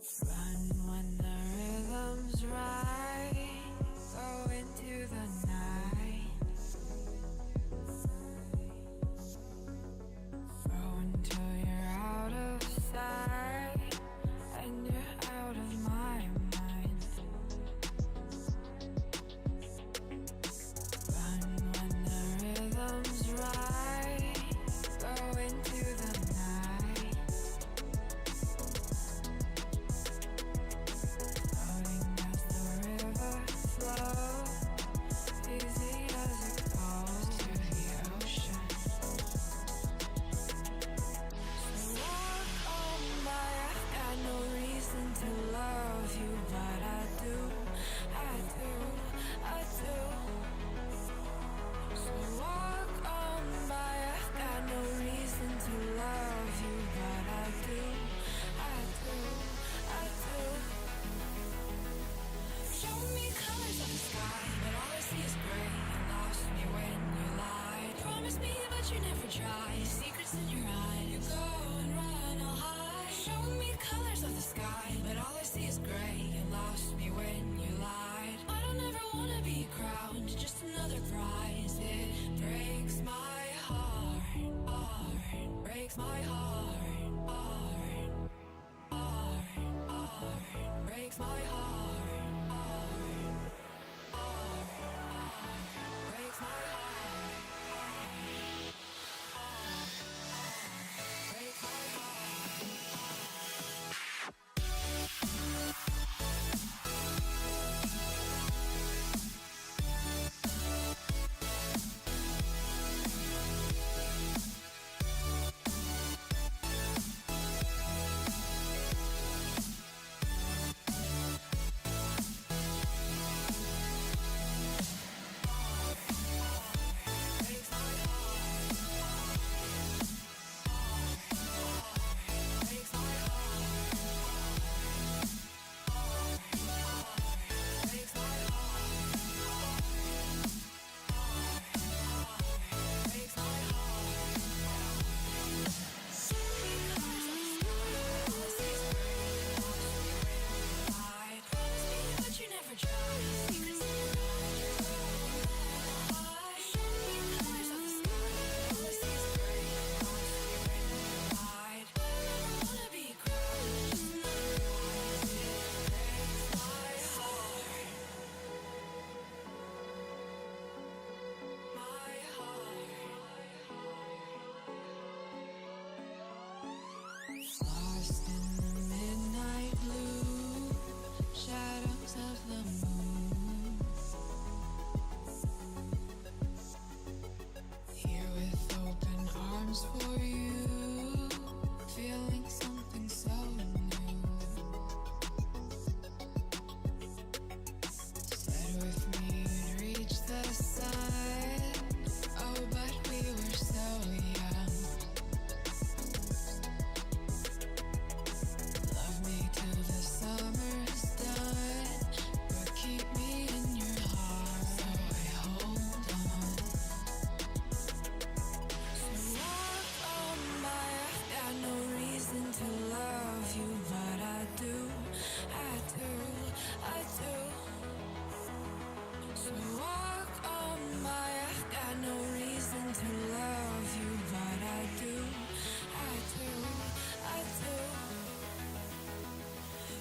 Run when the rhythm's right. Go into the night. Throw until you're out of sight and you're out of my mind. Run when the rhythm's right. Go into the night. Floating as the river flows, easy as it goes to the ocean. So walk on by, I've got no reason to love you, but I do, I do, I do. So walk on by, I've got no reason to love you, but I do, I do, I do. Show me colors of the sky, but all I see is gray. You lost me when you lied. Promise me, but you never try. Secrets in your eyes. You go and run, I'll hide. Show me colors of the sky, but all I see is gray. You lost me when you lied. I don't ever wanna be crowned, just another prize. It breaks my heart, heart. Breaks my heart, heart, heart, heart. Breaks my heart, heart, heart, heart. Breaks my heart, heart, heart. Breaks my heart. Lost in the midnight blue, shadows of the moon. Here with open arms for you, feeling something so new. Said with me you'd reach the sun, oh but we were so young. Love me till the summer's done, but keep me in your heart, so I hold on. So walk on by, I've got no reason to love you, but I do, I do, I do. So walk on by, I've got no reason to love you, but I do, I do, I do.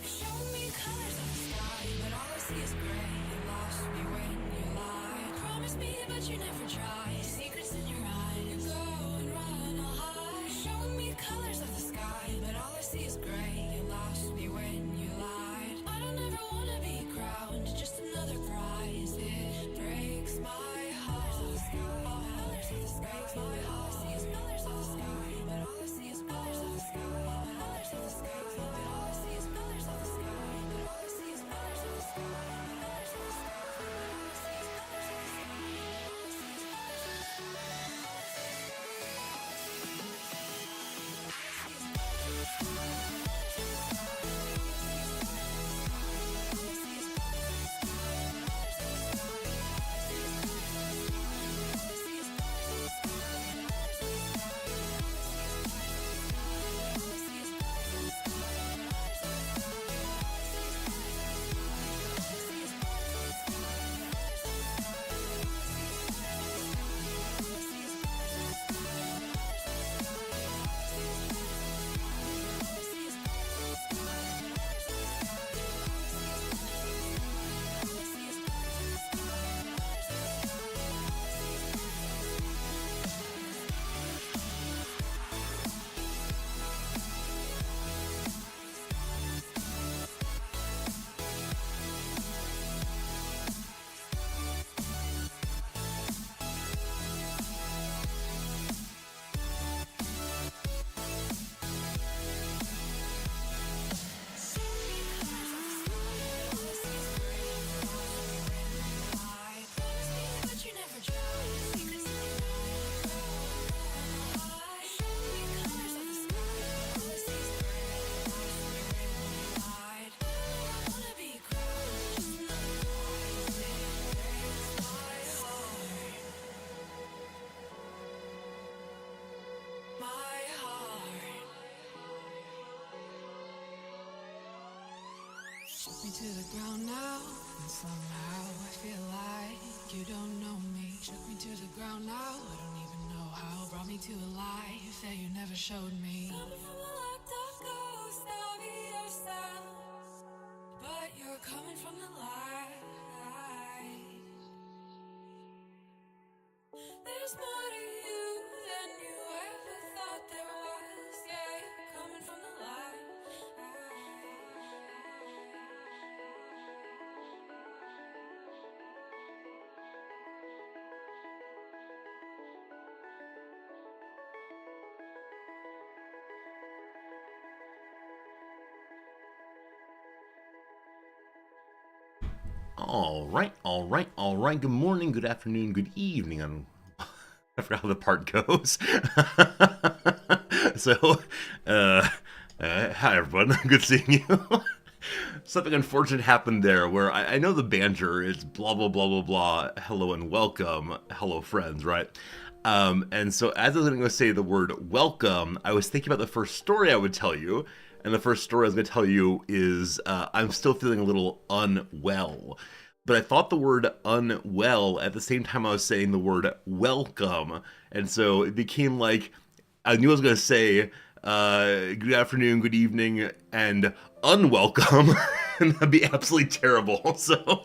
Show me colors of the sky, but all I see is gray. You lost me when you lied. Promise me, but you never try. Secrets in your eyes. You go and run, I'll hide. Show me colors of the sky, but all I see is gray. You lost me when you lied. I don't ever wanna be crowned, just another prize. It breaks my heart. Colors of the sky, breaks my heart. All I see is colors of the sky, but all I see is colors of the sky. Colors of the sky, but all I see is colors of the sky. But all I see is colors of the sky. Colors of the sky, but all I see is colors of the sky. All I see is colors of the sky. All I see is to the ground now, and somehow I feel like you don't know me. Shook me to the ground now, I don't even know how. Brought me to a life that you never showed me. Coming from a locked up ghost of yourself, but you're coming from the light. There's more to you than you ever thought there was. Yeah, you're coming from the light. All right. Good morning, good afternoon, good evening. I forgot how the part goes. Hi everyone. Good seeing you. Something unfortunate happened there where I know the banter is blah, blah, blah, blah, blah. Hello and welcome. Hello, friends, right? And so as I was going to say the word welcome, I was thinking about the first story I would tell you. And the first story I was going to tell you is I'm still feeling a little unwell. But I thought the word unwell at the same time I was saying the word welcome. And so it became like, I knew I was going to say good afternoon, good evening, and unwelcome. And that'd be absolutely terrible. So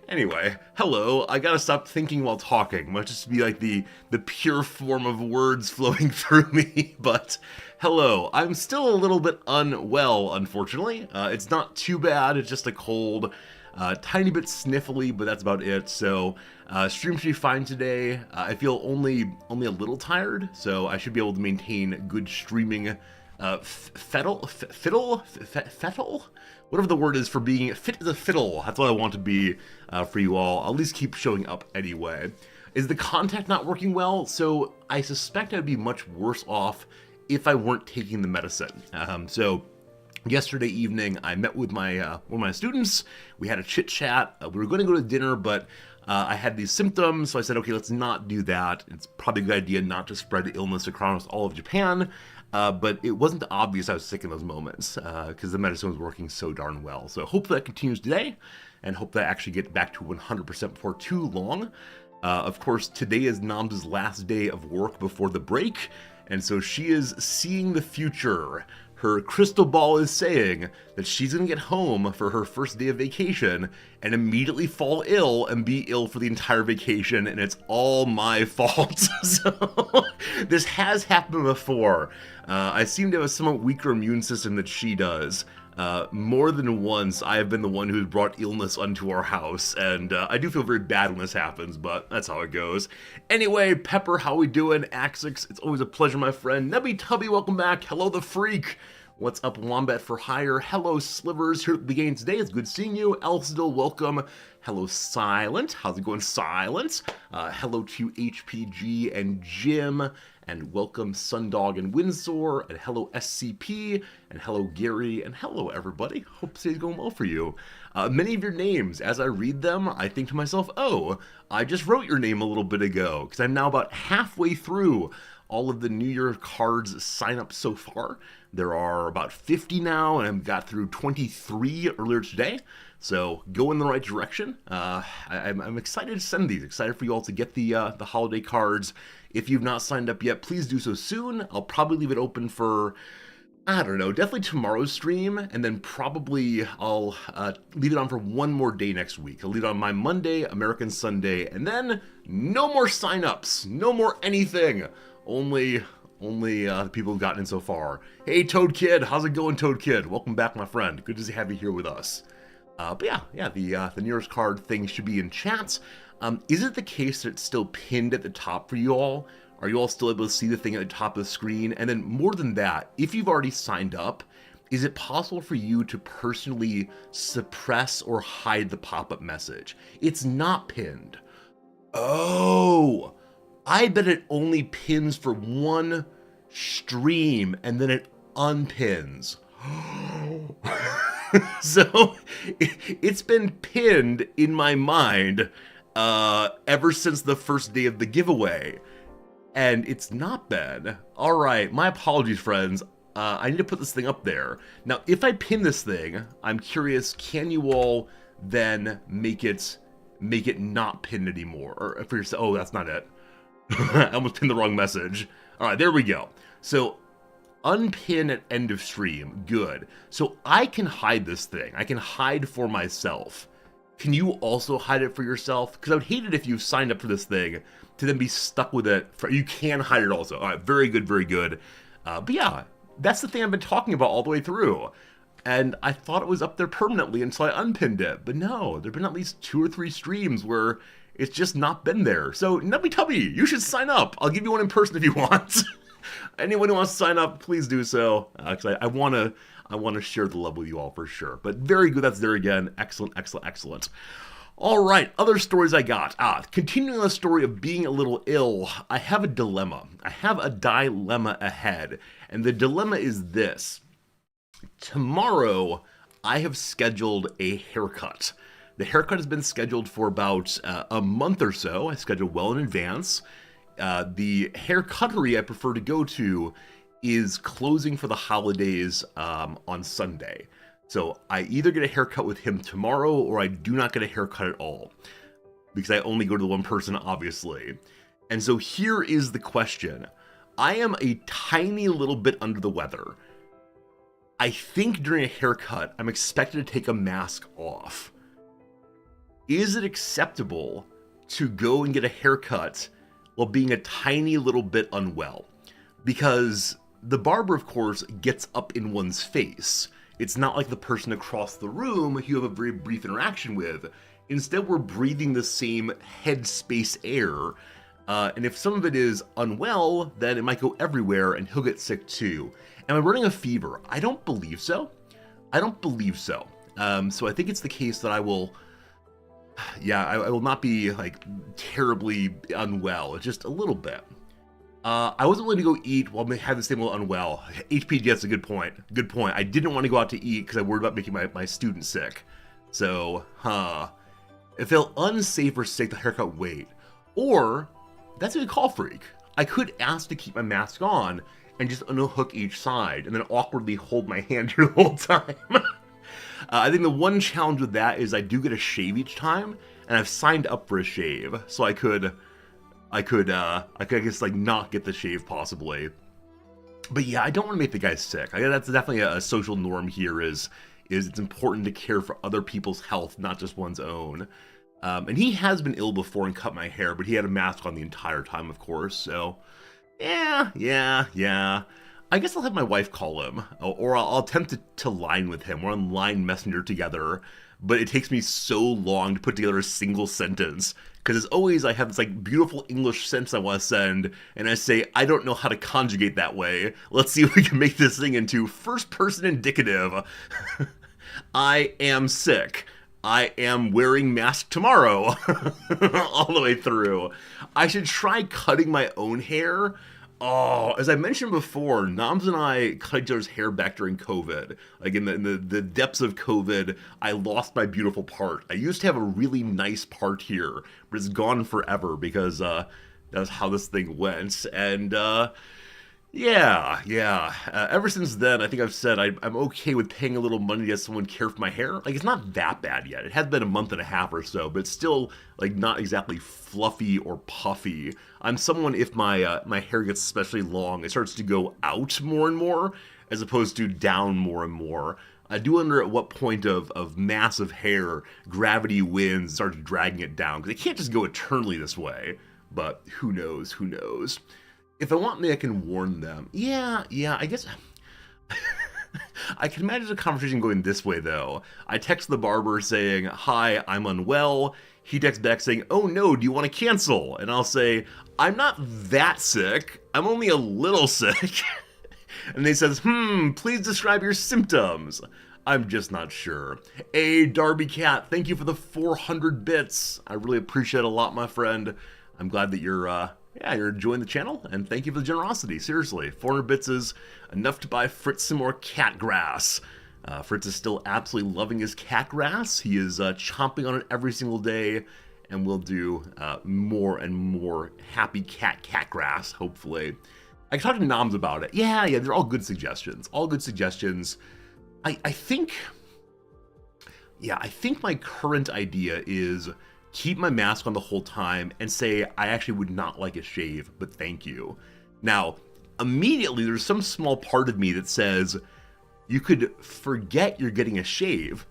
anyway, hello. I gotta stop thinking while talking. Might just be like the pure form of words flowing through me. But hello. I'm still a little bit unwell, unfortunately. It's not too bad. It's just a cold. Tiny bit sniffly, but that's about it. So stream should be fine today. I feel only a little tired, so I should be able to maintain good streaming fiddle, whatever the word is for being fit as a fiddle. That's what I want to be for you all. I'll at least keep showing up anyway. Is the contact not working well? So I suspect I'd be much worse off if I weren't taking the medicine. Yesterday evening, I met with one of my students. We had a chit chat. We were going to go to dinner, but I had these symptoms, so I said, okay, let's not do that. It's probably a good idea not to spread the illness across all of Japan. But it wasn't obvious I was sick in those moments because the medicine was working so darn well. So hopefully that continues today, and hope that I actually get back to 100% before too long. Of course, today is Nam's last day of work before the break, and so she is seeing the future. Her crystal ball is saying that she's going to get home for her first day of vacation and immediately fall ill and be ill for the entire vacation, and it's all my fault. So this has happened before. I seem to have a somewhat weaker immune system than she does. More than once, I have been the one who's brought illness onto our house, and I do feel very bad when this happens, but that's how it goes. Anyway, Pepper, how we doing? Axix, it's always a pleasure, my friend. Nebby Tubby, welcome back. Hello, the Freak. What's up, Wombat for Hire? Hello, Slivers, here at the game today. It's good seeing you. Elsidil, welcome. Hello, Silent. How's it going, Silent? Hello to HPG and Jim. And welcome Sundog and Windsor, and hello SCP, and hello Gary, and hello everybody. Hope today's going well for you. Many of your names, as I read them, I think to myself, oh, I just wrote your name a little bit ago, because I'm now about halfway through all of the New Year cards sign up so far. There are about 50 now, and I've got through 23 earlier today. So go in the right direction. I'm excited to send these. Excited for you all to get the holiday cards. If you've not signed up yet, please do so soon. I'll probably leave it open for, I don't know, definitely tomorrow's stream, and then probably I'll leave it on for one more day next week. I'll leave it on my Monday, American Sunday, and then no more sign-ups, no more anything. Only the people who've gotten in so far. Hey, Toad Kid, how's it going, Toad Kid? Welcome back, my friend. Good to have you here with us. But yeah, the New Year's card thing should be in chat. Is it the case that it's still pinned at the top for you all? Are you all still able to see the thing at the top of the screen? And then more than that, if you've already signed up, is it possible for you to personally suppress or hide the pop-up message? It's not pinned. Oh, I bet it only pins for one stream and then it unpins. So it's been pinned in my mind ever since the first day of the giveaway, and it's not been. All right, my apologies, friends. I need to put this thing up there. Now, if I pin this thing, I'm curious, can you all then make it not pinned anymore? Or for yourself, oh, that's not it. I almost pinned the wrong message. All right, there we go. So unpin at end of stream, good. So I can hide this thing. I can hide for myself. Can you also hide it for yourself? Because I would hate it if you signed up for this thing to then be stuck with it. You can hide it also. All right, very good, very good. But yeah, that's the thing I've been talking about all the way through. And I thought it was up there permanently until I unpinned it. But no, there have been at least 2 or 3 streams where it's just not been there. So Nubby Tubby, you should sign up. I'll give you one in person if you want. Anyone who wants to sign up, please do so. Because I want to share the love with you all for sure. But very good, that's there again. Excellent, excellent, excellent. All right, other stories I got. Continuing the story of being a little ill, I have a dilemma. I have a dilemma ahead. And the dilemma is this. Tomorrow, I have scheduled a haircut. The haircut has been scheduled for about a month or so. I scheduled well in advance. The haircuttery I prefer to go to is closing for the holidays on Sunday. So I either get a haircut with him tomorrow or I do not get a haircut at all. Because I only go to the one person, obviously. And so here is the question. I am a tiny little bit under the weather. I think during a haircut, I'm expected to take a mask off. Is it acceptable to go and get a haircut while being a tiny little bit unwell? Because the barber, of course, gets up in one's face. It's not like the person across the room you have a very brief interaction with. Instead, we're breathing the same headspace air. And if some of it is unwell, then it might go everywhere and he'll get sick too. Am I running a fever? I don't believe so. I don't believe so. So I think it's the case that I will... Yeah, I will not be, like, terribly unwell. Just a little bit. I wasn't willing to go eat while I had this thing a little unwell. HPG, that's a good point. Good point. I didn't want to go out to eat because I worried about making my student sick. So, It felt unsafe or sick to haircut wait. Or, that's a good call, freak. I could ask to keep my mask on and just unhook each side and then awkwardly hold my hand here the whole time. I think the one challenge with that is I do get a shave each time, and I've signed up for a shave, so I could I guess, like, not get the shave, possibly. But yeah, I don't want to make the guy sick. That's definitely a social norm here, is it's important to care for other people's health, not just one's own. And he has been ill before and cut my hair, but he had a mask on the entire time, of course, so... Yeah. I guess I'll have my wife call him, or I'll attempt to line with him. We're on Line Messenger together, but it takes me so long to put together a single sentence. Because as always, I have this like beautiful English sentence I want to send, and I say, I don't know how to conjugate that way. Let's see if we can make this thing into first person indicative. I am sick. I am wearing mask tomorrow. All the way through. I should try cutting my own hair. Oh, as I mentioned before, Noms and I cut each other's hair back during COVID. Like in the depths of COVID, I lost my beautiful part. I used to have a really nice part here, but it's gone forever because that's how this thing went. And yeah. Ever since then, I think I've said I'm okay with paying a little money to have someone care for my hair. Like, it's not that bad yet. It has been a month and a half or so, but it's still, like, not exactly fluffy or puffy. I'm someone, if my hair gets especially long, it starts to go out more and more, as opposed to down more and more. I do wonder at what point of massive hair gravity wins and starts dragging it down, because it can't just go eternally this way. But who knows? If I want me, I can warn them. Yeah, I guess... I can imagine a conversation going this way, though. I text the barber saying, hi, I'm unwell. He texts back saying, oh no, do you want to cancel? And I'll say, I'm not that sick. I'm only a little sick. And he says, please describe your symptoms. I'm just not sure. Hey, Darby Cat, thank you for the 400 bits. I really appreciate it a lot, my friend. I'm glad that you're enjoying the channel, and thank you for the generosity. Seriously, 400 bits is enough to buy Fritz some more cat grass. Fritz is still absolutely loving his cat grass. He is chomping on it every single day, and we'll do more and more happy cat grass, hopefully. I talked to Noms about it. Yeah, they're all good suggestions. All good suggestions. I think my current idea is keep my mask on the whole time and say I actually would not like a shave, but thank you. Now, immediately there's some small part of me that says you could forget you're getting a shave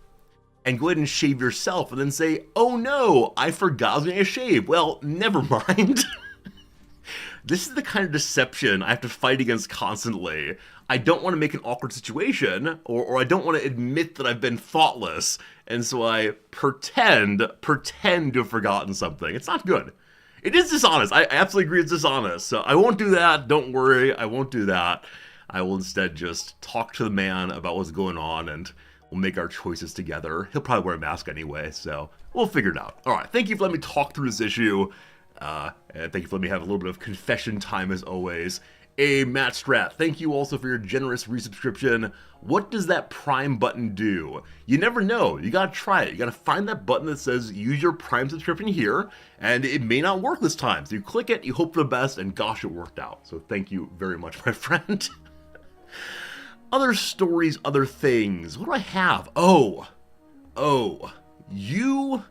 and go ahead and shave yourself and then say, oh no, I forgot I was getting a shave. Well, never mind. This is the kind of deception I have to fight against constantly. I don't want to make an awkward situation, or I don't want to admit that I've been thoughtless, and so I pretend to have forgotten something. It's not good. It is dishonest. I absolutely agree it's dishonest. So I won't do that. Don't worry. I won't do that. I will instead just talk to the man about what's going on, and we'll make our choices together. He'll probably wear a mask anyway, so we'll figure it out. All right. Thank you for letting me talk through this issue. And thank you for letting me have a little bit of confession time as always. Matt Strat, thank you also for your generous resubscription. What does that Prime button do? You never know. You gotta try it. You gotta find that button that says use your Prime subscription here, and it may not work this time. So you click it, you hope for the best, and gosh, it worked out. So thank you very much, my friend. Other stories, other things. What do I have? Oh, you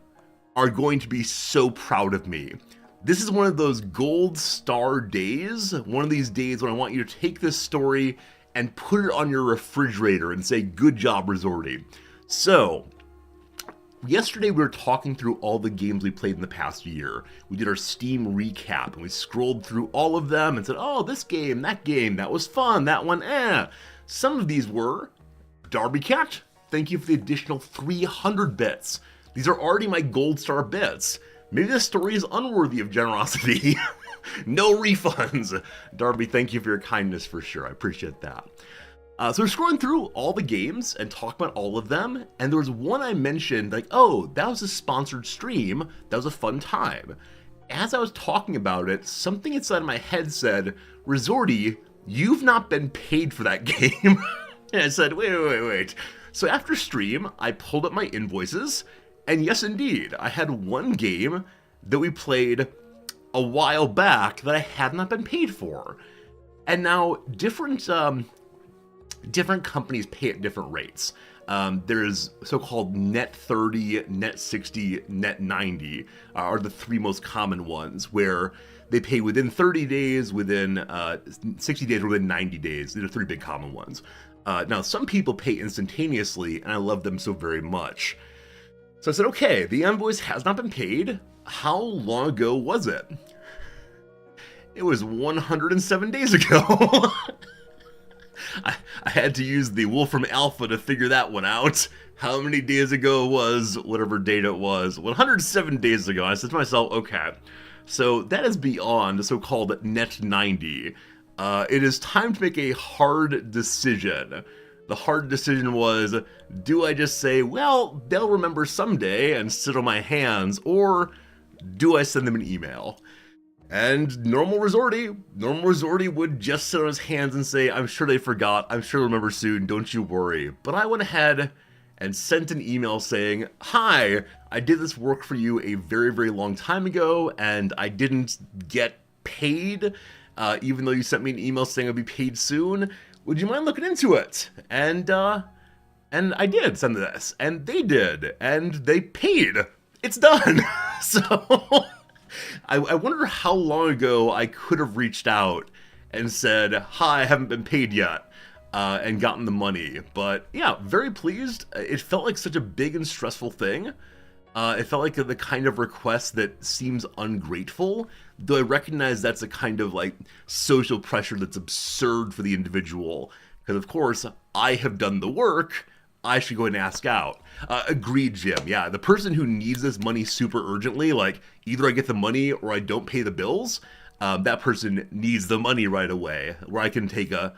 are going to be so proud of me. This is one of those gold star days, one of these days when I want you to take this story and put it on your refrigerator and say, good job, Resorty. So, yesterday we were talking through all the games we played in the past year. We did our Steam recap, and we scrolled through all of them and said, oh, this game, that was fun, that one, eh. Some of these were Darby Cat, thank you for the additional 300 bits. These are already my gold star bits. Maybe this story is unworthy of generosity. No refunds. Darby, thank you for your kindness for sure. I appreciate that. So we're scrolling through all the games and talking about all of them, and there was one I mentioned, like, oh, that was a sponsored stream. That was a fun time. As I was talking about it, something inside my head said, Resorty, you've not been paid for that game. And I said, wait. So after stream, I pulled up my invoices, and yes, indeed, I had one game that we played a while back that I had not been paid for. And now, different companies pay at different rates. There's so-called net 30, net 60, net 90 are the three most common ones, where they pay within 30 days, within 60 days, or within 90 days. These are three big common ones. Now, some people pay instantaneously, and I love them so very much. So I said, okay, the invoice has not been paid. How long ago was it? It was 107 days ago. I had to use the Wolfram Alpha to figure that one out. How many days ago was whatever date it was? 107 days ago. I said to myself, okay, so that is beyond the so-called net 90. It is time to make a hard decision. The hard decision was, do I just say, well, they'll remember someday and sit on my hands, or do I send them an email? And normal Resorty would just sit on his hands and say, I'm sure they forgot, I'm sure they'll remember soon, don't you worry. But I went ahead and sent an email saying, hi, I did this work for you a very, very long time ago, and I didn't get paid, even though you sent me an email saying I'd be paid soon. Would you mind looking into it? And I did send this, and they did, and they paid. It's done. So I wonder how long ago I could have reached out and said, hi, I haven't been paid yet, and gotten the money. But yeah, very pleased. It felt like such a big and stressful thing. It felt like the kind of request that seems ungrateful, though I recognize that's a kind of like social pressure that's absurd for the individual. Because of course, I have done the work, I should go and ask out. Agreed, Jim. Yeah, the person who needs this money super urgently, like either I get the money or I don't pay the bills, that person needs the money right away, where I can take a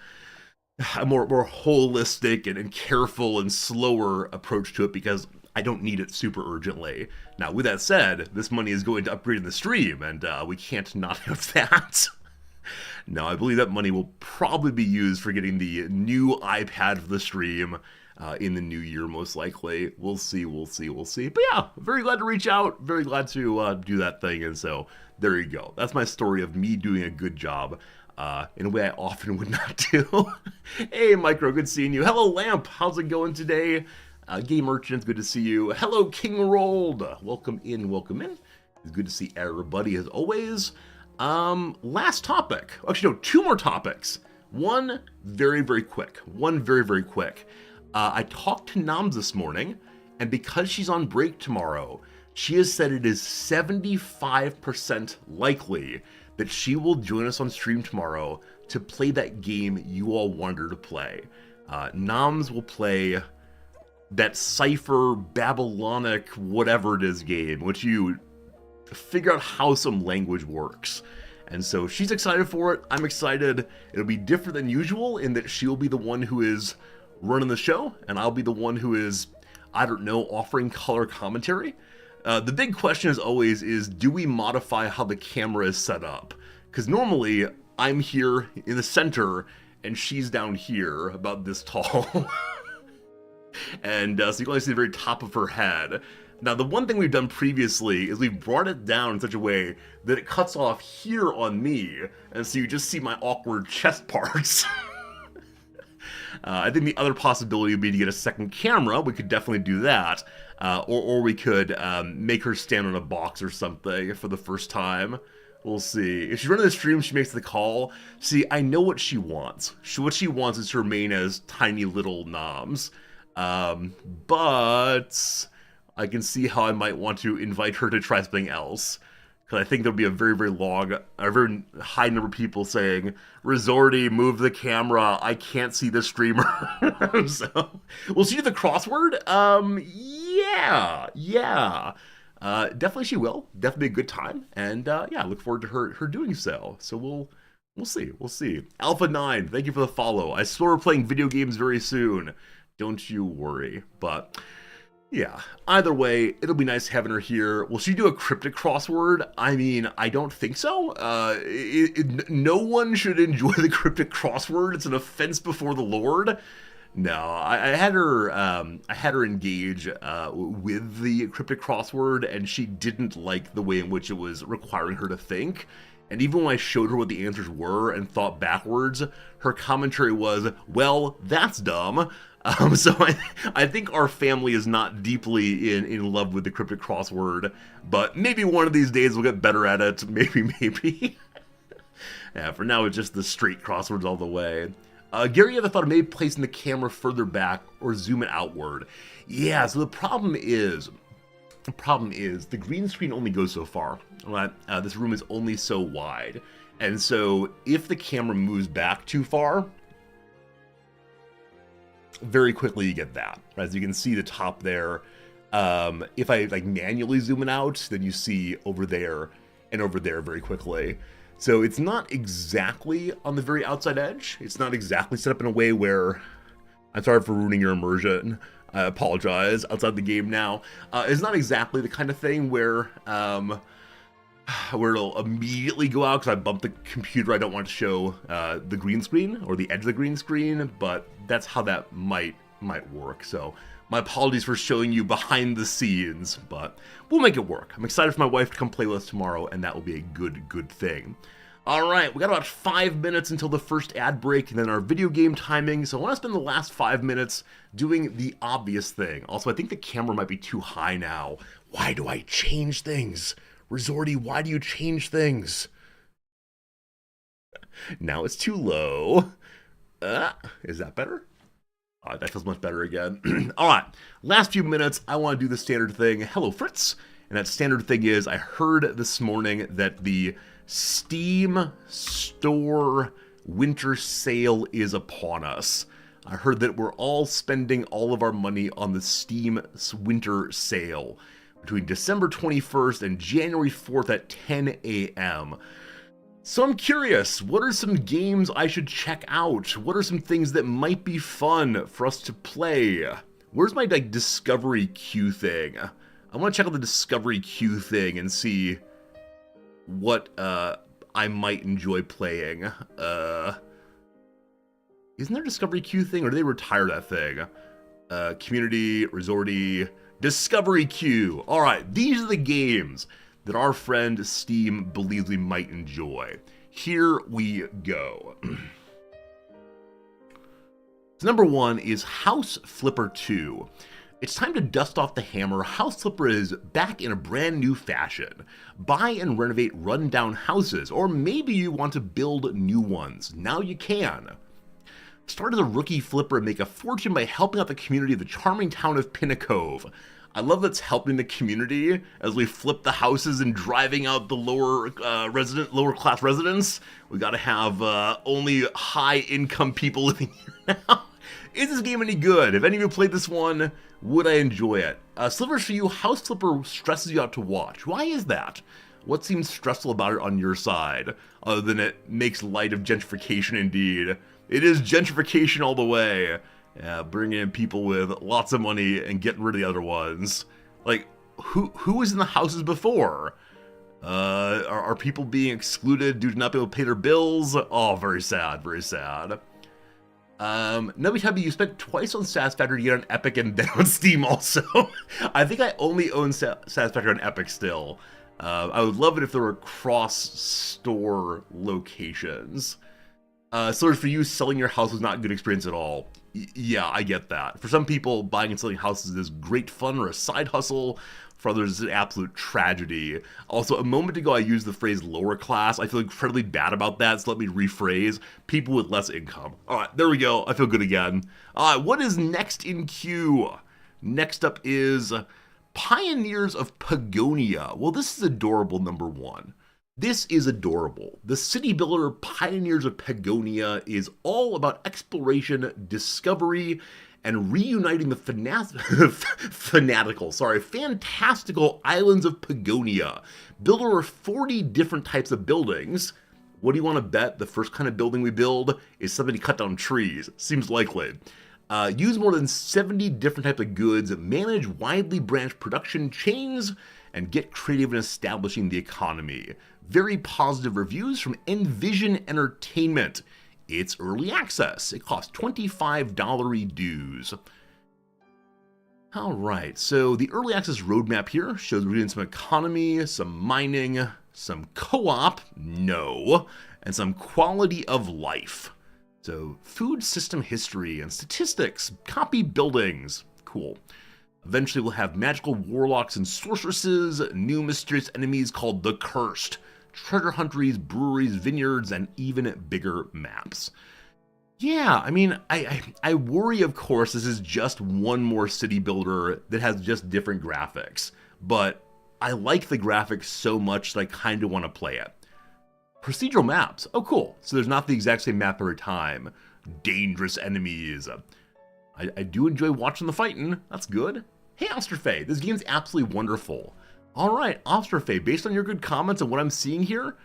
more holistic and careful and slower approach to it because I don't need it super urgently. Now, with that said, this money is going to upgrade in the stream, and we can't not have that. Now, I believe that money will probably be used for getting the new iPad for the stream in the new year, most likely. We'll see. But yeah, very glad to reach out, very glad to do that thing, and so there you go. That's my story of me doing a good job. in a way I often would not do. Hey, Micro, good seeing you. Hello, Lamp. How's it going today? Game Merchant, good to see you. Hello, King Rolled. Welcome in, welcome in. It's good to see everybody as always. Last topic. Actually, no, two more topics. One very, very quick. I talked to Noms this morning, and because she's on break tomorrow, she has said it is 75% likely that she will join us on stream tomorrow to play that game you all wanted her to play. Noms will play that Cypher, Babylonic, whatever it is game, which you figure out how some language works. And so she's excited for it. I'm excited. It'll be different than usual in that she'll be the one who is running the show, and I'll be the one who is, I don't know, offering color commentary. The big question as always is, do we modify how the camera is set up? Because normally I'm here in the center and she's down here about this tall. And so you can only see the very top of her head. Now, the one thing we've done previously is we've brought it down in such a way that it cuts off here on me, and so you just see my awkward chest parts. I think the other possibility would be to get a second camera. We could definitely do that. Or we could make her stand on a box or something for the first time. We'll see. If she's running the stream, she makes the call. See, I know what she wants. What she wants is to remain as tiny little Noms. But I can see how I might want to invite her to try something else. Because I think there'll be a very, very very high number of people saying, Resorty, move the camera. I can't see the streamer. So, will she do the crossword? Yeah. Definitely she will. Definitely a good time. And yeah, I look forward to her doing so. So we'll see. Alpha 9, thank you for the follow. I swear we're playing video games very soon. Don't you worry. But yeah, either way, it'll be nice having her here. Will she do a cryptic crossword? I mean, I don't think so. No one should enjoy the cryptic crossword. It's an offense before the Lord. No, I had her engage with the cryptic crossword, and she didn't like the way in which it was requiring her to think. And even when I showed her what the answers were and thought backwards, her commentary was, well, that's dumb. So I think our family is not deeply in love with the cryptic crossword, but maybe one of these days we'll get better at it. Maybe. Yeah, for now it's just the straight crosswords all the way. Gary, you ever thought of maybe placing the camera further back or zoom it outward? Yeah, so the problem is the green screen only goes so far. Right? This room is only so wide. And so if the camera moves back too far, very quickly you get that. As you can see the top there. If I manually zoom it out, then you see over there and over there very quickly. So it's not exactly on the very outside edge. It's not exactly set up in a way where, I'm sorry for ruining your immersion. I apologize. Outside the game now. It's not exactly the kind of thing where it'll immediately go out because I bumped the computer. I don't want to show the green screen or the edge of the green screen, but that's how that might work. So my apologies for showing you behind the scenes, but we'll make it work. I'm excited for my wife to come play with us tomorrow, and that will be a good thing. All right, we got about 5 minutes until the first ad break, and then our video game timing. So I want to spend the last 5 minutes doing the obvious thing. Also, I think the camera might be too high now. Why do I change things? Resorty, why do you change things? Now it's too low. Is that better? That feels much better again. All right, last few minutes, I want to do the standard thing. Hello, Fritz. And that standard thing is, I heard this morning that the Steam store winter sale is upon us. I heard that we're all spending all of our money on the Steam winter sale between December 21st and January 4th at 10 a.m. So I'm curious, what are some games I should check out? What are some things that might be fun for us to play? Where's my discovery queue thing? I want to check out the discovery queue thing and see what I might enjoy playing. Isn't there a discovery queue thing, or did they retire that thing? Community, Resorty, discovery queue. All right, these are the games that our friend Steam believes we might enjoy. Here we go. So number 1 is House Flipper 2. It's time to dust off the hammer. House Flipper is back in a brand new fashion. Buy and renovate rundown houses, or maybe you want to build new ones. Now you can. Start as a rookie flipper and make a fortune by helping out the community of the charming town of Pinnacove. I love that's helping the community as we flip the houses and driving out the lower class residents. We gotta have only high income people living here now. Is this game any good? If any of you played this one, would I enjoy it? Slivers for you, House Flipper stresses you out to watch. Why is that? What seems stressful about it on your side, other than it makes light of gentrification indeed? It is gentrification all the way. Bringing in people with lots of money and getting rid of the other ones. Like, who was in the houses before? Are people being excluded due to not being able to pay their bills? Oh, very sad, very sad. Nubby you spent twice on Satisfactory to get on Epic and then on Steam also. I think I only own Satisfactory on Epic still. I would love it if there were cross-store locations. So for you, selling your house was not a good experience at all. Yeah, I get that. For some people, buying and selling houses is great fun or a side hustle. For others, it's an absolute tragedy. Also, a moment ago, I used the phrase lower class. I feel incredibly bad about that, so let me rephrase. People with less income. All right, there we go. I feel good again. All right, what is next in queue? Next up is Pioneers of Pagonia. Well, this is adorable, number 1. This is adorable. The city builder Pioneers of Pagonia is all about exploration, discovery, and reuniting the fantastical islands of Pagonia. Build over 40 different types of buildings. What do you want to bet the first kind of building we build is somebody cut down trees? Seems likely. Use more than 70 different types of goods, manage widely branched production chains, and get creative in establishing the economy. Very positive reviews from Envision Entertainment. It's early access. It costs $25 dues. All right, so the early access roadmap here shows we're doing some economy, some mining, some co-op, no, and some quality of life. So food system history and statistics, copy buildings, cool. Eventually we'll have magical warlocks and sorceresses, new mysterious enemies called the Cursed, treasure hunteries, breweries, vineyards, and even bigger maps. Yeah, I mean, I worry, of course, this is just one more city builder that has just different graphics, but I like the graphics so much that I kind of want to play it. Procedural maps. Oh, cool. So there's not the exact same map every time. Dangerous enemies. I do enjoy watching the fighting. That's good. Hey, Osterfey, this game's absolutely wonderful. All right, Osterfey, based on your good comments and what I'm seeing here,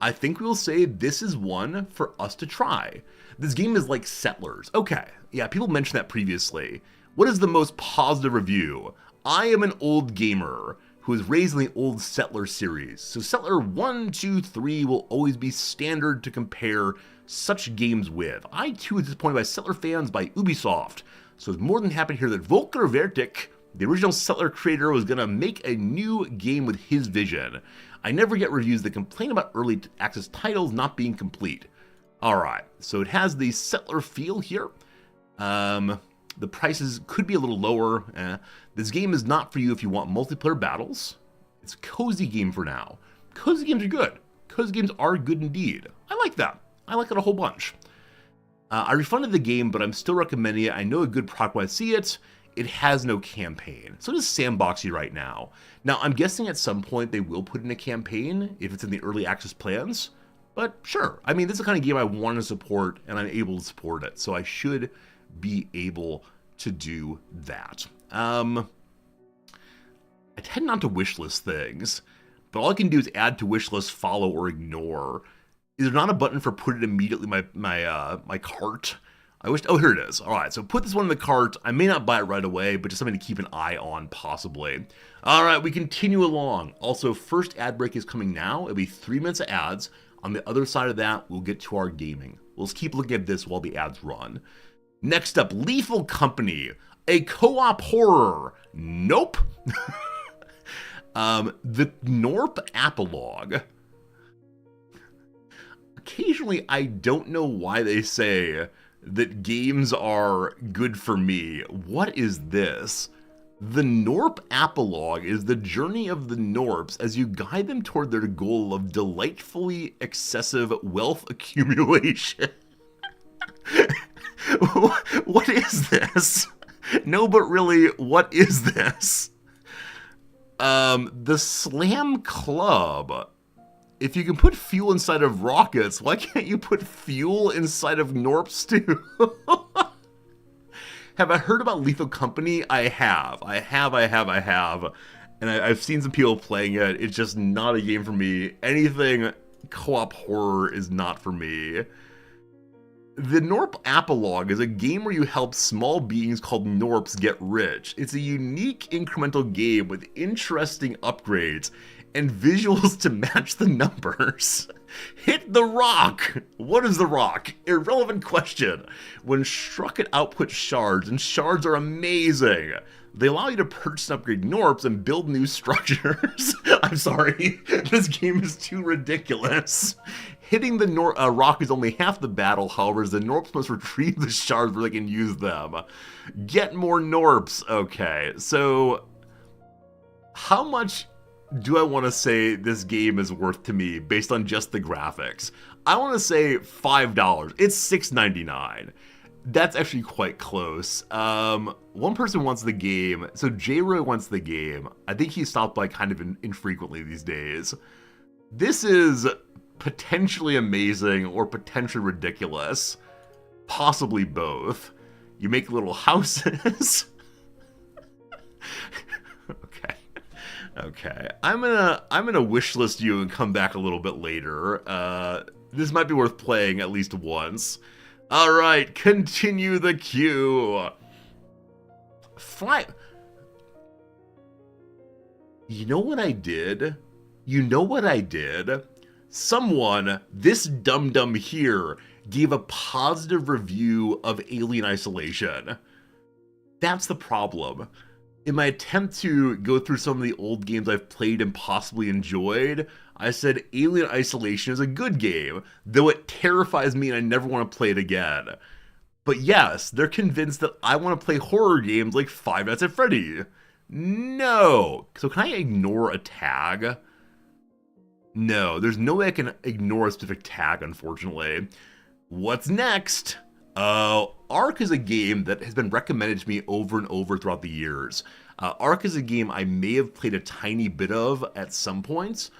I think we'll say this is one for us to try. This game is like Settlers. Okay, yeah, people mentioned that previously. What is the most positive review? I am an old gamer who was raised in the old Settler series. So Settler 1, 2, 3 will always be standard to compare such games with. I too was disappointed by Settler fans by Ubisoft. So I was more than happy to hear that Volker Vertic, the original Settler creator, was gonna make a new game with his vision. I never get reviews that complain about early access titles not being complete. Alright, so it has the Settler feel here. The prices could be a little lower. This game is not for you if you want multiplayer battles. It's a cozy game for now. Cozy games are good. Cozy games are good indeed. I like that. I like it a whole bunch. I refunded the game, but I'm still recommending it. I know a good product when I see it. It has no campaign. So it is sandboxy right now. Now, I'm guessing at some point they will put in a campaign if it's in the early access plans. But sure. I mean, this is the kind of game I want to support, and I'm able to support it. So I should be able to do that. I tend not to wishlist things, but all I can do is add to wishlist, follow, or ignore. Is there not a button for put it immediately in my cart? I wish. Oh, here it is. All right, so put this one in the cart. I may not buy it right away, but just something to keep an eye on, possibly. All right, we continue along. Also, first ad break is coming now. It'll be 3 minutes of ads. On the other side of that, we'll get to our gaming. We'll just keep looking at this while the ads run. Next up, Lethal Company, a co-op horror. Nope. The Gnorp Apologue. occasionally I don't know why they say that games are good for me. What is this? The Norp Apologue is the journey of the Norps as you guide them toward their goal of delightfully excessive wealth accumulation. What is this? No, but really, what is this? The Slam Club. If you can put fuel inside of rockets, why can't you put fuel inside of Norps too? Have I heard about Lethal Company? I have. And I've seen some people playing it. It's just not a game for me. Anything co-op horror is not for me. The Norp Apologue is a game where you help small beings called Norps get rich. It's a unique incremental game with interesting upgrades and visuals to match the numbers. Hit the rock! What is the rock? Irrelevant question. When struck, it outputs shards, and shards are amazing. They allow you to purchase and upgrade Norps and build new structures. I'm sorry, this game is too ridiculous. Hitting the rock is only half the battle, however, as the Norps must retrieve the shards where they can use them. Get more Norps. Okay, so how much do I want to say this game is worth to me based on just the graphics? I want to say $5. It's $6.99. That's actually quite close. One person wants the game. So J-Roy wants the game. I think he stopped by kind of infrequently these days. This is potentially amazing or potentially ridiculous. Possibly both. You make little houses. Okay, I'm gonna wishlist you and come back a little bit later. This might be worth playing at least once. All right, continue the queue. You know what I did? Someone, this dum-dum here, gave a positive review of Alien Isolation. That's the problem. In my attempt to go through some of the old games I've played and possibly enjoyed, I said Alien Isolation is a good game, though it terrifies me and I never want to play it again. But yes, they're convinced that I want to play horror games like Five Nights at Freddy. No. So can I ignore a tag? No, there's no way I can ignore a specific tag, unfortunately. What's next? Ark is a game that has been recommended to me over and over throughout the years. Ark is a game I may have played a tiny bit of at some points.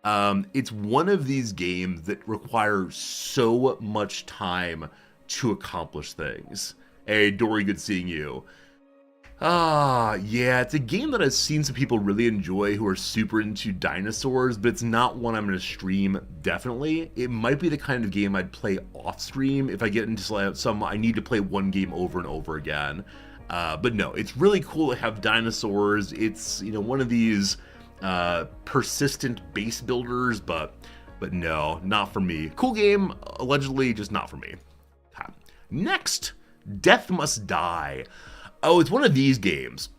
It's one of these games that require so much time to accomplish things. Hey, Dory, good seeing you. Yeah, it's a game that I've seen some people really enjoy who are super into dinosaurs, but it's not one I'm going to stream, definitely. It might be the kind of game I'd play off stream if I get into some I need to play one game over and over again. But no, it's really cool to have dinosaurs. It's, you know, one of these persistent base builders, but no, not for me. Cool game, allegedly, just not for me. Okay. Next, Death Must Die. Oh, it's one of these games.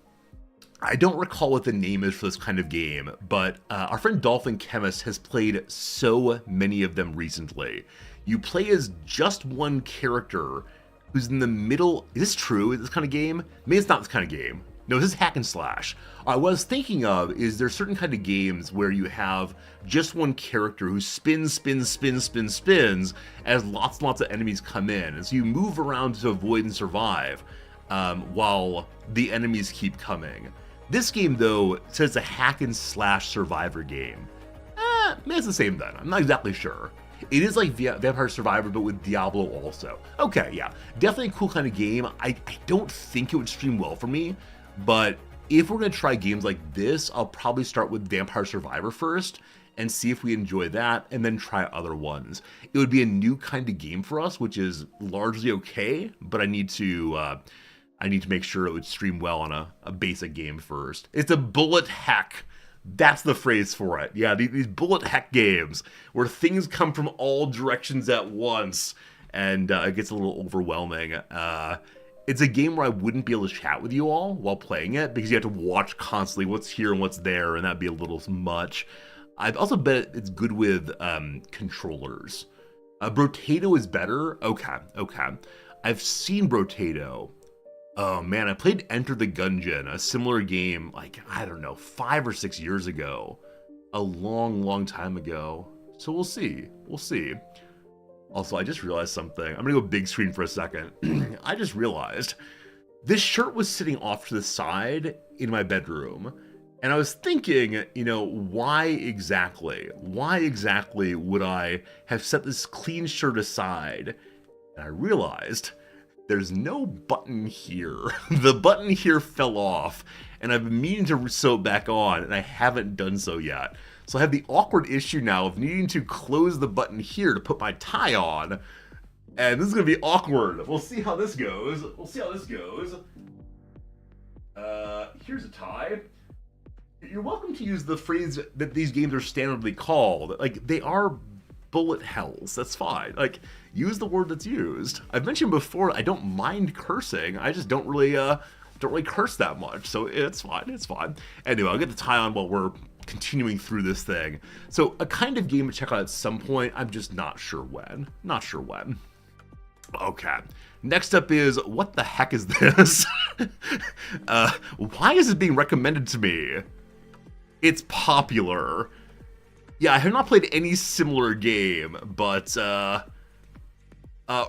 I don't recall what the name is for this kind of game, but our friend Dolphin Chemist has played so many of them recently. You play as just one character who's in the middle. Is this true? Is this kind of game? Maybe it's not this kind of game. No, this is hack and slash. What I was thinking of is there's certain kind of games where you have just one character who spins as lots and lots of enemies come in. And so you move around to avoid and survive. While the enemies keep coming. This game, though, says it's a hack and slash survivor game. Maybe it's the same then. I'm not exactly sure. It is like Vampire Survivor, but with Diablo also. Okay, yeah. Definitely a cool kind of game. I don't think it would stream well for me, but if we're going to try games like this, I'll probably start with Vampire Survivor first and see if we enjoy that, and then try other ones. It would be a new kind of game for us, which is largely okay, but I need to make sure it would stream well on a basic game first. It's a bullet heck. That's the phrase for it. Yeah, these bullet heck games where things come from all directions at once, and it gets a little overwhelming. It's a game where I wouldn't be able to chat with you all while playing it because you have to watch constantly what's here and what's there, and that'd be a little much. I also bet it's good with controllers. Brotato is better? Okay, okay. I've seen Brotato. Oh man, I played Enter the Gungeon, a similar game, like, I don't know, 5 or 6 years ago. A long, long time ago. So we'll see. We'll see. Also, I just realized something. I'm gonna go big screen for a second. I just realized this shirt was sitting off to the side in my bedroom. And I was thinking, you know, why exactly would I have set this clean shirt aside? And I realized there's no button here. The button here fell off, and I've been meaning to sew it back on, and I haven't done so yet. So I have the awkward issue now of needing to close the button here to put my tie on, and this is gonna be awkward. We'll see how this goes. Here's a tie. You're welcome to use the phrase that these games are standardly called. Like, they are bullet hells. That's fine. Like, use the word that's used. I've mentioned before, I don't mind cursing. I just don't really curse that much. So it's fine. It's fine. Anyway, I'll get the tie on while we're continuing through this thing. So a kind of game to check out at some point. I'm just not sure when. Okay. Next up is, what the heck is this? Why is it being recommended to me? It's popular. Yeah, I have not played any similar game, but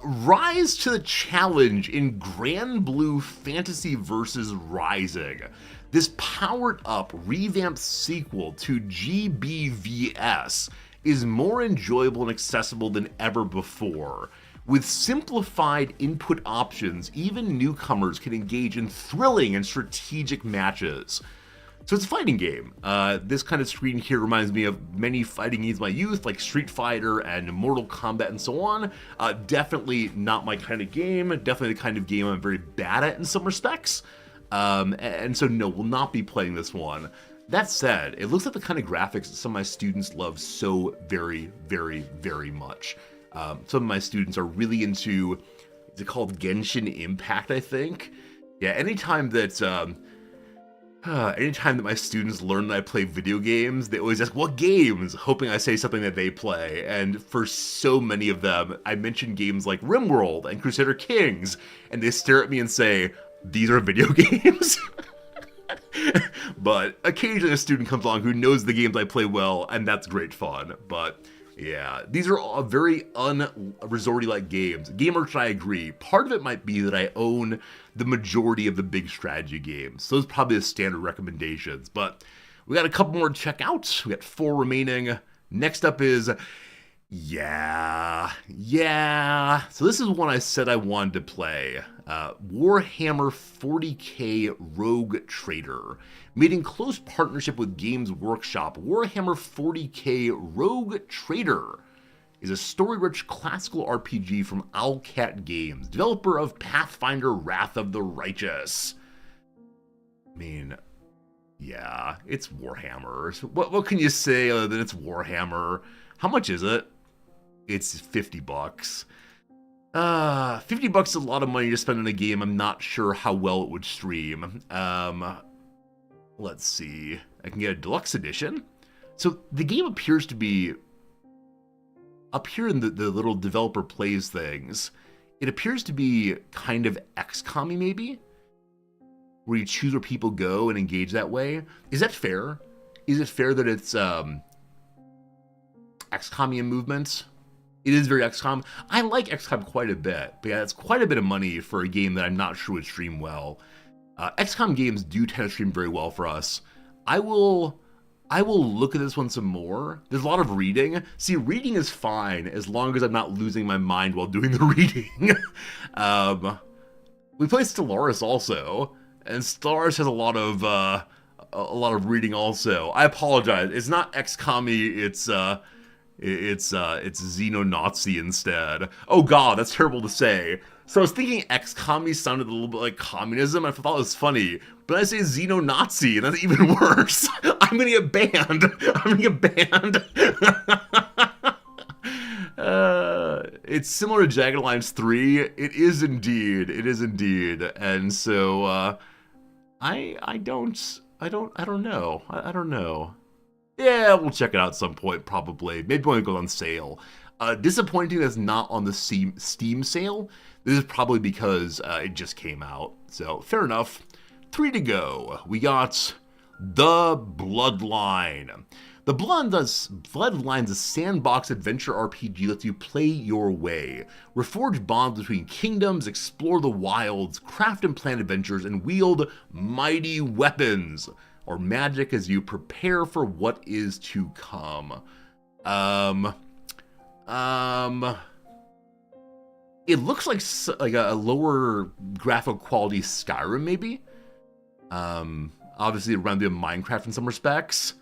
rise to the challenge in Grand Blue Fantasy vs. Rising. This powered-up, revamped sequel to GBVS is more enjoyable and accessible than ever before. With simplified input options, even newcomers can engage in thrilling and strategic matches. So it's a fighting game. This kind of screen here reminds me of many fighting games of my youth, like Street Fighter and Mortal Kombat and so on. Definitely not my kind of game. Definitely the kind of game I'm very bad at in some respects. And so no, will not be playing this one. That said, it looks like the kind of graphics that some of my students love so very, very, very much. Some of my students are really into, is it called Genshin Impact, I think? Yeah, anytime that my students learn that I play video games, they always ask, what games? Hoping I say something that they play. And for so many of them, I mention games like RimWorld and Crusader Kings, and they stare at me and say, these are video games? But occasionally a student comes along who knows the games I play well, and that's great fun. But yeah, these are all very un-resorty-like games. Game Merchant, I agree. Part of it might be that I own the majority of the big strategy games. So those are probably the standard recommendations. But we got a couple more to check out. We got 4 remaining. Next up is, yeah. So this is one I said I wanted to play. Warhammer 40k Rogue Trader. Made in close partnership with Games Workshop, Warhammer 40k Rogue Trader is a story-rich classical RPG from Owlcat Games, developer of Pathfinder Wrath of the Righteous. I mean, yeah, it's Warhammer. What can you say other than it's Warhammer? How much is it? It's $50. $50 is a lot of money to spend on a game I'm not sure how well it would stream. Let's see. I can get a deluxe edition. So the game appears to be up here in the little developer plays things. It appears to be kind of XCOM-y maybe, where you choose where people go and engage that way. Is that fair? Is it fair that it's XCOM-y in movements? It is very XCOM. I like XCOM quite a bit, but yeah, it's quite a bit of money for a game that I'm not sure would stream well. XCOM games do tend to stream very well for us. I will look at this one some more. There's a lot of reading. See, reading is fine as long as I'm not losing my mind while doing the reading. We play Stellaris also, and Stellaris has a lot of reading also. I apologize. It's not XCOM-y. It's Xeno-Nazi instead. Oh god, that's terrible to say. So I was thinking XCOM-y sounded a little bit like communism, and I thought it was funny. But I say Xeno-Nazi, and that's even worse. I'm gonna get banned. It's similar to Jagged Alliance 3. It is indeed. And so I don't know. Yeah, we'll check it out at some point, probably. Maybe when it goes on sale. Disappointing that's not on the Steam sale. This is probably because it just came out. So, fair enough. 3 to go. We got The Bloodline. The Bloodline's a sandbox adventure RPG lets you play your way. Reforge bonds between kingdoms, explore the wilds, craft and plan adventures, and wield mighty weapons or magic as you prepare for what is to come. It looks like a lower graphical quality Skyrim, maybe. Obviously, it reminds me of Minecraft in some respects.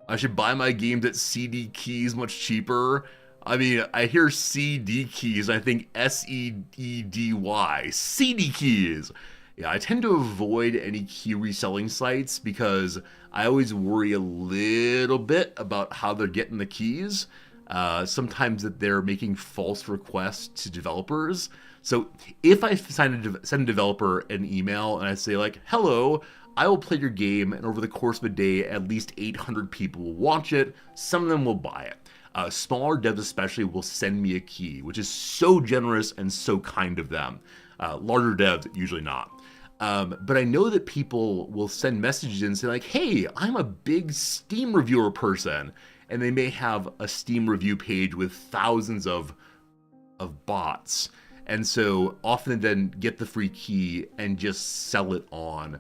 I should buy my games at CD Keys much cheaper. I mean, I hear CD Keys, I think SEEDY, CD Keys. Yeah, I tend to avoid any key reselling sites because I always worry a little bit about how they're getting the keys. Sometimes that they're making false requests to developers. So if I send a developer an email and I say like, hello, I will play your game, and over the course of a day, at least 800 people will watch it. Some of them will buy it. Smaller devs especially will send me a key, which is so generous and so kind of them. Larger devs, usually not. But I know that people will send messages and say like, hey, I'm a big Steam reviewer person. And they may have a Steam review page with thousands of bots. And so often then get the free key and just sell it on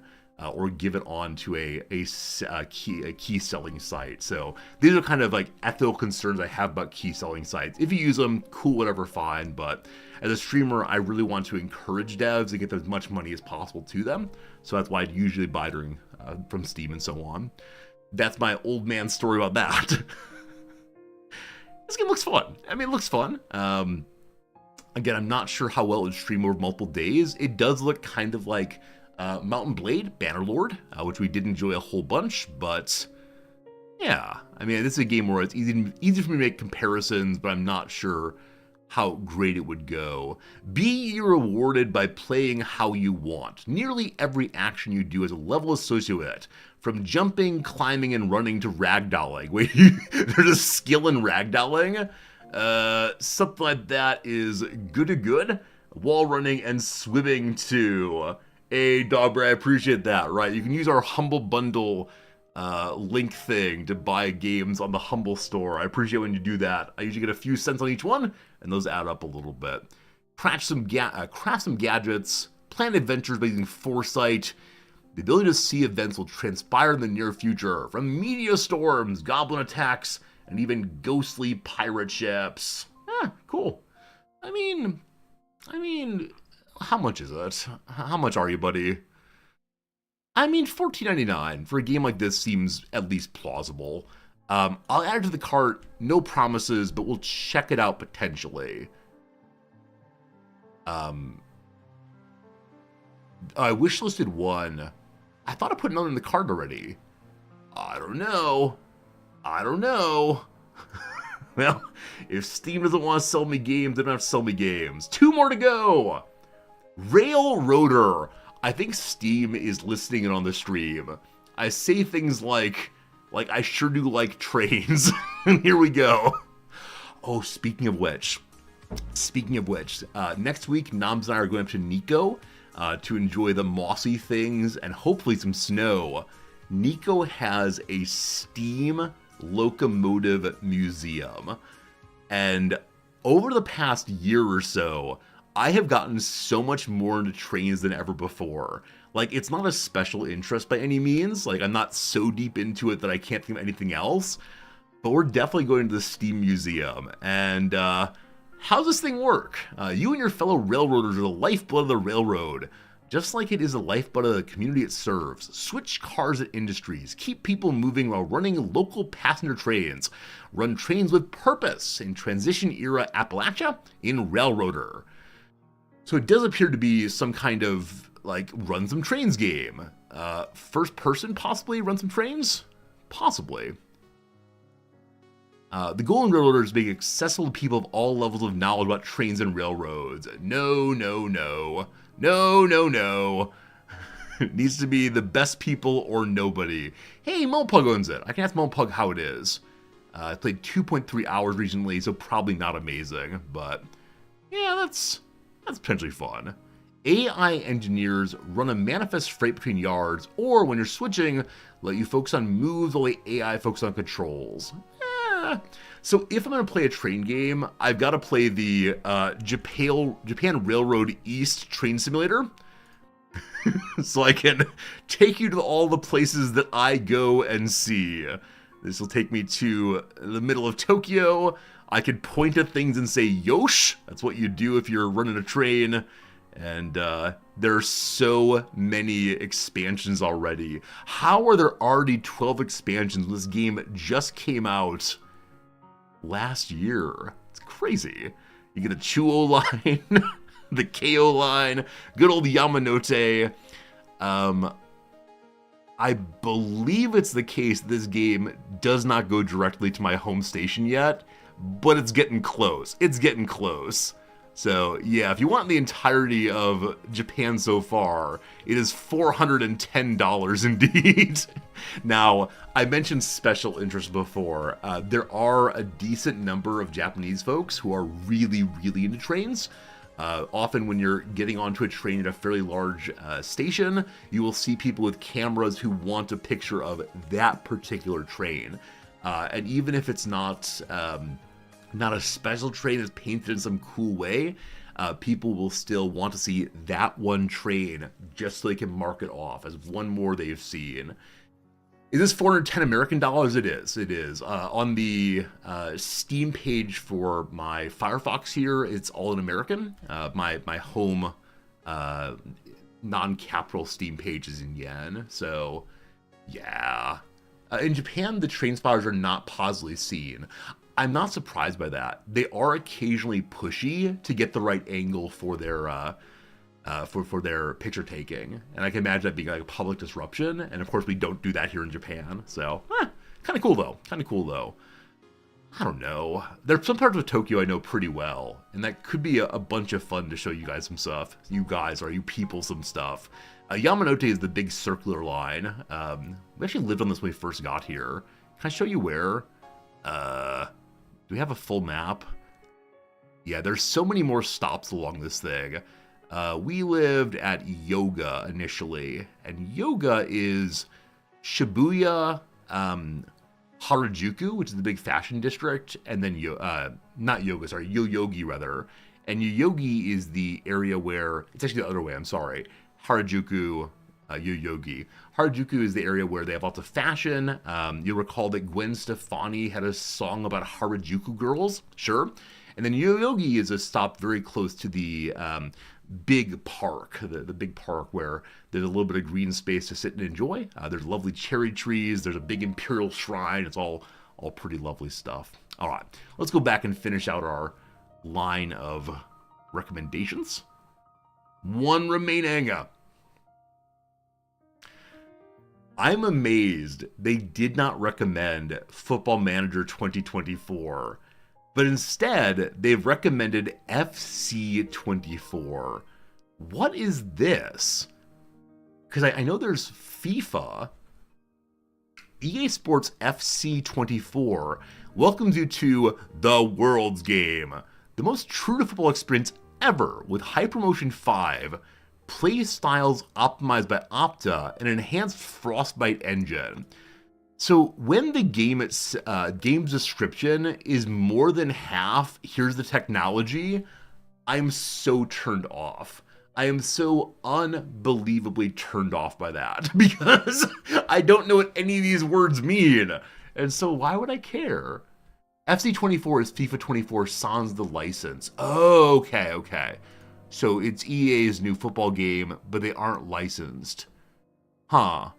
or give it on to a key selling site. So these are kind of like ethical concerns I have about key selling sites. If you use them, cool, whatever, fine. But as a streamer, I really want to encourage devs and get as much money as possible to them. So that's why I'd usually buy from Steam and so on. That's my old man story about that. This game looks fun. I mean, it looks fun. Again, I'm not sure how well it would stream over multiple days. It does look kind of like Mountain Blade, Bannerlord, which we did enjoy a whole bunch, but yeah. I mean, this is a game where it's easy for me to make comparisons, but I'm not sure how great it would go. Be rewarded by playing how you want. Nearly every action you do has a level associated with it. From jumping, climbing, and running to ragdolling. Wait, there's a skill in ragdolling? Something like that is good. Wall running and swimming too. Hey, Dogber, I appreciate that, right? You can use our Humble Bundle link thing to buy games on the Humble store. I appreciate when you do that. I usually get a few cents on each one, and those add up a little bit. Craft some gadgets, plan adventures by using foresight. The ability to see events will transpire in the near future, from meteor storms, goblin attacks, and even ghostly pirate ships. Cool. I mean, how much is it? How much are you, buddy? I mean, $14.99 for a game like this seems at least plausible. I'll add it to the cart, no promises, but we'll check it out potentially. I wishlisted one. I thought I put another in the cart already. I don't know. Well, if Steam doesn't want to sell me games, they don't have to sell me games. 2 more to go. Railroader. I think Steam is listening in on the stream. I say things like I sure do like trains. And here we go. Oh, speaking of which, next week, Noms and I are going up to Nico to enjoy the mossy things and hopefully some snow. Nico has a steam locomotive museum. And over the past year or so, I have gotten so much more into trains than ever before. Like, it's not a special interest by any means. Like, I'm not so deep into it that I can't think of anything else. But we're definitely going to the Steam Museum. And, how does this thing work? You and your fellow railroaders are the lifeblood of the railroad. Just like it is the lifeblood of the community it serves. Switch cars at industries. Keep people moving while running local passenger trains. Run trains with purpose in Transition Era Appalachia in Railroader. So it does appear to be some kind of, like, run some trains game. First person, possibly, run some trains? Possibly. The goal in Railroader is being accessible to people of all levels of knowledge about trains and railroads. No. It needs to be the best people or nobody. Hey, Mulpug owns it. I can ask Mulpug how it is. I played 2.3 hours recently, so probably not amazing, but yeah, that's potentially fun. AI engineers run a manifest freight between yards, or when you're switching, let you focus on moves while the AI focus on controls. So if I'm going to play a train game, I've got to play the Japan Railroad East train simulator. So I can take you to all the places that I go and see. This will take me to the middle of Tokyo. I could point at things and say, Yosh! That's what you do if you're running a train. And there are so many expansions already. How are there already 12 expansions when this game just came out last year? It's crazy. You get a Chuo line, the KO line, good old Yamanote. I believe it's the case this game does not go directly to my home station yet, but it's getting close. It's getting close. So yeah, if you want the entirety of Japan so far, it is $410 indeed. Now, I mentioned special interest before. There are a decent number of Japanese folks who are really, really into trains. Often when you're getting onto a train at a fairly large station, you will see people with cameras who want a picture of that particular train. And even if it's not a special train that's painted in some cool way, people will still want to see that one train just so they can mark it off as one more they've seen. Is this 410 American dollars? It is. It is. On the Steam page for my Firefox here, it's all in American. My home non-capital Steam page is in yen. So, yeah. In Japan, the train spotters are not positively seen. I'm not surprised by that. They are occasionally pushy to get the right angle for their for their picture taking, and I can imagine that being like a public disruption. And of course, we don't do that here in Japan. So, kind of cool though. Kind of cool though. I don't know. There's some parts of Tokyo I know pretty well, and that could be a bunch of fun to show you guys some stuff. You guys or you people some stuff. Yamanote is the big circular line. We actually lived on this when we first got here. Can I show you where? Do we have a full map? Yeah, there's so many more stops along this thing. We lived at Yoga initially, and Yoga is Shibuya, Harajuku, which is the big fashion district, and then not Yoga, sorry, Yoyogi rather. And Yoyogi is the area where, it's actually the other way, I'm sorry. Harajuku, Yoyogi. Harajuku is the area where they have lots of fashion. You'll recall that Gwen Stefani had a song about Harajuku girls, sure. And then Yoyogi is a stop very close to the big park, the big park where there's a little bit of green space to sit and enjoy. There's lovely cherry trees. There's a big imperial shrine. It's all pretty lovely stuff. All right, let's go back and finish out our line of recommendations. One remaining. I'm amazed they did not recommend Football Manager 2024. But instead, they've recommended FC24. What is this? Because I know there's FIFA. EA Sports FC24 welcomes you to the world's game. The most true to football experience ever with Hypermotion 5, play styles optimized by Opta, and an enhanced Frostbite engine. So when the game's description is more than half, here's the technology, I'm so turned off. I am so unbelievably turned off by that because I don't know what any of these words mean. And so why would I care? FC24 is FIFA 24 sans the license. Oh, okay. So it's EA's new football game, but they aren't licensed. Huh.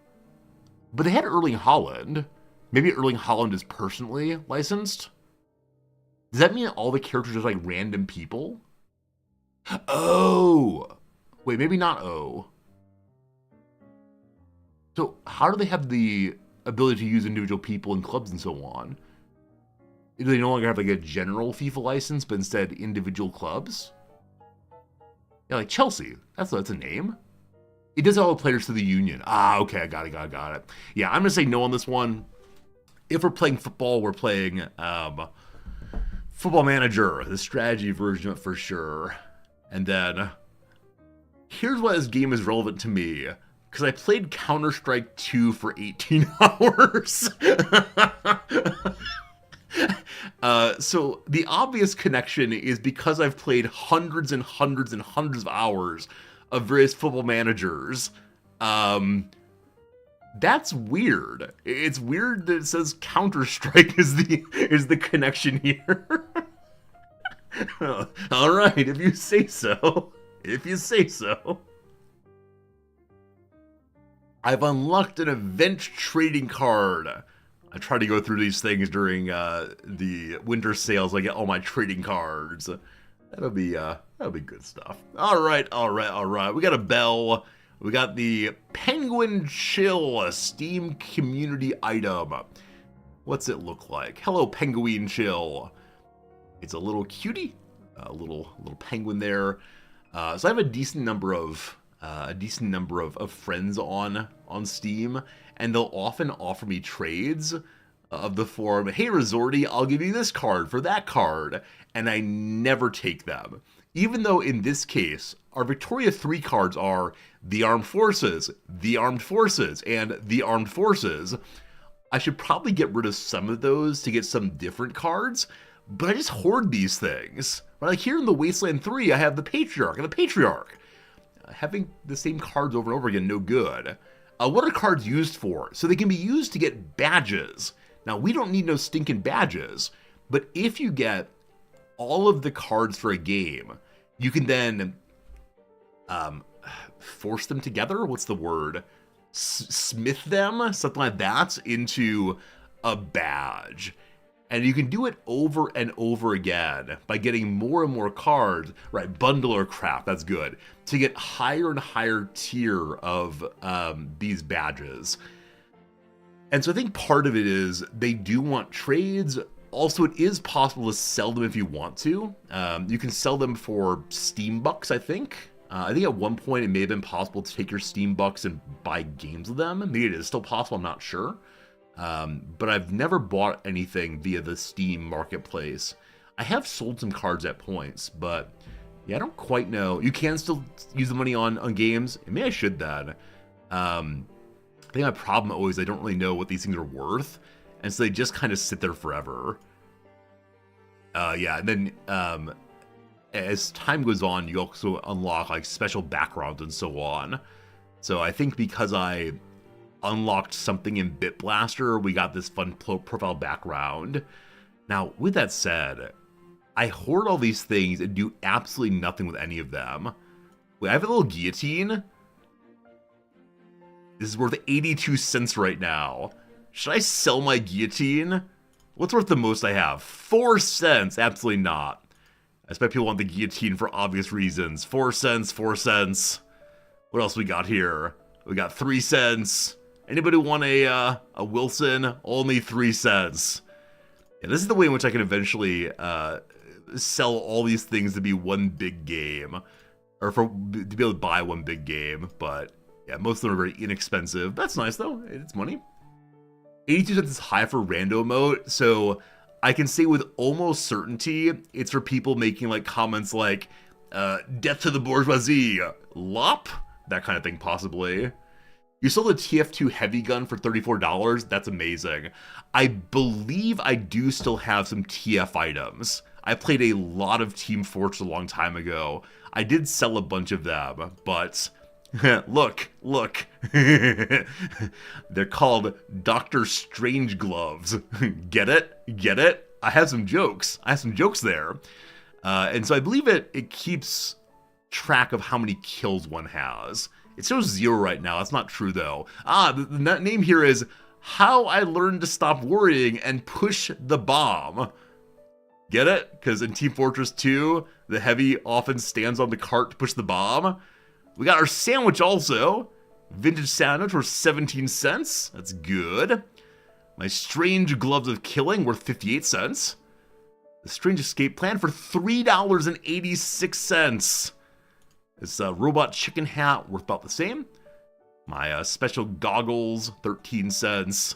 But they had Erling Haaland. Maybe Erling Haaland is personally licensed? Does that mean all the characters are like random people? Oh! Wait, maybe not O. So how do they have the ability to use individual people and clubs and so on? Do they no longer have like a general FIFA license, but instead individual clubs? Yeah, like Chelsea. That's a name. It does all the players to the union. Ah, okay, I got it. Yeah, I'm going to say no on this one. if we're playing football, we're playing Football Manager, the strategy version of it for sure. And then, here's why this game is relevant to me. Because I played Counter-Strike 2 for 18 hours. So the obvious connection is because I've played hundreds and hundreds and hundreds of hours of various Football Managers. That's weird. It's weird that it says Counter-Strike is the connection here. All right, if you say so. If you say so. I've unlocked an event trading card. I try to go through these things during the winter sales. I get all my trading cards. That'll be good stuff. All right. We got a bell. We got the Penguin Chill, a Steam community item. What's it look like? Hello, Penguin Chill. It's a little cutie, a little penguin there. So I have a decent number of friends on Steam, and they'll often offer me trades of the form, hey Resorty, I'll give you this card for that card, and I never take them. Even though in this case, our Victoria 3 cards are the Armed Forces, the Armed Forces, and the Armed Forces. I should probably get rid of some of those to get some different cards, but I just hoard these things. Like here in the Wasteland 3, I have the Patriarch and the Patriarch. Having the same cards over and over again, no good. What are cards used for? So they can be used to get badges. Now, we don't need no stinking badges, but if you get all of the cards for a game, you can then force them together? What's the word? Smith them? Something like that into a badge. And you can do it over and over again by getting more and more cards, right? Bundler craft, that's good, to get higher and higher tier of these badges. And so I think part of it is they do want trades. Also, it is possible to sell them if you want to. You can sell them for Steam bucks, I think. I think at one point it may have been possible to take your Steam bucks and buy games with them. Maybe it is still possible, I'm not sure. But I've never bought anything via the Steam marketplace. I have sold some cards at points, but yeah, I don't quite know. You can still use the money on games. Maybe I should then. I think my problem always, I don't really know what these things are worth, and so they just kind of sit there forever. Yeah, and then as time goes on, you also unlock like special backgrounds and so on. So I think because I unlocked something in BitBlaster, we got this fun profile background. Now, with that said, I hoard all these things and do absolutely nothing with any of them. Wait, I have a little guillotine. This is worth 82 cents right now. Should I sell my guillotine? What's worth the most I have? 4 cents. Absolutely not. I expect people want the guillotine for obvious reasons. 4 cents, 4 cents. What else we got here? We got 3 cents. Anybody want a Wilson? Only 3 cents. Yeah, this is the way in which I can eventually sell all these things to be one big game. Or to be able to buy one big game. But yeah, most of them are very inexpensive. That's nice though. It's money. 82 cents is high for rando emote, so I can say with almost certainty it's for people making like comments like death to the bourgeoisie, lop, that kind of thing possibly. You sold a TF2 heavy gun for $34. That's amazing. I believe I do still have some TF items. I played a lot of Team Fortress a long time ago. I did sell a bunch of them, but look. They're called Dr. Strange Gloves. Get it? Get it? I have some jokes. There. And so I believe it keeps track of how many kills one has. It shows 0 right now. That's not true, though. The name here is How I Learned to Stop Worrying and Push the Bomb. Get it? Because in Team Fortress 2, the heavy often stands on the cart to push the bomb. We got our sandwich also. Vintage sandwich worth 17 cents. That's good. My strange gloves of killing worth 58 cents. The strange escape plan for $3.86. This robot chicken hat worth about the same. My special goggles, 13 cents.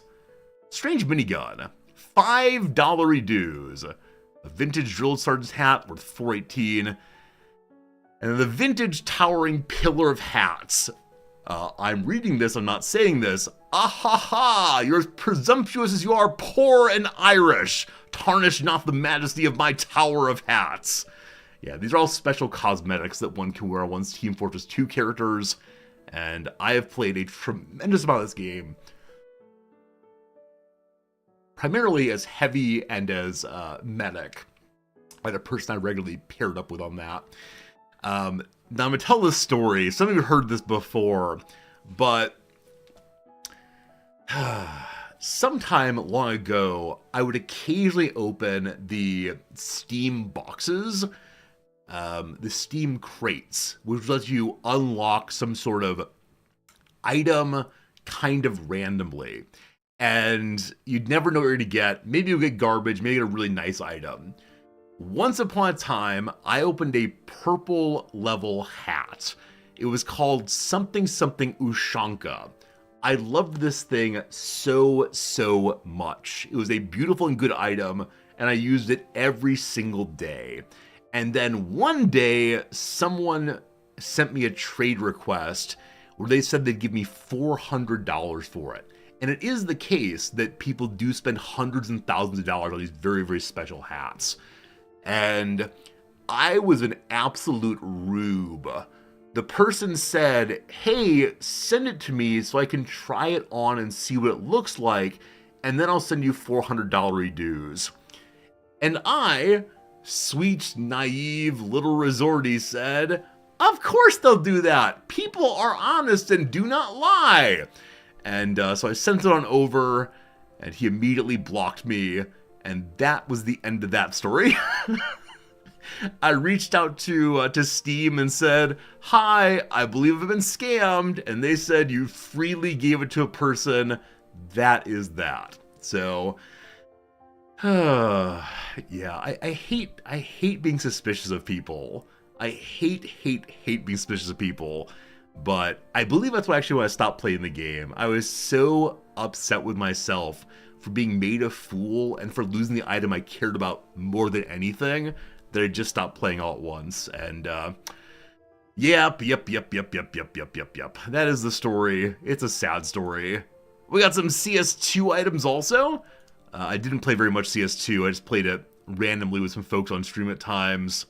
Strange minigun. $5 dues. A vintage drilled sergeant's hat worth $4.18. And then the vintage towering pillar of hats. I'm reading this, I'm not saying this. Ahaha! You're as presumptuous as you are poor and Irish. Tarnish not the majesty of my tower of hats. Yeah, these are all special cosmetics that one can wear on one's Team Fortress 2 characters. And I have played a tremendous amount of this game. Primarily as heavy and as medic. By the person I regularly paired up with on that. Now I'm going to tell this story. Some of you have heard this before, but sometime long ago, I would occasionally open the Steam boxes, the Steam crates, which lets you unlock some sort of item kind of randomly. And you'd never know what you're going to get. Maybe you'll get garbage, maybe you get a really nice item. Once upon a time, I opened a purple level hat. It was called something Ushanka. I loved this thing so much. It was a beautiful and good item, and I used it every single day. And then one day, someone sent me a trade request where they said they'd give me $400 for it. And it is the case that people do spend hundreds and thousands of dollars on these very special hats. And I was an absolute rube. The person said, hey, send it to me so I can try it on and see what it looks like, and then I'll send you $400 dues. And I, sweet, naive little resorty, said, of course they'll do that. People are honest and do not lie. And so I sent it on over, and he immediately blocked me. And that was the end of that story. I reached out to Steam and said, hi, I believe I've been scammed. And they said, you freely gave it to a person. That is that. So, yeah, I hate being suspicious of people. I hate being suspicious of people. But I believe that's why actually when I stopped playing the game. I was so upset with myself for being made a fool and for losing the item I cared about more than anything that I just stopped playing all at once. And yep. That is the story. It's a sad story. We got some CS2 items also. I didn't play very much CS2. I just played it randomly with some folks on stream at times.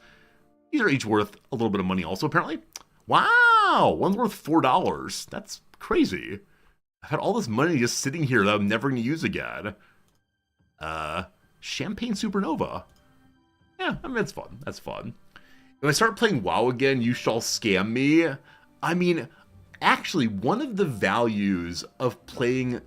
These are each worth a little bit of money also, apparently. Wow, one's worth $4. That's crazy. I've had all this money just sitting here that I'm never going to use again. Champagne Supernova. Yeah, I mean, that's fun. That's fun. If I start playing WoW again, you shall scam me. I mean, actually, one of the values of playing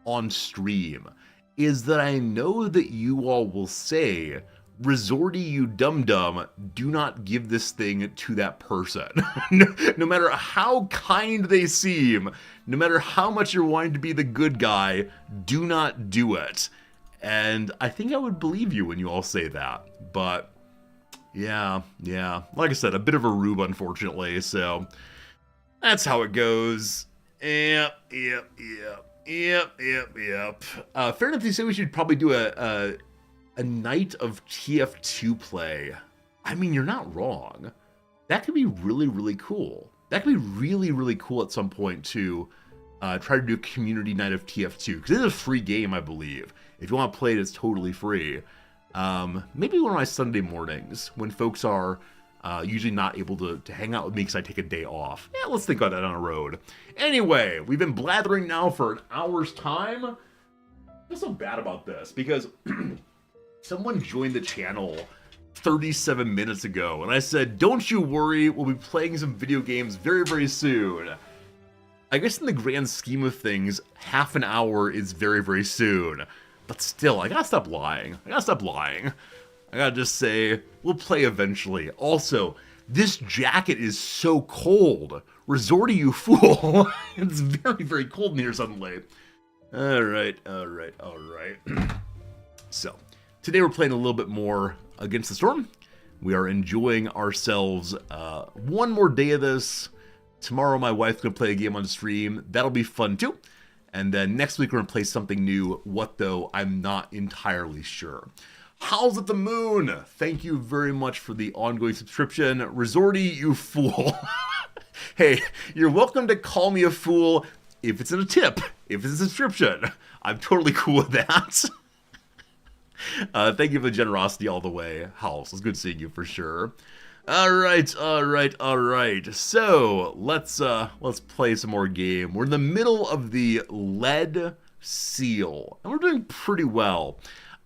on stream is that I know that you all will say, Resorty, you dum-dum, do not give this thing to that person. No matter how kind they seem, no matter how much you're wanting to be the good guy, do not do it. And I think I would believe you when you all say that. But, yeah. Like I said, a bit of a rube, unfortunately, so that's how it goes. Yep. Fair enough to say we should probably do a night of TF2 play. I mean, you're not wrong. That could be really cool. That could be really cool at some point to try to do a community night of TF2, because it's a free game, I believe. If you want to play it, it's totally free. Maybe one of my Sunday mornings when folks are usually not able to hang out with me because I take a day off. Yeah, let's think about that on a road. Anyway, we've been blathering now for an hour's time. I feel so bad about this because someone joined the channel 37 minutes ago, and I said, don't you worry, we'll be playing some video games very soon. I guess in the grand scheme of things, half an hour is very soon. But still, I gotta stop lying. I gotta just say, we'll play eventually. Also, this jacket is so cold. Resorty, you fool. It's very cold in here suddenly. Alright. So, today we're playing a little bit more Against the Storm. We are enjoying ourselves one more day of this. Tomorrow my wife's going to play a game on stream. That'll be fun too. And then next week we're going to play something new. What though? I'm not entirely sure. Howls at the Moon. Thank you very much for the ongoing subscription. Resorty, you fool. Hey, you're welcome to call me a fool if it's in a tip, if it's a subscription. I'm totally cool with that. Thank you for the generosity all the way, House. It's good seeing you for sure. All right. So let's play some more game. We're in the middle of the lead seal, and we're doing pretty well.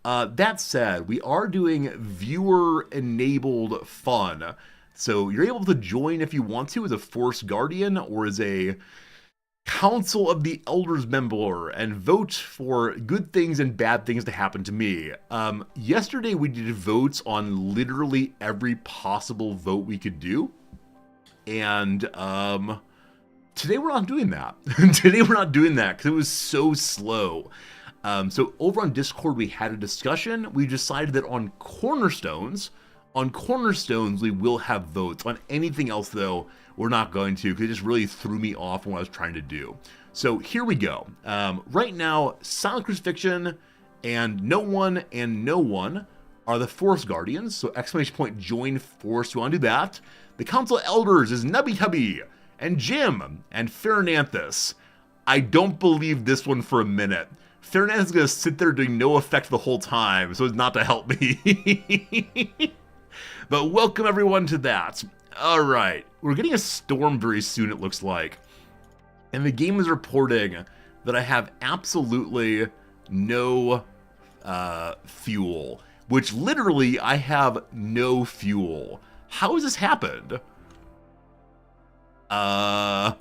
That said, we are doing viewer-enabled fun. So you're able to join if you want to as a Force Guardian or as a Council of the Elders member and vote for good things and bad things to happen to me. Yesterday we did votes on literally every possible vote we could do. And today we're not doing that. Today we're not doing that because it was so slow. So over on Discord we had a discussion. We decided that on Cornerstones we will have votes. On anything else though, we're not going to, because it just really threw me off on what I was trying to do. So here we go. Right now, Silent Crucifixion and no one are the Force Guardians. So exclamation point join Force. You want to do that? The Council of Elders is Nubby Hubby and Jim and Farinanthus. I don't believe this one for a minute. Farinanthus is going to sit there doing no effect the whole time, so as not to help me. But welcome everyone to that. All right, we're getting a storm very soon, it looks like. And the game is reporting that I have absolutely no fuel, which literally I have no fuel. How has this happened? All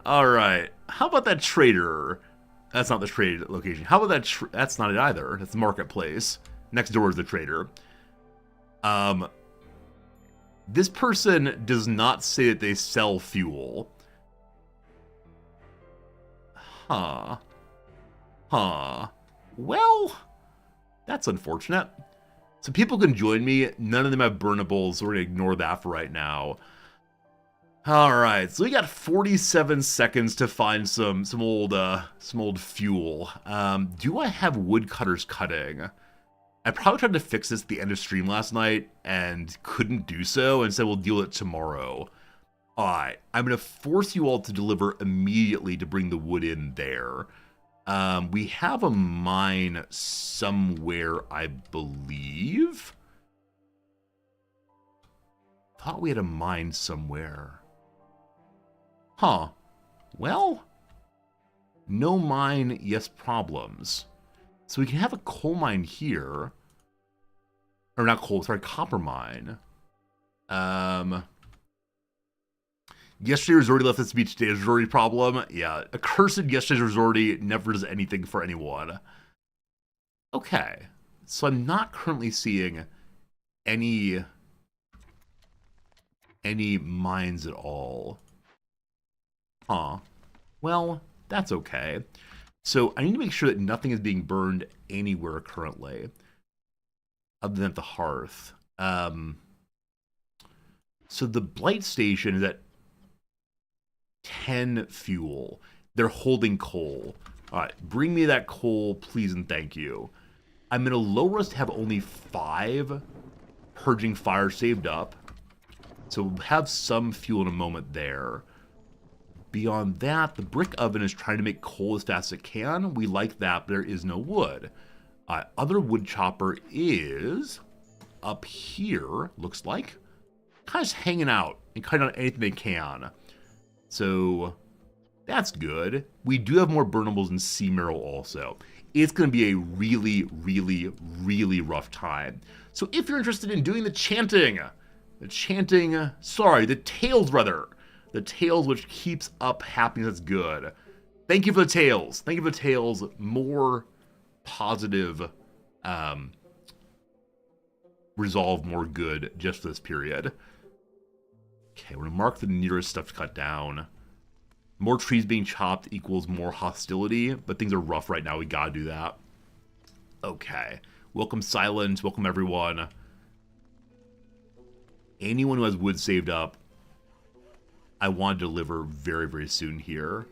right, how about that trader? That's not the trade location. How about that? That's not it either. That's the marketplace. Next door is the trader. This person does not say that they sell fuel. Huh. Well, that's unfortunate. So people can join me. None of them have burnables, so we're gonna ignore that for right now. All right, so we got 47 seconds to find some old fuel. Do I have woodcutters cutting? I probably tried to fix this at the end of stream last night and couldn't do so, and said we'll deal with it tomorrow. All right, I'm gonna force you all to deliver immediately to bring the wood in there. We have a mine somewhere, I believe. Thought we had a mine somewhere. Huh. Well, no mine, yes problems. So we can have a coal mine here. Or not coal, sorry, copper mine. Yesterday Resorty left this to be today's Resorty problem. Yeah, accursed yesterday's Resorty never does anything for anyone. Okay, so I'm not currently seeing any mines at all. Huh. Well, that's okay. So I need to make sure that nothing is being burned anywhere currently, other than at the hearth. So the Blight Station is at 10 fuel. They're holding coal. All right, bring me that coal, please and thank you. I'm going to lower us to have only 5 purging fire saved up. So we'll have some fuel in a moment there. Beyond that, the brick oven is trying to make coal as fast as it can. We like that, but there is no wood. Other wood chopper is up here, looks like. Kind of just hanging out and cutting on anything they can. So that's good. We do have more burnables in Sea Marrow also. It's going to be a really, really, really rough time. So if you're interested in doing the tails rather. The tails which keeps up happiness, that's good. Thank you for the tails. Thank you for the tails. More positive resolve, more good just for this period. Okay, we're going to mark the nearest stuff to cut down. More trees being chopped equals more hostility, but things are rough right now. We gotta do that. Okay. Welcome, Silent. Welcome, everyone. Anyone who has wood saved up, I want to deliver very, very soon here.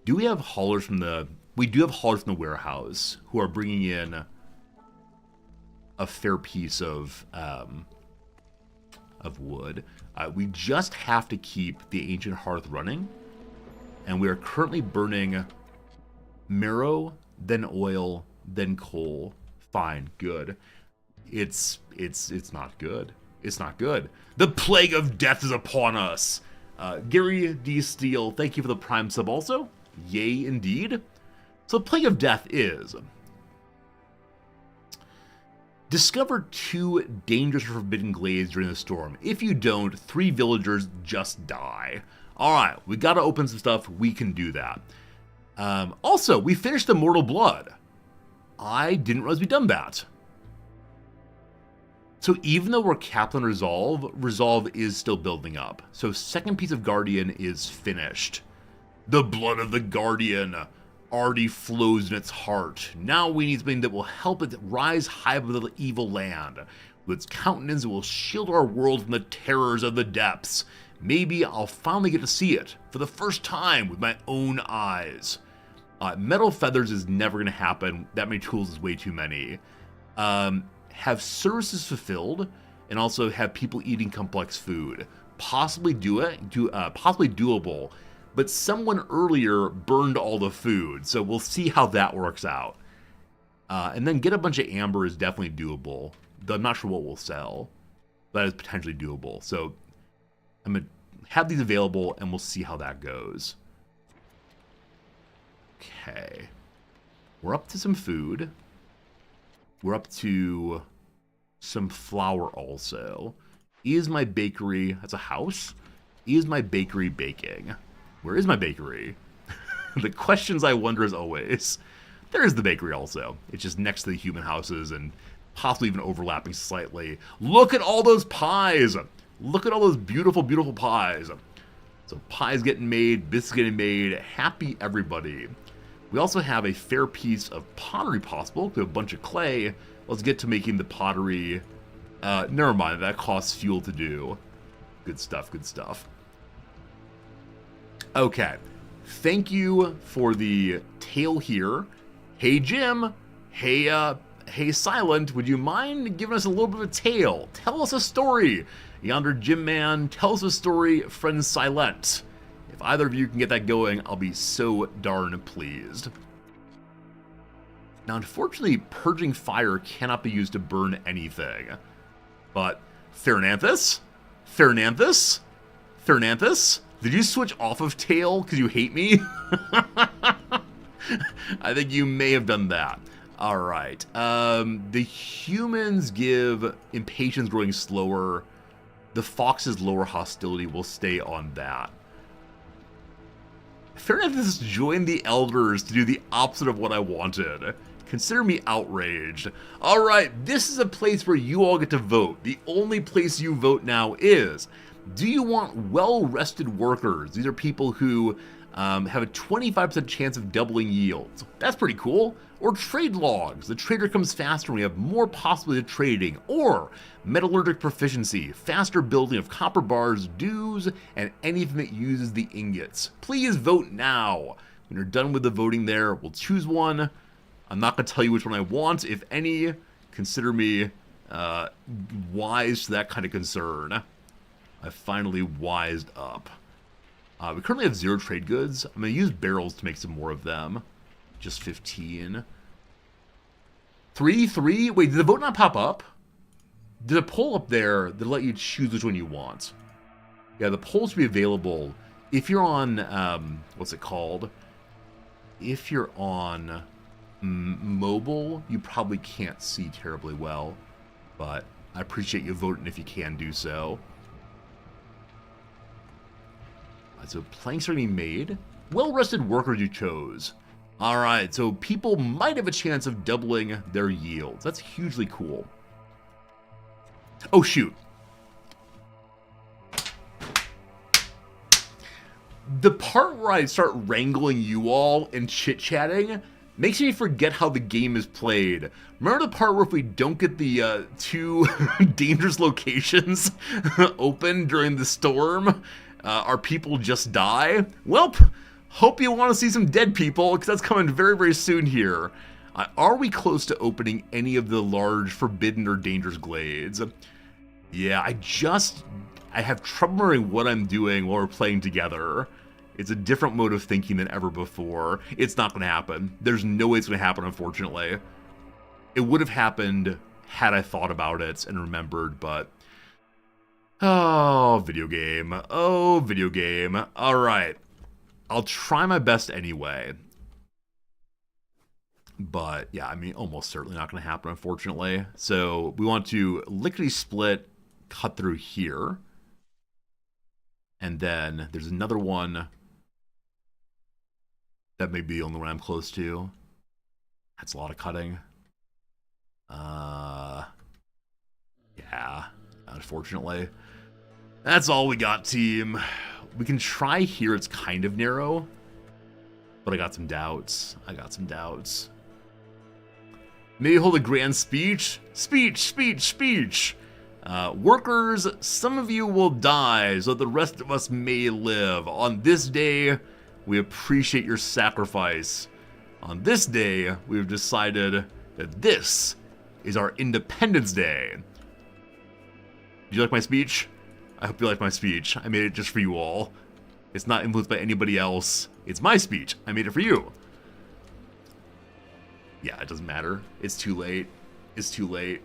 Do we have haulers from the... We do have haulers from the warehouse who are bringing in a fair piece of wood. We just have to keep the ancient hearth running, and we are currently burning marrow, then oil, then coal. Fine, good. It's not good. It's not good. The plague of death is upon us. Gary D. Steele, thank you for the Prime sub also. Yay, indeed. So the plague of death is... Discover 2 dangerous or forbidden glades during the storm. If you don't, 3 villagers just die. Alright, we gotta open some stuff. We can do that. Also, we finished the Mortal Blood. I didn't realize we'd done that. So even though we're capped on Resolve is still building up. So second piece of Guardian is finished. The blood of the Guardian already flows in its heart. Now we need something that will help it rise high above the evil land. With its countenance, it will shield our world from the terrors of the depths. Maybe I'll finally get to see it for the first time with my own eyes. Metal Feathers is never going to happen. That many tools is way too many. Have services fulfilled, and also have people eating complex food. Possibly possibly doable. But someone earlier burned all the food, so we'll see how that works out. And then get a bunch of amber is definitely doable, though I'm not sure what we'll sell. That is potentially doable. So I'm going to have these available, and we'll see how that goes. Okay. We're up to some food. We're up to some flour also. Is my bakery... That's a house? Is my bakery baking? Where is my bakery? The questions I wonder as always. There's the bakery also. It's just next to the human houses and possibly even overlapping slightly. Look at all those pies! Look at all those beautiful, beautiful pies. So pies getting made, biscuits getting made. Happy everybody. We also have a fair piece of pottery possible. We have a bunch of clay. Let's get to making the pottery. Never mind, that costs fuel to do. Good stuff, good stuff. Okay, thank you for the tale here. Hey Jim, hey Silent, would you mind giving us a little bit of a tale? Tell us a story. Yonder Jim Man, tell us a story, friend Silent. If either of you can get that going, I'll be so darn pleased. Now, unfortunately, Purging Fire cannot be used to burn anything. But, Fernanthus? Did you switch off of Tail because you hate me? I think you may have done that. Alright. The humans give impatience growing slower. The fox's lower hostility will stay on that. Fernanthus joined the elders to do the opposite of what I wanted. Consider me outraged. Alright, this is a place where you all get to vote. The only place you vote now is... Do you want well-rested workers? These are people who have a 25% chance of doubling yields. That's pretty cool. Or trade logs. The trader comes faster and we have more possibility of trading. Or metallurgic proficiency. Faster building of copper bars, dues, and anything that uses the ingots. Please vote now. When you're done with the voting there, we'll choose one. I'm not going to tell you which one I want. If any, consider me wise to that kind of concern. I've finally wised up. We currently have 0 trade goods. I'm going to use barrels to make some more of them. Just 15. 3. Wait, did the vote not pop up? There's a poll up there that'll let you choose which one you want. Yeah, the polls will be available if you're on, what's it called? If you're on mobile, you probably can't see terribly well. But I appreciate you voting if you can do so. So planks are being made. Well-rested workers you chose. Alright, so people might have a chance of doubling their yields. That's hugely cool. Oh, shoot. The part where I start wrangling you all and chit-chatting makes me forget how the game is played. Remember the part where if we don't get the 2 dangerous locations open during the storm, Our people just die? Welp, hope you want to see some dead people, because that's coming very, very soon here. Are we close to opening any of the large forbidden or dangerous glades? Yeah, I have trouble remembering what I'm doing while we're playing together. It's a different mode of thinking than ever before. It's not going to happen. There's no way it's going to happen, unfortunately. It would have happened had I thought about it and remembered, but... Oh, video game. Oh, video game. Alright. I'll try my best anyway. But, yeah, I mean, almost certainly not going to happen, unfortunately. So, we want to lickety-split, cut through here. And then there's another one that may be the only one I'm close to. That's a lot of cutting. Yeah, unfortunately. That's all we got, team. We can try here. It's kind of narrow. But I got some doubts. Maybe hold a grand speech? Speech! Workers, some of you will die so that the rest of us may live. On this day, we appreciate your sacrifice. On this day, we've decided that this is our Independence Day. Did you like my speech? I hope you like my speech. I made it just for you all. It's not influenced by anybody else. It's my speech. I made it for you. Yeah, it doesn't matter. It's too late. It's too late.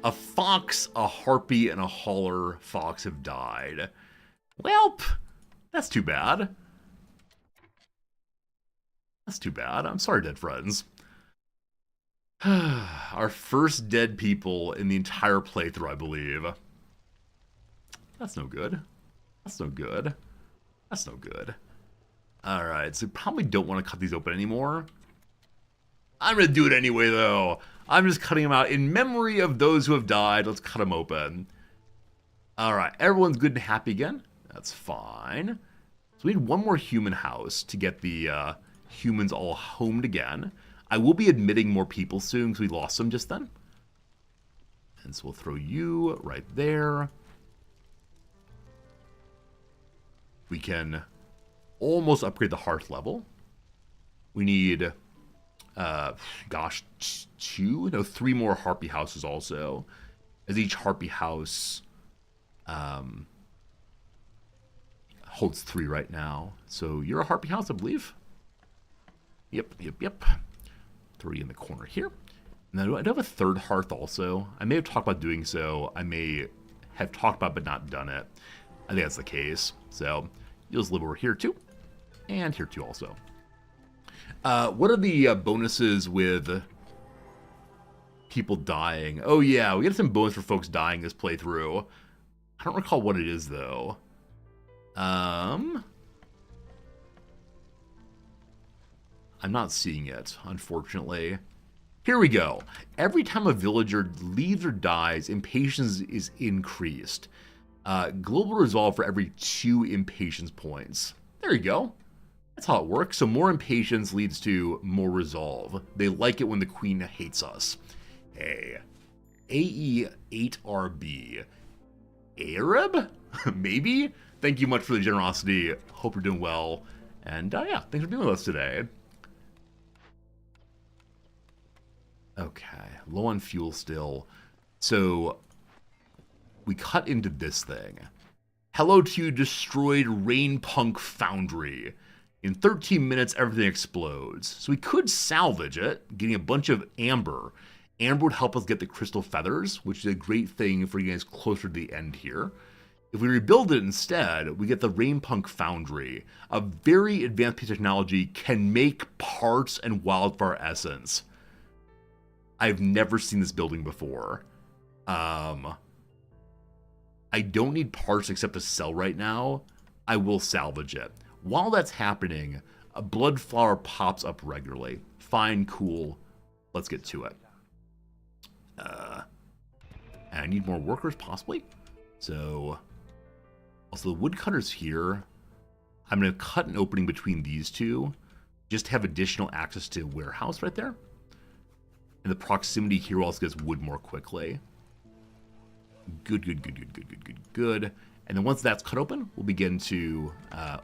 A fox, a harpy, and a hauler fox have died. Welp, that's too bad. That's too bad. I'm sorry, dead friends. Our first dead people in the entire playthrough, I believe. That's no good. That's no good. That's no good. Alright, so probably don't want to cut these open anymore. I'm going to do it anyway, though. I'm just cutting them out in memory of those who have died. Let's cut them open. Alright, everyone's good and happy again. That's fine. So we need one more human house to get the humans all homed again. I will be admitting more people soon because we lost some just then. And so we'll throw you right there. We can almost upgrade the hearth level. We need, gosh, three more harpy houses also. As each harpy house holds 3 right now. So you're a harpy house, I believe. Yep. 3 in the corner here. And then I do have a third hearth also. I may have talked about doing so. I may have talked about but not done it. I think that's the case. So you'll just live over here too. And here too also. What are the bonuses with people dying? Oh yeah, we get some bonus for folks dying this playthrough. I don't recall what it is though. I'm not seeing it, unfortunately. Here we go. Every time a villager leaves or dies, impatience is increased. Global resolve for every 2 impatience points. There you go. That's how it works. So more impatience leads to more resolve. They like it when the queen hates us. Hey. AE8RB. Arab? Maybe? Thank you much for the generosity. Hope you're doing well. And yeah, thanks for being with us today. Okay, low on fuel still. So we cut into this thing. Hello to you, destroyed Rainpunk Foundry. In 13 minutes, everything explodes. So we could salvage it, getting a bunch of amber. Amber would help us get the crystal feathers, which is a great thing for you guys closer to the end here. If we rebuild it instead, we get the Rainpunk Foundry. A very advanced piece of technology, can make parts and wildfire essence. I've never seen this building before. I don't need parts except to sell right now. I will salvage it. While that's happening, a blood flower pops up regularly. Fine, cool. Let's get to it. And I need more workers, possibly. So, also the woodcutter's here. I'm going to cut an opening between these two. Just to have additional access to warehouse right there. And the proximity here also gets wood more quickly. Good, good, good, good, good, good, good, good. And then once that's cut open, we'll begin to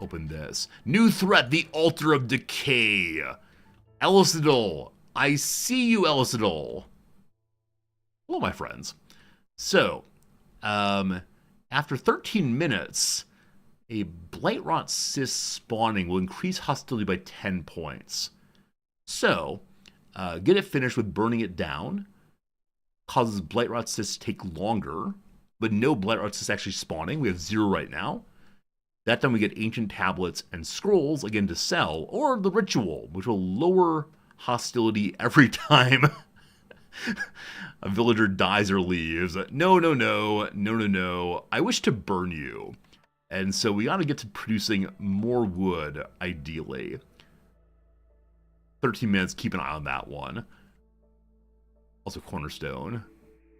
open this. New threat, the Altar of Decay. Elicidal. I see you, Elicidal. Hello, my friends. So, after 13 minutes, a Blightrot Cyst spawning will increase hostility by 10 points. So, get it finished with burning it down. Causes Blightrot Cyst to take longer, but no Blightrot Cyst actually spawning. We have 0 right now. That time we get Ancient Tablets and Scrolls, again, to sell, or the Ritual, which will lower hostility every time a villager dies or leaves. No, no, no, no, no, no. I wish to burn you. And so we ought to get to producing more wood, ideally. 13 minutes, keep an eye on that one. Also Cornerstone.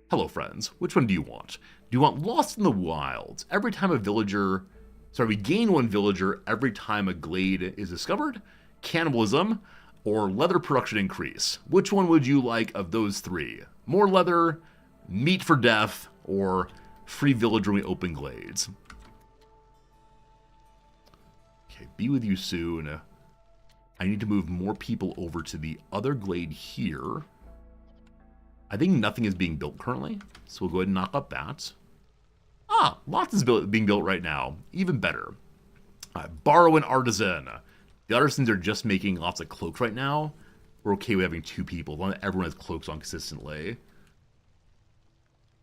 Hello, friends. Which one do you want? Do you want Lost in the Wilds? Every time a villager... Sorry, we gain 1 villager every time a glade is discovered. Cannibalism, or leather production increase. Which one would you like of those 3? More leather, meat for death, or free villager when we open glades? Okay, be with you soon. I need to move more people over to the other glade here. I think nothing is being built currently, so we'll go ahead and knock up that. Ah, lots is being built right now. Even better. Borrow an artisan. The artisans are just making lots of cloaks right now. We're okay with having 2 people. Not everyone has cloaks on consistently.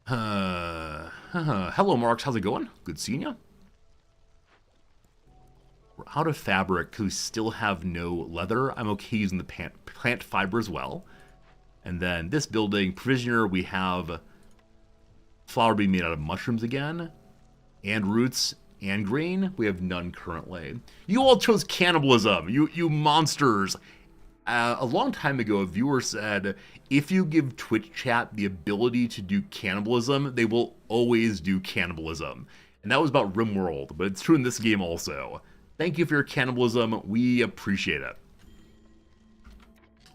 Hello, Marks. How's it going? Good seeing you. We're out of fabric because we still have no leather. I'm okay using the plant fiber as well. And then this building, Provisioner, we have flour being made out of mushrooms again, and roots, and grain. We have none currently. You all chose cannibalism, you monsters. A long time ago, a viewer said, if you give Twitch chat the ability to do cannibalism, they will always do cannibalism. And that was about RimWorld, but it's true in this game also. Thank you for your cannibalism. We appreciate it.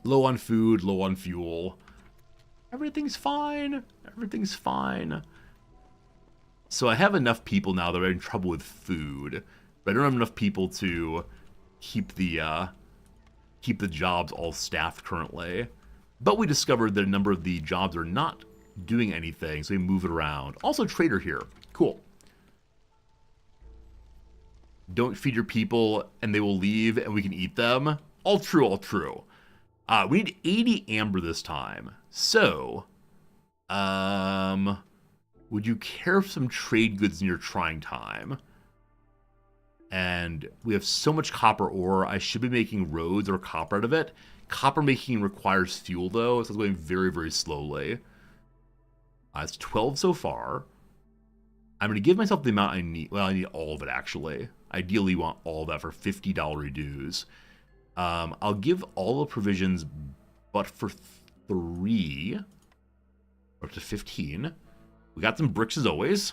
Low on food, low on fuel. Everything's fine. Everything's fine. So I have enough people now that are in trouble with food, but I don't have enough people to keep the jobs all staffed currently. But we discovered that a number of the jobs are not doing anything, so we move it around. Also, trader here. Cool. Don't feed your people, and they will leave, and we can eat them. All true, all true. We need 80 amber this time. So, would you care for some trade goods in your trying time? And we have so much copper ore, I should be making roads or copper out of it. Copper making requires fuel, though, so it's going very, very slowly. It's 12 so far. I'm going to give myself the amount I need. Well, I need all of it, actually. Ideally, you want all of that for $50 dues. I'll give all the provisions, but for 3, up to 15. We got some bricks as always.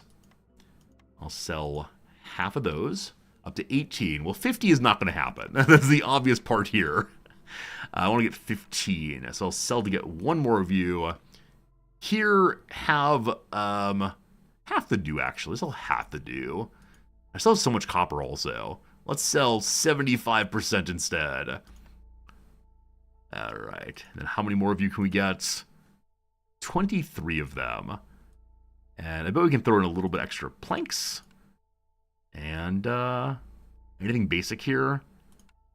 I'll sell half of those, up to 18. Well, 50 is not going to happen. That's the obvious part here. I want to get 15, so I'll sell to get 1 more of you. Here, have half the due, actually. Sell half the due. I still have so much copper also. Let's sell 75% instead. All right. And then how many more of you can we get? 23 of them. And I bet we can throw in a little bit extra planks. And anything basic here?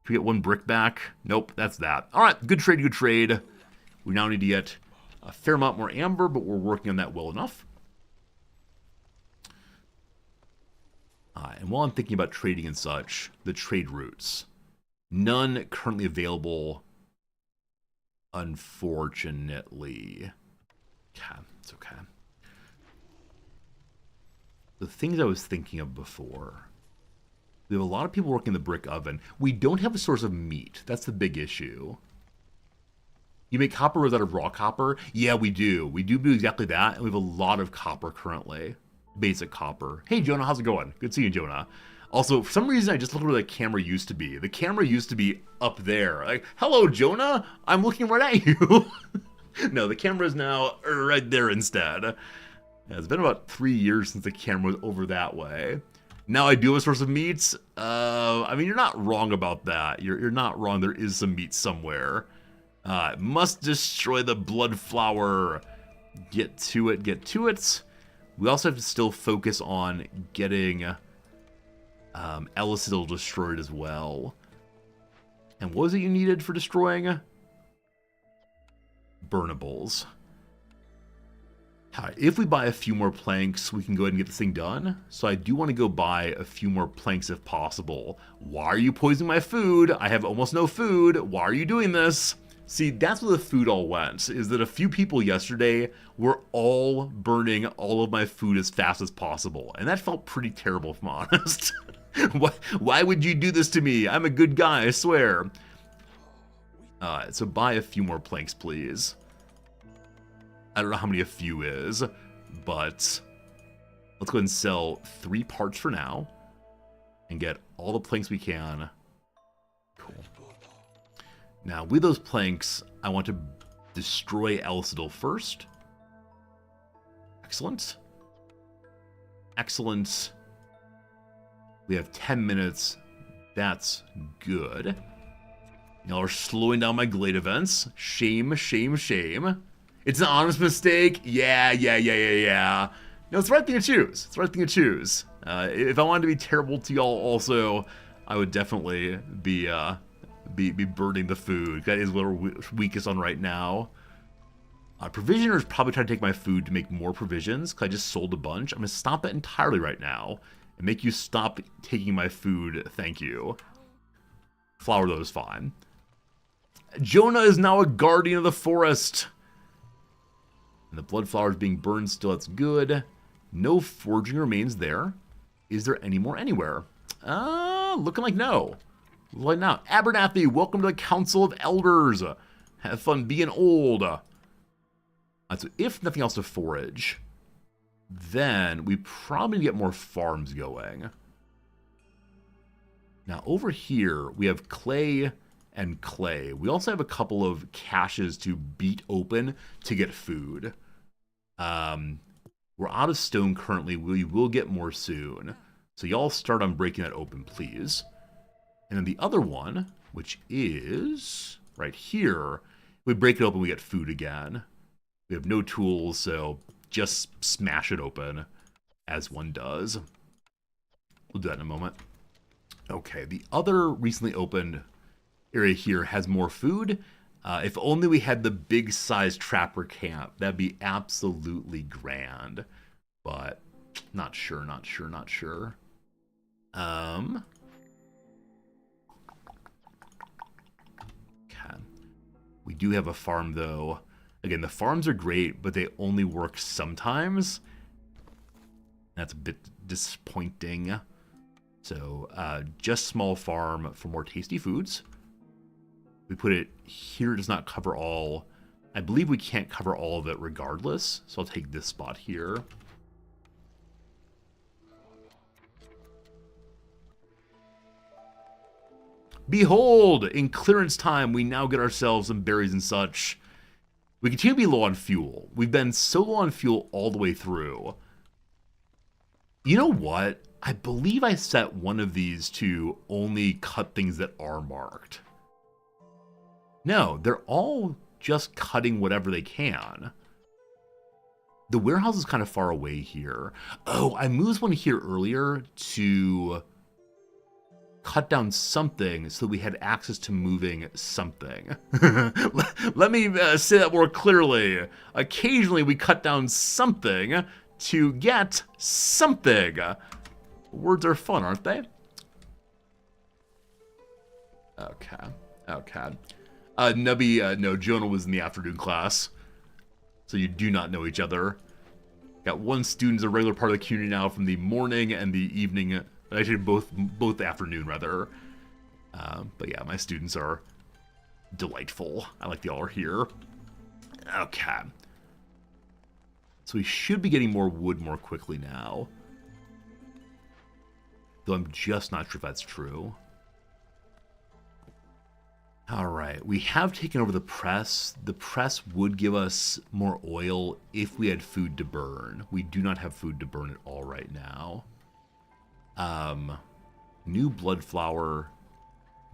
Can we get 1 brick back? Nope, that's that. All right, good trade, good trade. We now need to get a fair amount more amber, but we're working on that well enough. And while I'm thinking about trading and such, the trade routes. None currently available, unfortunately. Okay, it's okay. The things I was thinking of before. We have a lot of people working in the brick oven. We don't have a source of meat. That's the big issue. You make copper rods out of raw copper? Yeah, we do. We do exactly that, and we have a lot of copper currently. Basic copper. Hey, Jonah, how's it going? Good seeing you, Jonah. Also, for some reason, I just looked where the camera used to be. The camera used to be up there. Like, hello, Jonah. I'm looking right at you. No, the camera is now right there instead. Yeah, it's been about 3 years since the camera was over that way. Now I do have a source of meat. I mean, you're not wrong about that. You're not wrong. There is some meat somewhere. Must destroy the blood flower. Get to it, get to it. We also have to still focus on getting Elicidyll destroyed as well. And what was it you needed for destroying? Burnables. If we buy a few more planks, we can go ahead and get this thing done. So I do want to go buy a few more planks if possible. Why are you poisoning my food? I have almost no food. Why are you doing this? See, that's where the food all went, is that a few people yesterday were all burning all of my food as fast as possible. And that felt pretty terrible, if I'm honest. Why would you do this to me? I'm a good guy, I swear. So buy a few more planks, please. I don't know how many a few is, but let's go ahead and sell 3 parts for now and get all the planks we can. Cool. Now, with those planks, I want to destroy Elicidyll first. Excellent. Excellent. We have 10 minutes. That's good. Y'all are slowing down my Glade events. Shame, shame, shame. It's an honest mistake. Yeah. No, it's the right thing to choose. It's the right thing to choose. If I wanted to be terrible to y'all also, I would definitely be burning the food. That is what we're weakest on right now. Provisioners probably trying to take my food to make more provisions, because I just sold a bunch. I'm going to stop that entirely right now and make you stop taking my food. Thank you. Flour, though, is fine. Jonah is now a guardian of the forest. And the blood flower is being burned still. That's good. No forging remains there. Is there any more anywhere? Looking like no. Like now. Abernathy, welcome to the Council of Elders. Have fun being old. So if nothing else to forage, then we probably get more farms going. Now over here, we have clay and clay. We also have a couple of caches to beat open to get food. We're out of stone currently. We will get more soon. So y'all start on breaking that open, please. And then the other one, which is right here, we break it open, we get food again. We have no tools, so just smash it open, as one does. We'll do that in a moment. Okay, the other recently opened area here has more food. If only we had the big size trapper camp, that'd be absolutely grand. But not sure. Okay. We do have a farm though. Again, the farms are great, but they only work sometimes. That's a bit disappointing. So, just small farm for more tasty foods. We put it here, does not cover all. I believe we can't cover all of it regardless, so I'll take this spot here. Behold, in clearance time, we now get ourselves some berries and such. We continue to be low on fuel. We've been so low on fuel all the way through. You know what? I believe I set one of these to only cut things that are marked. No, they're all just cutting whatever they can. The warehouse is kind of far away here. Oh, I moved one here earlier to cut down something so that we had access to moving something. Let me say that more clearly. Occasionally we cut down something to get something. Words are fun, aren't they? Okay. Nubby, no, Jonah was in the afternoon class. So you do not know each other. Got one student as a regular part of the community now from the morning and the evening. Actually, both afternoon, rather. But yeah, my students are delightful. I like they all are here. Okay. So we should be getting more wood more quickly now. Though I'm just not sure if that's true. Alright, we have taken over the press. The press would give us more oil if we had food to burn. We do not have food to burn at all right now. New blood flower.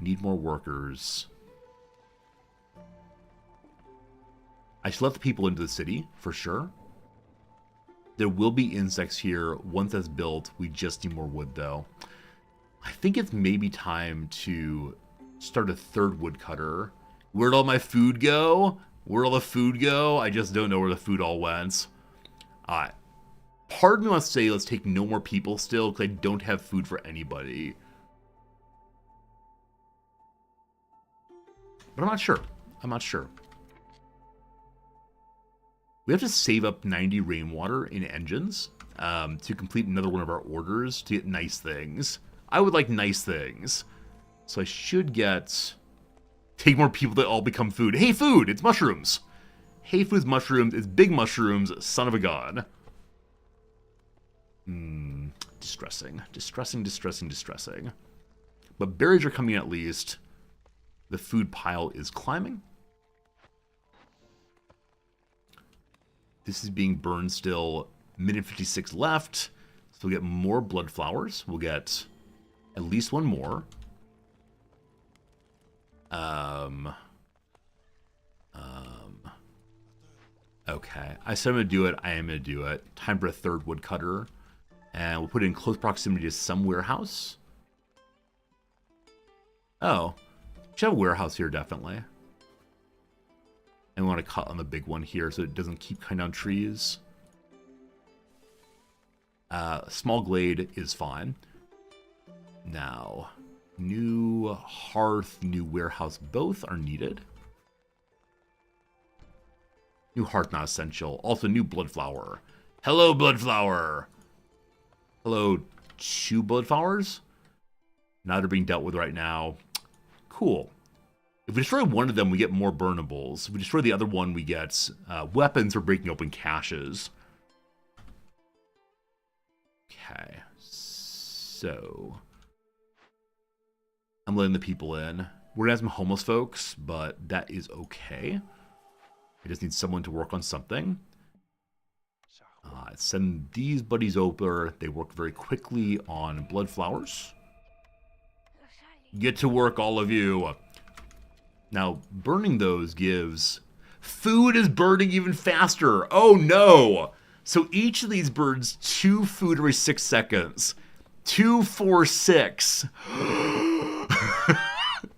Need more workers. I should let the people into the city, for sure. There will be insects here once that's built. We just need more wood, though. I think it's maybe time to start a third woodcutter. Where'd all my food go? Where'd all the food go? I just don't know where the food all went. Part of me wants to say let's take no more people still, because I don't have food for anybody. But I'm not sure. I'm not sure. We have to save up 90 rainwater in engines to complete another one of our orders to get nice things. I would like nice things. So I should take more people that all become food. Hey, food! It's mushrooms! Hey, food's mushrooms. It's big mushrooms. Son of a god. Distressing. Distressing, distressing, distressing. But berries are coming at least. The food pile is climbing. This is being burned still. Minute 56 left. So we'll get more blood flowers. We'll get at least one more. Okay. I said I'm going to do it. I am going to do it. Time for a third woodcutter. And we'll put it in close proximity to some warehouse. Oh. Should have a warehouse here, definitely. And we want to cut on the big one here so it doesn't keep cutting down trees. Small glade is fine. Now, new hearth, new warehouse, both are needed. New hearth, not essential. Also, new blood flower. Hello, blood flower. Hello, 2 blood flowers. Now they're being dealt with right now. Cool. If we destroy one of them, we get more burnables. If we destroy the other one, we get weapons for breaking open caches. Okay. So I'm letting the people in. We're going to have some homeless folks, but that is okay. We just need someone to work on something. Send these buddies over. They work very quickly on blood flowers. Get to work, all of you. Now, burning those gives... Food is burning even faster. Oh, no. So each of these burns 2 food every 6 seconds. 2, 4, 6.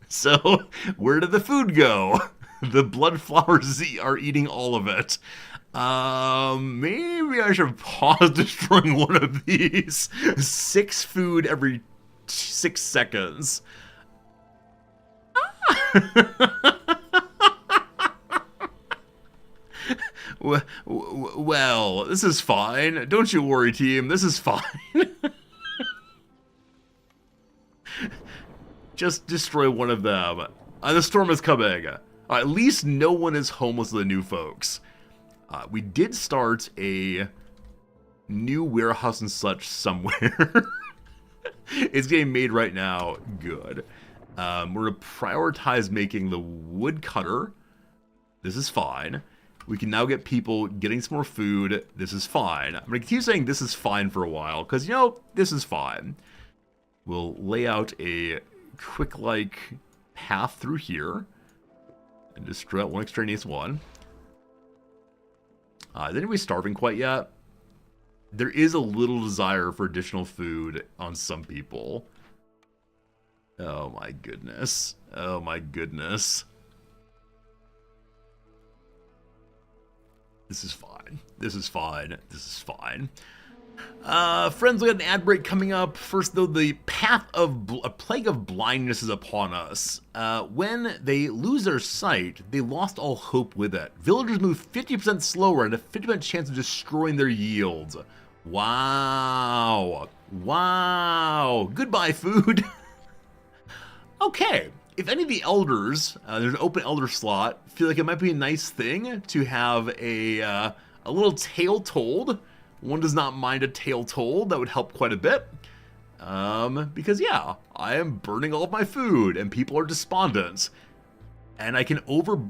So, where did the food go? The blood flowers are eating all of it. Maybe I should pause destroying one of these. 6 food every 6 seconds. Well, this is fine. Don't you worry, team. This is fine. Just destroy one of them. The storm is coming. At least no one is homeless of the new folks. We did start a new warehouse and such somewhere. It's getting made right now. Good. We're going to prioritize making the woodcutter. This is fine. We can now get people getting some more food. This is fine. I'm going to keep saying this is fine for a while, because, you know, this is fine. We'll lay out a quick, path through here. And destroy out one extraneous one. Is anybody starving quite yet? There is a little desire for additional food on some people. Oh my goodness. Oh my goodness. This is fine. This is fine. This is fine. Friends, we got an ad break coming up. First, though, the path of a plague of blindness is upon us. When they lose their sight, they lost all hope with it. Villagers move 50% slower and a 50% chance of destroying their yields. Wow. Wow. Goodbye, food. Okay. If any of the elders, there's an open elder slot, feel like it might be a nice thing to have a little tale told. One does not mind a tale told. That would help quite a bit. Because, yeah, I am burning all of my food, and people are despondent. And I can over...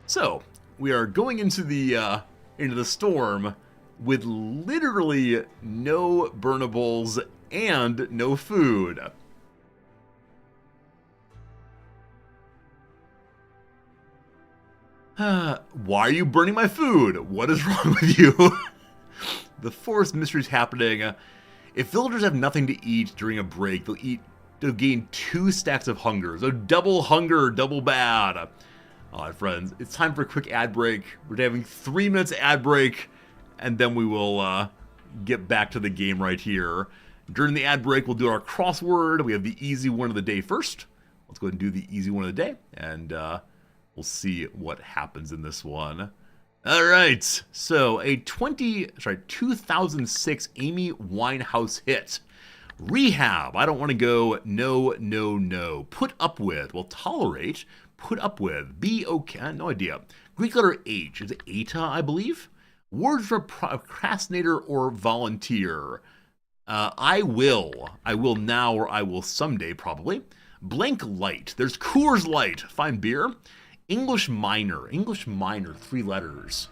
So, we are going into the storm with literally no burnables and no food. Why are you burning my food? What is wrong with you? The forest mystery's happening. If villagers have nothing to eat during a break, they'll gain 2 stacks of hunger. So double hunger, double bad. Alright, friends, it's time for a quick ad break. We're having 3 minutes ad break, and then we will get back to the game right here. During the ad break, we'll do our crossword. We have the easy one of the day first. Let's go ahead and do the easy one of the day, and we'll see what happens in this one. All right, so a 2006 Amy Winehouse hit. Rehab, I don't want to go, no, no, no. Put up with, well, tolerate, put up with, be okay, no idea. Greek letter H, is it eta, I believe? Words for procrastinator or volunteer. I will now, or I will someday, probably. Blank light, there's Coors Light, fine beer. English minor, 3 letters.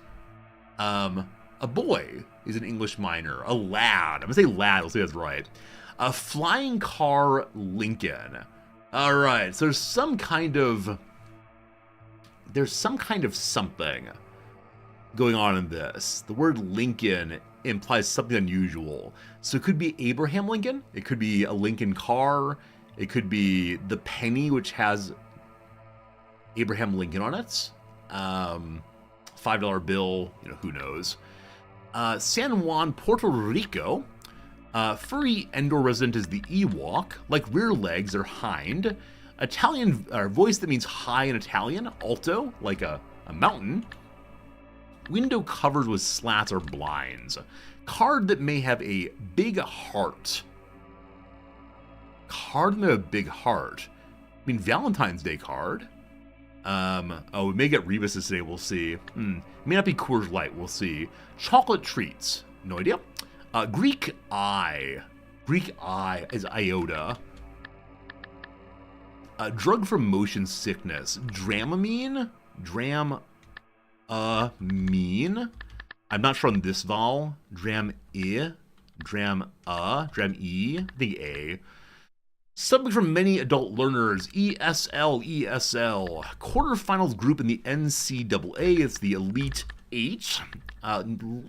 A boy is an English minor. A lad, I'm gonna say lad, I'll say that's right. A flying car Lincoln. All right, so there's some kind of something going on in this. The word Lincoln implies something unusual. So it could be Abraham Lincoln, it could be a Lincoln car, it could be the penny, which has Abraham Lincoln on it. $5 bill, who knows. San Juan, Puerto Rico. Furry Endor resident is the Ewok. Like rear legs are hind. Italian voice that means high in Italian. Alto, like a mountain. Window covered with slats or blinds. Card that may have a big heart. Card that may have a big heart. I mean, Valentine's Day card. We may get Rebus's today, we'll see. May not be Coors Light, we'll see. Chocolate treats, no idea. Greek eye. Greek eye is iota. Drug for motion sickness. Dramamine? Dram-amine? I'm not sure on this vowel. Dram-e? Dram-e? I think A. Something from many adult learners, ESL. Quarterfinals group in the NCAA, it's the Elite 8.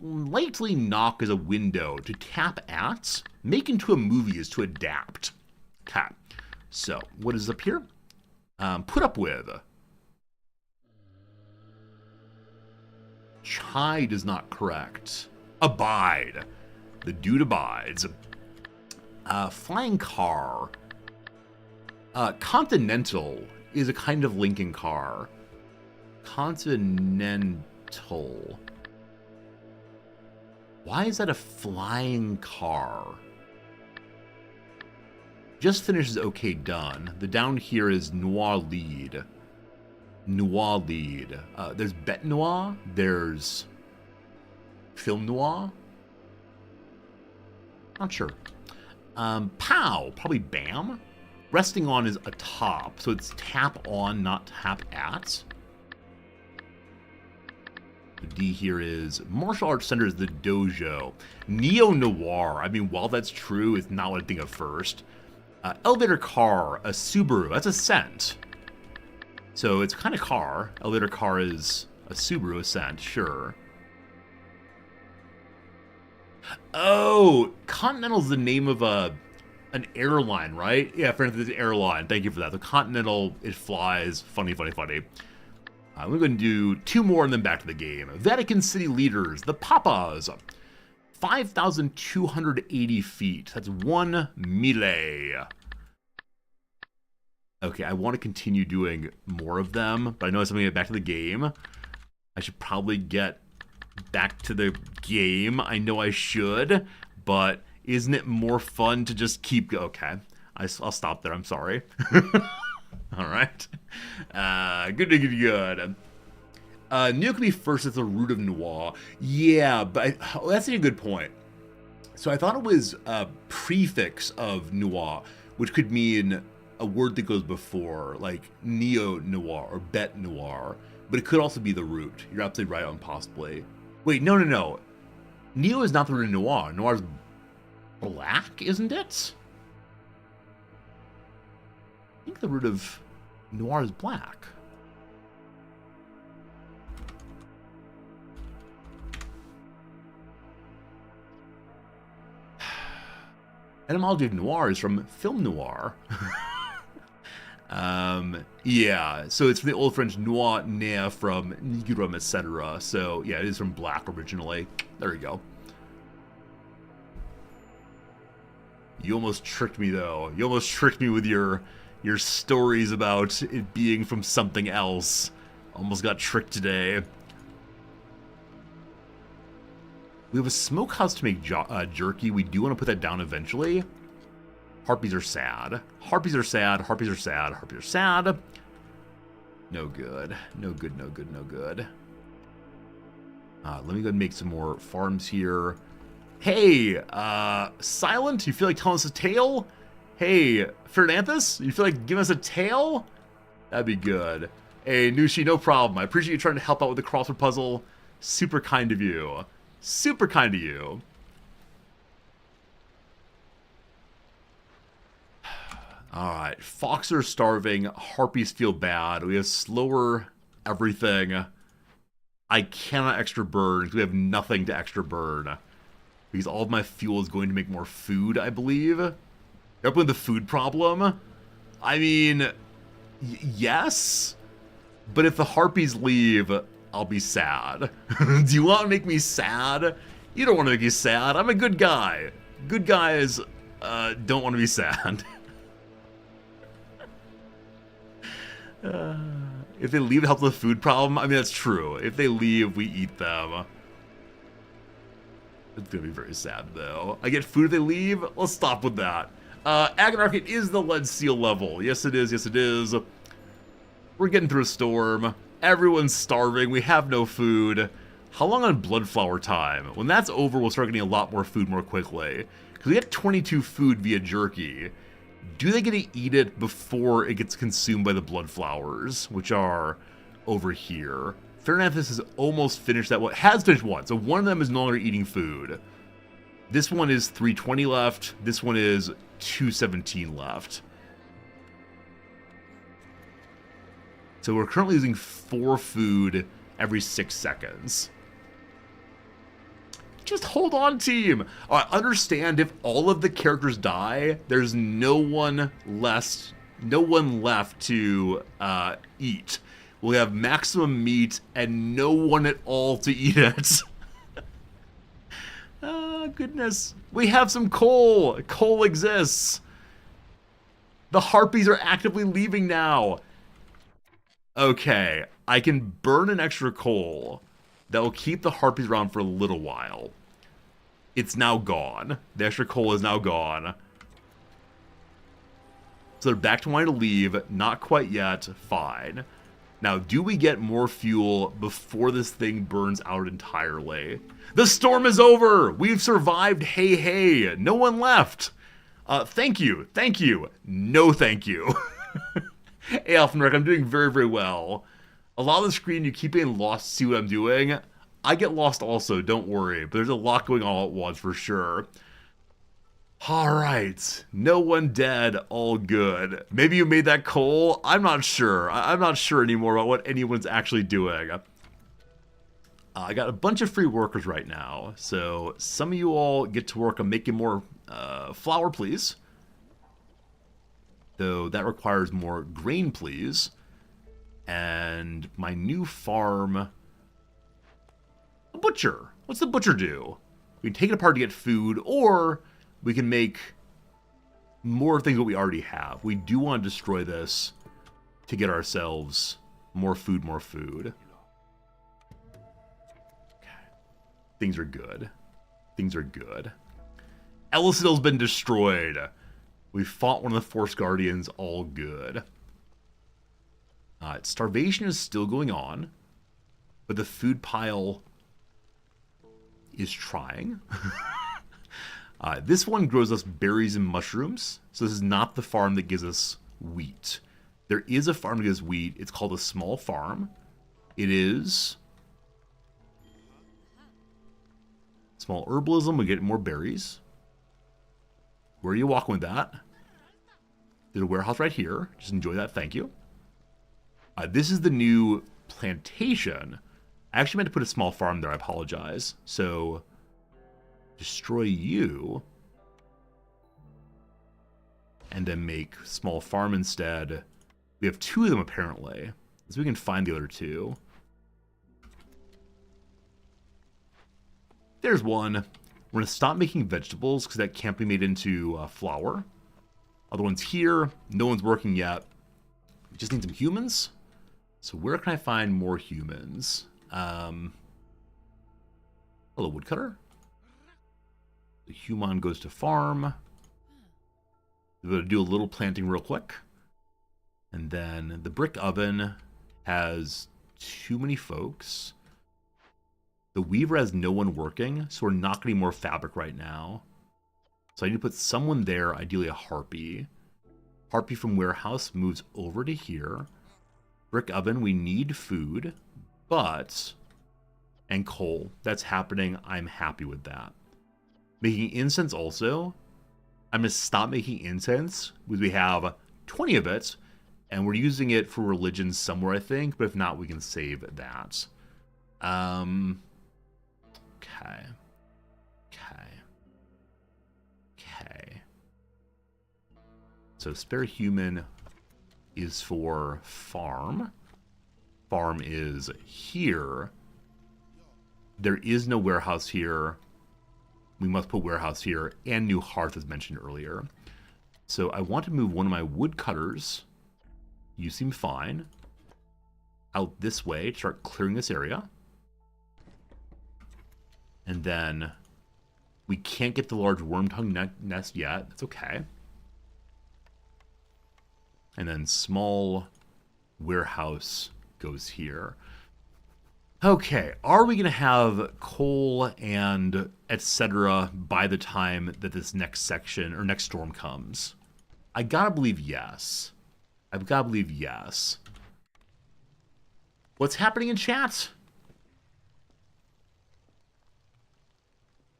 Lightly knock is a window. To tap at. Make into a movie is to adapt. Okay. So, what is up here? Put up with. Chide is not correct. Abide. The dude abides. Flying car. Continental is a kind of Lincoln car. Continental. Why is that a flying car? Just finishes okay done. The down here is noir lead. Noir lead. There's bête noir. There's film noir. Not sure. Pow. Probably bam. Resting on is atop. So it's tap on, not tap at. The D here is martial arts center is the dojo. Neo-noir. I mean, while that's true, it's not what I think of first. Elevator car, a Subaru. That's a Ascent. So it's kind of car. Elevator car is a Subaru Ascent, sure. Oh, Continental's the name of an airline, right? Yeah, for instance, airline. Thank you for that. The Continental, it flies. Funny. We're going to do 2 more and then back to the game. Vatican City leaders, the Papas. 5,280 feet. That's 1 mile. Okay, I want to continue doing more of them, but I know I'm going to get back to the game. I should probably get back to the game. I know I should, but isn't it more fun to just keep... Okay, I'll stop there. I'm sorry. All right. Good. Neo can be first as the root of noir. Yeah, but that's a good point. So I thought it was a prefix of noir, which could mean a word that goes before, like neo-noir or bete noir, but it could also be the root. You're absolutely right on possibly. Wait, no. Neo is not the root of noir. Noir's black, isn't it? I think the root of noir is black. Etymology of noir is from film noir. Yeah, so it's from the Old French noir, near from nigrum, etc. So yeah, it is from black originally. There you go. You almost tricked me though. You almost tricked me with your stories about it being from something else. Almost got tricked today. We have a smokehouse to make jerky. We do want to put that down eventually. Harpies are sad. Harpies are sad. Harpies are sad. Harpies are sad. No good. No good, no good, no good. Let me go ahead and make some more farms here. Hey, Silent, you feel like telling us a tale? Hey, Fernanthus, you feel like giving us a tale? That'd be good. Hey, Nushi, no problem. I appreciate you trying to help out with the crossword puzzle. Super kind of you. Super kind of you. Alright, foxes are starving. Harpies feel bad. We have slower everything. I cannot extra burn because we have nothing to extra burn. Because all of my fuel is going to make more food, I believe. Up with the food problem? I mean, yes. But if the harpies leave, I'll be sad. Do you want to make me sad? You don't want to make me sad. I'm a good guy. Good guys don't want to be sad. If they leave to help with the food problem, I mean, that's true. If they leave, we eat them. It's gonna be very sad, though. I get food if they leave? Let's stop with that. Agonarch, it is the lead seal level. Yes, it is. Yes, it is. We're getting through a storm. Everyone's starving. We have no food. How long on Bloodflower time? When that's over, we'll start getting a lot more food more quickly. Because we get 22 food via jerky. Do they get to eat it before it gets consumed by the Bloodflowers, which are over here? Fernanthus has almost finished that one. Has finished one, so one of them is no longer eating food. This one is 320 left. This one is 217 left. So we're currently using 4 food every 6 seconds. Just hold on, team. Understand if all of the characters die, there's no one left to eat. We'll have maximum meat and no one at all to eat it. Oh, goodness. We have some coal. Coal exists. The harpies are actively leaving now. Okay, I can burn an extra coal that will keep the harpies around for a little while. It's now gone. The extra coal is now gone. So they're back to wanting to leave. Not quite yet. Fine. Now, do we get more fuel before this thing burns out entirely? The storm is over! We've survived. Hey, hey. No one left. Thank you. Thank you. No thank you. Hey, Alphenrick, I'm doing very, very well. A lot of the screen, you keep getting lost to see what I'm doing. I get lost also, don't worry. But there's a lot going on all at once for sure. Alright. No one dead, all good. Maybe you made that coal? I'm not sure. I'm not sure anymore about what anyone's actually doing. I got a bunch of free workers right now. So some of you all get to work on making more flour, please. Though that requires more grain, please. And my new farm... A butcher. What's the butcher do? We can take it apart to get food, or we can make more things that we already have. We do want to destroy this to get ourselves more food, more food. Okay. Things are good. Things are good. Ellison's been destroyed. We fought one of the Force Guardians, all good. Starvation is still going on, but the food pile is trying. This one grows us berries and mushrooms. So this is not the farm that gives us wheat. There is a farm that gives wheat. It's called a small farm. It is small herbalism. We get more berries. Where are you walking with that? There's a warehouse right here. Just enjoy that. Thank you. This is the new plantation. I actually meant to put a small farm there. I apologize. So, destroy you. And then make small farm instead. We have 2 of them apparently. So we can find the other 2. There's one. We're going to stop making vegetables because that can't be made into flour. Other one's here. No one's working yet. We just need some humans. So where can I find more humans? Hello, woodcutter. The human goes to farm. We're going to do a little planting real quick. And then the brick oven has too many folks. The weaver has no one working, so we're not getting more fabric right now. So I need to put someone there, ideally a harpy. Harpy from warehouse moves over to here. Brick oven, we need food, but... and coal. That's happening. I'm happy with that. Making incense also. I'm going to stop making incense because we have 20 of it, and we're using it for religion somewhere, I think, but if not, we can save that. Okay. So spare human is for farm. Farm is here. There is no warehouse here. We must put warehouse here, and new hearth as mentioned earlier. So I want to move one of my woodcutters. You seem fine. Out this way to start clearing this area. And then we can't get the large worm tongue nest yet. That's okay. And then small warehouse goes here. Okay, are we going to have coal and etc. by the time that this next section or next storm comes? I gotta believe yes. I've gotta believe yes. What's happening in chat?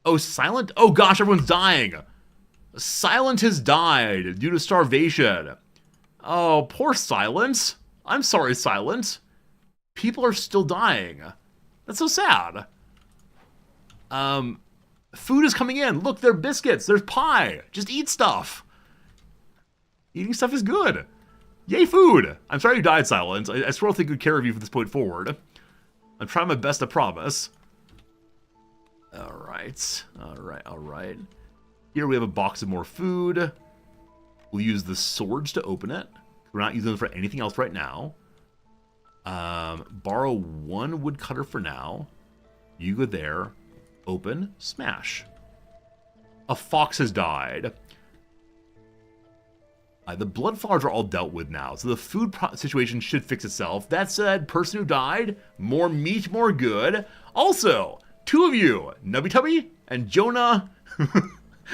Oh, Silent? Oh gosh, everyone's dying. Silent has died due to starvation. Oh, poor Silent. I'm sorry, Silent. People are still dying. That's so sad. Food is coming in. Look, there are biscuits. There's pie. Just eat stuff. Eating stuff is good. Yay, food. I'm sorry you died, Silent. I swear I'll take good care of you from this point forward. I'm trying my best, I promise. Alright. Alright. Here we have a box of more food. We'll use the swords to open it. We're not using them for anything else right now. Borrow one woodcutter for now. You go there. Open. Smash. A fox has died. The blood flowers are all dealt with now, so the food situation should fix itself. That said, person who died, more meat, more good. Also, two of you, Nubby and Jonah.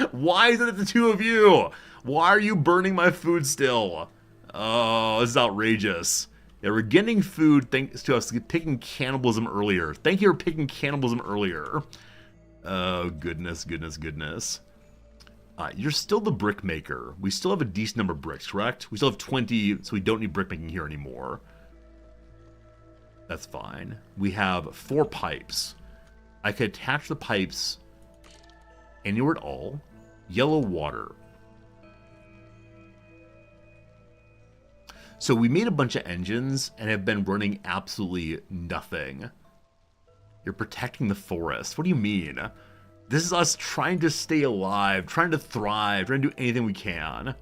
Why is it the two of you? Why are you burning my food still? Oh, this is outrageous. Yeah, we're getting food thanks to us picking cannibalism earlier. Thank you for picking cannibalism earlier. Oh, goodness. You're still the brick maker. We still have a decent number of bricks, correct? We still have 20, so we don't need brick making here anymore. That's fine. We have 4 pipes. I could attach the pipes anywhere at all. Yellow water. So we made a bunch of engines and have been running absolutely nothing. You're protecting the forest. What do you mean? This is us trying to stay alive, trying to thrive, trying to do anything we can.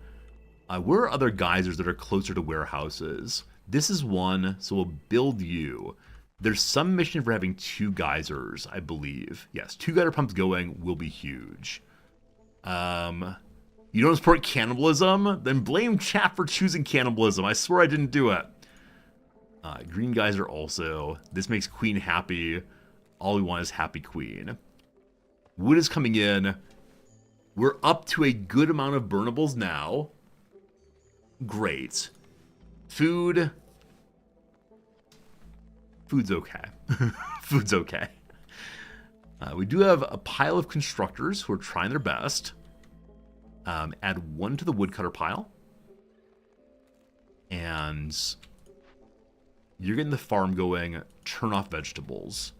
Where are other geysers that are closer to warehouses? This is one, so we'll build you. There's some mission for having 2 geysers, I believe. Yes, 2 geyser pumps going will be huge. You don't support cannibalism? Then blame chat for choosing cannibalism. I swear I didn't do it. Green geyser also. This makes Queen happy. All we want is happy Queen. Wood is coming in. We're up to a good amount of burnables now. Great. Food. Food's okay. Food's okay. We do have a pile of constructors who are trying their best. Add 1 to the woodcutter pile. And you're getting the farm going. Turn off vegetables.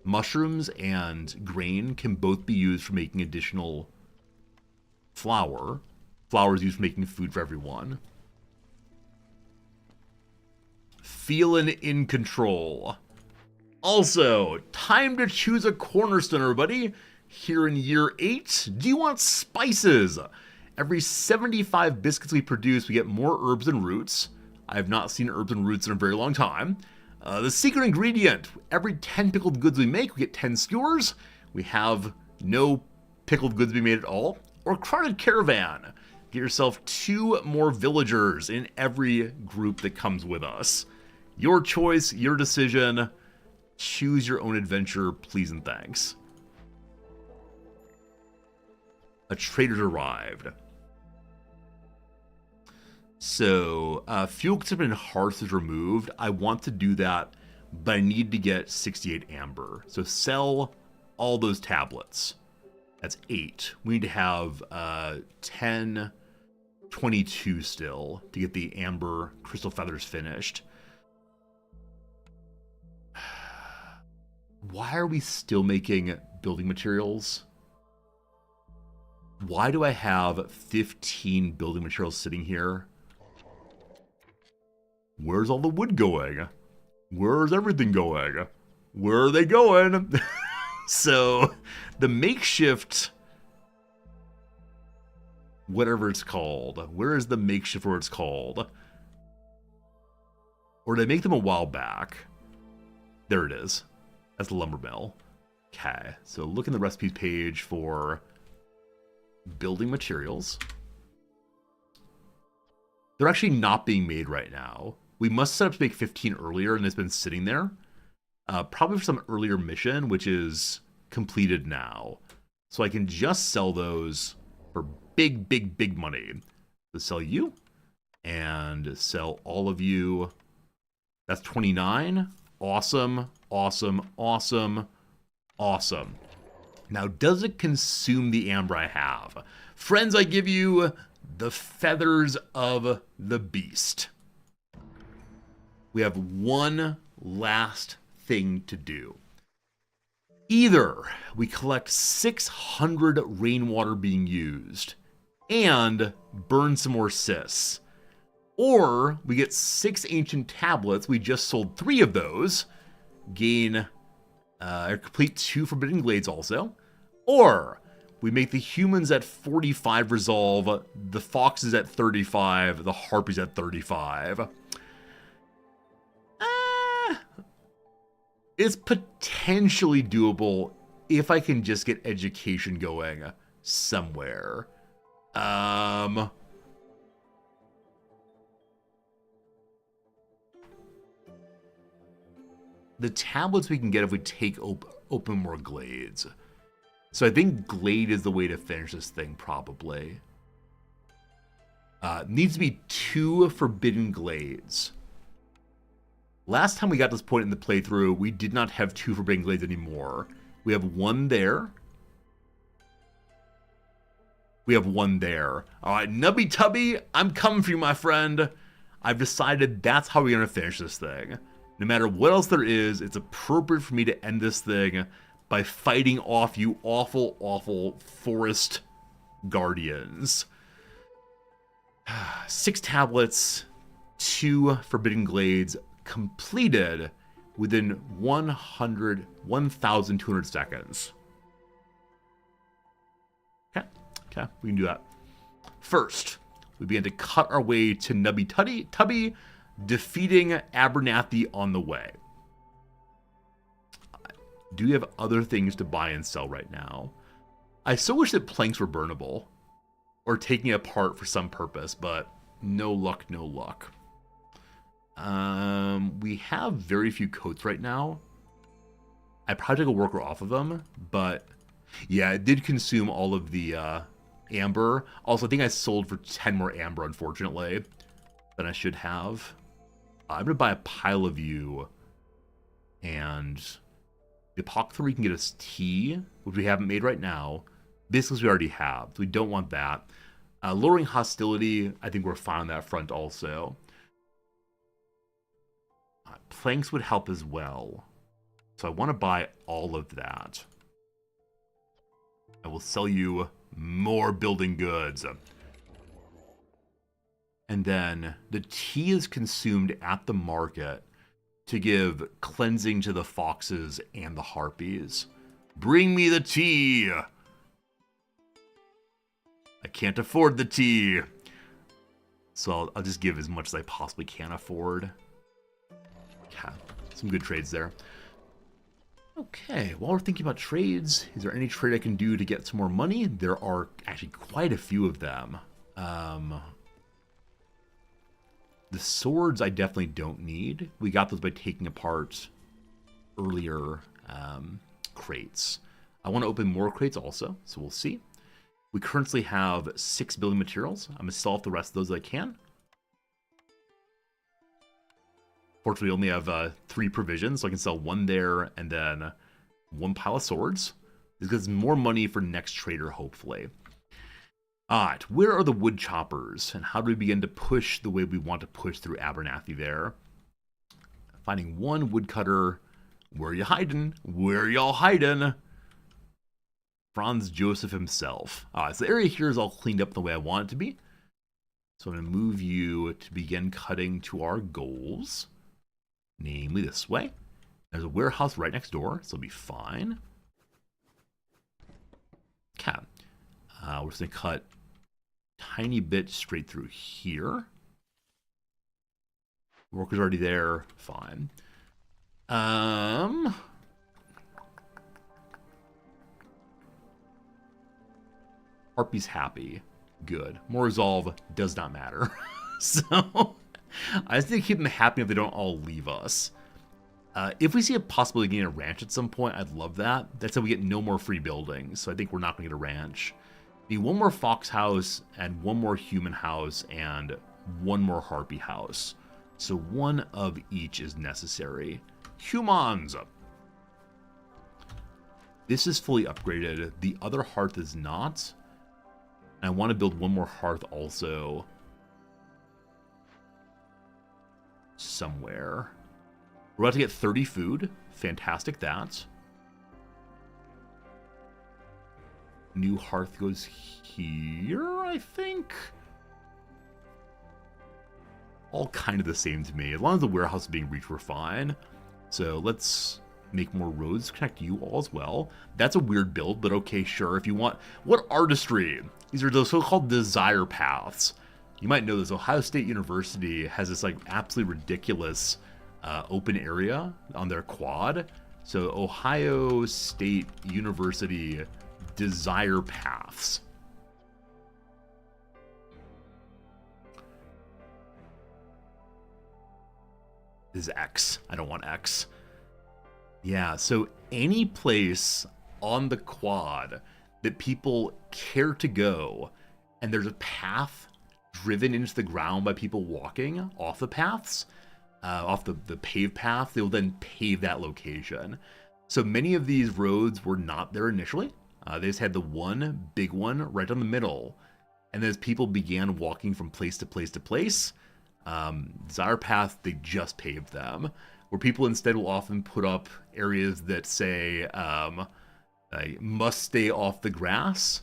Mushrooms and grain can both be used for making additional flour. Flour is used for making food for everyone. Feeling in control. Also, time to choose a cornerstone, everybody. Here in year 8, do you want spices? Every 75 biscuits we produce, we get more herbs and roots. I have not seen herbs and roots in a very long time. The secret ingredient, every 10 pickled goods we make, we get 10 skewers. We have no pickled goods being made at all. Or crowded caravan. Get yourself 2 more villagers in every group that comes with us. Your choice, your decision. Choose your own adventure, please and thanks. A trader's arrived. So, fuel consumption in hearth is removed. I want to do that, but I need to get 68 amber. So sell all those tablets. That's 8. We need to have 10, 22 still to get the amber crystal feathers finished. Why are we still making building materials? Why do I have 15 building materials sitting here? Where's all the wood going? Where's everything going? Where are they going? So, the makeshift, whatever it's called. Where is the makeshift where it's called? Or did I make them a while back? There it is. That's the lumber mill. Okay, so look in the recipes page for building materials. They're actually not being made right now. We must set up to make 15 earlier, and it's been sitting there. Probably for some earlier mission, which is completed now. So I can just sell those for big, big, big money. So sell you, and sell all of you. That's 29. Awesome, awesome, awesome, awesome. Now, does it consume the amber I have? Friends, I give you the feathers of the beast. We have one last thing to do. Either we collect 600 rainwater being used and burn some more cysts, or we get 6 ancient tablets. We just sold 3 of those. Gain complete 2 forbidden glades also. Or we make the humans at 45 resolve, the foxes at 35, the harpies at 35. It's potentially doable if I can just get education going somewhere. The tablets we can get if we take open more glades. So I think glade is the way to finish this thing, probably. Needs to be 2 forbidden glades. Last time we got to this point in the playthrough, we did not have 2 forbidden glades anymore. We have 1 there. We have 1 there. All right, Nubby Tubby, I'm coming for you, my friend. I've decided that's how we're going to finish this thing. No matter what else there is, it's appropriate for me to end this thing by fighting off you awful, awful forest guardians. 6 tablets, 2 forbidden glades, completed within 1,200 seconds. Okay, we can do that. First, we begin to cut our way to Nubby Tubby, defeating Abernathy on the way. Do you have other things to buy and sell right now? I so wish that planks were burnable, or taking it apart for some purpose, but no luck, no luck. We have very few coats right now. I probably took a worker off of them, but yeah, it did consume all of the amber. Also, I think I sold for 10 more amber, unfortunately, than I should have. I'm going to buy a pile of you. And the apothecary can get us tea, which we haven't made right now. Biscuits we already have, so we don't want that. Lowering hostility, I think we're fine on that front also. Planks would help as well. So I want to buy all of that. I will sell you more building goods. And then the tea is consumed at the market to give cleansing to the foxes and the harpies. Bring me the tea! I can't afford the tea. So I'll just give as much as I possibly can afford. Yeah, some good trades there. Okay, while we're thinking about trades, is there any trade I can do to get some more money? There are actually quite a few of them. The swords I definitely don't need. We got those by taking apart earlier crates. I want to open more crates also, so we'll see. We currently have 6 building materials. I'm going to sell off the rest of those that I can. Fortunately, we only have 3 provisions, so I can sell 1 there and then 1 pile of swords. This gives more money for next trader, hopefully. Alright, where are the wood choppers? And how do we begin to push the way we want to push through Abernathy there? Finding 1 woodcutter. Where you hiding? Where y'all hiding? Franz Joseph himself. Alright, so the area here is all cleaned up the way I want it to be. So I'm going to move you to begin cutting to our goals. Namely this way. There's a warehouse right next door, so it'll be fine. Okay. We're just going to cut a tiny bit straight through here. Worker's already there. Fine. Harpy's happy. Good. More resolve does not matter. So I just need to keep them happy if they don't all leave us. If we see a possibility of getting a ranch at some point, I'd love that. That's how we get no more free buildings. So I think we're not going to get a ranch. Need 1 more fox house and 1 more human house and 1 more harpy house. So 1 of each is necessary. Humans! This is fully upgraded. The other hearth is not. And I want to build 1 more hearth also. Somewhere. We're about to get 30 food. Fantastic that. New hearth goes here, I think. All kind of the same to me. As long as the warehouse is being reached, we're fine. So let's make more roads to connect you all as well. That's a weird build, but okay, sure. If you want... What artistry? These are those so-called desire paths. You might know this. Ohio State University has this like absolutely ridiculous open area on their quad. So Ohio State University desire paths. This is X. I don't want X. Yeah, so any place on the quad that people care to go, and there's a path driven into the ground by people walking off the paths, off the paved path, they will then pave that location. So many of these roads were not there initially. They just had the one big one right on the middle. And as people began walking from place to place to place, Desire Path, they just paved them. Where people instead will often put up areas that say, must stay off the grass.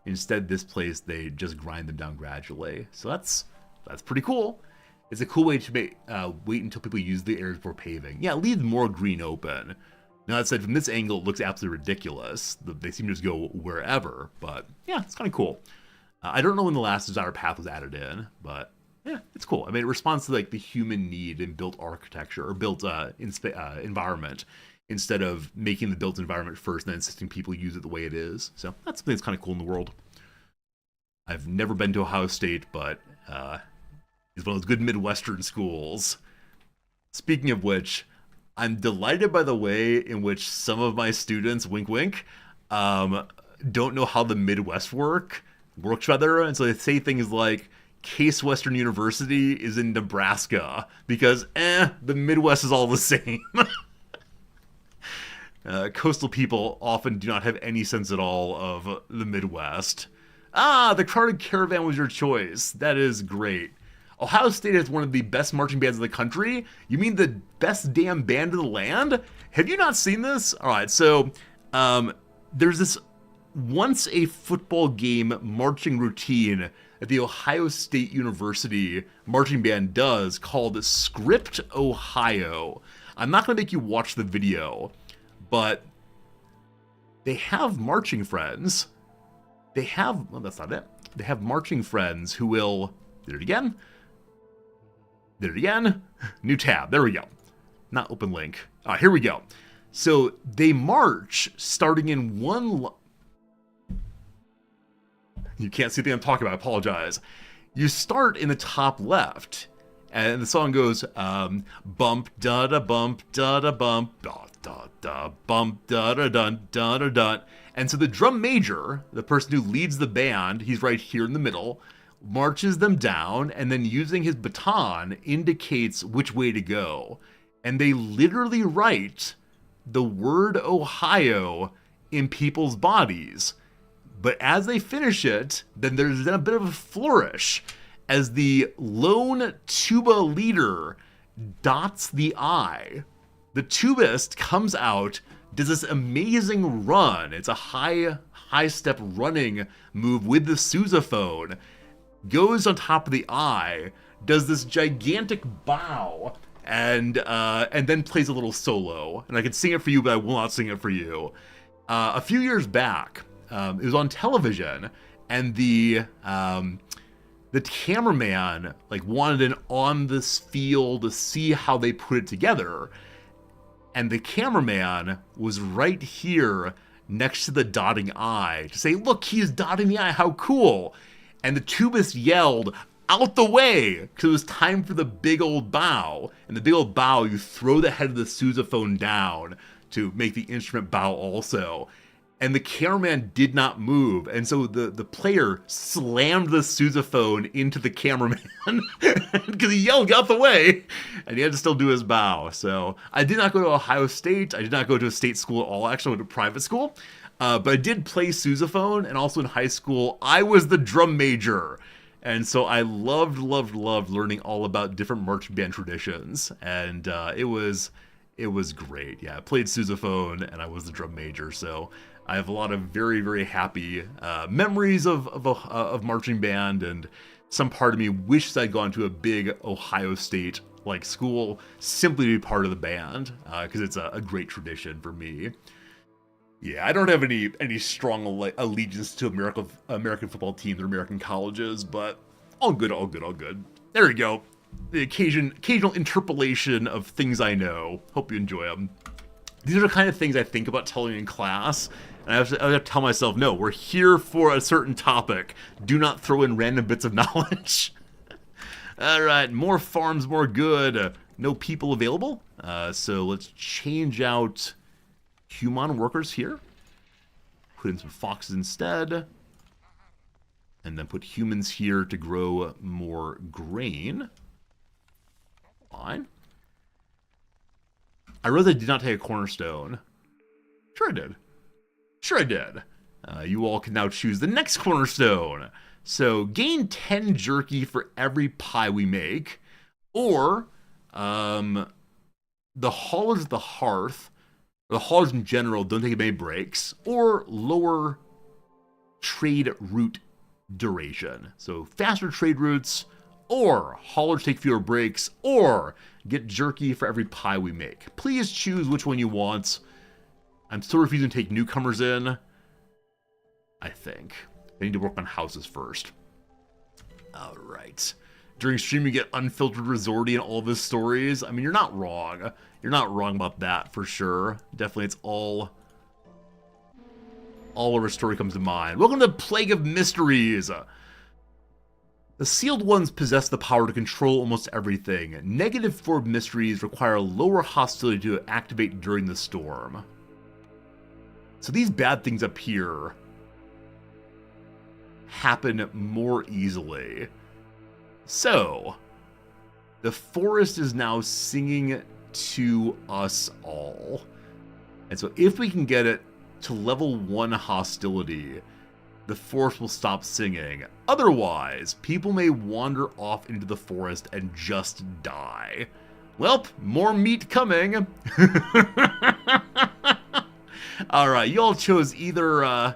Instead, this place, they just grind them down gradually. So that's pretty cool. It's a cool way to make, wait until people use the areas before paving. Yeah, leave more green open. Now, that said, from this angle, it looks absolutely ridiculous. They seem to just go wherever, but yeah, it's kind of cool. I don't know when the last Desire Path was added in, but yeah, it's cool. I mean, it responds to like the human need in built architecture or built environment instead of making the built environment first and then insisting people use it the way it is. So that's something that's kind of cool in the world. I've never been to Ohio State, but it's one of those good Midwestern schools. Speaking of which, I'm delighted by the way in which some of my students, wink wink, don't know how the Midwest work. works rather, and so they say things like Case Western University is in Nebraska because the Midwest is all the same. Coastal people often do not have any sense at all of the Midwest. Ah, the Crowded Caravan was your choice. That is great. Ohio State is one of the best marching bands in the country? You mean the best damn band in the land? Have you not seen this? All right, so there's this once a football game marching routine that the Ohio State University marching band does called Script Ohio. I'm not going to make you watch the video, but they have marching friends. They have, well, that's not it. They have marching friends who will, did it again. New tab, there we go. Not open link. Here we go. So they march starting in one, you can't see the thing I'm talking about, I apologize. You start in the top left, and the song goes, bump da da bump da da bump da da da bump da da dun da da dun. And so the drum major, the person who leads the band, he's right here in the middle, marches them down, and then using his baton indicates which way to go. And they literally write the word Ohio in people's bodies. But as they finish it, then there's a bit of a flourish as the lone tuba leader dots the I. The tubist comes out, does this amazing run. It's a high step running move with the sousaphone, goes on top of the I, does this gigantic bow, and then plays a little solo. And I can sing it for you, but I will not sing it for you. A few years back, it was on television, and the cameraman wanted an on this field to see how they put it together, and the cameraman was right here next to the dotting I to say, "Look, he's dotting the I. How cool!" And the tubist yelled, "Out the way!" because it was time for the big old bow. And the big old bow, you throw the head of the sousaphone down to make the instrument bow also. And the cameraman did not move. And so the player slammed the sousaphone into the cameraman because he yelled, "Get out the way!" And he had to still do his bow. So I did not go to Ohio State. I did not go to a state school at all. Actually, I went to private school. But I did play sousaphone, and also in high school, I was the drum major. And so I loved learning all about different marching band traditions. And it was great. Yeah, I played sousaphone, and I was the drum major. So I have a lot of very, very happy memories of marching band, and some part of me wishes I'd gone to a big Ohio State school simply to be part of the band, because it's a great tradition for me. Yeah, I don't have any strong allegiance to American football teams or American colleges, but all good. There you go. The occasional interpolation of things I know. Hope you enjoy them. These are the kind of things I think about telling in class, and I have to tell myself, no, we're here for a certain topic. Do not throw in random bits of knowledge. All right, more farms, more good. No people available. So let's change out human workers here. Put in some foxes instead. And then put humans here to grow more grain. Fine. I realized I did not take a cornerstone. Sure I did. You all can now choose the next cornerstone. So gain 10 jerky for every pie we make. Or the haulers at the hearth, the haulers in general don't take many breaks, or lower trade route duration. So faster trade routes, or haulers take fewer breaks, or get jerky for every pie we make. Please choose which one you want. I'm still refusing to take newcomers in, I think. I need to work on houses first. All right. During stream, you get unfiltered resorty and all of his stories. I mean, you're not wrong. You're not wrong about that, for sure. Definitely, it's all of our story comes to mind. Welcome to Plague of Mysteries. The sealed ones possess the power to control almost everything. -4 mysteries require lower hostility to activate during the storm. So these bad things up here happen more easily. So, the forest is now singing to us all. And so if we can get it to level 1 hostility, the forest will stop singing. Otherwise, people may wander off into the forest and just die. Welp, more meat coming. Alright, you all chose either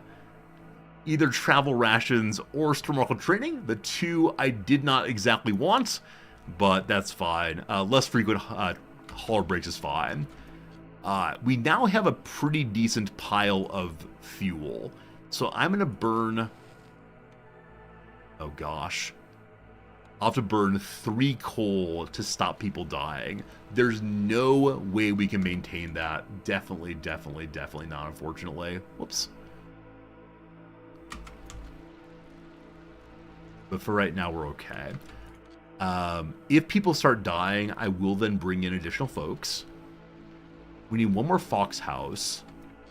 travel rations or Stormwalker training. The two I did not exactly want, but that's fine. Less frequent hauler breaks is fine. We now have a pretty decent pile of fuel. So I'm going to burn... Oh gosh. I'll have to burn 3 coal to stop people dying. There's no way we can maintain that. Definitely not, unfortunately. Whoops. But for right now, we're okay. If people start dying, I will then bring in additional folks. We need 1 more Fox House.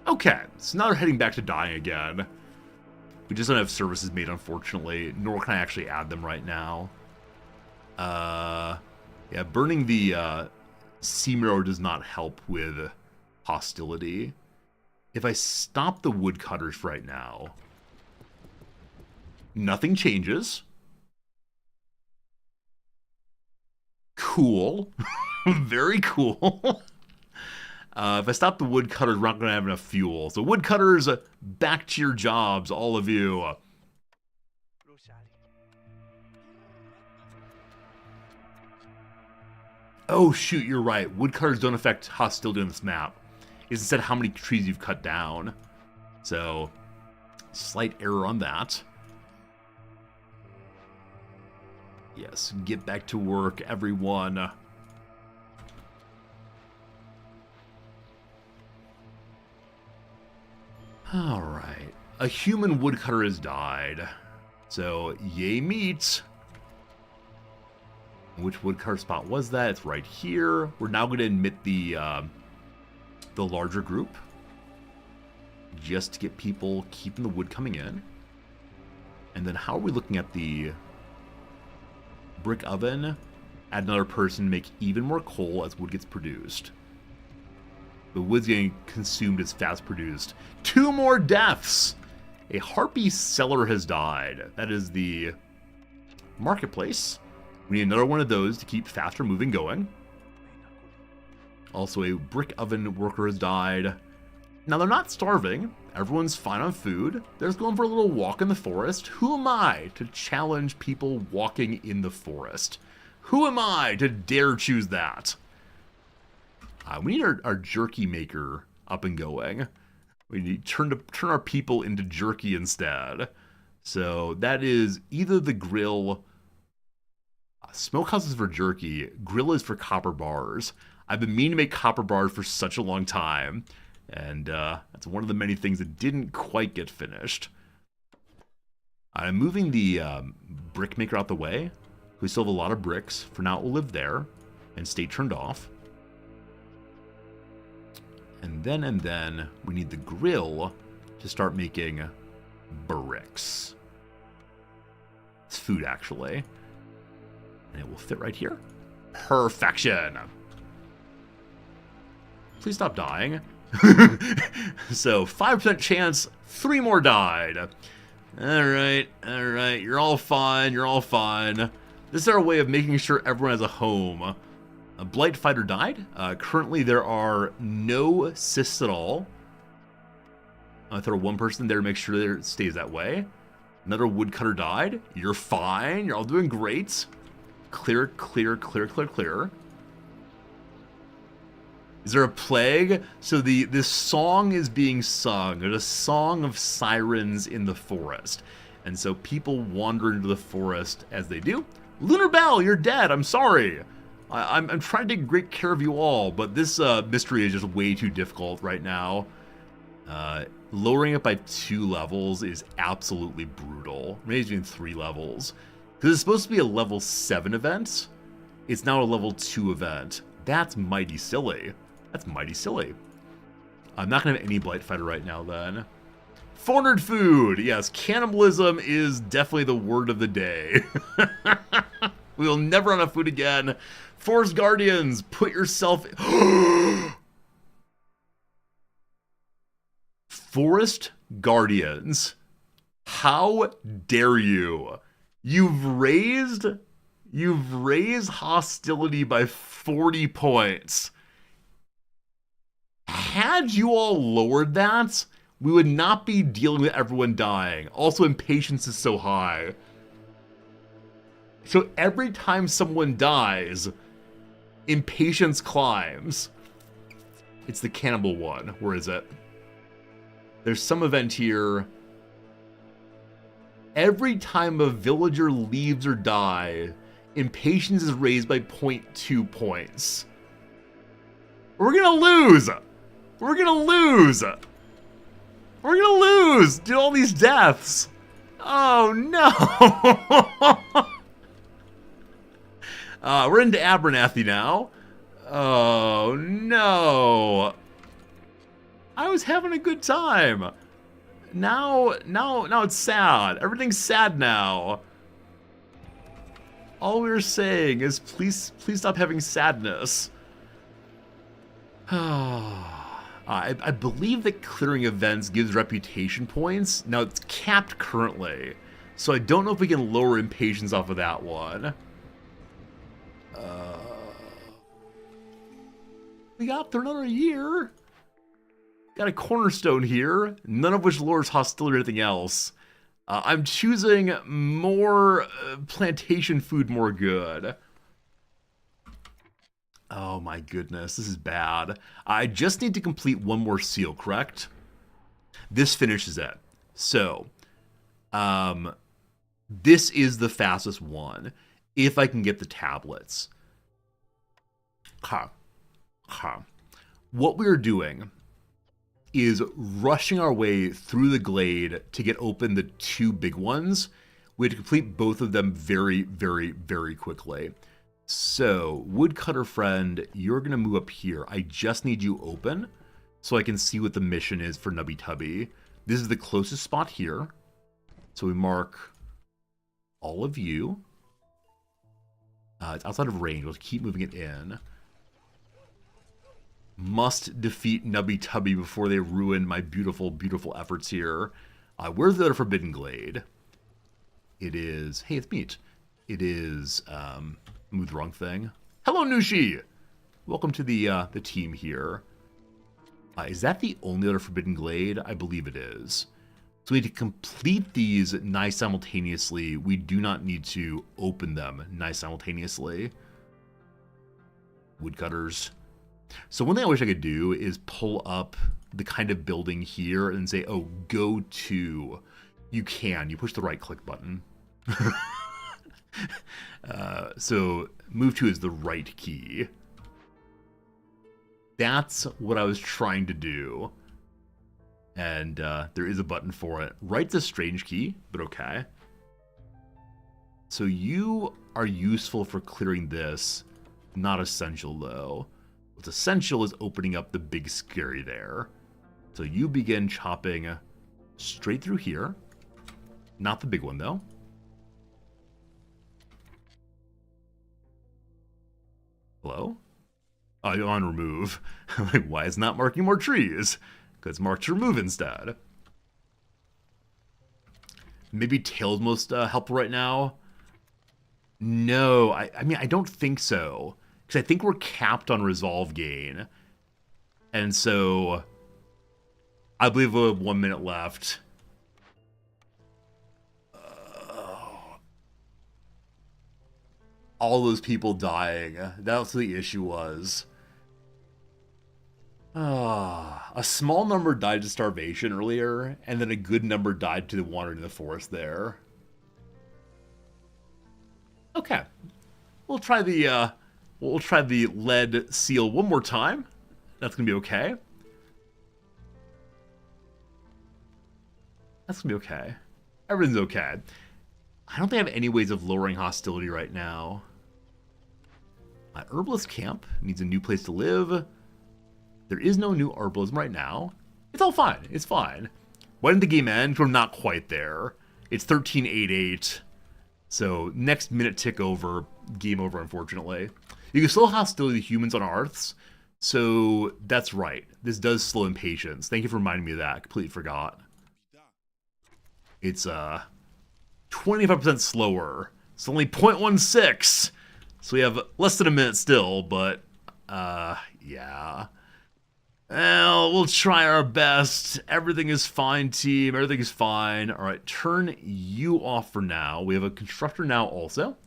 Okay, so now they're heading back to dying again. We just don't have services made, unfortunately, nor can I actually add them right now. Yeah, burning the sea mirror does not help with hostility. If I stop the woodcutters right now, nothing changes. Cool. Very cool. If I stop the woodcutters, we're not going to have enough fuel. So woodcutters, back to your jobs, all of you. Oh, shoot, you're right. Woodcutters don't affect hostility on this map. It's instead how many trees you've cut down. So, slight error on that. Yes, get back to work, everyone. Alright. A human woodcutter has died. So, yay meat. Which woodcutter spot was that? It's right here. We're now going to admit the larger group. Just to get people keeping the wood coming in. And then how are we looking at the brick oven? Add another person, make even more coal as wood gets produced. The wood's getting consumed as fast produced. 2 more deaths! A harpy seller has died. That is the marketplace. We need another one of those to keep faster moving going. Also, a brick oven worker has died. Now, they're not starving. Everyone's fine on food. They're just going for a little walk in the forest. Who am I to challenge people walking in the forest? Who am I to dare choose that? We need our jerky maker up and going. We need to turn our people into jerky instead. So that is either the grill. Smokehouse is for jerky. Grill is for copper bars. I've been meaning to make copper bars for such a long time. And that's one of the many things that didn't quite get finished. I'm moving the brick maker out the way. We still have a lot of bricks. For now, it will live there and stay turned off. And then we need the grill to start making bricks. It's food, actually. And it will fit right here. Perfection. Please stop dying. So, 5% chance, 3 more died. Alright, you're all fine, This is our way of making sure everyone has a home. A Blight Fighter died. Currently, there are no cysts at all. I'll throw 1 person there to make sure that it stays that way. Another woodcutter died. You're fine. You're all doing great. Clear. Is there a plague? So this song is being sung. There's a song of sirens in the forest. And so people wander into the forest as they do. Lunar Bell, you're dead. I'm sorry. I'm trying to take great care of you all, but this mystery is just way too difficult right now. Lowering it by 2 levels is absolutely brutal. Maybe even 3 levels. Because it's supposed to be a level 7 event. It's now a level 2 event. That's mighty silly. I'm not going to have any Blight Fighter right now then. 400 food. Yes, cannibalism is definitely the word of the day. We will never run out of food again. Forest Guardians, put yourself... Forest Guardians, how dare you? You've raised hostility by 40 points. Had you all lowered that, we would not be dealing with everyone dying. Also, impatience is so high. So every time someone dies, impatience climbs. It's the cannibal one. Where is it? There's some event here. Every time a villager leaves or dies, impatience is raised by 0.2 points. We're gonna lose! We're gonna lose! We're gonna lose to all these deaths! Oh no! We're into Abernathy now. Oh no! I was having a good time. Now it's sad. Everything's sad now. All we were saying is please stop having sadness. I believe that clearing events gives reputation points. Now it's capped currently, so I don't know if we can lower impatience off of that one. We got through another year. Got a cornerstone here, none of which lowers hostility or anything else. I'm choosing more plantation food, more good. Oh my goodness, this is bad. I just need to complete one more seal, correct? This finishes it. So, this is the fastest one, if I can get the tablets. What we're doing is rushing our way through the glade to get open the two big ones. We had to complete both of them very, very, very quickly. So, woodcutter friend, you're going to move up here. I just need you open so I can see what the mission is for Nubby Tubby. This is the closest spot here. So we mark all of you. It's outside of range. We'll keep moving it in. Must defeat Nubby Tubby before they ruin my beautiful, beautiful efforts here. Where's the other Forbidden Glade? It is... Hey, it's meat. It is... Move the wrong thing. Hello, Nushi! Welcome to the team here. Is that the only other Forbidden Glade? I believe it is. So we need to complete these nigh simultaneously. We do not need to open them nigh simultaneously. Woodcutters. So one thing I wish I could do is pull up the kind of building here and say, oh, go to. You can. You push the right click button. So move to is the right key. That's what I was trying to do. And there is a button for it. Right's a strange key, but okay. So you are useful for clearing this. Not essential, though. What's essential is opening up the big scary there. So you begin chopping straight through here. Not the big one, though. Hello? Oh, I'm on remove. I'm like, why is it not marking more trees? Because it's marked to remove instead. Maybe Tail's most helpful right now? No, I mean, I don't think so. Because I think we're capped on resolve gain. And so, I believe we have 1 minute left. All those people dying. That's what the issue was. A small number died to starvation earlier, and then a good number died to the wandering in the forest there. Okay. We'll try the lead seal one more time. That's gonna be okay. That's gonna be okay. Everything's okay. I don't think I have any ways of lowering hostility right now. My herbalist camp needs a new place to live. There is no new herbalism right now. It's all fine. It's fine. When did the game end? We're not quite there. It's 13:88. So next minute tick over, game over, unfortunately. You can still hostility to humans on Arths. So that's right. This does slow impatience. Thank you for reminding me of that. Completely forgot. It's 25% slower. It's only 0.16. So we have less than a minute still, but yeah. Well, we'll try our best. Everything is fine, team. Everything is fine. All right, turn you off for now. We have a constructor now also.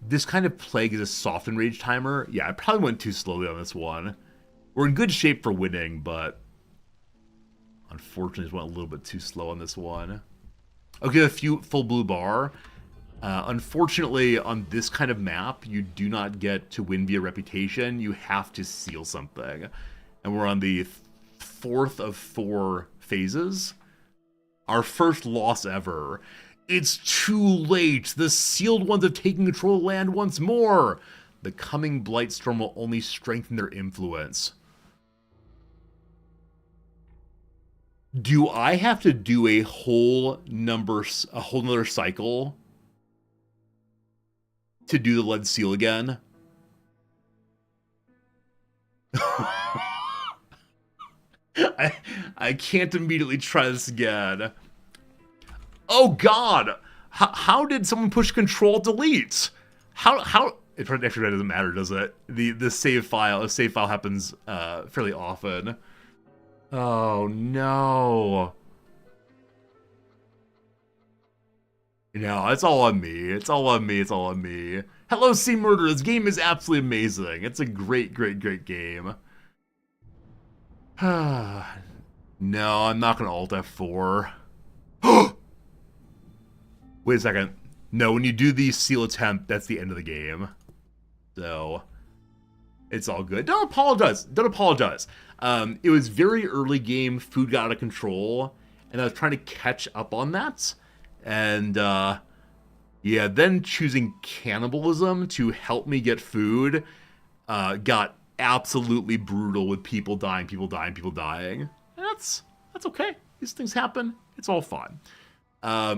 This kind of plague is a soft enrage timer. Yeah, I probably went too slowly on this one. We're in good shape for winning, but unfortunately just went a little bit too slow on this one. Okay, a few full blue bar. Unfortunately, on this kind of map, you do not get to win via reputation. You have to seal something. And we're on the 4th of 4 phases. Our first loss ever. It's too late. The sealed ones have taken control of land once more. The coming Blightstorm will only strengthen their influence. Do I have to do a whole nother cycle to do the lead seal again? I can't immediately try this again. Oh God! How did someone push Control Delete? How? It actually doesn't matter, does it? The save file. A save file happens fairly often. Oh no! No, it's all on me. It's all on me. It's all on me. Hello, Sea Murder. This game is absolutely amazing. It's a great, great, great game. No, I'm not gonna Alt F4. Wait a second. No, when you do the seal attempt, that's the end of the game. So, it's all good. Don't apologize. Don't apologize. It was very early game. Food got out of control, and I was trying to catch up on that. And, yeah, then choosing cannibalism to help me get food got absolutely brutal with people dying, people dying, people dying. And that's okay. These things happen. It's all fine.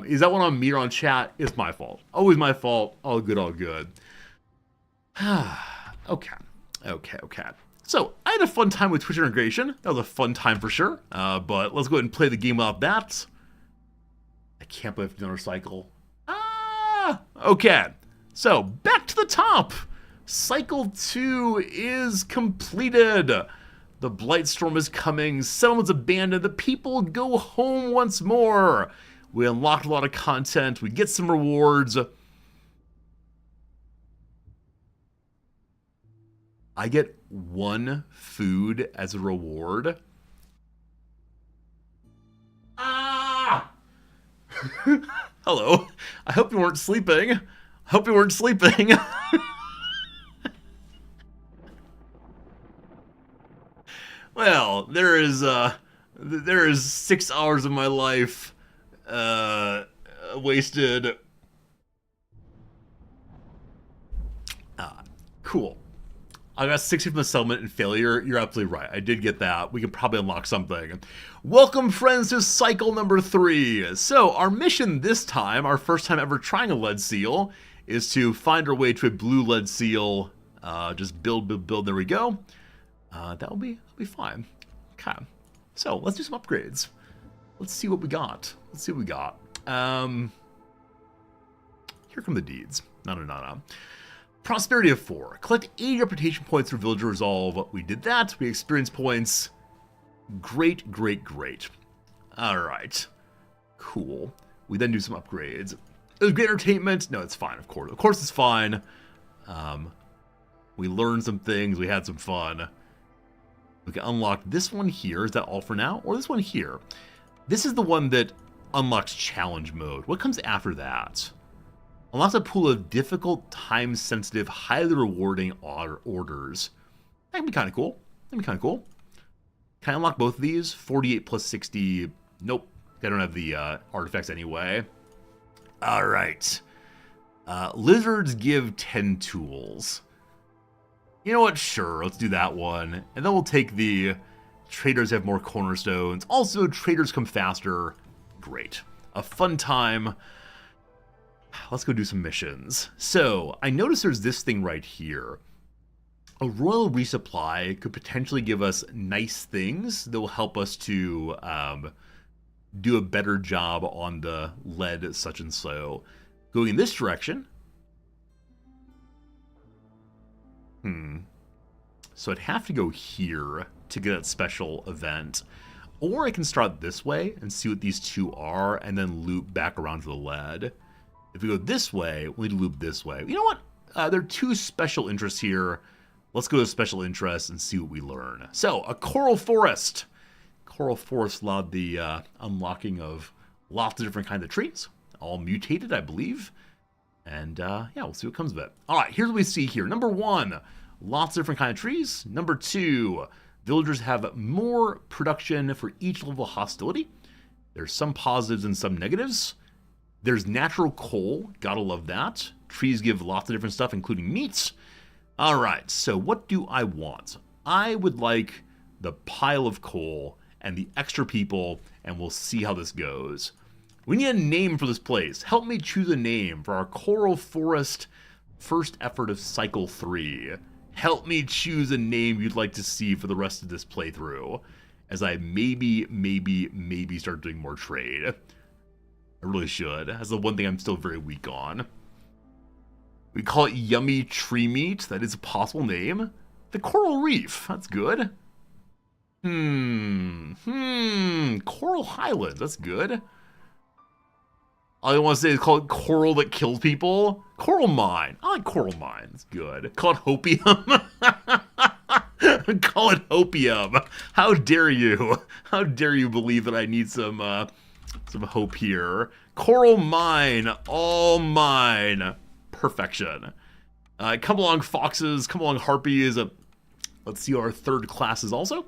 Is that one on me or on chat? It's my fault. Always my fault. All good, all good. Okay. So, I had a fun time with Twitch integration. That was a fun time for sure. But let's go ahead and play the game without that. I can't believe another cycle. Okay. So, back to the top. Cycle 2 is completed. The Blightstorm is coming. Settlement's abandoned. The people go home once more. We unlocked a lot of content. We get some rewards. I get 1 food as a reward. Hello. I hope you weren't sleeping. Well, there is 6 hours of my life wasted. Cool. I got 60 from the settlement and failure. You're absolutely right. I did get that. We can probably unlock something. Welcome, friends, to cycle number 3. So, our mission this time, our first time ever trying a lead seal, is to find our way to a blue lead seal. Just build. There we go. That'll be fine. Okay. So, let's do some upgrades. Let's see what we got. Here come the deeds. No. Prosperity of 4. Collect 80 reputation points for Villager Resolve. We did that. We experience points. Great. Alright. Cool. We then do some upgrades. It was great entertainment. No, it's fine, of course. Of course it's fine. We learned some things. We had some fun. We can unlock this one here. Is that all for now? Or this one here? This is the one that unlocks challenge mode. What comes after that? Unlocks a pool of difficult, time-sensitive, highly rewarding orders. That can be kind of cool. Can I unlock both of these? 48 plus 60. Nope. They don't have the artifacts anyway. Alright. Lizards give 10 tools. You know what? Sure, let's do that one. And then we'll take the Traders have more cornerstones. Also, traders come faster. Great. A fun time. Let's go do some missions. So, I noticed there's this thing right here. A royal resupply could potentially give us nice things that will help us to do a better job on the lead such and so. Going in this direction. So I'd have to go here to get that special event. Or I can start this way and see what these two are and then loop back around to the lead. If we go this way, we need to loop this way. You know what? There are two special interests here. Let's go to special interests and see what we learn. So, a coral forest. Coral forest allowed the unlocking of lots of different kinds of trees. All mutated, I believe. And yeah, we'll see what comes of it. All right, here's what we see here. Number 1, lots of different kinds of trees. Number 2, villagers have more production for each level of hostility. There's some positives and some negatives. There's natural coal. Gotta love that. Trees give lots of different stuff, including meats. All right, so what do I want? I would like the pile of coal and the extra people, and we'll see how this goes. We need a name for this place. Help me choose a name for our Coral Forest first effort of Cycle 3. Help me choose a name you'd like to see for the rest of this playthrough, as I maybe start doing more trade. I really should. That's the one thing I'm still very weak on. We call it Yummy Tree Meat. That is a possible name. The Coral Reef. That's good. Coral Highlands. That's good. All I want to say is call it Coral that kills people. Coral Mine. I like Coral Mine. It's good. Call it Hopium. Call it Hopium. How dare you? How dare you believe that I need some hope here? Coral Mine. All mine. Perfection. Come along, foxes. Come along, harpies. Let's see our third classes also.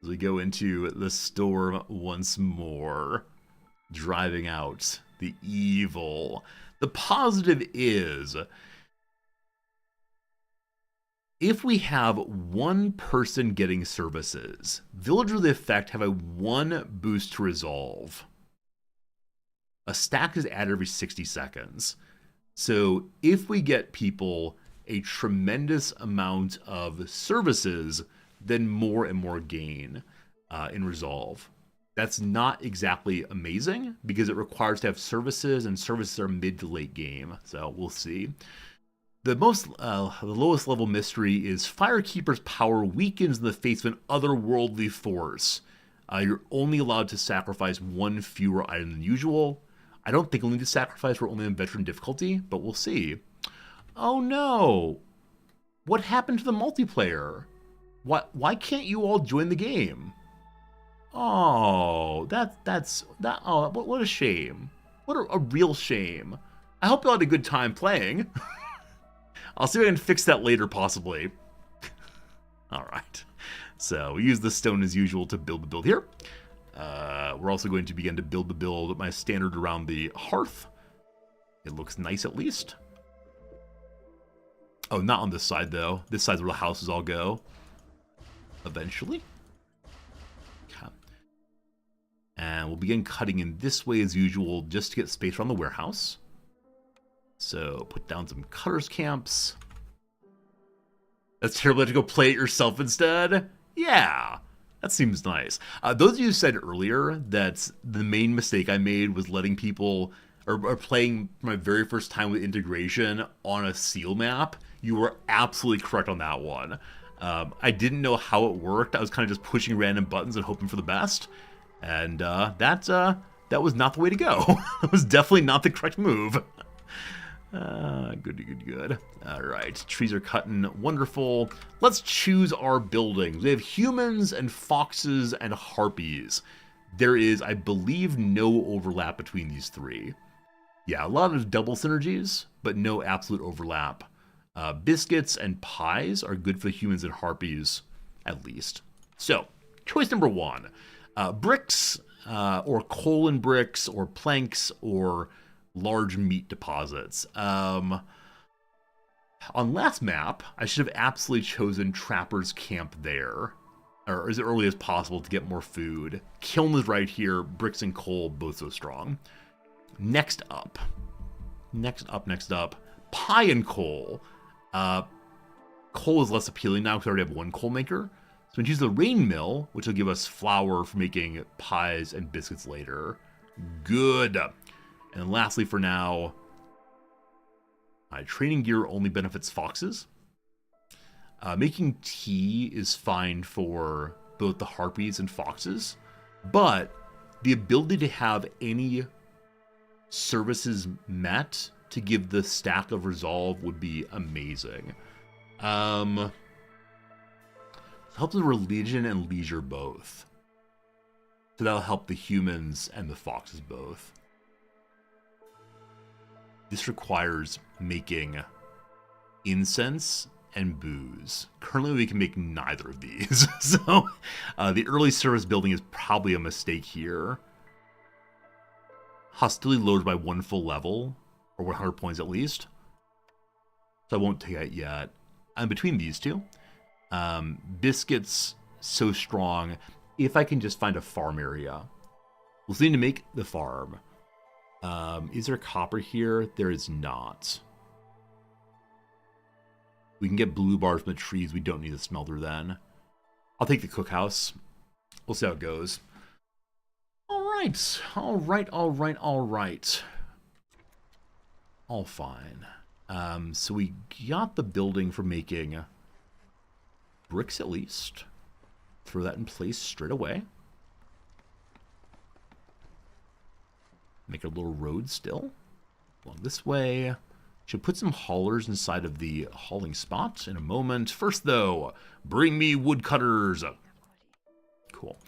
As we go into the storm once more. Driving out the evil. The positive is, if we have one person getting services, Villagers of the Effect have a 1 boost to resolve. A stack is added every 60 seconds. So if we get people a tremendous amount of services, then more and more gain in resolve. That's not exactly amazing because it requires to have services, and services are mid to late game. So we'll see. The lowest level mystery is Firekeeper's power weakens in the face of an otherworldly force. You're only allowed to sacrifice 1 fewer item than usual. I don't think we'll need to sacrifice. We're only on veteran difficulty, but we'll see. Oh no! What happened to the multiplayer? Why can't you all join the game? Oh, what a shame. What a real shame. I hope you all had a good time playing. I'll see if I can fix that later, possibly. Alright. So, we use the stone as usual to build the build here. We're also going to begin to build the build my standard around the hearth. It looks nice, at least. Oh, not on this side, though. This side's where the houses all go. Eventually. Okay. And we'll begin cutting in this way as usual, just to get space around the warehouse. So, put down some cutters camps. That's terrible to go play it yourself instead? Yeah, that seems nice. Those of you who said earlier that the main mistake I made was letting people, or playing my very first time with integration on a seal map, you were absolutely correct on that one. I didn't know how it worked. I was kind of just pushing random buttons and hoping for the best. And that was not the way to go. That was definitely not the correct move. Good. All right, trees are cutting. Wonderful. Let's choose our buildings. We have humans and foxes and harpies. There is, I believe, no overlap between these three. Yeah, a lot of double synergies, but no absolute overlap. Biscuits and pies are good for humans and harpies, at least. So, choice number 1. Bricks, or coal and bricks, or planks, or large meat deposits. On last map, I should have absolutely chosen Trapper's Camp there. or as early as possible to get more food. Kiln is right here. Bricks and coal, both so strong. Next up. Pie and coal. Coal is less appealing now because I already have one coal maker. So I'm going to use the rain mill, which will give us flour for making pies and biscuits later. Good. And then lastly for now, my training gear only benefits foxes. Making tea is fine for both the harpies and foxes, but the ability to have any services met to give the stack of resolve would be amazing. Helps with religion and leisure both. So that'll help the humans and the foxes both. This requires making incense and booze. Currently, we can make neither of these. So the early service building is probably a mistake here. Hostility lowered by 1 full level, or 100 points at least. So I won't take that yet. I'm between these two. Biscuits, so strong. If I can just find a farm area. We'll need to make the farm. Is there copper here? There is not. We can get blue bars from the trees. We don't need a smelter then. I'll take the cookhouse. We'll see how it goes. All right. All fine. So we got the building for making bricks at least. Throw that in place straight away. Make a little road still. Along this way. Should put some haulers inside of the hauling spot in a moment. First, though, bring me woodcutters. Cool.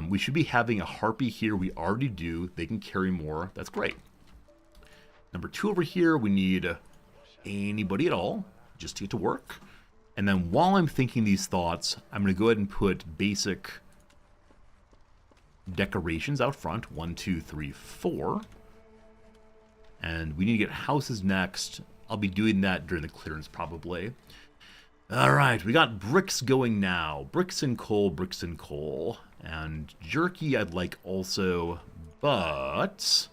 We should be having a harpy here. We already do. They can carry more. That's great. Number 2 over here, we need anybody at all just to get to work. And then while I'm thinking these thoughts, I'm going to go ahead and put basic decorations out front. 1, 2, 3, 4. And we need to get houses next. I'll be doing that during the clearance probably. All right, we got bricks going now. Bricks and coal. And jerky I'd like also, but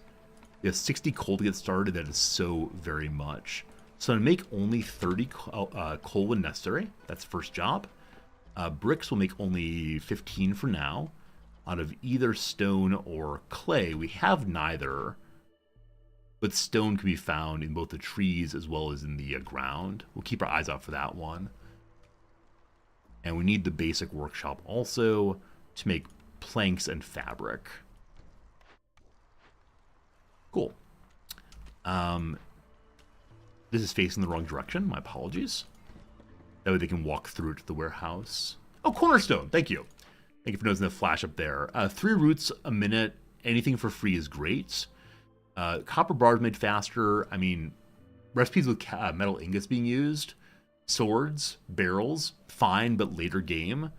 we have 60 coal to get started. That is so very much. So I'm going to make only 30 coal when necessary. That's first job. Bricks will make only 15 for now. Out of either stone or clay. We have neither. But stone can be found in both the trees as well as in the ground. We'll keep our eyes out for that one. And we need the basic workshop also to make planks and fabric. Cool. This is facing the wrong direction. My apologies. That way they can walk through it to the warehouse. Oh, cornerstone. Thank you. Thank you for noticing the flash up there. 3 roots a minute. Anything for free is great. Copper bars made faster. I mean, recipes with metal ingots being used. Swords, barrels, fine, but later game.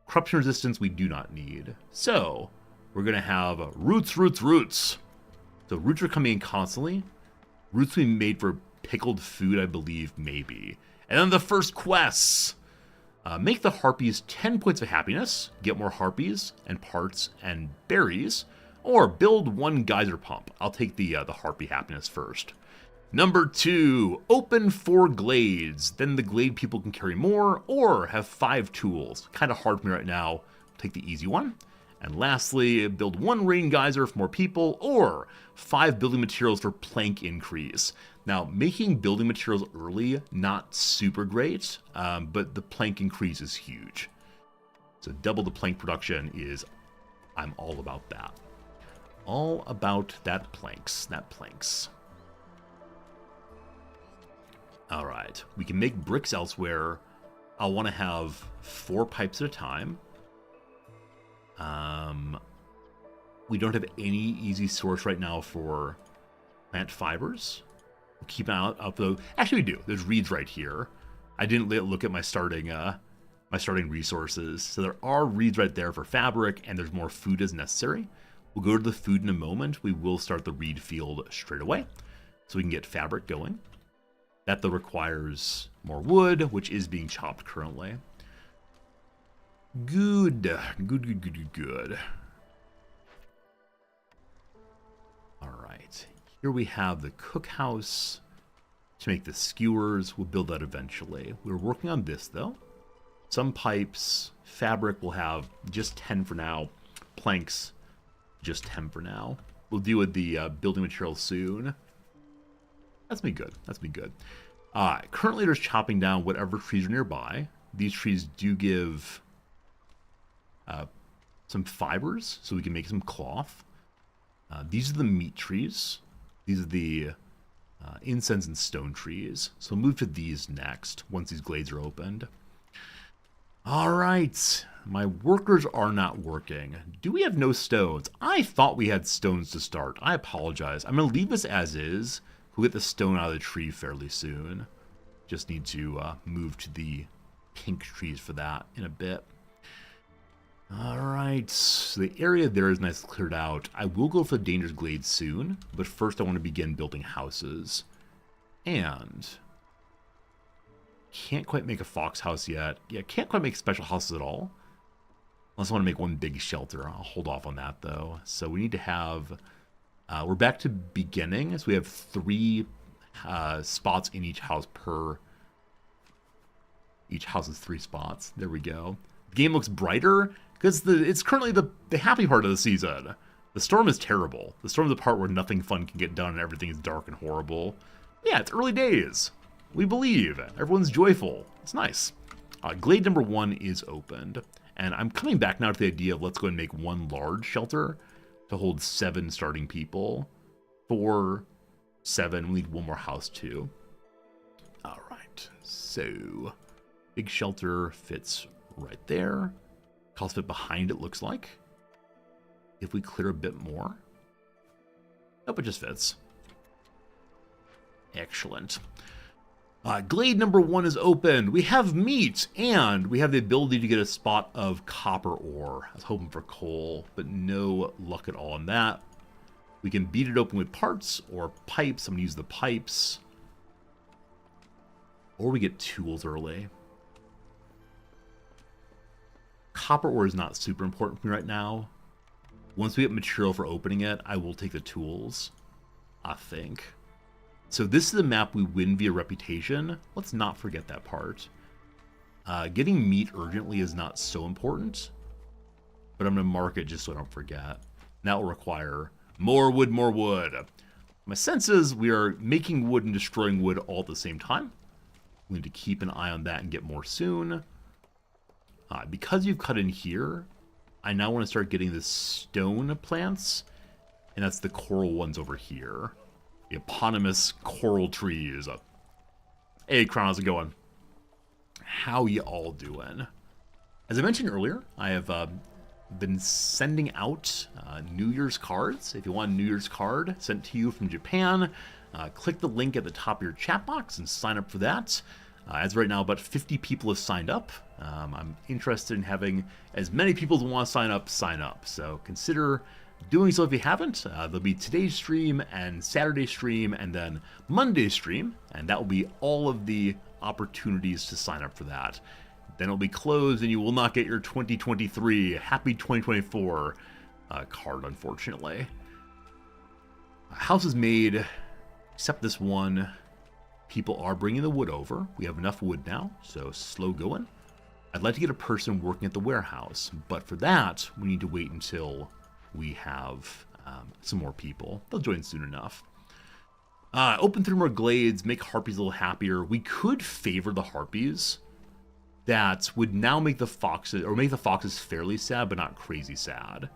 Corruption resistance we do not need. So, we're going to have roots. So roots are coming in constantly. Roots will be made for pickled food, I believe, maybe. And then the first quests. Make the harpies 10 points of happiness. Get more harpies and parts and berries. Or build 1 geyser pump. I'll take the harpy happiness first. Number 2, open 4 glades. Then the glade people can carry more or have 5 tools. Kind of hard for me right now. Take the easy one. And lastly, build 1 rain geyser for more people or 5 building materials for plank increase. Now, making building materials early, not super great, but the plank increase is huge. So double the plank production is, I'm all about that. All about that planks. All right, we can make bricks elsewhere. I'll want to have 4 pipes at a time. We don't have any easy source right now for plant fibers. We'll keep an eye out though. Actually, we do. There's reeds right here. I didn't look at my starting resources. So there are reeds right there for fabric, and there's more food as necessary. We'll go to the food in a moment. We will start the reed field straight away, so we can get fabric going. That though requires more wood, which is being chopped currently. Good. Good. Good. All right. Here we have the cookhouse to make the skewers. We'll build that eventually. We're working on this, though. Some pipes. Fabric we'll have just 10 for now. Planks, just 10 for now. We'll deal with the building materials soon. That's me good. That's me good. Currently, there's chopping down whatever trees are nearby. These trees do give some fibers, so we can make some cloth. These are the meat trees. These are the incense and stone trees. So we'll move to these next, once these glades are opened. All right. My workers are not working. Do we have no stones? I thought we had stones to start. I apologize. I'm going to leave this as is. We'll get the stone out of the tree fairly soon. Just need to move to the pink trees for that in a bit. All right. So the area there is nice cleared out. I will go for the Dangerous Glade soon, but first I want to begin building houses. And can't quite make a fox house yet. Yeah, can't quite make special houses at all. Unless I want to make one big shelter. I'll hold off on that, though. So we need to have... we're back to beginning. So we have 3 spots in each house per... Each house is 3 spots. There we go. The game looks brighter because it's currently the happy part of the season. The storm is terrible. The storm is the part where nothing fun can get done and everything is dark and horrible. Yeah, it's early days. We believe. Everyone's joyful. It's nice. Glade number 1 is opened. And I'm coming back now to the idea of let's go and make 1 large shelter to hold 7 starting people. 4, 7. We need 1 more house too. All right. So, big shelter fits right there. House fit behind it looks like. If we clear a bit more. Nope, it just fits. Excellent. Glade number 1 is opened. We have meat, and we have the ability to get a spot of copper ore. I was hoping for coal, but no luck at all on that. We can beat it open with parts or pipes. I'm going to use the pipes. Or we get tools early. Copper ore is not super important for me right now. Once we get material for opening it, I will take the tools, I think. So this is the map we win via reputation. Let's not forget that part. Getting meat urgently is not so important, but I'm going to mark it just so I don't forget. That will require more wood, more wood. My sense is we are making wood and destroying wood all at the same time. We need to keep an eye on that and get more soon. Because you've cut in here, I now want to start getting the stone plants, and that's the coral ones over here. The eponymous coral trees. Hey, Crown, how's it going? How you all doing? As I mentioned earlier, I have been sending out New Year's cards. If you want a New Year's card sent to you from Japan, click the link at the top of your chat box and sign up for that. As of right now, about 50 people have signed up. I'm interested in having as many people as want to sign up. So consider doing so if you haven't. There'll be today's stream and Saturday's stream and then Monday's stream. And that will be all of the opportunities to sign up for that. Then it'll be closed and you will not get your 2023 Happy 2024 card, unfortunately. House is made, except this one. People are bringing the wood over. We have enough wood now, so slow going. I'd like to get a person working at the warehouse, but for that, we need to wait until we have some more people. They'll join soon enough. Open 3 more glades, make harpies a little happier. We could favor the harpies. That would now make the foxes fairly sad, but not crazy sad.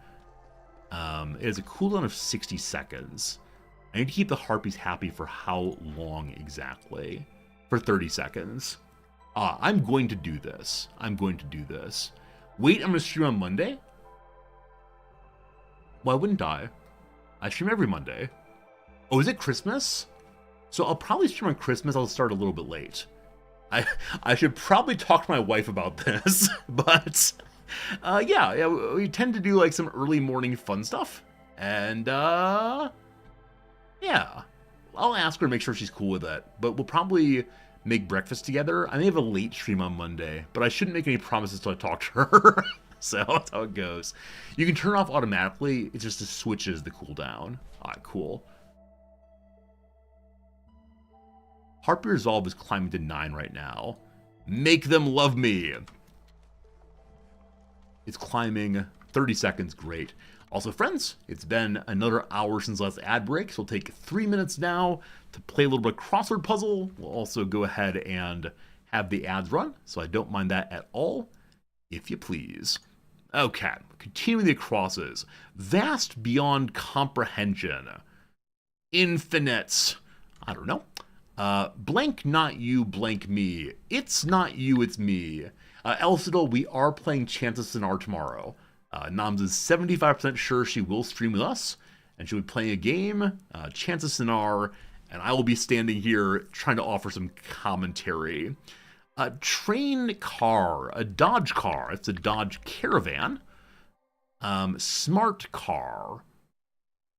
It has a cooldown of 60 seconds. I need to keep the harpies happy for how long exactly? For 30 seconds. I'm going to do this. Wait, I'm going to stream on Monday? Well, I wouldn't die. I stream every Monday. Oh, is it Christmas? So I'll probably stream on Christmas. I'll start a little bit late. I should probably talk to my wife about this. But, yeah, we tend to do like some early morning fun stuff. And, yeah, I'll ask her to make sure she's cool with it. But we'll probably make breakfast together. I may have a late stream on Monday, but I shouldn't make any promises till I talk to her. So that's how it goes. You can turn it off automatically. It just switches the cooldown. Alright, cool. Heartbeat Resolve is climbing to 9 right now. Make them love me. It's climbing 30 seconds. Great. Also, friends, it's been another hour since last ad break, so we'll take 3 minutes now to play a little bit of crossword puzzle. We'll also go ahead and have the ads run, so I don't mind that at all, if you please. Okay, continuing the crosses. Vast beyond comprehension. Infinite. I don't know. Blank not you, blank me. It's not you, it's me. Elcidal, we are playing Chances Sinar tomorrow. Noms is 75% sure she will stream with us, and she'll be playing a game, Chances Sinar, and I will be standing here trying to offer some commentary. A train car, a Dodge car. It's a Dodge Caravan. Smart car.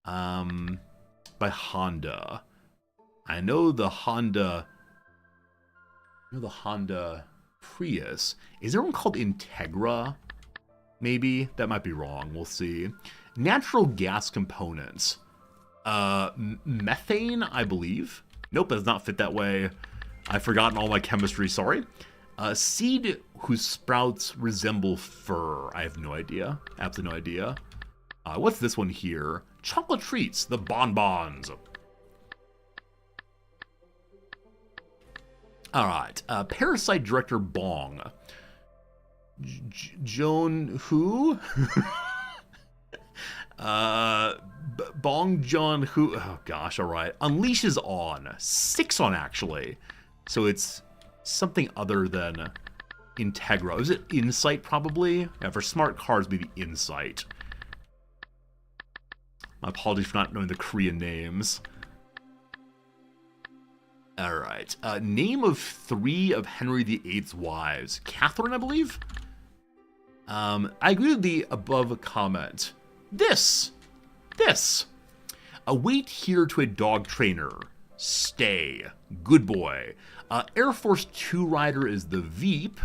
By Honda. I know the Honda Prius. Is there one called Integra? Maybe. That might be wrong. We'll see. Natural gas components. Methane, I believe. Nope, that does not fit that way. I've forgotten all my chemistry, sorry. Seed whose sprouts resemble fur. I have no idea. Absolutely no idea. What's this one here? Chocolate treats, the bonbons. Alright, Parasite director Bong. Joan who? Bong Joon Ho. Oh gosh, alright. Unleashes on. 6 on actually. So it's something other than Integra. Is it Insight probably? Yeah, for smart cars, maybe Insight. My apologies for not knowing the Korean names. Alright. Name of 3 of Henry VIII's wives. Catherine, I believe? I agree with the above comment. This. Await here to a dog trainer. Stay. Good boy. Air Force 2 rider is the Veep.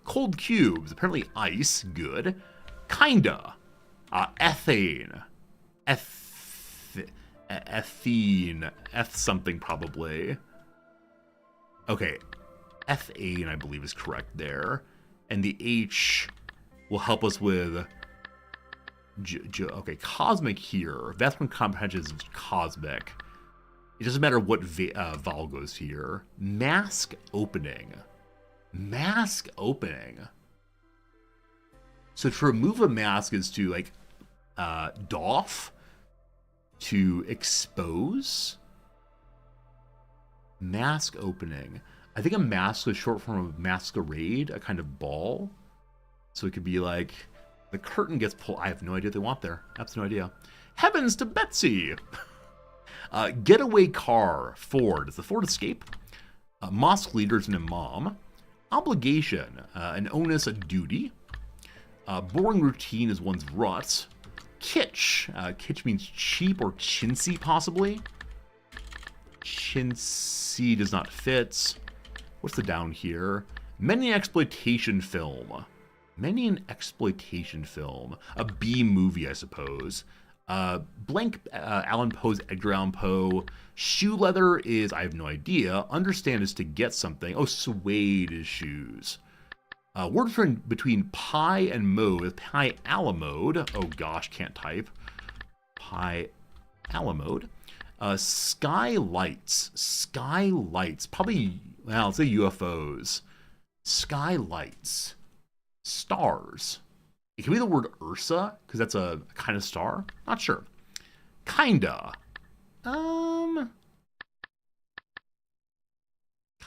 Cold cubes. Apparently ice. Good. Kinda. Ethane. Ethene. Eth something probably. Okay. Ethane, I believe, is correct there. And the H will help us with... okay, cosmic here. Vast comprehension is cosmic. It doesn't matter what vowel goes here. Mask opening. Mask opening. So to remove a mask is to, like, doff. To expose. Mask opening. I think a mask is short form of masquerade, a kind of ball. So it could be like, the curtain gets pulled. I have no idea what they want there. Absolutely no idea. Heavens to Betsy! Getaway car, Ford. Is the Ford Escape? Mosque leaders an imam. Obligation, an onus, a duty. Boring routine is one's rut. Kitsch. Kitsch means cheap or chintzy, possibly. Chintzy does not fit. What's the down here? Many exploitation film. Many an exploitation film. A B movie, I suppose. Blank Allan Poe's Edgar Allan Poe. Shoe leather is, I have no idea. Understand is to get something. Oh, suede is shoes. Word friend between pie and mode is pie a la mode. Oh gosh, can't type. Pie a la mode. Skylights. Skylights. Probably, well, let's say UFOs. Skylights. Stars. It can be the word Ursa, because that's a kind of star. Not sure. Kinda.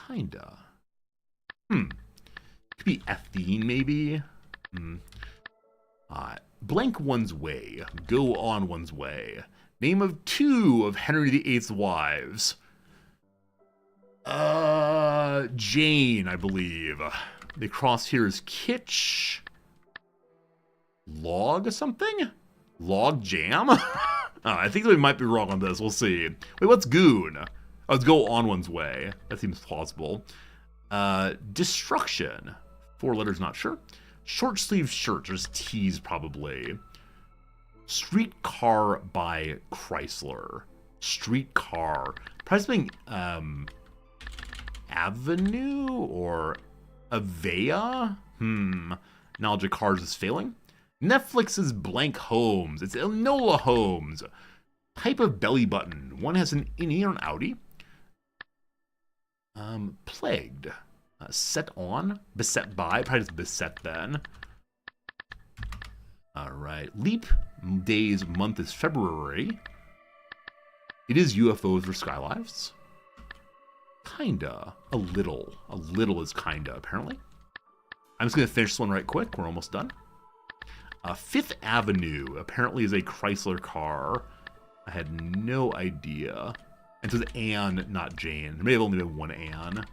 Kinda. Could be Ethene, maybe. Blank one's way. Go on one's way. Name of 2 of Henry VIII's wives. Jane, I believe. The cross here is Kitsch. Log something? Log jam? I think we might be wrong on this. We'll see. Wait, what's goon? Oh, let's go on one's way. That seems plausible. Destruction. 4 letters, not sure. Short sleeve shirts, or tees probably. Streetcar by Chrysler. Streetcar. Probably something, Avenue or Avea? Knowledge of cars is failing. Netflix's Blank Homes. It's Enola Homes. Type of belly button. One has an innie or an outie. Plagued. Set on. Beset by. Probably just beset then. Alright. Leap days month is February. It is UFOs for Skylives. Kinda. A little. A little is kinda, apparently. I'm just going to finish this one right quick. We're almost done. Fifth Avenue apparently is a Chrysler car. I had no idea. And so it's Anne, not Jane. There may have only been one Anne.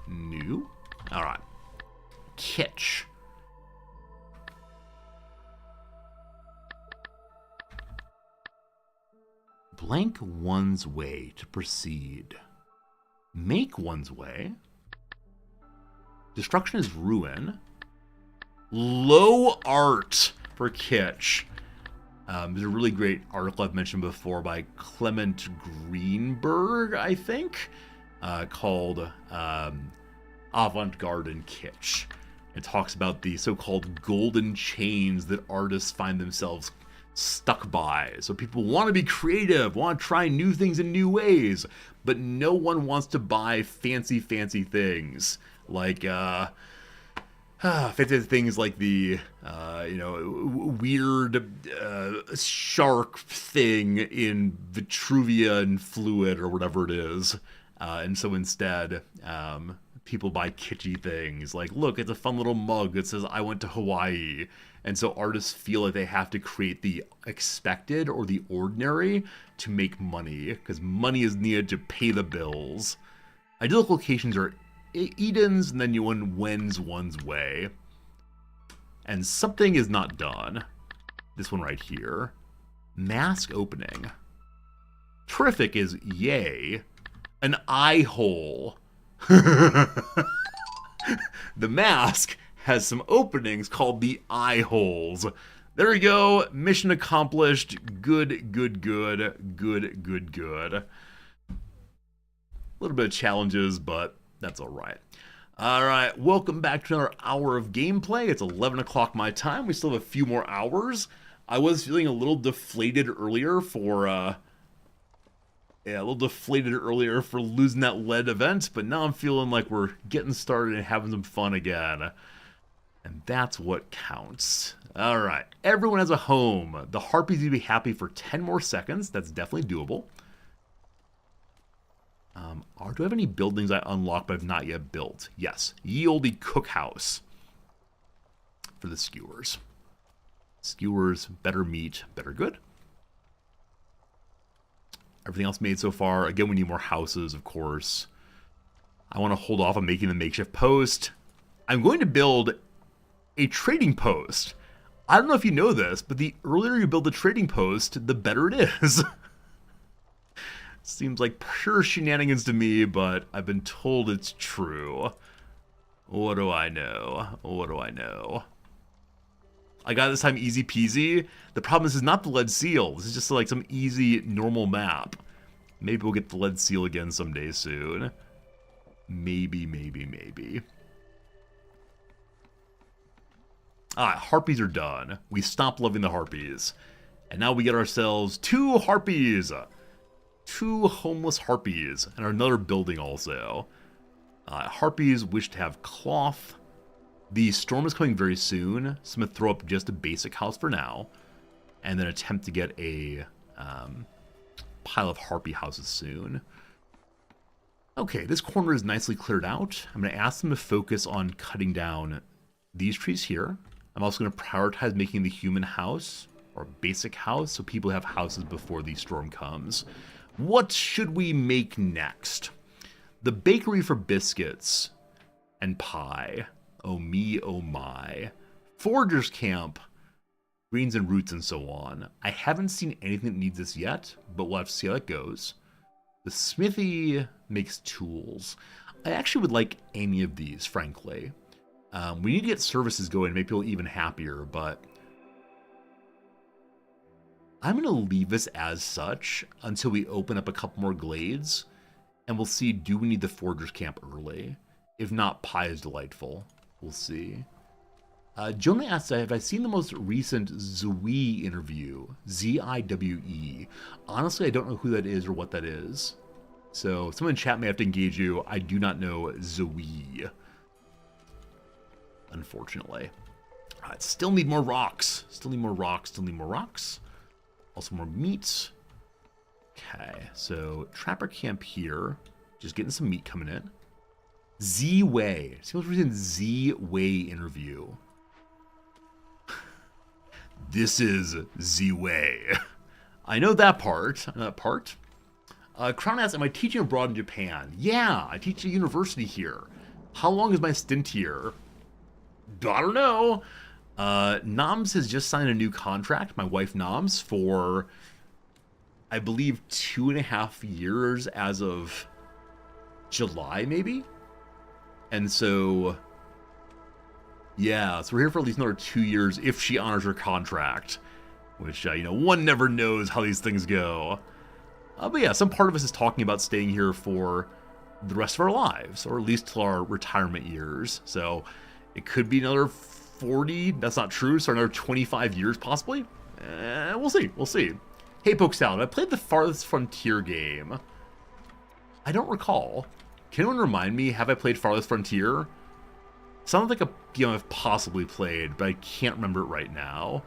New. Alright. Kitsch. Blank one's way to proceed. Make one's way. Destruction is ruin. Low art for kitsch. There's a really great article I've mentioned before by Clement Greenberg, I think, called Avant-Garde and Kitsch. It talks about the so-called golden chains that artists find themselves stuck by. So people want to be creative, want to try new things in new ways, but no one wants to buy fancy things like fancy things like the weird shark thing in Vitruvia and Fluid or whatever it is, and so instead people buy kitschy things like, look, it's a fun little mug that says I went to Hawaii. And so artists feel like they have to create the expected or the ordinary to make money, because money is needed to pay the bills. Ideal locations are Eden's, and then you wins one's way. And something is not done. This one right here. Mask opening. Terrific is yay. An eye hole. The mask has some openings called the eye holes. There we go. Mission accomplished. Good. A little bit of challenges, but that's all right. All right, welcome back to another hour of gameplay. It's 11 o'clock my time. We still have a few more hours. I was feeling a little deflated earlier for losing that lead event, but now I'm feeling like we're getting started and having some fun again. And that's what counts. All right, everyone has a home. The Harpies need to be happy for 10 more seconds. That's definitely doable. Do I have any buildings I unlocked but have not yet built? Yes. Ye olde cookhouse for the skewers. Skewers, better meat, better good. Everything else made so far. Again, we need more houses, of course. I want to hold off on making the makeshift post. I'm going to build a trading post. I don't know if you know this, but the earlier you build a trading post, the better it is. Seems like pure shenanigans to me, but I've been told it's true. What do I know? I got it this time easy peasy. The problem is, this is not the lead seal. This is just like some easy, normal map. Maybe we'll get the lead seal again someday soon. Maybe. Alright, harpies are done. We stopped loving the harpies. And now we get ourselves 2 harpies. 2 homeless harpies. And another building also. Harpies wish to have cloth. The storm is coming very soon, so I'm going to throw up just a basic house for now. And then attempt to get a pile of harpy houses soon. Okay, this corner is nicely cleared out. I'm going to ask them to focus on cutting down these trees here. I'm also going to prioritize making the human house, or basic house, so people have houses before the storm comes. What should we make next? The bakery for biscuits and pie. Oh me, oh my. Foragers camp. Greens and roots and so on. I haven't seen anything that needs this yet, but we'll have to see how it goes. The smithy makes tools. I actually would like any of these, frankly. We need to get services going to make people even happier, but I'm going to leave this as such until we open up a couple more glades, and we'll see, do we need the Forgers Camp early? If not, Pi is delightful. We'll see. Jonah asks, have I seen the most recent Ziwe interview? Z-I-W-E. Honestly, I don't know who that is or what that is. So someone in chat may have to engage you. I do not know Ziwe. Unfortunately. Alright, still need more rocks. Still need more rocks. Still need more rocks. Also more meat. Okay, so Trapper Camp here. Just getting some meat coming in. Z-Way. See what's recent Z-Way interview. This is Z-Way. I know that part. Crown asks, am I teaching abroad in Japan? Yeah, I teach at a university here. How long is my stint here? I don't know. Noms has just signed a new contract, my wife Noms, for, I believe, 2.5 years as of July, maybe? And so, yeah, so we're here for at least another 2 years if she honors her contract. Which, one never knows how these things go. But yeah, some part of us is talking about staying here for the rest of our lives, or at least till our retirement years. So it could be another 40, that's not true, so another 25 years possibly? We'll see. Hey, Poke Salad, I played the Farthest Frontier game. I don't recall. Can anyone remind me, have I played Farthest Frontier? Sounds like a game I've possibly played, but I can't remember it right now.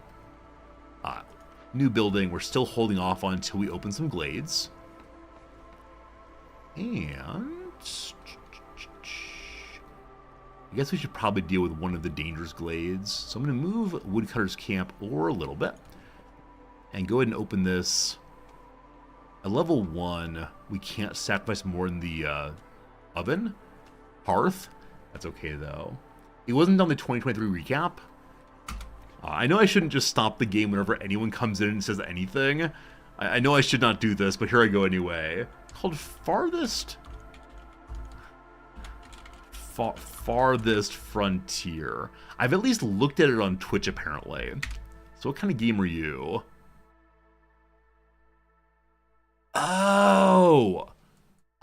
New building, we're still holding off on until we open some glades. And I guess we should probably deal with one of the dangerous glades. So I'm going to move Woodcutter's Camp over a little bit. And go ahead and open this. At level 1, we can't sacrifice more than the oven. Hearth. That's okay, though. It wasn't on the 2023 recap. I know I shouldn't just stop the game whenever anyone comes in and says anything. I know I should not do this, but here I go anyway. Called Farthest... Farthest Frontier. I've at least looked at it on Twitch, apparently. So what kind of game are you? Oh!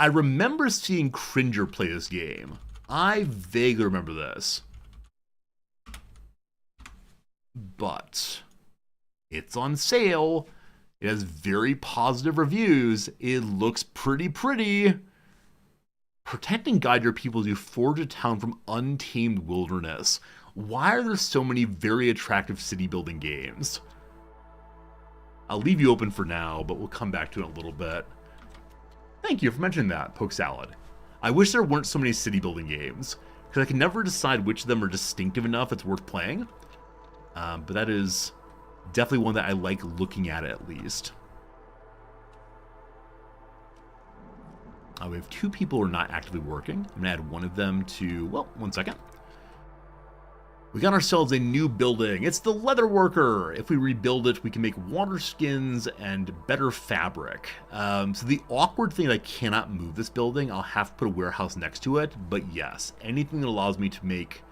I remember seeing Cringer play this game. I vaguely remember this. But it's on sale. It has very positive reviews. It looks pretty. Protect and guide your people as you forge a town from untamed wilderness. Why are there so many very attractive city building games? I'll leave you open for now, but we'll come back to it in a little bit. Thank you for mentioning that, Poke Salad. I wish there weren't so many city building games, because I can never decide which of them are distinctive enough it's worth playing. But that is definitely one that I like looking at least. We have 2 people who are not actively working. I'm going to add one of them to, well, 1 second. We got ourselves a new building. It's the Leather Worker. If we rebuild it, we can make water skins and better fabric. So the awkward thing is I cannot move this building. I'll have to put a warehouse next to it. But yes, anything that allows me to make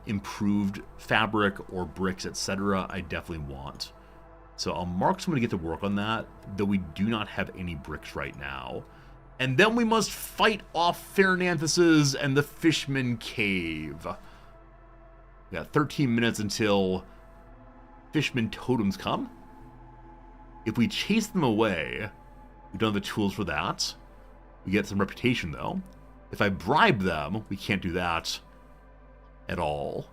improved fabric or bricks, etc., I definitely want. So I'll mark someone to get to work on that, though we do not have any bricks right now. And then we must fight off Fernanthus's and the Fishman Cave. We got 13 minutes until Fishman totems come. If we chase them away, we don't have the tools for that. We get some reputation, though. If I bribe them, we can't do that at all.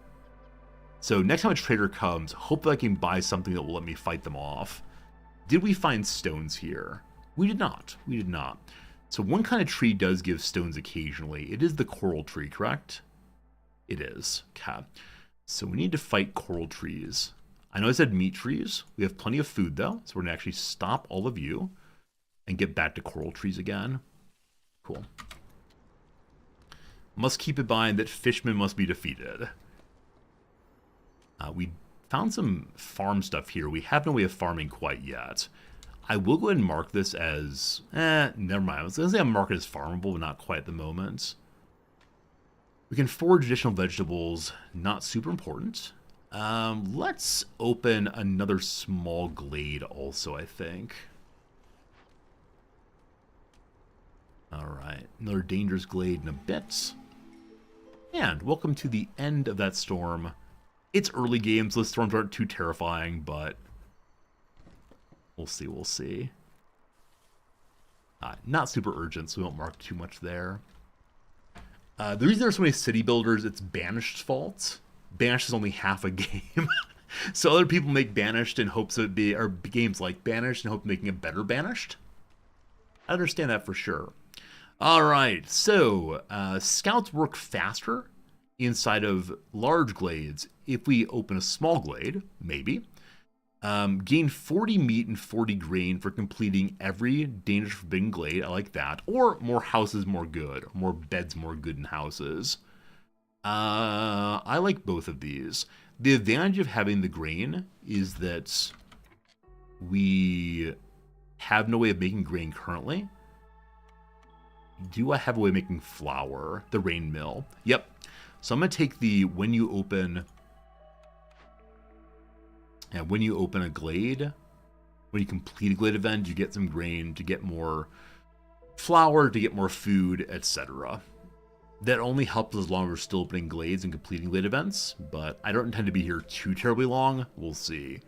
So next time a trader comes, hopefully I can buy something that will let me fight them off. Did we find stones here? We did not. So one kind of tree does give stones occasionally. It is the coral tree, correct? It is. Okay. So we need to fight coral trees. I know I said meat trees. We have plenty of food, though. So we're going to actually stop all of you and get back to coral trees again. Cool. Must keep in mind that fishmen must be defeated. We found some farm stuff here. We have no way of farming quite yet. I will go ahead and mark this as... never mind. I was going to say I'll mark it as farmable, but not quite at the moment. We can forage additional vegetables, not super important. Let's open another small glade also, I think. Alright, another dangerous glade in a bit. And welcome to the end of that storm. It's early game, so the storms aren't too terrifying, but we'll see, we'll see. Not super urgent, so we won't mark too much there. The reason there's so many city builders, it's Banished's fault. Banished is only half a game. So other people make Banished in hopes of it be, or games like Banished in hope of making a better Banished. I understand that for sure. Alright, so scouts work faster inside of large glades. If we open a small glade, maybe. Gain 40 meat and 40 grain for completing every dangerous forbidden glade. I like that. Or more houses, more good. More beds, more good in houses. I like both of these. The advantage of having the grain is that we have no way of making grain currently. Do I have a way of making flour? The rain mill. Yep. So I'm going to take the when you open a glade, when you complete a glade event, you get some grain to get more flour, to get more food, etc. That only helps as long as we're still opening glades and completing glade events, but I don't intend to be here too terribly long. We'll see.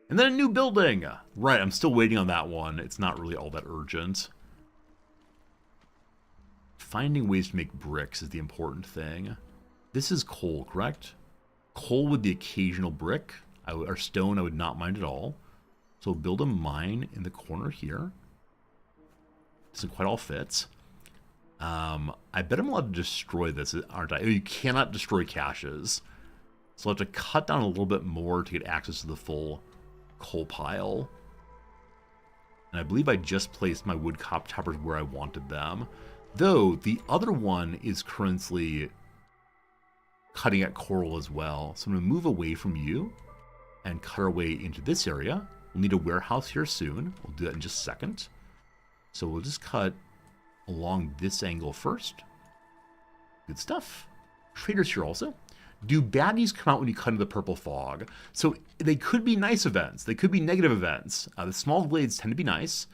And then a new building! Right, I'm still waiting on that one. It's not really all that urgent. Finding ways to make bricks is the important thing. This is coal, correct? Coal with the occasional brick. Or stone, I would not mind at all. So we'll build a mine in the corner here. Doesn't quite all fit. I bet I'm allowed to destroy this, aren't I? Oh, you cannot destroy caches. So I'll have to cut down a little bit more to get access to the full coal pile. And I believe I just placed my wood choppers where I wanted them. Though, the other one is currently cutting at coral as well. So I'm going to move away from you and cut our way into this area. We'll need a warehouse here soon. We'll do that in just a second. So we'll just cut along this angle first. Good stuff. Traders here also. Do baddies come out when you cut into the purple fog? So they could be nice events. They could be negative events. The small glades tend to be nice.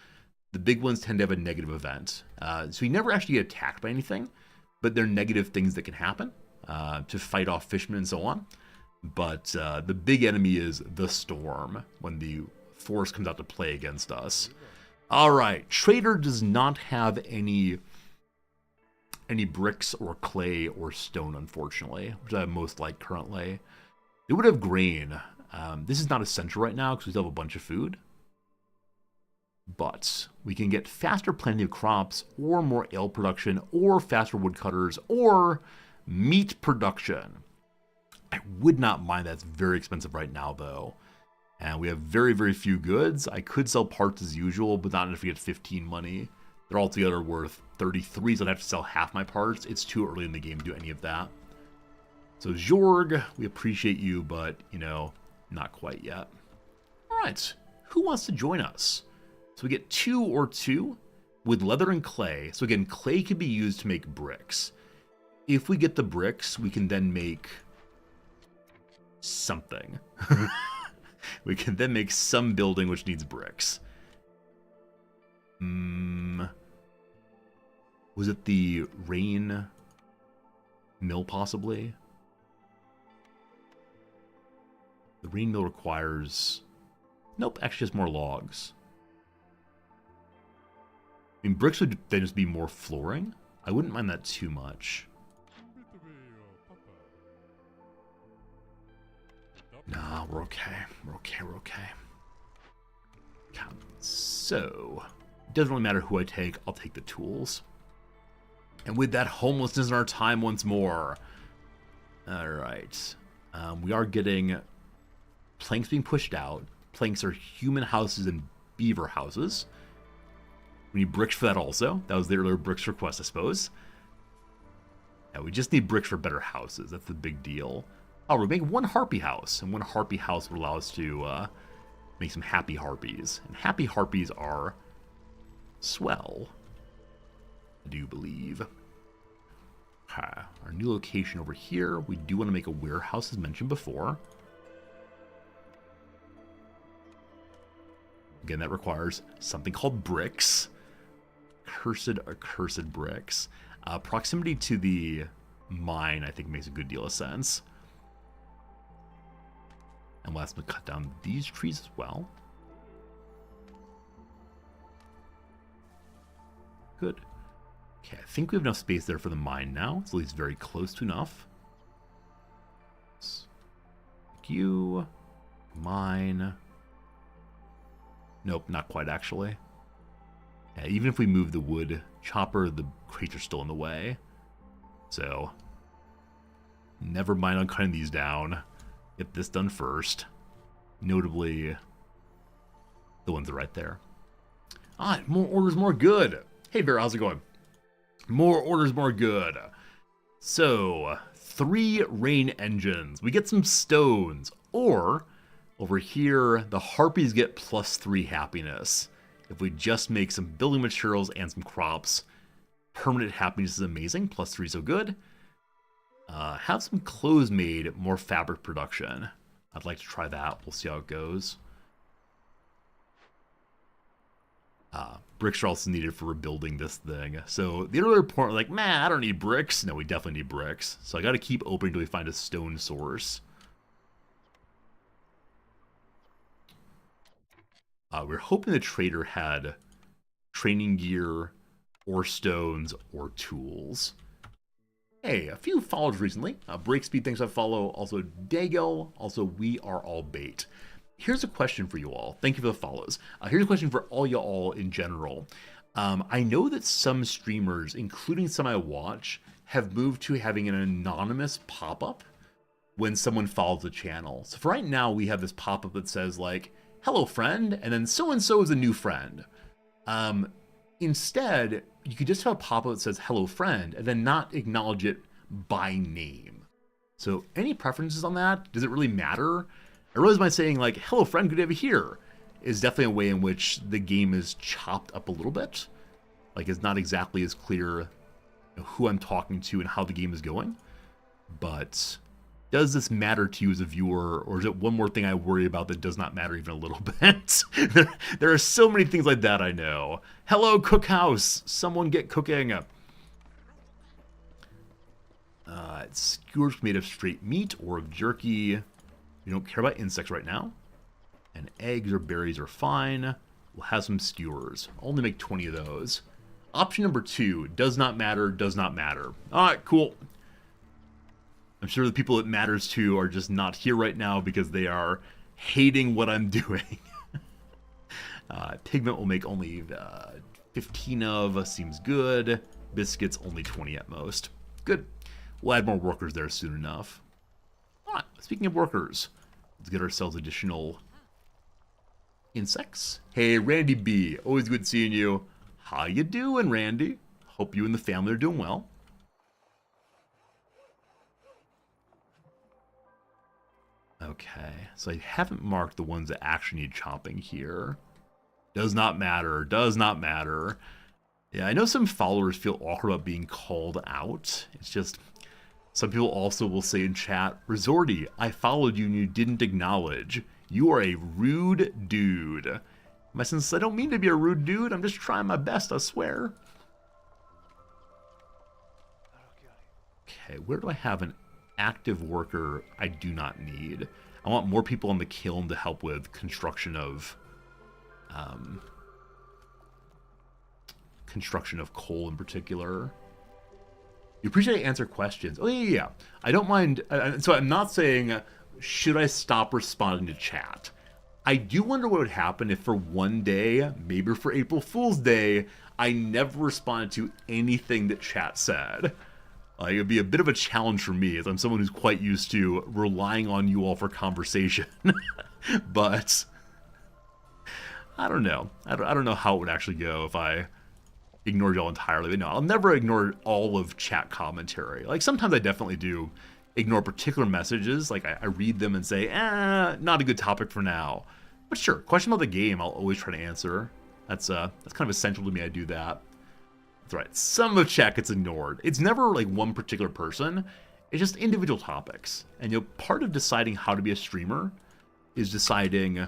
The big ones tend to have a negative event. So you never actually get attacked by anything, but they're negative things that can happen to fight off fishmen and so on. But the big enemy is the storm when the force comes out to play against us. All right, Trader does not have any bricks or clay or stone, unfortunately, which I most like currently. They would have grain. This is not essential right now because we still have a bunch of food. But we can get faster planting of crops, or more ale production, or faster woodcutters, or meat production. I would not mind that. It's very expensive right now, though. And we have very, very few goods. I could sell parts as usual, but not enough to get 15 money. They're altogether worth 33, so I'd have to sell half my parts. It's too early in the game to do any of that. So Jorg, we appreciate you, but, you know, not quite yet. All right, who wants to join us? So we get 2 or 2 with leather and clay. So again, clay can be used to make bricks. If we get the bricks, we can then make something. We can then make some building which needs bricks. Was it the rain mill, possibly? The rain mill requires... Nope, actually has more logs. I mean, bricks would then just be more flooring. I wouldn't mind that too much. Nah, we're okay. We're okay, we're okay. So, it doesn't really matter who I take, I'll take the tools. And with that, homelessness in our time once more. Alright. We are getting planks being pushed out. Planks are human houses and beaver houses. We need bricks for that also. That was the earlier bricks request, I suppose. Yeah, we just need bricks for better houses. That's the big deal. Oh, we're making one harpy house, and one harpy house will allow us to make some happy harpies. And happy harpies are swell, I do believe. Okay, our new location over here. We do want to make a warehouse, as mentioned before. Again, that requires something called bricks. Accursed bricks. Proximity to the mine, I think, makes a good deal of sense. And we'll have to cut down these trees as well. Good. Okay, I think we have enough space there for the mine now. It's at least very close to enough. Like you. Mine. Nope, not quite actually. Yeah, even if we move the wood chopper, the crates are still in the way. So, never mind on cutting these down. Get this done first. Notably, the ones that are right there. Ah, more orders, more good. Hey, Vera, how's it going? More orders, more good. So, 3 rain engines. We get some stones. Or, over here, the harpies get +3 happiness. If we just make some building materials and some crops, permanent happiness is amazing. +3 so good. Have some clothes made, more fabric production. I'd like to try that. We'll see how it goes. Bricks are also needed for rebuilding this thing. So the earlier point, like, man, I don't need bricks. No, we definitely need bricks. So I got to keep opening until we find a stone source. We're hoping the trader had training gear or stones or tools. Hey, a few followers recently. Breakspeed thinks I follow. Also Dago. Also We Are All Bait. Here's a question for you all. Thank you for the follows. Here's a question for all y'all in general. I know that some streamers, including some I watch, have moved to having an anonymous pop-up when someone follows the channel. So for right now, we have this pop-up that says like, hello friend, and then so-and-so is a new friend. Instead, you could just have a pop-up that says hello friend and then not acknowledge it by name. So any preferences on that? Does it really matter? I realize by saying like, hello friend, good to have you here, is definitely a way in which the game is chopped up a little bit. Like it's not exactly as clear who I'm talking to and how the game is going. But does this matter to you as a viewer, or is it one more thing I worry about that does not matter even a little bit? there are so many things like that I know. Hello, cookhouse. Someone get cooking. Skewers made of straight meat or of jerky. We don't care about insects right now. And eggs or berries are fine. We'll have some skewers. I'll only make 20 of those. Option number 2, does not matter, does not matter. Alright, cool. I'm sure the people it matters to are just not here right now because they are hating what I'm doing. Pigment will make only 15 of, seems good. Biscuits, only 20 at most. Good. We'll add more workers there soon enough. Alright, speaking of workers, let's get ourselves additional insects. Hey, Randy B. Always good seeing you. How you doing, Randy? Hope you and the family are doing well. Okay, so I haven't marked the ones that actually need chopping here. Does not matter, does not matter. Yeah, I know some followers feel awkward about being called out. It's just, some people also will say in chat, Resorty, I followed you and you didn't acknowledge. You are a rude dude. My sense, I don't mean to be a rude dude, I'm just trying my best, I swear. Okay, where do I have an active worker I do not need? I want more people on the kiln to help with construction of coal in particular. You appreciate I answer questions. Oh yeah. I don't mind. So I'm not saying should I stop responding to chat. I do wonder what would happen if for one day, maybe for April Fool's Day, I never responded to anything that chat said. It would be a bit of a challenge for me, as I'm someone who's quite used to relying on you all for conversation. But I don't know. I don't know how it would actually go if I ignored y'all entirely. But no, I'll never ignore all of chat commentary. Like sometimes I definitely do ignore particular messages. Like I read them and say, not a good topic for now. But sure, question about the game, I'll always try to answer. That's kind of essential to me. I do that. That's right. Some of chat gets ignored. It's never like one particular person. It's just individual topics. And part of deciding how to be a streamer is deciding,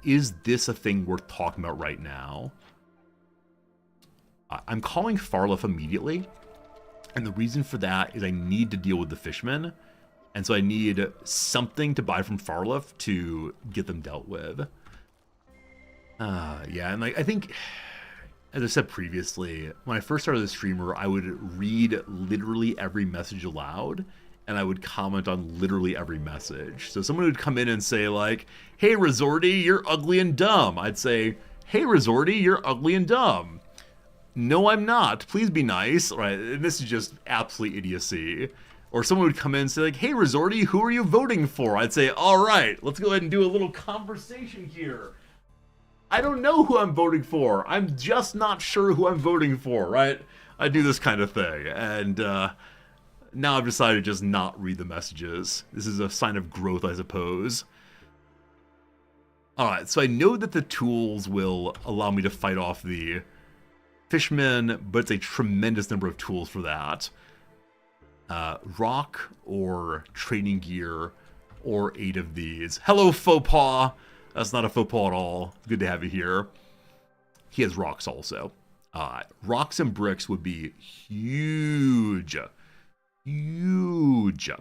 is this a thing worth talking about right now? I'm calling Farliff immediately. And the reason for that is I need to deal with the fishmen. And so I need something to buy from Farliff to get them dealt with. Yeah, and I think, as I said previously, when I first started as a streamer, I would read literally every message aloud, and I would comment on literally every message. So someone would come in and say like, "Hey Resorty, you're ugly and dumb." I'd say, "Hey Resorty, you're ugly and dumb." "No, I'm not. Please be nice." Right? And this is just absolute idiocy. Or someone would come in and say like, "Hey Resorty, who are you voting for?" I'd say, "All right, let's go ahead and do a little conversation here. I don't know who I'm voting for. I'm just not sure who I'm voting for," right? I do this kind of thing. And now I've decided to just not read the messages. This is a sign of growth, I suppose. Alright, so I know that the tools will allow me to fight off the fishmen, but it's a tremendous number of tools for that. Rock or training gear or 8 of these. Hello, Faux-Pas! That's not a faux pas at all. Good to have you here. He has rocks also. Rocks and bricks would be huge. Huge.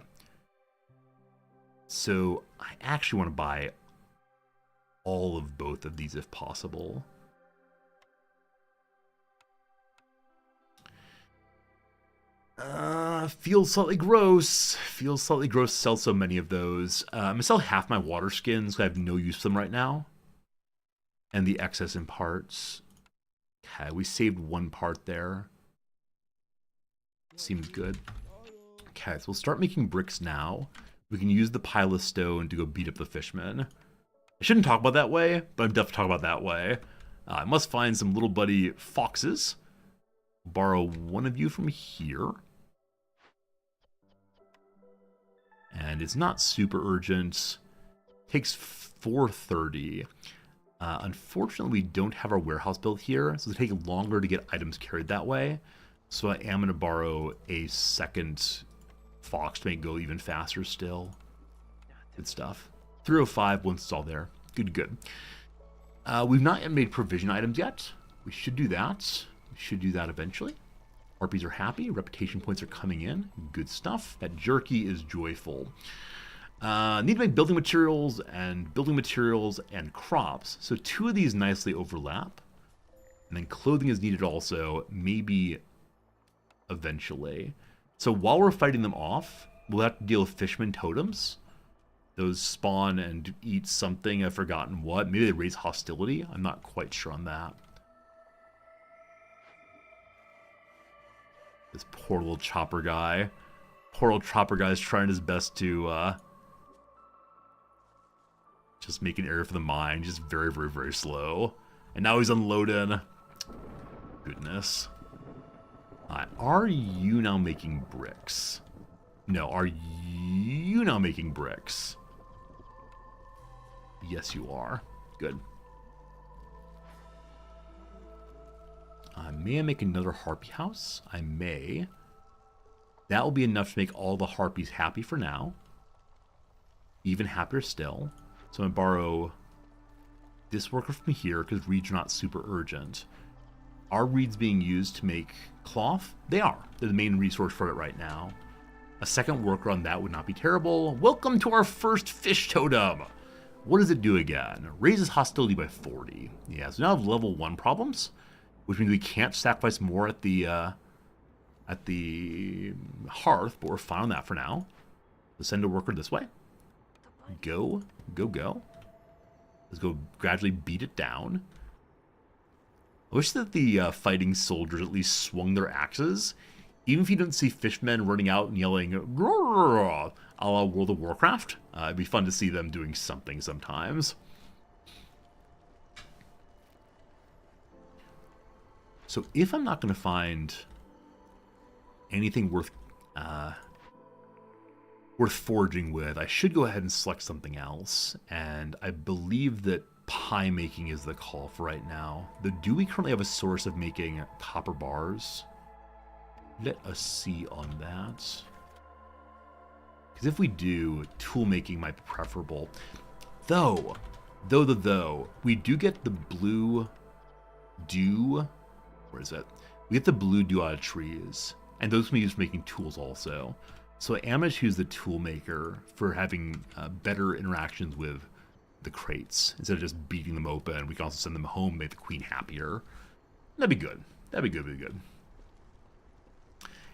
So I actually want to buy all of both of these if possible. Feels slightly gross. Feels slightly gross to sell so many of those. I'm going to sell half my water skins because I have no use for them right now. And the excess in parts. Okay, we saved 1 part there. Seems good. Okay, so we'll start making bricks now. We can use the pile of stone to go beat up the fishmen. I shouldn't talk about that way, but I'm definitely talking about that way. I must find some little buddy foxes. Borrow 1 of you from here. And it's not super urgent. Takes 430. Unfortunately, we don't have our warehouse built here, so it'll take longer to get items carried that way. So I am going to borrow a second fox to make it go even faster still. Good stuff. 305 once it's all there. Good, good. We've not yet made provision items yet. We should do that. We should do that eventually. Harpies are happy. Reputation points are coming in. Good stuff. That jerky is joyful. Need to make building materials and crops. So 2 of these nicely overlap. And then clothing is needed also, maybe eventually. So while we're fighting them off, we'll have to deal with fishman totems. Those spawn and eat something. I've forgotten what. Maybe they raise hostility. I'm not quite sure on that. This poor little chopper guy. Poor old chopper guy is trying his best to just make an area for the mine. Just very, very, very slow. And now he's unloading. Goodness. Are you now making bricks? No, are you now making bricks? Yes, you are. Good. May I make another harpy house? I may. That will be enough to make all the harpies happy for now. Even happier still. So I'm going to borrow this worker from here because reeds are not super urgent. Are reeds being used to make cloth? They are. They're the main resource for it right now. A second worker on that would not be terrible. Welcome to our first fish totem. What does it do again? Raises hostility by 40. Yeah, so now I have level 1 problems, which means we can't sacrifice more at the hearth, but we're fine on that for now. Let's send a worker this way. Go, go, go. Let's go gradually beat it down. I wish that the fighting soldiers at least swung their axes. Even if you don't see fishmen running out and yelling, "Roar," a la World of Warcraft, it'd be fun to see them doing something sometimes. So if I'm not going to find anything worth foraging with, I should go ahead and select something else. And I believe that pie making is the call for right now. Do we currently have a source of making copper bars? Let us see on that. Because if we do, tool making might be preferable. Though, we do get the blue dew. Where is it? We get the blue dew out of trees. And those can be used for making tools also. So I am going to choose the tool maker for having better interactions with the crates. Instead of just beating them open, we can also send them home, make the queen happier. That'd be good. That'd be good.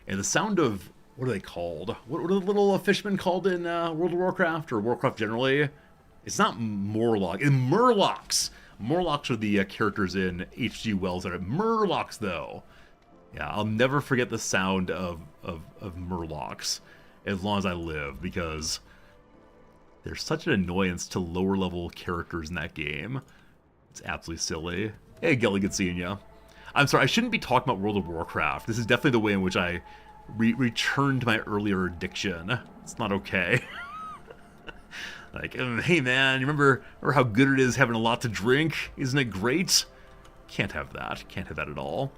And the sound of, what are they called? What are the little fishmen called in World of Warcraft or Warcraft generally? It's not Morlock. It's Murlocs. Morlocks are the characters in H.G. Wells. That are Murlocs, though. Yeah, I'll never forget the sound of Murlocs as long as I live, because they're such an annoyance to lower level characters in that game. It's absolutely silly. Hey, Gilly, good seeing ya. I'm sorry, I shouldn't be talking about World of Warcraft. This is definitely the way in which I return to my earlier addiction. It's not okay. Like, hey man, you remember how good it is having a lot to drink? Isn't it great? Can't have that. Can't have that at all.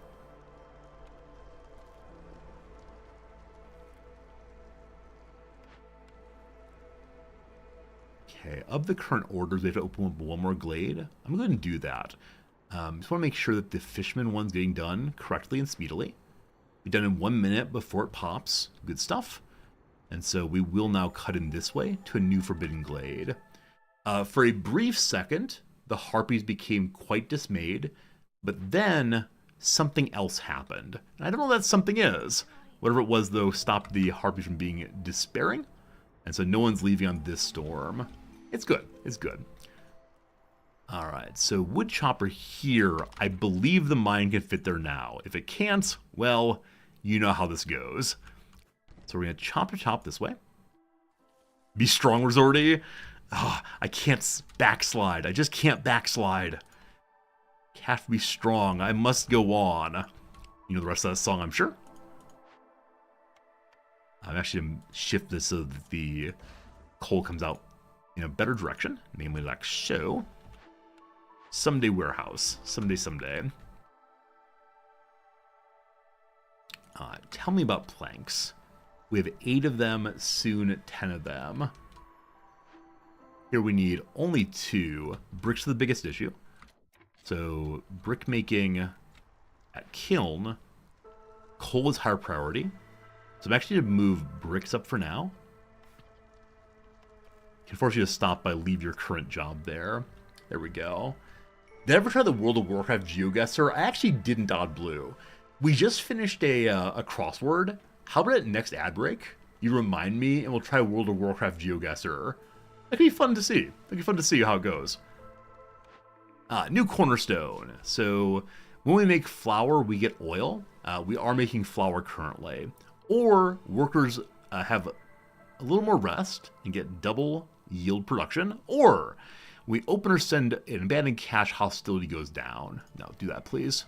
Okay, of the current orders, we have to open up one more glade. I'm going to go ahead and do that. Just want to make sure that the Fishman one's getting done correctly and speedily. Be done in 1 minute before it pops. Good stuff. And so we will now cut in this way to a new Forbidden Glade. For a brief second, the Harpies became quite dismayed, but then something else happened. And I don't know what that something is. Whatever it was, though, stopped the Harpies from being despairing. And so no one's leaving on this storm. It's good. It's good. All right, so wood chopper here. I believe the mine can fit there now. If it can't, well, you know how this goes. So we're going to chop this way. Be strong, Resorty. Oh, I can't backslide. I just can't backslide. Have to be strong. I must go on. You know the rest of that song, I'm sure. I'm actually going to shift this so that the coal comes out in a better direction. Namely like so. Someday warehouse. Someday. Tell me about planks. We have 8 of them, soon 10 of them. Here we need only 2. Bricks are the biggest issue. So brick making at kiln. Coal is higher priority. So I'm actually going to move bricks up for now. Can force you to stop by leave your current job there. There we go. Did I ever try the World of Warcraft GeoGuessr? I actually didn't, Odd Blue. We just finished a crossword. How about at next ad break, you remind me and we'll try World of Warcraft GeoGuessr. That'd be fun to see. It'd be fun to see how it goes. New cornerstone. So when we make flour, we get oil. We are making flour currently. Or workers have a little more rest and get double yield production. Or we open or send an abandoned cache, hostility goes down. No, do that, please.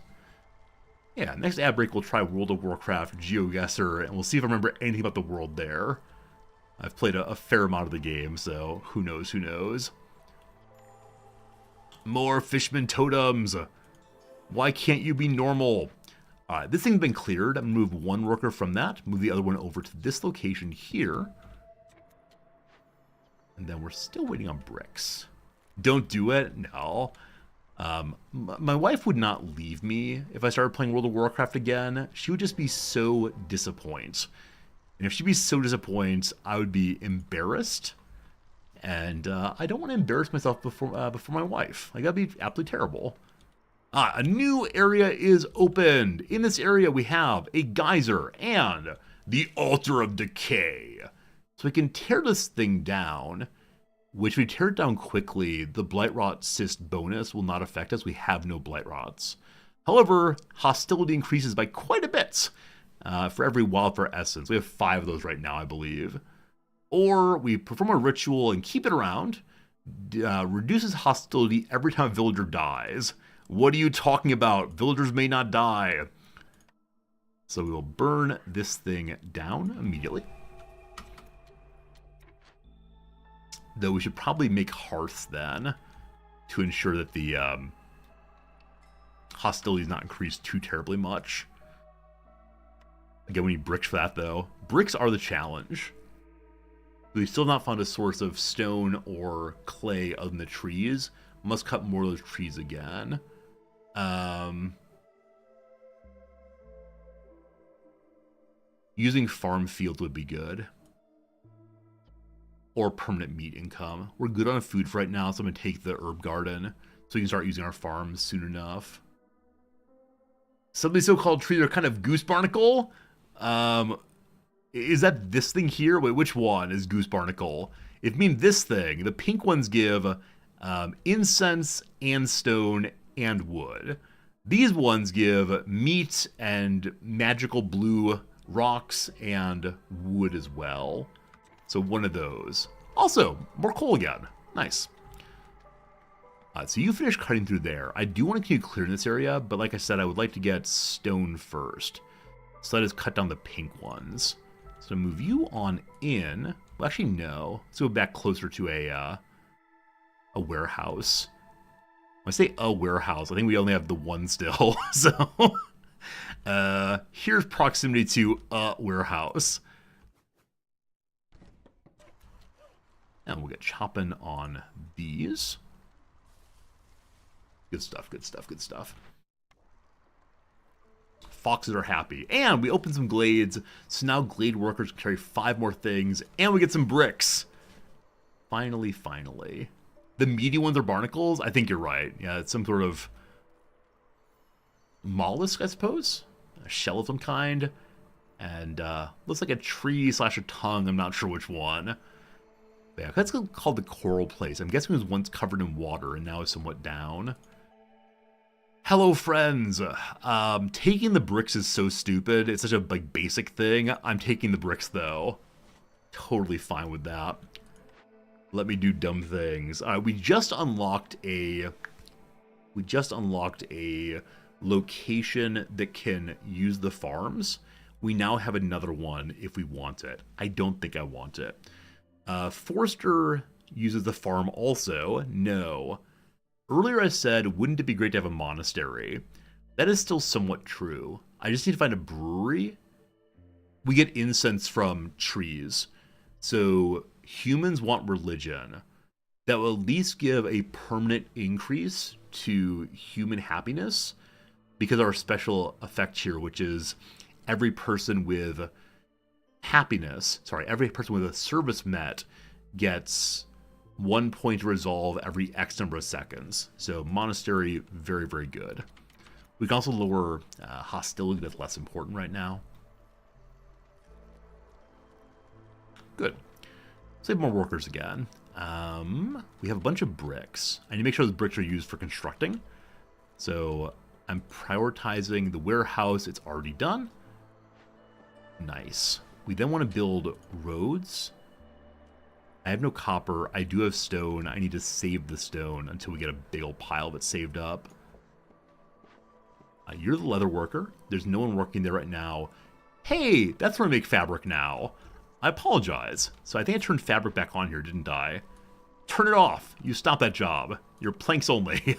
Yeah, next ad break we'll try World of Warcraft GeoGuessr, and we'll see if I remember anything about the world there. I've played a fair amount of the game, so who knows. More Fishman totems! Why can't you be normal? Alright, this thing's been cleared. I'm going to move one worker from that, move the other one over to this location here. And then we're still waiting on bricks. Don't do it? No. My wife would not leave me if I started playing World of Warcraft again. She would just be so disappointed. And if she'd be so disappointed, I would be embarrassed. And I don't want to embarrass myself before my wife. Like, that'd be absolutely terrible. A new area is opened. In this area, we have a geyser and the Altar of Decay. So we can tear this thing down. Which we tear it down quickly, the Blightrot Cyst bonus will not affect us. We have no Blightrots. However, hostility increases by quite a bit for every Wildfire Essence. We have 5 of those right now, I believe. Or we perform a ritual and keep it around. Reduces hostility every time a villager dies. What are you talking about? Villagers may not die. So we will burn this thing down immediately. Though we should probably make hearths then. to ensure that the hostility is not increased too terribly much. Again, we need bricks for that, though. Bricks are the challenge. We still have not found a source of stone or clay other than the trees. Must cut more of those trees again. Using farm fields would be good. Or permanent meat income. We're good on food for right now, so I'm going to take the herb garden so we can start using our farms soon enough. Some of these so-called trees are kind of goose barnacle. Is that this thing here? Wait, which one is goose barnacle? It means this thing. The pink ones give incense and stone and wood. These ones give meat and magical blue rocks and wood as well. So one of those. Also, more coal again. Nice. So you finished cutting through there. I do want to continue clearing this area, but like I said, I would like to get stone first. So that is cut down the pink ones. So move you on in. Well, actually, no. Let's go back closer to a warehouse. When I say a warehouse, I think we only have the one still. So here's proximity to a warehouse. And we'll get chopping on these. Good stuff, good stuff, good stuff. Foxes are happy. And we open some glades, so now glade workers carry 5 more things, and we get some bricks. Finally, finally. The meaty ones are barnacles? I think you're right. Yeah, it's some sort of mollusk, I suppose? A shell of some kind. And looks like a tree / a tongue. I'm not sure which one. But yeah, that's called the coral place. I'm guessing it was once covered in water and now is somewhat down. Hello, friends. Taking the bricks is so stupid. It's such a basic thing. I'm taking the bricks, though. Totally fine with that. Let me do dumb things. We just unlocked a location that can use the farms. We now have another one if we want it. I don't think I want it. Forster uses the farm also. No. Earlier I said, wouldn't it be great to have a monastery? That is still somewhat true. I just need to find a brewery. We get incense from trees. So humans want religion. That will at least give a permanent increase to human happiness because of our special effect here, which is every person with every person with a service met gets 1 point to resolve every X number of seconds. So monastery, very, very good. We can also lower hostility. That's less important right now. Good. Save more workers again. We have a bunch of bricks. I need to make sure those bricks are used for constructing. So I'm prioritizing the warehouse. It's already done. Nice. We then want to build roads. I have no copper. I do have stone. I need to save the stone until we get a big old pile of it saved up. You're the leather worker. There's no one working there right now. Hey, that's where I make fabric now. I apologize. So I think I turned fabric back on here, didn't I? Turn it off. You stop that job. You're planks only.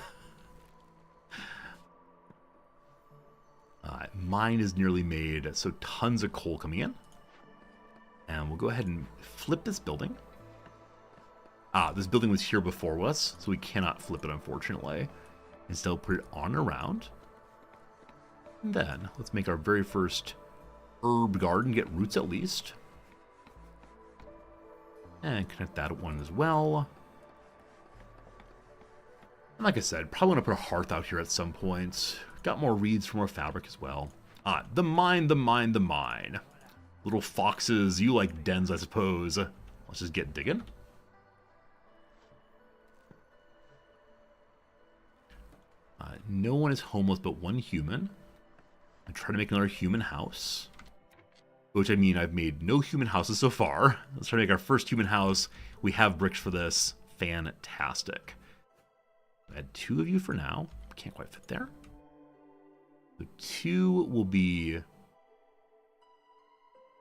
Mine is nearly made, so tons of coal coming in. And we'll go ahead and flip this building. This building was here before us, so we cannot flip it, unfortunately. Instead, we'll put it on and around. And then, let's make our very first herb garden, get roots at least. And connect that one as well. And like I said, probably want to put a hearth out here at some point. Got more reeds for more fabric as well. The mine, the mine, the mine. Little foxes, you like dens, I suppose. Let's just get digging. No one is homeless but one human. I'm trying to make another human house. Which, I mean, I've made no human houses so far. Let's try to make our first human house. We have bricks for this. Fantastic. Add 2 of you for now. Can't quite fit there. So 2 will be... Is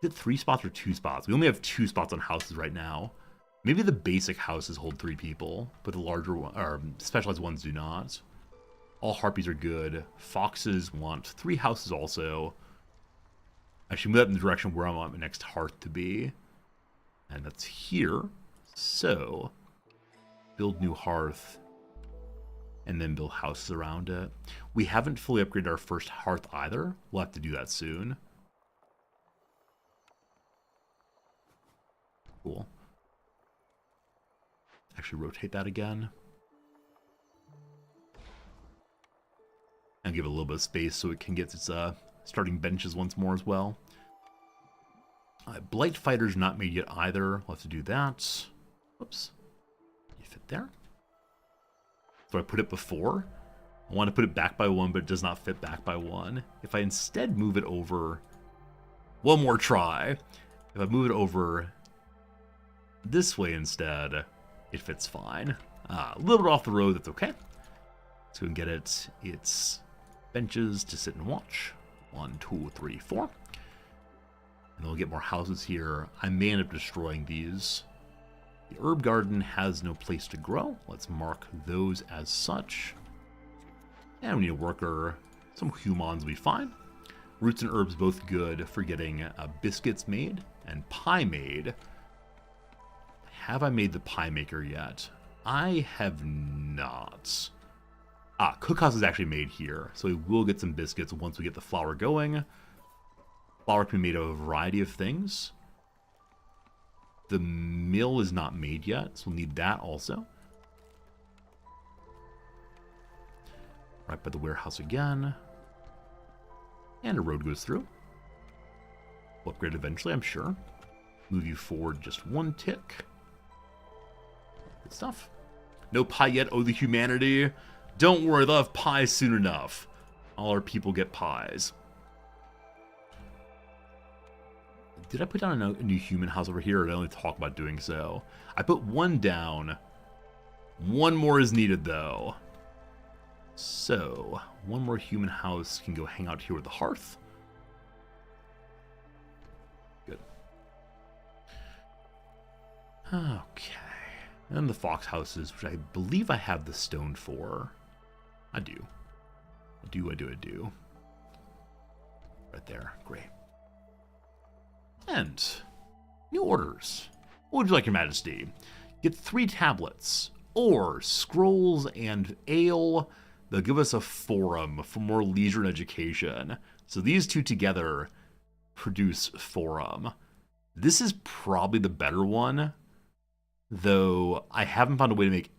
it 3 spots or 2 spots? We only have 2 spots on houses right now. Maybe the basic houses hold 3 people, but the larger or specialized ones do not. All harpies are good. Foxes want 3 houses also. I should move that in the direction where I want my next hearth to be. And that's here. So, build new hearth. And then build houses around it. We haven't fully upgraded our first hearth either. We'll have to do that soon. Cool. Actually rotate that again. And give it a little bit of space so it can get its starting benches once more as well. Blight Fighter's not made yet either. We'll have to do that. Whoops. You fit there? So I put it before. I want to put it back by 1, but it does not fit back by 1. If I instead move it over... One more try. If I move it over this way instead, it fits fine. A little bit off the road, that's okay. Let's go and get it. It's benches to sit and watch. 1, 2, 3, 4. And then we'll get more houses here. I may end up destroying these. The herb garden has no place to grow. Let's mark those as such. And we need a worker. Some humans will be fine. Roots and herbs both good for getting biscuits made and pie made. Have I made the pie maker yet? I have not. Cookhouse is actually made here, so we will get some biscuits once we get the flour going. Flour can be made of a variety of things. The mill is not made yet, so we'll need that also. Right by the warehouse again. And a road goes through. We'll upgrade eventually, I'm sure. Move you forward just 1 tick. Good stuff. No pie yet, oh the humanity. Don't worry, they'll have pies soon enough. All our people get pies. Did I put down a new human house over here, or did I only talk about doing so? I put 1 down. 1 more is needed, though. So, 1 more human house can go hang out here with the hearth. Good. Okay. And the fox houses, which I believe I have the stone for. I do. I do. Right there. Great. And new orders. What would you like, Your Majesty? Get 3 tablets, or scrolls and ale. They'll give us a forum for more leisure and education. So these 2 together produce forum. This is probably the better one, though I haven't found a way to make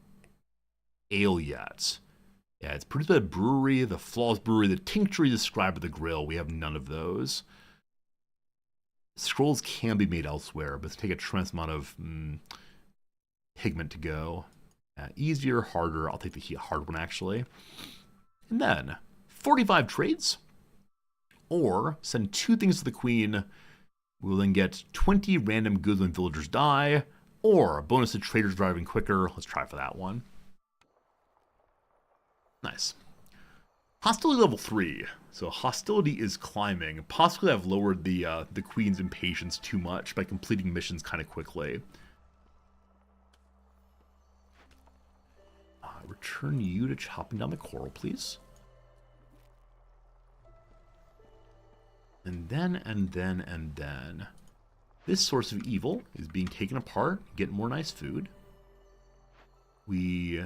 ale yet. Yeah, it's produced by the brewery, the Flawless Brewery, the tincture described by the grill. We have none of those. Scrolls can be made elsewhere, but take a tremendous amount of pigment to go. Easier, harder. I'll take the hard one, actually. And then, 45 trades. Or, send 2 things to the queen. We'll then get 20 random goods when villagers die. Or, a bonus to traders driving quicker. Let's try for that one. Nice. Hostility level 3. So hostility is climbing. Possibly I've lowered the queen's impatience too much by completing missions kind of quickly. Return you to chopping down the coral, please. And then. This source of evil is being taken apart. Get more nice food. We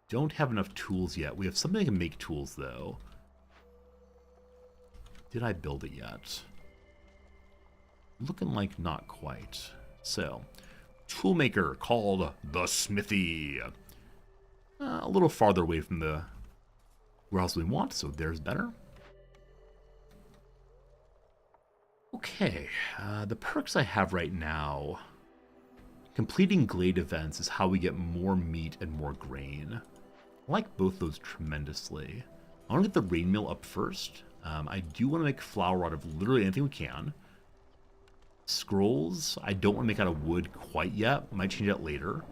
don't have enough tools yet. We have something that can make tools, though. Did I build it yet? Looking like not quite. So, toolmaker called the Smithy. A little farther away from the warehouse we want, so there's better. Okay, the perks I have right now. Completing glade events is how we get more meat and more grain. I like both those tremendously. I want to get the rain mill up first. I do want to make flour out of literally anything we can. Scrolls, I don't want to make out of wood quite yet. Might change that later.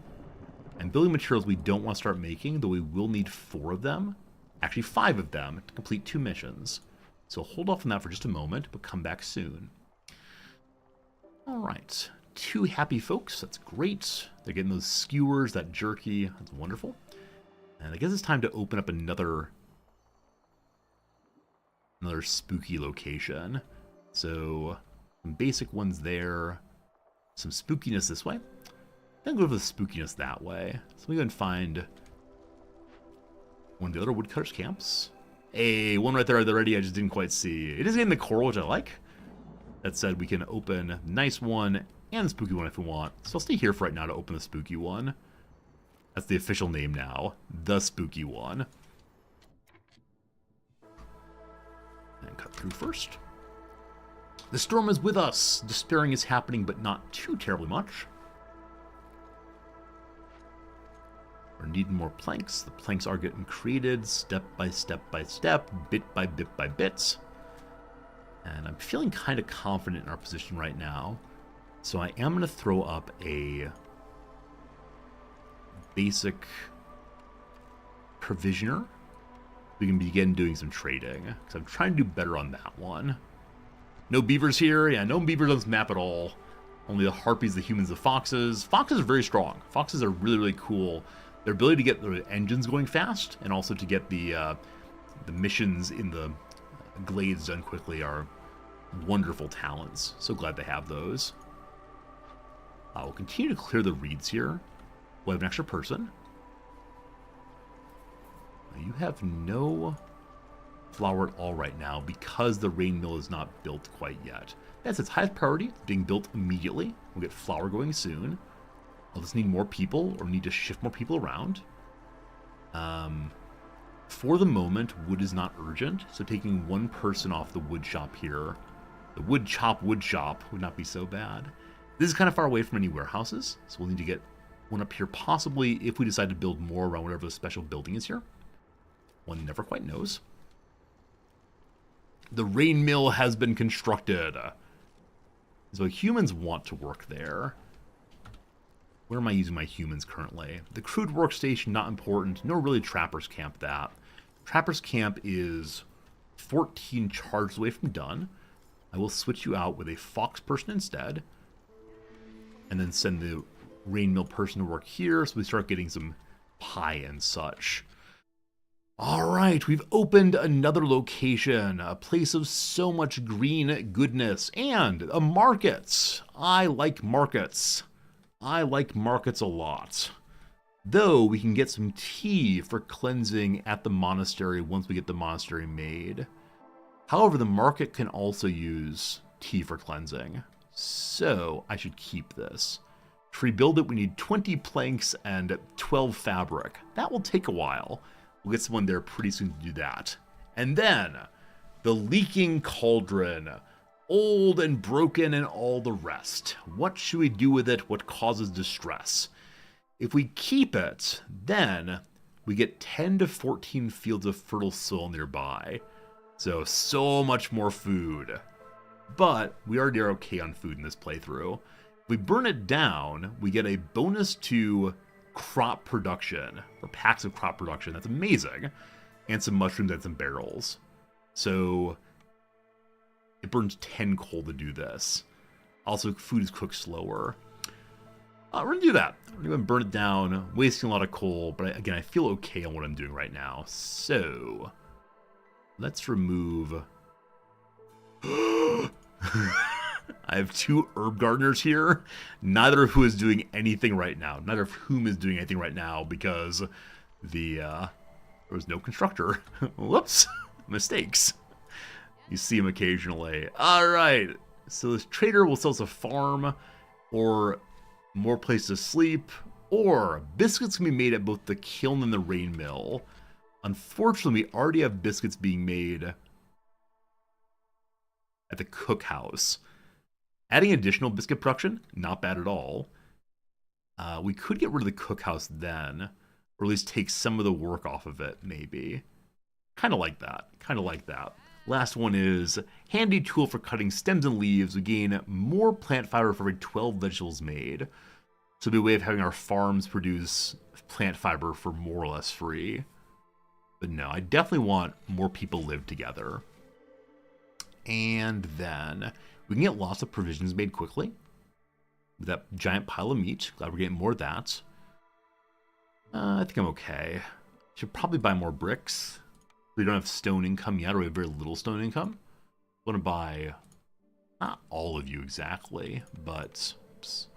And building materials we don't want to start making, though we will need 4 of them. Actually 5 of them to complete 2 missions. So hold off on that for just a moment, but come back soon. Alright, 2 happy folks. That's great. They're getting those skewers, that jerky. That's wonderful. And I guess it's time to open up another spooky location. So some basic ones there. Some spookiness this way. Then go for the spookiness that way. So we go and find one of the other woodcutters' camps. Hey, one right there already I just didn't quite see. It is getting the coral, which I like. That said, we can open nice one and the spooky one if we want. So I'll stay here for right now to open the spooky one. That's the official name now. The spooky one. And cut through first. The storm is with us. Despairing is happening, but not too terribly much. We're needing more planks. The planks are getting created step by step by step, bit by bit by bit. And I'm feeling kind of confident in our position right now. So I am going to throw up a basic provisioner. We can begin doing some trading, because I'm trying to do better on that one. No beavers here. Yeah, no beavers on this map at all. Only the harpies, the humans, the foxes. Foxes are very strong. Foxes are really, really cool. Their ability to get the engines going fast, and also to get the missions in the glades done quickly are wonderful talents. So glad to have those. We'll continue to clear the reeds here. We'll have an extra person. You have no flour at all right now because the rain mill is not built quite yet. That's its highest priority. It's being built immediately. We'll get flour going soon. I'll just need more people, or need to shift more people around. For the moment, wood is not urgent, so taking one person off the wood shop here, the wood shop would not be so bad. This is kind of far away from any warehouses, so we'll need to get one up here, possibly if we decide to build more around whatever the special building is here. One never quite knows. The rain mill has been constructed. So humans want to work there. Where am I using my humans currently? The crude workstation, not important. No, really, Trapper's Camp that. Trapper's Camp is 14 charges away from done. I will switch you out with a fox person instead. And then send the rain mill person to work here, so we start getting some pie and such. Alright, we've opened another location, a place of so much green goodness, and a market. I like markets. I like markets a lot. Though we can get some tea for cleansing at the monastery once we get the monastery made. However, the market can also use tea for cleansing. So I should keep this. To rebuild it, we need 20 planks and 12 fabric. That will take a while. We'll get someone there pretty soon to do that. And then, the leaking cauldron. Old and broken and all the rest. What should we do with it? What causes distress? If we keep it, then we get 10 to 14 fields of fertile soil nearby. So much more food. But we already are okay on food in this playthrough. If we burn it down, we get a bonus to crop production, or packs of crop production. That's amazing. And some mushrooms and some barrels. So it burns 10 coal to do this. Also, food is cooked slower. We're going to do that. We're going to burn it down, wasting a lot of coal, but again, I feel okay on what I'm doing right now. So let's remove... I have 2 herb gardeners here, neither of whom is doing anything right now. Because there was no constructor. Whoops. Mistakes. You see him occasionally. Alright. So this trader will sell us a farm, or more place to sleep, or biscuits can be made at both the kiln and the rain mill. Unfortunately, we already have biscuits being made at the cookhouse. Adding additional biscuit production, not bad at all. We could get rid of the cookhouse then, or at least take some of the work off of it, maybe. Kind of like that. Last one is handy tool for cutting stems and leaves. We gain more plant fiber for every 12 vegetables made. So it'll be a way of having our farms produce plant fiber for more or less free. But no, I definitely want more people live together. And then we can get lots of provisions made quickly. with that giant pile of meat. Glad we're getting more of that. I think I'm okay. Should probably buy more bricks. We don't have stone income yet, or we have very little stone income. Want to buy, not all of you exactly, but oops,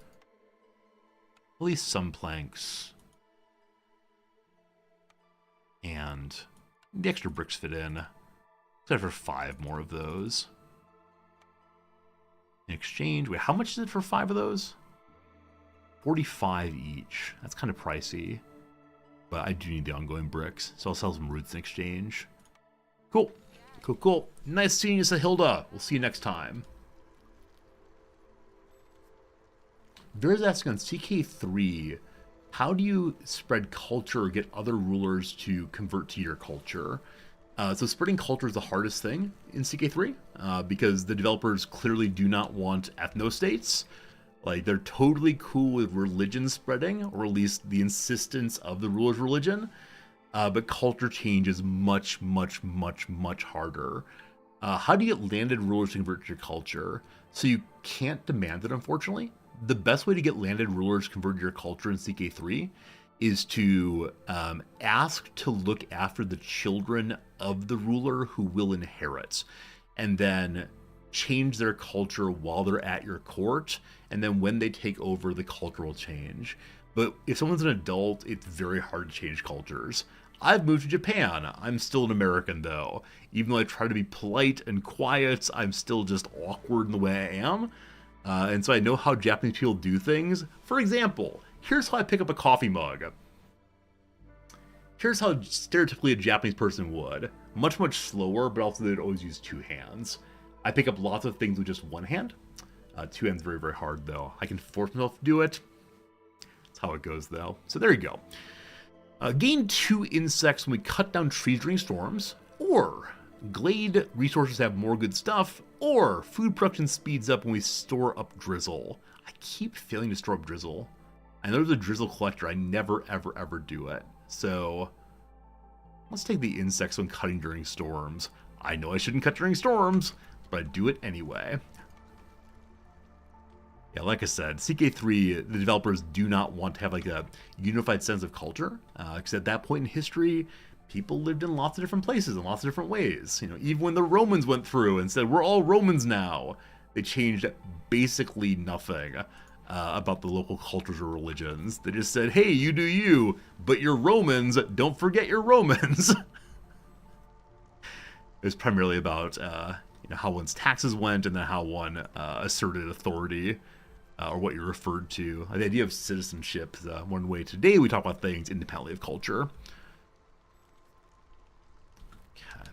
at least some planks. And the extra bricks fit in. Except for 5 more of those. In exchange, wait, how much is it for 5 of those? 45 each. That's kind of pricey. But I do need the ongoing bricks, so I'll sell some roots in exchange. Cool. Cool, cool. Nice seeing you, Sahilda. We'll see you next time. Vera's asking on CK3, how do you spread culture or get other rulers to convert to your culture? So spreading culture is the hardest thing in CK3 because the developers clearly do not want ethnostates. Like, they're totally cool with religion spreading, or at least the insistence of the ruler's religion. But culture change is much, much, much, much harder. How do you get landed rulers to convert to your culture? So you can't demand it, unfortunately. The best way to get landed rulers to convert to your culture in CK3 is to ask to look after the children of the ruler who will inherit, and then change their culture while they're at your court, and then when they take over, the culture will change. But if someone's an adult, it's very hard to change cultures. I've moved to Japan. I'm still an American, though. Even though I try to be polite and quiet, I'm still just awkward in the way I am. And so I know how Japanese people do things. For example, here's how I pick up a coffee mug. Here's how stereotypically a Japanese person would. Much, much slower, but also they'd always use 2 hands. I pick up lots of things with just 1 hand. 2 hands very, very hard, though. I can force myself to do it. That's how it goes, though. So there you go. Gain 2 insects when we cut down trees during storms, or glade resources have more good stuff, or food production speeds up when we store up drizzle. I keep failing to store up drizzle. I know there's a drizzle collector. I never, ever, ever do it. So let's take the insects when cutting during storms. I know I shouldn't cut during storms, but I do it anyway. Yeah, like I said, CK3, the developers do not want to have like a unified sense of culture, because at that point in history, people lived in lots of different places in lots of different ways. You know, even when the Romans went through and said, we're all Romans now, they changed basically nothing about the local cultures or religions. They just said, hey, you do you, but you're Romans, don't forget you're Romans. It was primarily about how one's taxes went and then how one asserted authority. Or what you're referred to. The idea of citizenship is one way today we talk about things independently of culture. Okay.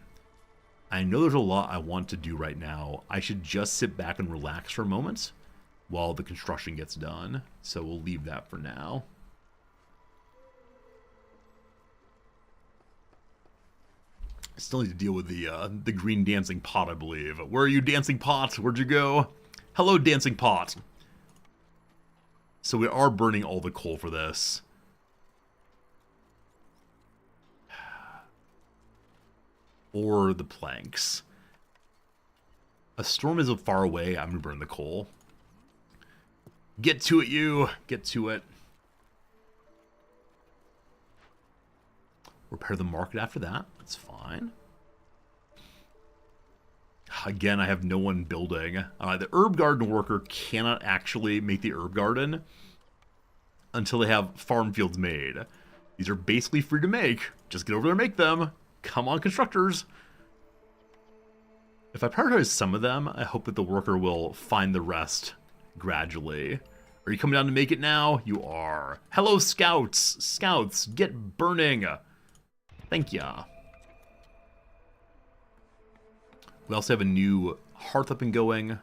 I know there's a lot I want to do right now. I should just sit back and relax for a moment while the construction gets done. So we'll leave that for now. Still need to deal with the green dancing pot, I believe. Where are you, dancing pot? Where'd you go? Hello, dancing pot. So we are burning all the coal for this. Or the planks. A storm is far away. I'm going to burn the coal. Get to it, you. Get to it. Repair the market after that. That's fine. Again, I have no one building. The herb garden worker cannot actually make the herb garden until they have farm fields made. These are basically free to make. Just get over there and make them. Come on, constructors. If I prioritize some of them, I hope that the worker will find the rest gradually. Are you coming down to make it now? You are. Hello, scouts. Scouts, get burning. Thank ya. We also have a new hearth up and going.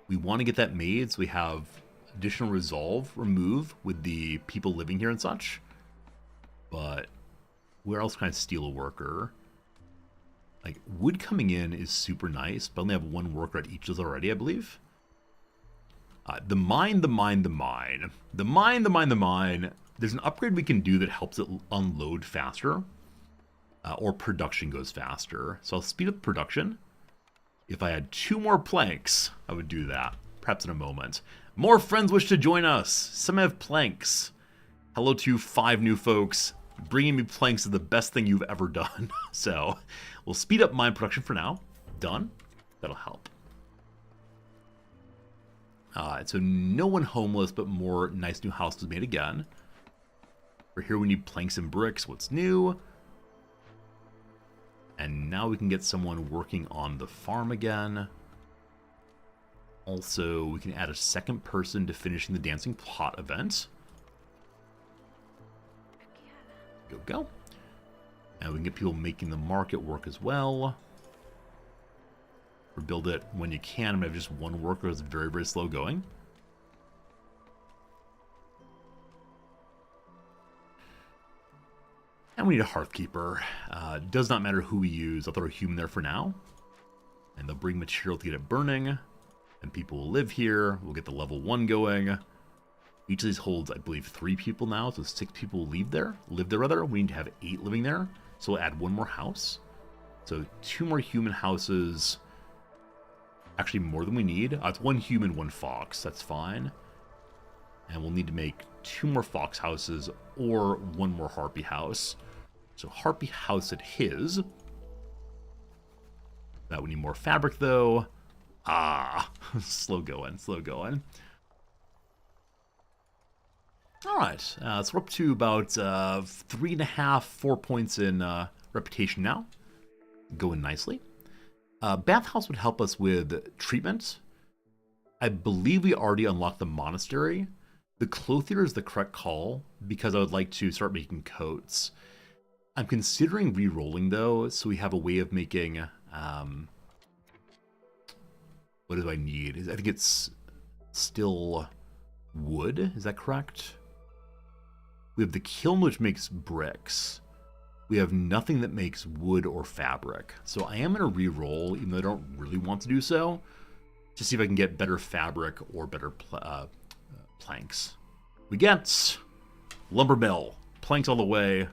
We want to get that made so we have additional resolve remove with the people living here and such. But where else can I steal a worker? Like, wood coming in is super nice, but I only have 1 worker at each of those already, I believe. The mine. There's an upgrade we can do that helps it unload faster. Or production goes faster. So I'll speed up production. If I had 2 more planks, I would do that. Perhaps in a moment. More friends wish to join us. Some have planks. Hello to 5 new folks. Bringing me planks is the best thing you've ever done. So we'll speed up mine production for now. Done. That'll help. Alright, so no one homeless, but more nice new houses made again. For here we need planks and bricks. What's new? And now we can get someone working on the farm again. Also, we can add a second person to finishing the dancing pot event. Go. And we can get people making the market work as well. Or build it when you can. I'm going to have just one worker. It's very, very slow going. And we need a hearthkeeper. Does not matter who we use. I'll throw a human there for now. And they'll bring material to get it burning. And people will live here. We'll get the level 1 going. Each of these holds, I believe, 3 people now. So 6 people will live there. We need to have 8 living there. So we'll add 1 more house. So 2 more human houses. Actually, more than we need. It's 1 human, 1 fox. That's fine. And we'll need to make 2 more fox houses or 1 more harpy house. So harpy house at his. That we need more fabric, though. Slow going. Alright, so we're up to about 3.5, 4 points in reputation now. Going nicely. Bathhouse would help us with treatment. I believe we already unlocked the monastery. The clothier is the correct call because I would like to start making coats. I'm considering re-rolling though, so we have a way of making... what do I need? I think it's still wood. Is that correct? We have the kiln, which makes bricks. We have nothing that makes wood or fabric. So I am going to re-roll, even though I don't really want to do so, to see if I can get better fabric or better planks. We get lumber mill. Planks all the way.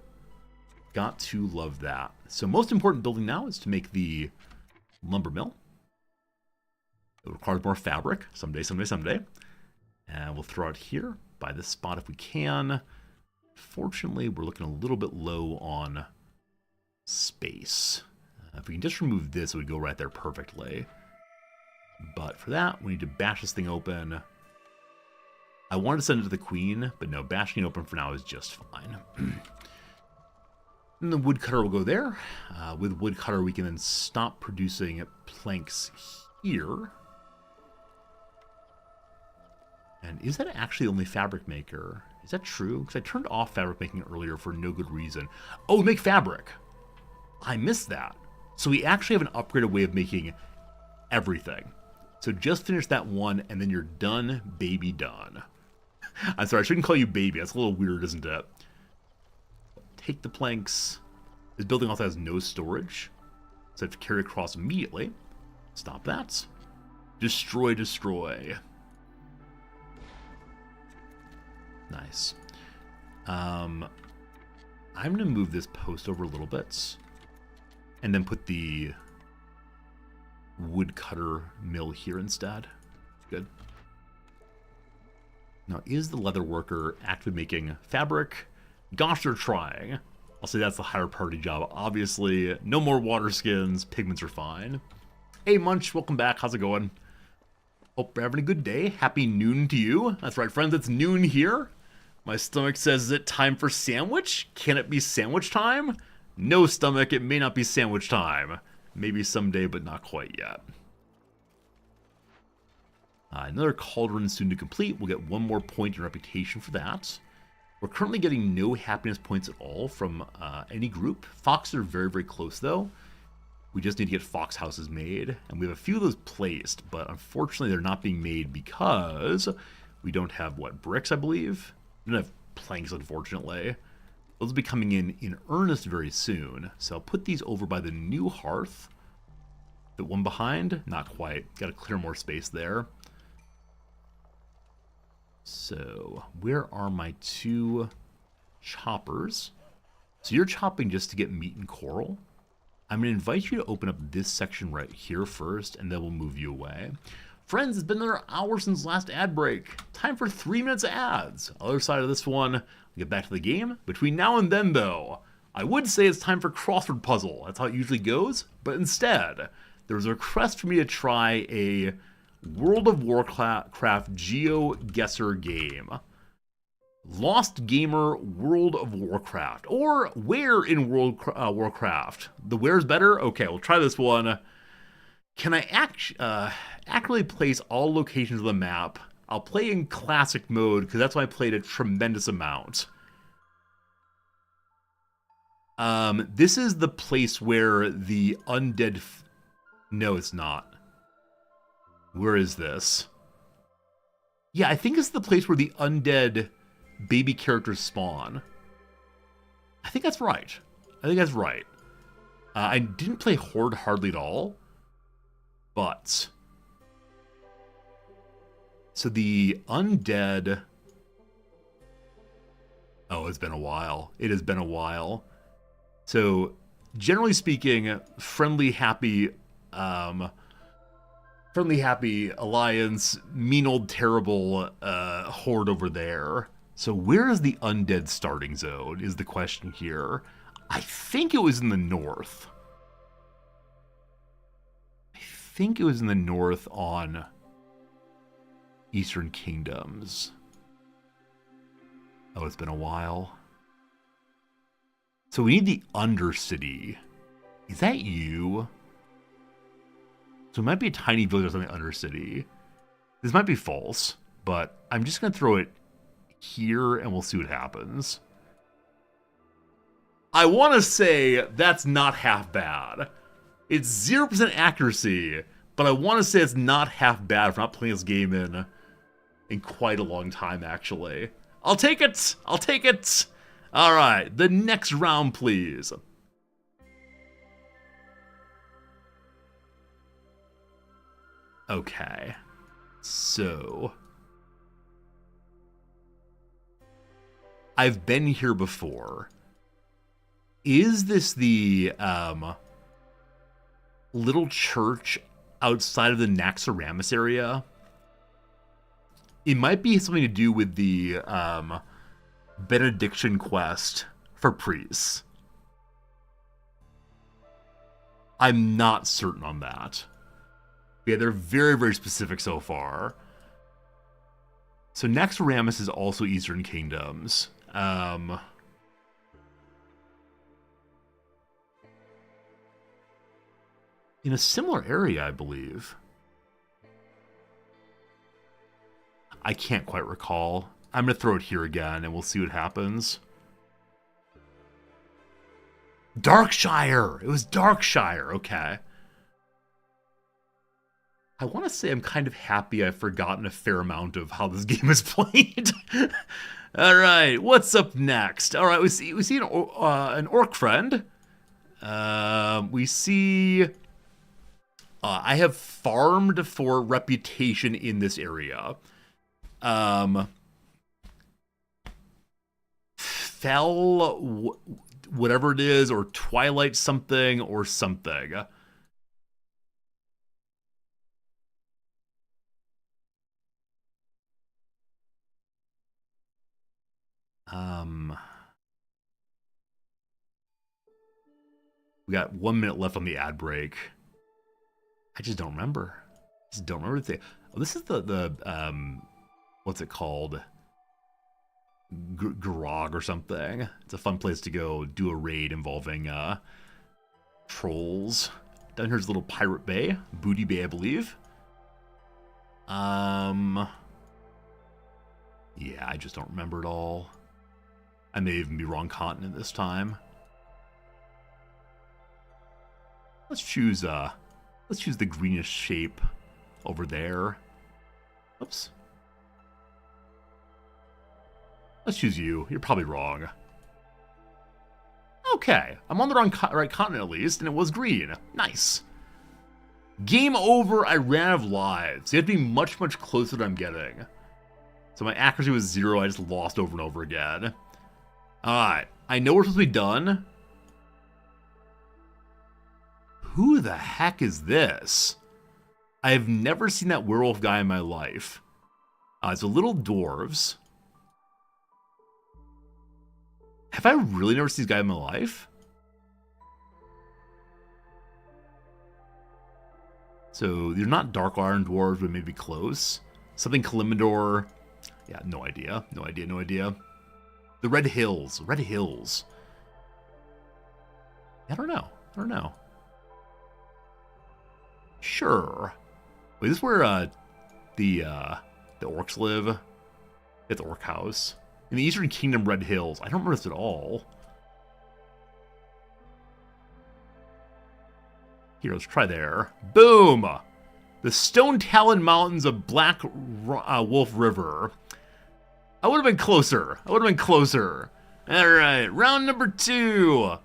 Got to love that. So most important building now is to make the lumber mill. It requires more fabric. Someday. And we'll throw it here by this spot if we can. Fortunately, we're looking a little bit low on space. If we can just remove this, it would go right there perfectly. But for that, we need to bash this thing open. I wanted to send it to the queen, but no, bashing it open for now is just fine. And the woodcutter will go there. With woodcutter, we can then stop producing planks here. And is that actually the only fabric maker? Is that true? Because I turned off fabric making earlier for no good reason. Oh, make fabric! I missed that. So we actually have an upgraded way of making everything. So just finish that one, and then you're done, baby, done. I'm sorry, I shouldn't call you baby. That's a little weird, isn't it? Take the planks. This building also has no storage, so I have to carry across immediately. Stop that. Destroy. Nice. I'm going to move this post over a little bit and then put the woodcutter mill here instead. Good. Now, is the leather worker actively making fabric? Gosh, they're trying. I'll say that's the higher priority job. Obviously, no more water skins. Pigments are fine. Hey, Munch, welcome back. How's it going? Hope you're having a good day. Happy noon to you. That's right, friends. It's noon here. My stomach says, is it time for sandwich? Can it be sandwich time? No, stomach, it may not be sandwich time. Maybe someday, but not quite yet. Another cauldron soon to complete. We'll get 1 more point in reputation for that. We're currently getting no happiness points at all from any group. Foxes are very, very close, though. We just need to get fox houses made. And we have a few of those placed, but unfortunately they're not being made because we don't have, bricks, I believe? We don't have planks, unfortunately. Those will be coming in earnest very soon. So I'll put these over by the new hearth. The one behind, not quite. Got to clear more space there. So where are my 2 choppers? So you're chopping just to get meat and coral. I'm going to invite you to open up this section right here first, and then we'll move you away. Friends, it's been another hour since last ad break. Time for 3 minutes of ads. Other side of this one, we'll get back to the game. Between now and then, though, I would say it's time for crossword puzzle. That's how it usually goes. But instead, there was a request for me to try a World of Warcraft GeoGuessr game. Lost Gamer World of Warcraft. Or where in Warcraft? The where's better? Okay, we'll try this one. Can I accurately place all locations of the map? I'll play in classic mode because that's why I played a tremendous amount. This is the place where the undead... No, it's not. Where is this? Yeah, I think it's the place where the undead baby characters spawn. I think that's right. I didn't play Horde hardly at all. But... So the undead... Oh, it's been a while. It has been a while. So, generally speaking, friendly, happy alliance, mean old terrible horde over there. So where is the undead starting zone is the question here. I think it was in the north. I think it was in the north on Eastern Kingdoms. Oh, it's been a while. So we need the Undercity. Is that you? So it might be a tiny village on the Undercity. This might be false, but I'm just going to throw it here and we'll see what happens. I want to say that's not half bad. It's 0% accuracy, but I want to say it's not half bad for not playing this game in quite a long time, actually. I'll take it! I'll take it! Alright, the next round, please. Okay. So... I've been here before. Is this the, little church outside of the Naxxramas area? It might be something to do with the, benediction quest for priests. I'm not certain on that. Yeah, they're very, very specific so far. So Naxxramas is also Eastern Kingdoms. In a similar area, I believe. I can't quite recall. I'm going to throw it here again, and we'll see what happens. Darkshire! It was Darkshire, okay. I want to say I'm kind of happy I've forgotten a fair amount of how this game is played. All right, what's up next? All right, we see an orc friend. We see... I have farmed for reputation in this area. Fell, whatever it is, or Twilight something, or something. We got 1 minute left on the ad break. I just don't remember. Oh, this is the what's it called? Grog or something. It's a fun place to go do a raid involving trolls. Down here's a little pirate bay, Booty Bay, I believe. Yeah, I just don't remember it all. I may even be wrong continent this time. Let's choose the greenish shape over there. Oops. Let's choose you. You're probably wrong. Okay, I'm on the right continent at least, and it was green. Nice. Game over. I ran out of lives. You have to be much, much closer than I'm getting. So my accuracy was 0. I just lost over and over again. Alright, I know we're supposed to be done. Who the heck is this? I've never seen that werewolf guy in my life. It's a little dwarves. Have I really never seen this guy in my life? So they're not Dark Iron Dwarves, but maybe close. Something Kalimdor. Yeah, no idea. No idea, no idea. The Red Hills. Red Hills. I don't know. I don't know. Sure. Wait, is this where the orcs live? It's Orc House. In the Eastern Kingdom, Red Hills. I don't remember this at all. Here, let's try there. Boom! The Stone Talon Mountains of Black Wolf River. I would have been closer. I would have been closer. All right, round number 2.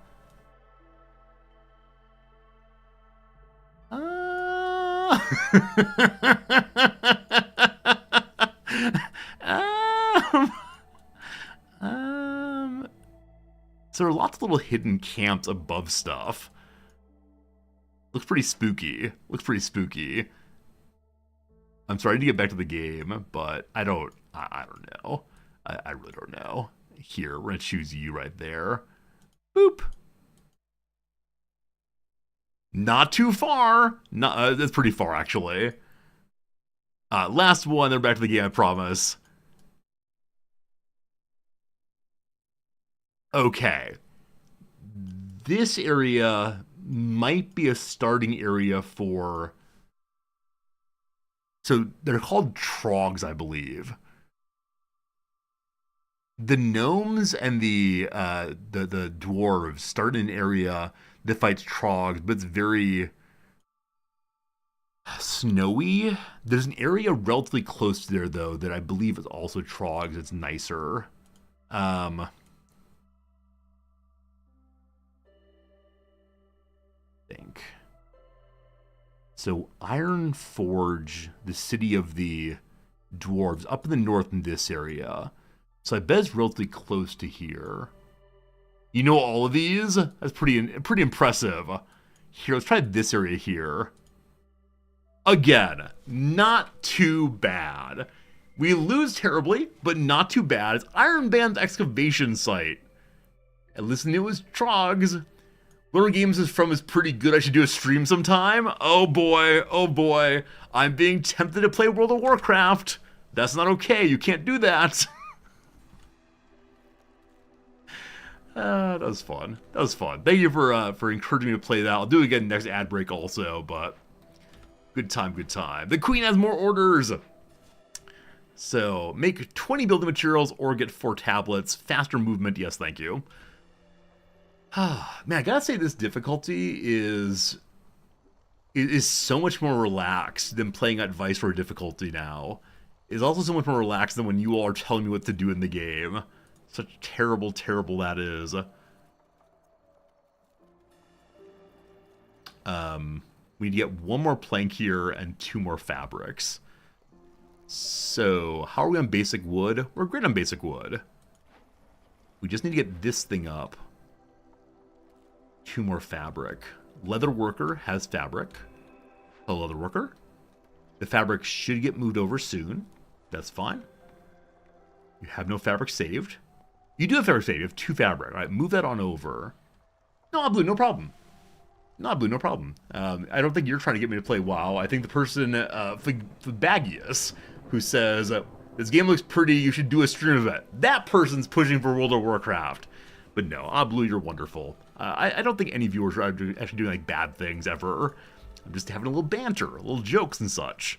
So there are lots of little hidden camps above stuff. Looks pretty spooky. Looks pretty spooky. I'm sorry to get back to the game, but I don't know. I really don't know. Here, we're gonna choose you right there. Boop. Not too far. That's pretty far, actually. Last one, then back to the game, I promise. Okay. This area might be a starting area for... So they're called trogs, I believe. The gnomes and the dwarves start in an area that fights trogs, but it's very snowy. There's an area relatively close to there, though, that I believe is also trogs. It's nicer. Think. So Iron Forge, the city of the dwarves, up in the north in this area. So I bet it's relatively close to here. You know all of these? That's pretty impressive. Here, let's try this area here. Again, not too bad. We lose terribly, but not too bad. It's Iron Band's excavation site. At least it was trogs. Lore Games is pretty good. I should do a stream sometime. Oh boy, oh boy. I'm being tempted to play World of Warcraft. That's not okay. You can't do that. That was fun. That was fun. Thank you for encouraging me to play that. I'll do it again next ad break also, but good time, good time. The Queen has more orders. So make 20 building materials or get 4 tablets. Faster movement. Yes, thank you. Man, I gotta say this difficulty is so much more relaxed than playing at Vice for difficulty now. It's also so much more relaxed than when you all are telling me what to do in the game. Such terrible, terrible that is. We need to get 1 more plank here and 2 more fabrics. So, how are we on basic wood? We're great on basic wood. We just need to get this thing up. 2 more fabric. Leather worker has fabric. A leather worker. The fabric should get moved over soon. That's fine. You have no fabric saved. You do have fabric saved. You have 2 fabric. All right, move that on over. No, blue, no problem. Not blue, no problem. I don't think you're trying to get me to play WoW. I think the person, Fabagius, who says, this game looks pretty, you should do a stream of it. That person's pushing for World of Warcraft. But no, Blue, you're wonderful. I don't think any viewers are actually doing like bad things ever. I'm just having a little banter, little jokes and such.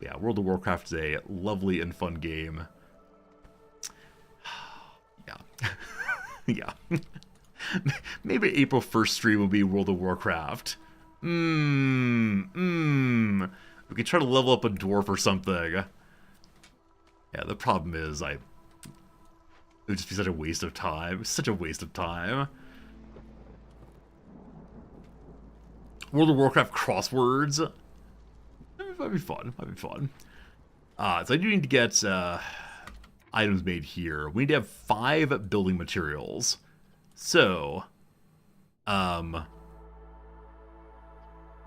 Yeah, World of Warcraft is a lovely and fun game. Yeah. Yeah. Maybe April 1st stream will be World of Warcraft. We can try to level up a dwarf or something. Yeah, the problem is it would just be such a waste of time. Such a waste of time. World of Warcraft crosswords. Might be fun. Might be fun. So I do need to get items made here. We need to have 5 building materials. So,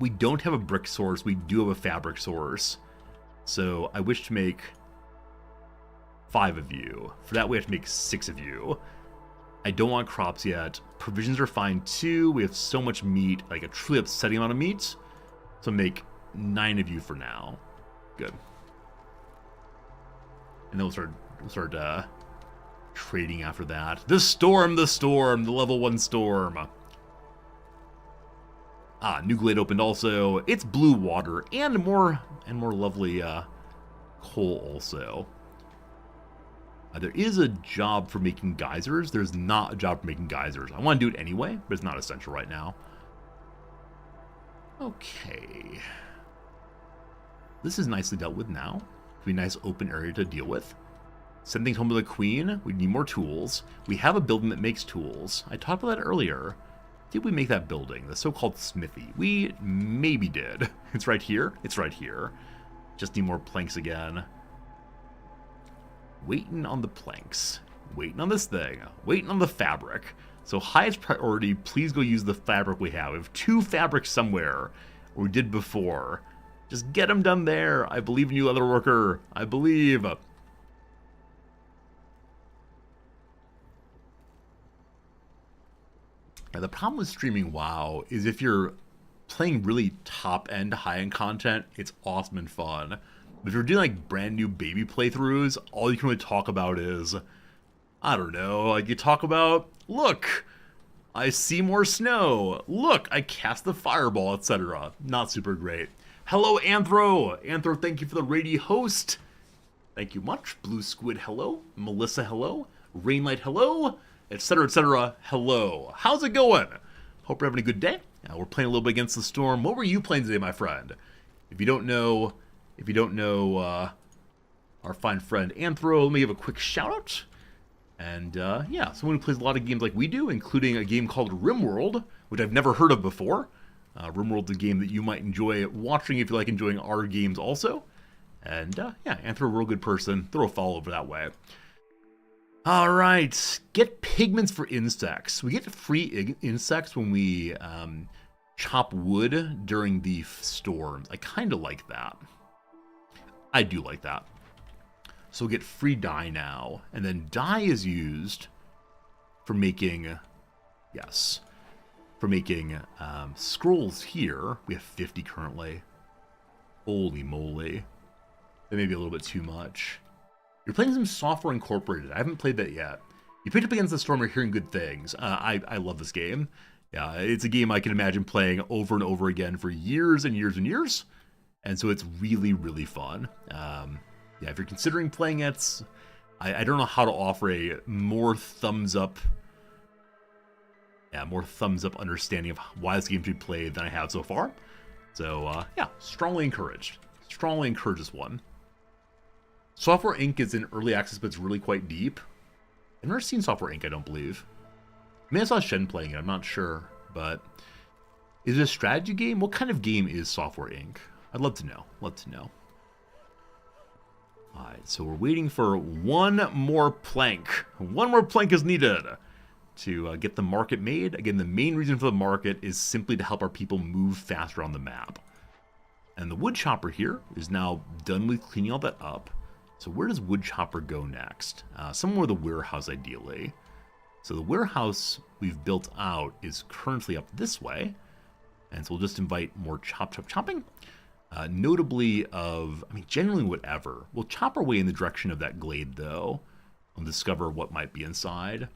We don't have a brick source. We do have a fabric source. So I wish to make 5 of you. For that, we have to make 6 of you. I don't want crops yet. Provisions are fine too. We have so much meat, like a truly upsetting amount of meat. So make 9 of you for now. Good. And then we'll start trading after that. The storm, the level 1 storm. New glade opened also. It's blue water and more lovely coal also. There is a job for making geysers. There's not a job for making geysers. I want to do it anyway, but it's not essential right now. Okay. This is nicely dealt with now. It'll be a nice open area to deal with. Send things home to the queen. We need more tools. We have a building that makes tools. I talked about that earlier. Did we make that building? The so-called smithy. We maybe did. It's right here. It's right here. Just need more planks again. Waiting on the planks. Waiting on this thing. Waiting on the fabric. So highest priority, please go use the fabric we have. We have 2 fabrics somewhere. Or we did before. Just get them done there. I believe in you, leather worker. I believe. Now, the problem with streaming WoW is if you're playing really top-end, high-end content, it's awesome and fun. But if you're doing like brand new baby playthroughs, all you can really talk about is, I don't know, like you talk about, look, I see more snow. Look, I cast the fireball, etc. Not super great. Hello, Anthro. Anthro, thank you for the raid host. Thank you much. Blue Squid, hello. Melissa, hello. Rainlight, hello. Etc. Hello. How's it going? Hope you're having a good day. We're playing a little bit against the storm. What were you playing today, my friend? If you don't know our fine friend Anthro, let me give a quick shout out. And yeah, someone who plays a lot of games like we do, including a game called RimWorld, which I've never heard of before. RimWorld's a game that you might enjoy watching if you like enjoying our games also. And yeah, Anthro, a real good person. Throw a follow over that way. Alright, get pigments for insects. We get free insects when we chop wood during the storms. I kind of like that. I do like that. So we'll get free dye now. And then dye is used for making, yes, for making scrolls here. We have 50 currently. Holy moly. That may be a little bit too much. You're playing some Software Incorporated. I haven't played that yet. You picked up Against the Storm, you're hearing good things. I love this game. Yeah, it's a game I can imagine playing over and over again for years and years and years. And so it's really, really fun. Yeah, if you're considering playing it, I don't know how to offer a more thumbs up. Yeah, more thumbs up understanding of why this game should be played than I have so far. So yeah, strongly encouraged. Strongly encourage this one. Software Inc. is in early access, but it's really quite deep. I've never seen Software Inc., I don't believe. I mean, I saw Shen playing it, I'm not sure. But is it a strategy game? What kind of game is Software Inc.? I'd love to know. Love to know. Alright, so we're waiting for one more plank. One more plank is needed to get the market made. Again, the main reason for the market is simply to help our people move faster on the map. And the wood chopper here is now done with cleaning all that up. So where does wood chopper go next? Somewhere the warehouse, ideally. So the warehouse we've built out is currently up this way. And so we'll just invite more chopping. Notably of, I mean, generally whatever. We'll chop our way in the direction of that glade, though. We'll discover what might be inside.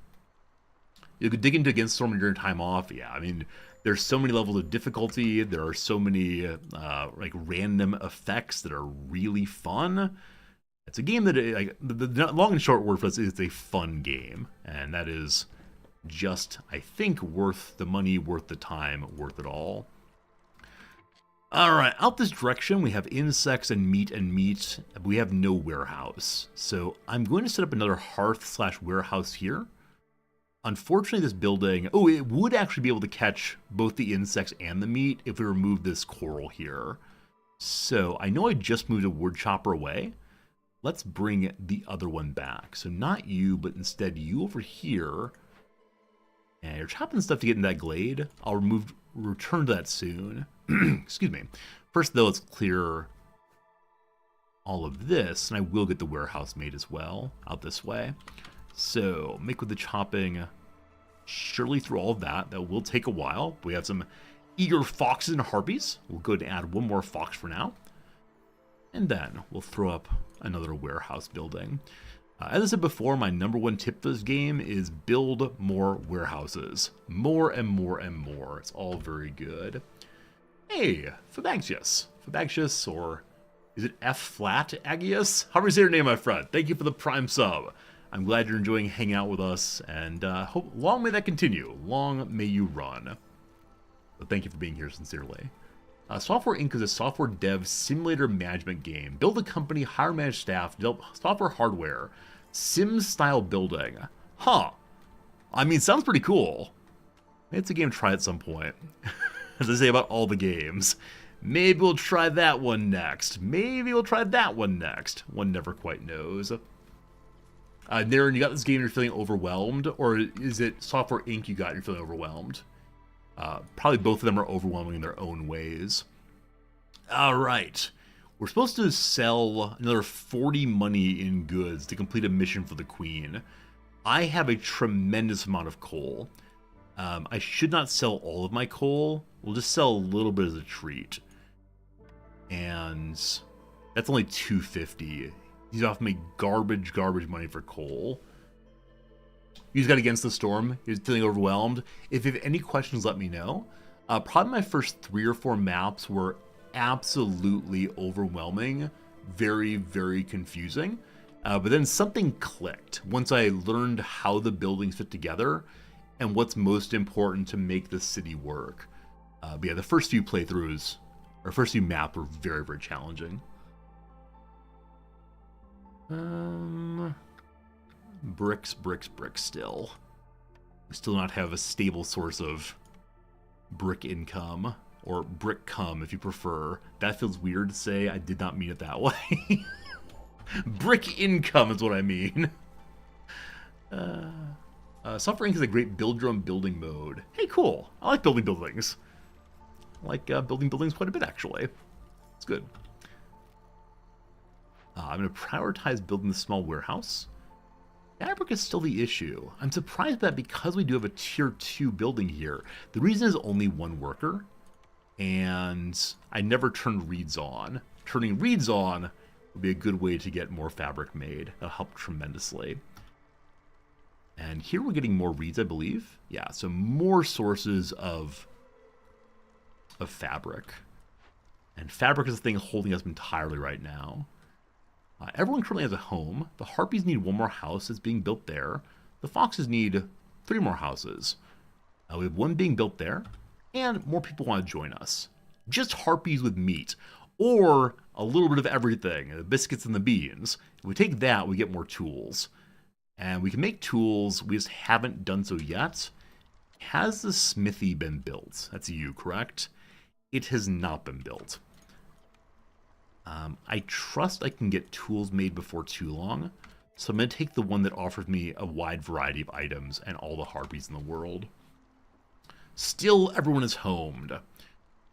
You could dig into Against Storm during time off. Yeah, I mean, there's so many levels of difficulty. There are so many like random effects that are really fun. It's a game that, like, the long and short word for this is it's a fun game. And that is just, I think, worth the money, worth the time, worth it all. Alright, out this direction, we have insects and meat, but we have no warehouse. So I'm going to set up another hearth/warehouse here. Unfortunately, this building, oh, it would actually be able to catch both the insects and the meat if we remove this coral here. So I know I just moved a wood chopper away. Let's bring the other one back. So not you, but instead you over here. And you're chopping stuff to get in that glade. I'll return to that soon. Excuse me. First, though, let's clear all of this, and I will get the warehouse made as well, out this way. So, make with the chopping, surely through all of that. That will take a while. We have some eager foxes and harpies. We'll go ahead and add one more fox for now. And then we'll throw up another warehouse building. As I said before, my number one tip for this game is build more warehouses. More and more and more. It's all very good. Hey, Fabaxius. Fabaxius, or is it F-flat Agius? However you say your name, my friend. Thank you for the Prime sub. I'm glad you're enjoying hanging out with us, and hope long may that continue. Long may you run. But thank you for being here sincerely. Software Inc. is a software dev simulator management game. Build a company, hire managed staff, develop software hardware, Sims-style building. Huh. I mean, sounds pretty cool. Maybe it's a game to try at some point. As I say about all the games. Maybe we'll try that one next. Maybe we'll try that one next. One never quite knows. Naren, you got this game and you're feeling overwhelmed? Or is it Software Inc. you got and you're feeling overwhelmed? Probably both of them are overwhelming in their own ways. Alright. We're supposed to sell another 40 money in goods to complete a mission for the Queen. I have a tremendous amount of coal. I should not sell all of my coal. We'll just sell a little bit as a treat. And that's only 250. He's off me garbage money for coal. You just got Against the Storm. You're feeling overwhelmed. If you have any questions, let me know. Probably my first 3 or 4 maps were absolutely overwhelming. Very, very confusing. But then something clicked once I learned how the buildings fit together and what's most important to make the city work. But yeah, the first few playthroughs, or first few maps were very, very challenging. Bricks still. We still do not have a stable source of brick income, or brick cum if you prefer. That feels weird to say. I did not mean it that way. Brick income is what I mean. Software Inc. is a great build your own building mode. Hey, cool. I like building buildings. I like building buildings quite a bit, actually. It's good. I'm going to prioritize building the small warehouse. Fabric is still the issue. I'm surprised that because we do have a tier 2 building here, the reason is only 1 worker, and I never turned reeds on. Turning reeds on would be a good way to get more fabric made. That'll help tremendously. And here we're getting more reeds, I believe. Yeah, so more sources of fabric. And fabric is the thing holding us entirely right now. Everyone currently has a home. The harpies need 1 more house that's being built there. The foxes need 3 more houses. We have 1 being built there, and more people want to join us. Just harpies with meat, or a little bit of everything, the biscuits and the beans. If we take that, we get more tools. And we can make tools, we just haven't done so yet. Has the smithy been built? That's you, correct? It has not been built. I trust I can get tools made before too long, so I'm going to take the one that offers me a wide variety of items and all the harpies in the world. Still, everyone is homed.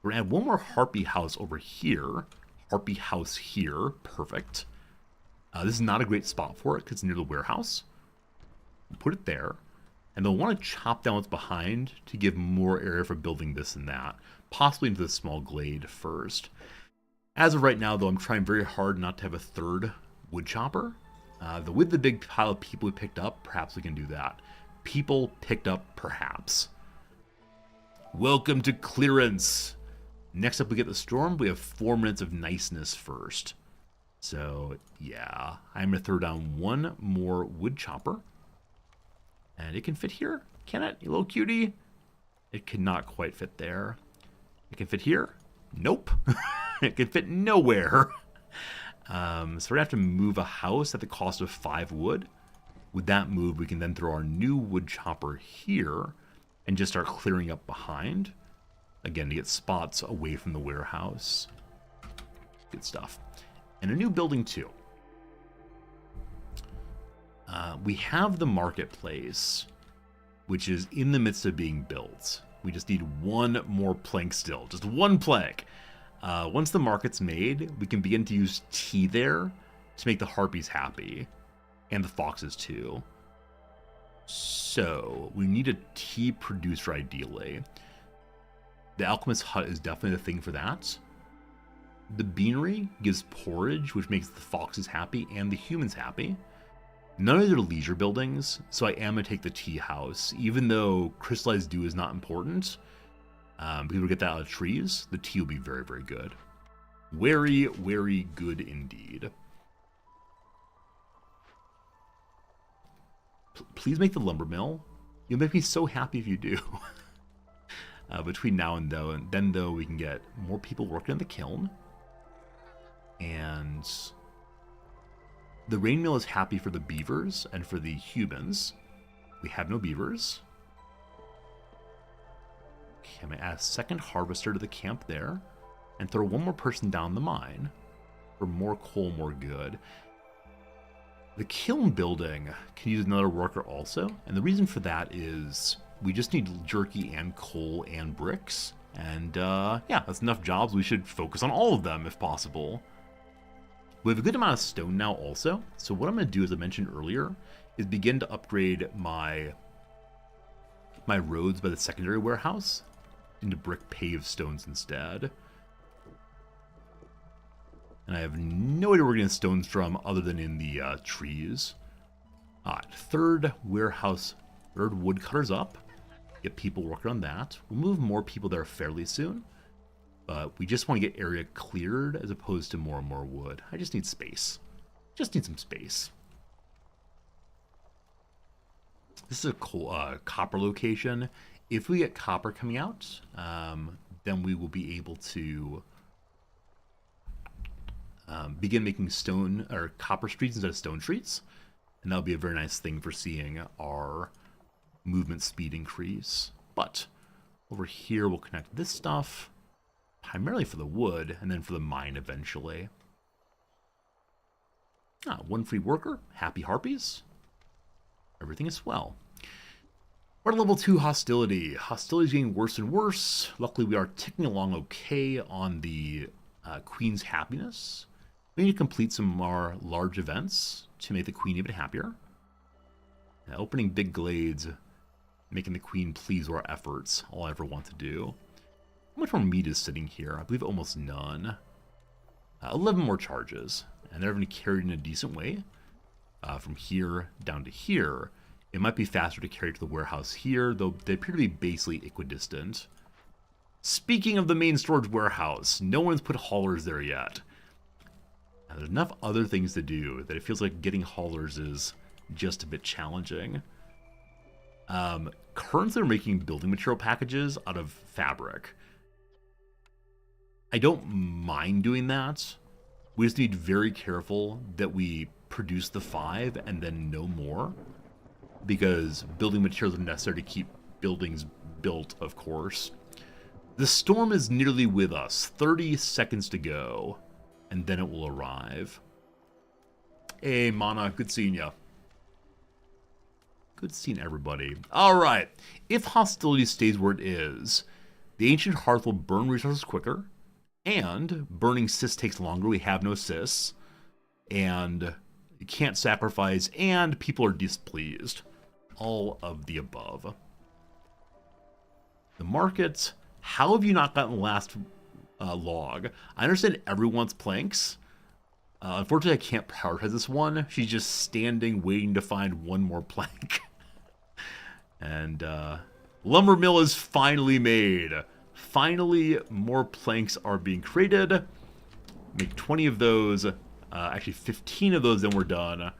We're going to add 1 more harpy house over here. Harpy house here. Perfect. This is not a great spot for it because it's near the warehouse. Put it there. And they'll want to chop down what's behind to give more area for building this and that. Possibly into the small glade first. As of right now, though, I'm trying very hard not to have a 3rd wood chopper. With the big pile of people we picked up, perhaps we can do that. People picked up, perhaps. Welcome to clearance. Next up, we get the storm. We have 4 minutes of niceness first. So, yeah. I'm going to throw down 1 more wood chopper. And it can fit here. Can it, you little cutie? It cannot quite fit there. It can fit here. Nope. It can fit nowhere. So we're going to have to move a house at the cost of 5 wood. With that move, we can then throw our new wood chopper here and just start clearing up behind. Again, to get spots away from the warehouse. Good stuff. And a new building too. We have the marketplace. which is in the midst of being built. We just need one more plank still, just one plank. Once the market's made, we can begin to use tea there to make the harpies happy, and the foxes too. So we need a tea producer ideally. The alchemist hut is definitely the thing for that. The beanery gives porridge, which makes the foxes happy and the humans happy. None of these are leisure buildings, so I am going to take the tea house. Even though crystallized dew is not important, because we'll get that out of trees, the tea will be very, very good. Very, very good indeed. Please make the lumber mill. You'll make me so happy if you do. Between now and then, though, we can get more people working in the kiln. And the rain mill is happy for the beavers and for the humans. We have no beavers. Okay, I'm going to add a second harvester to the camp there. And throw one more person down the mine. For more coal, more good. The kiln building can use another worker also. And the reason for that is we just need jerky and coal and bricks. And yeah, that's enough jobs. We should focus on all of them if possible. We have a good amount of stone now also. So what I'm going to do, as I mentioned earlier, is begin to upgrade my roads by the secondary warehouse into brick paved stones instead. And I have no idea where we're getting stones from other than in the trees. Alright, third warehouse, third woodcutters up. Get people working on that. We'll move more people there fairly soon. But we just want to get area cleared as opposed to more and more wood. I just need space. Just need some space. This is a copper location. If we get copper coming out, then we will be able to begin making stone or copper streets instead of stone streets. And that'll be a very nice thing for seeing our movement speed increase. But over here, we'll connect this stuff primarily for the wood, and then for the mine eventually. One free worker, happy harpies. Everything is swell. We're at level 2 hostility. Hostility is getting worse and worse. Luckily, we are ticking along okay on the Queen's happiness. We need to complete some more large events to make the Queen even happier. Opening big glades, making the Queen please with our efforts, all I ever want to do. How much more meat is sitting here? I believe almost none. 11 more charges, and they're going to carry it in a decent way. From here down to here. It might be faster to carry to the warehouse here, though they appear to be basically equidistant. Speaking of the main storage warehouse, no one's put haulers there yet. And there's enough other things to do that it feels like getting haulers is just a bit challenging. Currently they're making building material packages out of fabric. I don't mind doing that. We just need to be very careful that we produce the 5 and then no more. Because building materials are necessary to keep buildings built, of course. The storm is nearly with us. 30 seconds to go. And then it will arrive. Hey, Mana. Good seeing ya. Good seeing everybody. Alright. If hostility stays where it is, the ancient hearth will burn resources quicker. And burning cysts takes longer. We have no cysts. And you can't sacrifice. And people are displeased. All of the above. The market. How have you not gotten the last log? I understand everyone's planks. Unfortunately, I can't prioritize this one. She's just standing, waiting to find one more plank. And lumber mill is finally made. Finally, more planks are being created. Make 20 of those. Actually, 15 of those, then we're done.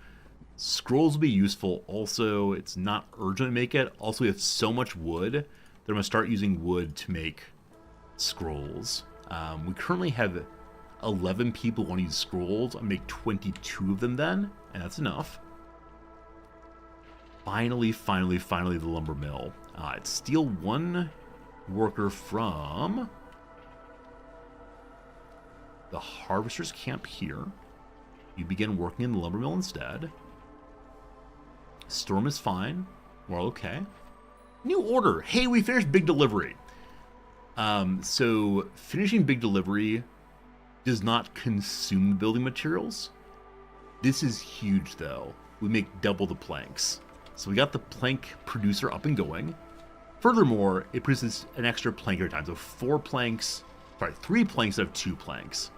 Scrolls will be useful. Also, it's not urgent to make it. Also, we have so much wood that I'm going to start using wood to make scrolls. We currently have 11 people want to use scrolls. I'll make 22 of them then, and that's enough. Finally, the lumber mill. It's steal one worker from the harvester's camp here. You begin working in the lumber mill instead. Storm is fine. We're all okay. New order. Hey, we finished Big Delivery. So finishing Big Delivery does not consume building materials. This is huge, though. We make double the planks. So we got the plank producer up and going. Furthermore, it produces an extra plank every time. So 3 planks instead of 2 planks.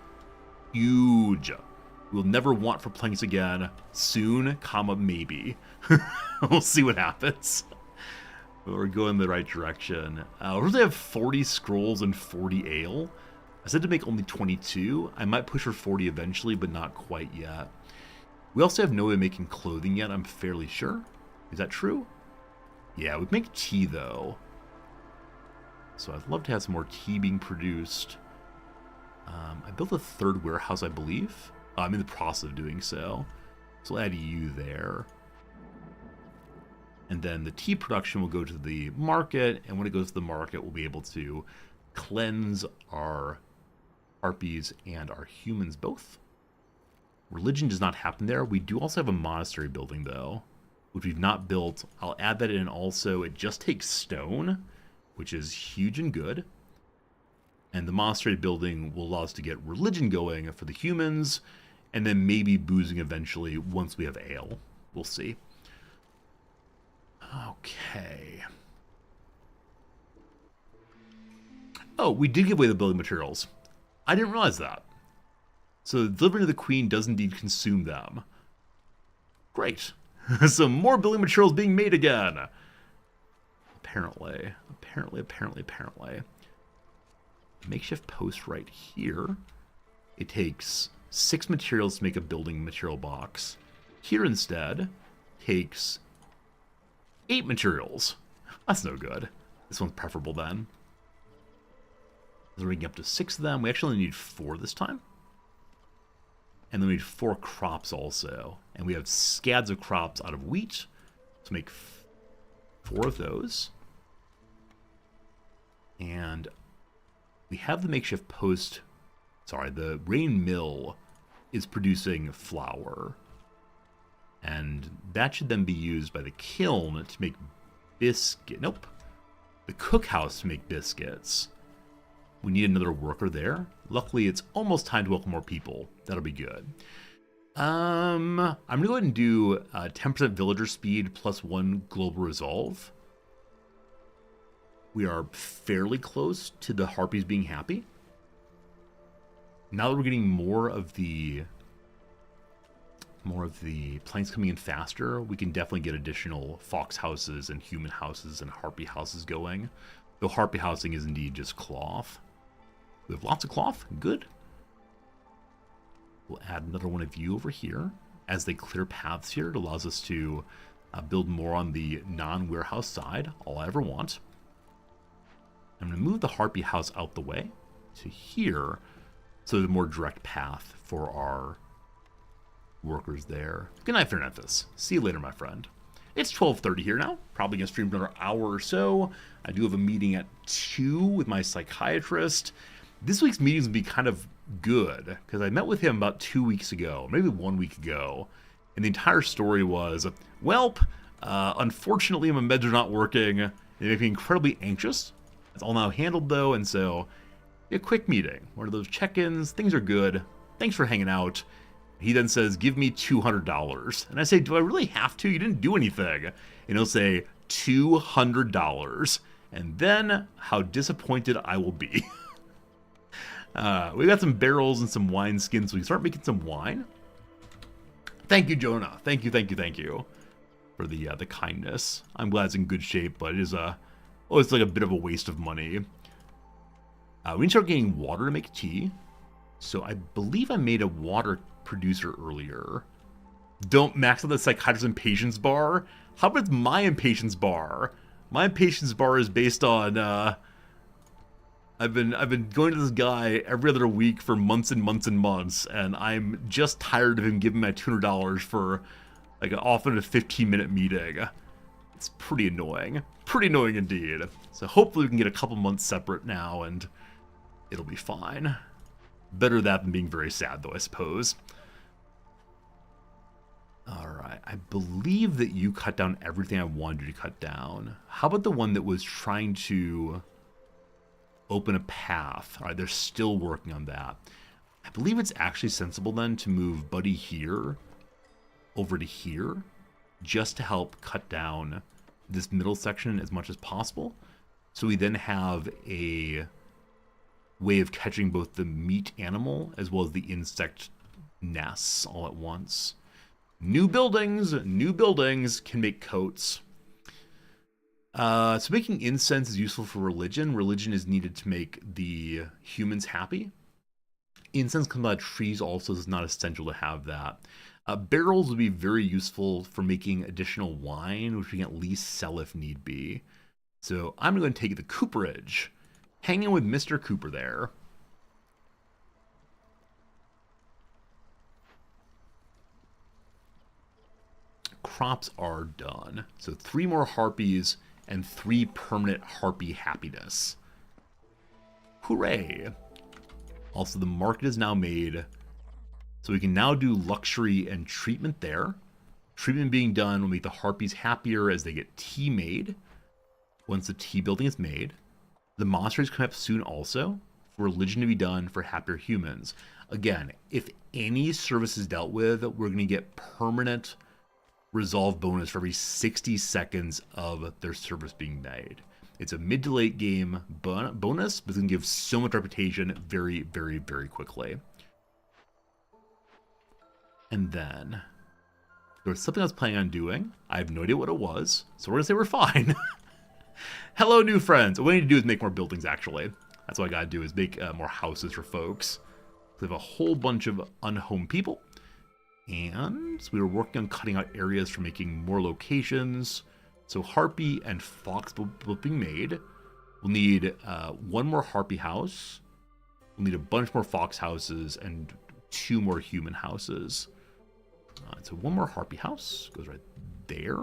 Huge. We'll never want for planks again. Soon, comma, maybe. We'll see what happens. But we're going the right direction. We really have 40 scrolls and 40 ale. I said to make only 22. I might push for 40 eventually, but not quite yet. We also have no way of making clothing yet, I'm fairly sure. Is that true? Yeah, we make tea, though. So I'd love to have some more tea being produced. I built a 3rd warehouse, I believe. I'm in the process of doing so. So I'll add you there. And then the tea production will go to the market, and when it goes to the market, we'll be able to cleanse our harpies and our humans both. Religion does not happen there. We do also have a monastery building, though, which we've not built. I'll add that in also. It just takes stone, which is huge and good. And the monastery building will allow us to get religion going for the humans, and then maybe boozing eventually once we have ale. We'll see. Okay. Oh, we did give away the building materials. I didn't realize that. So delivering to the queen does indeed consume them. Great. So more building materials being made again. Apparently. Makeshift post right here. It takes 6 materials to make a building material box. Here instead takes 8 materials. That's no good. This one's preferable then. So we can get up to 6 of them. We actually only need 4 this time. And then we need 4 crops also. And we have scads of crops out of wheat. Let's make 4 of those. And we have the makeshift post. Sorry, the rain mill is producing flour. And that should then be used by the kiln to make biscuit. Nope. The cookhouse to make biscuits. We need another worker there. Luckily, it's almost time to welcome more people. That'll be good. I'm going to go ahead and do 10% villager speed plus 1 global resolve. We are fairly close to the harpies being happy. Now that we're getting more of the planes coming in faster, we can definitely get additional fox houses and human houses and harpy houses going. Though harpy housing is indeed just cloth. We have lots of cloth. Good. We'll add another one of you over here. As they clear paths here, it allows us to build more on the non-warehouse side. All I ever want. I'm going to move the harpy house out the way to here, so there's a more direct path for our workers there. Good night, Fernanthus. See you later, my friend. It's 12:30 here now. Probably going to stream another hour or so. I do have a meeting at 2 with my psychiatrist. This week's meetings will be kind of good, because I met with him about 2 weeks ago, maybe 1 week ago, and the entire story was, welp, unfortunately my meds are not working. They make me incredibly anxious. It's all now handled, though, and so a quick meeting. One of those check-ins. Things are good. Thanks for hanging out. He then says, give me $200. And I say, do I really have to? You didn't do anything. And he'll say, $200. And then how disappointed I will be. We got some barrels and some wine skins, so we can start making some wine. Thank you, Jonah. Thank you for the kindness. I'm glad it's in good shape, but it is it's like a bit of a waste of money. We need to start getting water to make tea. So I believe I made a water producer earlier. Don't max out the psychiatrist impatience bar. How about my impatience bar? My impatience bar is based on I've been going to this guy every other week for months and months and months, and I'm just tired of him giving me $200 for like often a 15-minute meeting. It's pretty annoying. Pretty annoying indeed. So hopefully we can get a couple months separate now and it'll be fine. Better that than being very sad, though, I suppose. All right. I believe that you cut down everything I wanted you to cut down. How about the one that was trying to open a path? All right, they're still working on that. I believe it's actually sensible then to move Buddy here over to here just to help cut down this middle section as much as possible. So we then have a way of catching both the meat animal as well as the insect nests all at once. New buildings can make coats. So making incense is useful for religion. Religion is needed to make the humans happy. Incense comes out of trees also, so it's not essential to have that. Barrels would be very useful for making additional wine, which we can at least sell if need be. So I'm going to take the cooperage. Hanging with Mr. Cooper there. Crops are done. So 3 more harpies and 3 permanent harpy happiness. Hooray! Also, the market is now made. So we can now do luxury and treatment there. Treatment being done will make the harpies happier as they get tea made. Once the tea building is made. The monasteries come up soon also. For religion to be done for happier humans. Again, if any service is dealt with, we're going to get permanent resolve bonus for every 60 seconds of their service being made. It's a mid to late game bonus, but it's going to give so much reputation very, very, very quickly. And then there was something I was planning on doing. I have no idea what it was, so we're going to say we're fine. Hello, new friends. What we need to do is make more buildings, actually. That's what I got to do, is make more houses for folks. We have a whole bunch of unhomed people. And so we were working on cutting out areas for making more locations. So harpy and fox both being made. We'll need 1 more harpy house. We'll need a bunch more fox houses and 2 more human houses. So 1 more harpy house goes right there.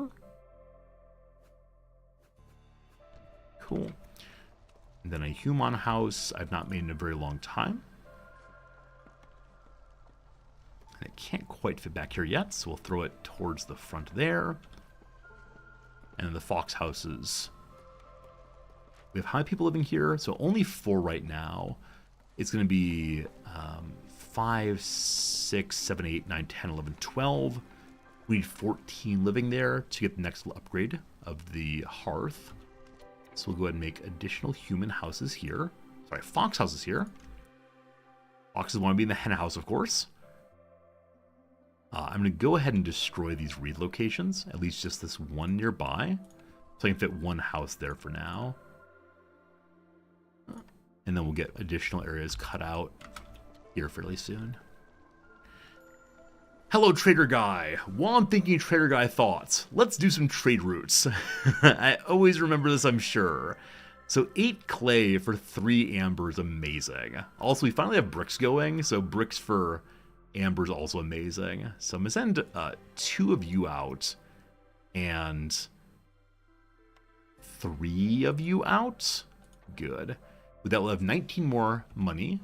Cool. And then a human house I've not made in a very long time. And it can't quite fit back here yet, so we'll throw it towards the front there. And then the fox houses. We have how many people living here? So only 4 right now. It's going to be 5, 6, 7, 8, 9, 10, 11, 12. We need 14 living there to get the next upgrade of the hearth. So we'll go ahead and make additional human houses here. Sorry, fox houses here. Foxes want to be in the hen house, of course. I'm going to go ahead and destroy these reed locations, at least just this one nearby. So I can fit 1 house there for now. And then we'll get additional areas cut out here fairly soon. Hello, Trader Guy. While I'm thinking Trader Guy thoughts, let's do some trade routes. I always remember this, I'm sure. So 8 clay for 3 amber is amazing. Also, we finally have bricks going, so bricks for amber is also amazing. So I'm going to send 2 of you out and 3 of you out. Good. With that, we'll have 19 more money.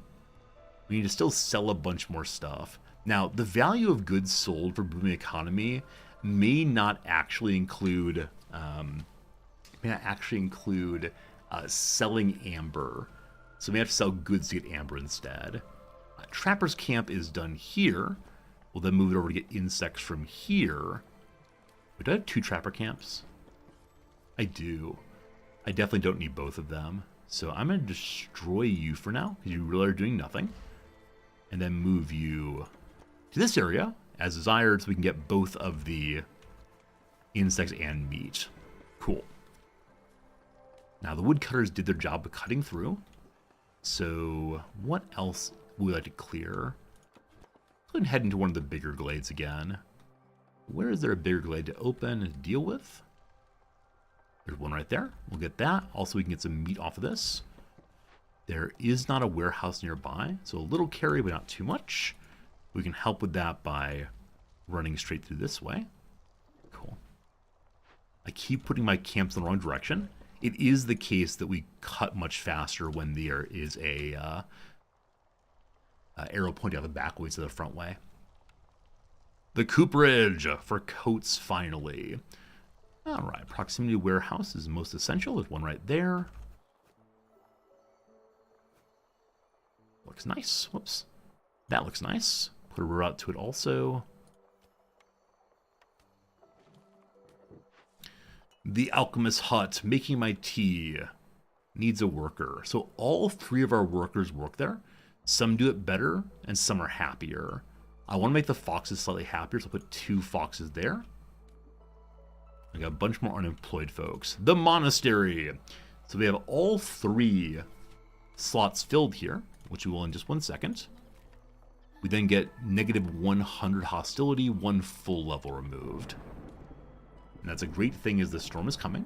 We need to still sell a bunch more stuff. Now, the value of goods sold for booming economy may not actually include selling amber. So we may have to sell goods to get amber instead. Trapper's camp is done here. We'll then move it over to get insects from here. Do I have 2 trapper camps? I do. I definitely don't need both of them. So I'm going to destroy you for now, because you really are doing nothing. And then move you to this area, as desired, so we can get both of the insects and meat. Cool. Now, the woodcutters did their job of cutting through. So what else would we like to clear? Let's go ahead and head into one of the bigger glades again. Where is there a bigger glade to open and deal with? There's one right there. We'll get that. Also, we can get some meat off of this. There is not a warehouse nearby, so a little carry, but not too much. We can help with that by running straight through this way. Cool. I keep putting my camps in the wrong direction. It is the case that we cut much faster when there is a arrow pointing out the back way to the front way. The cooperage for coats, finally. All right, proximity warehouse is most essential. There's one right there. Looks nice. Whoops. That looks nice. Put a route to it also. The alchemist hut, making my tea, needs a worker. So all 3 of our workers work there. Some do it better, and some are happier. I want to make the foxes slightly happier, so I'll put 2 foxes there. I got a bunch more unemployed folks. The monastery. So we have all 3 slots filled here, which we will in just 1 second. We then get negative 100 hostility, 1 full level removed. And that's a great thing as the storm is coming.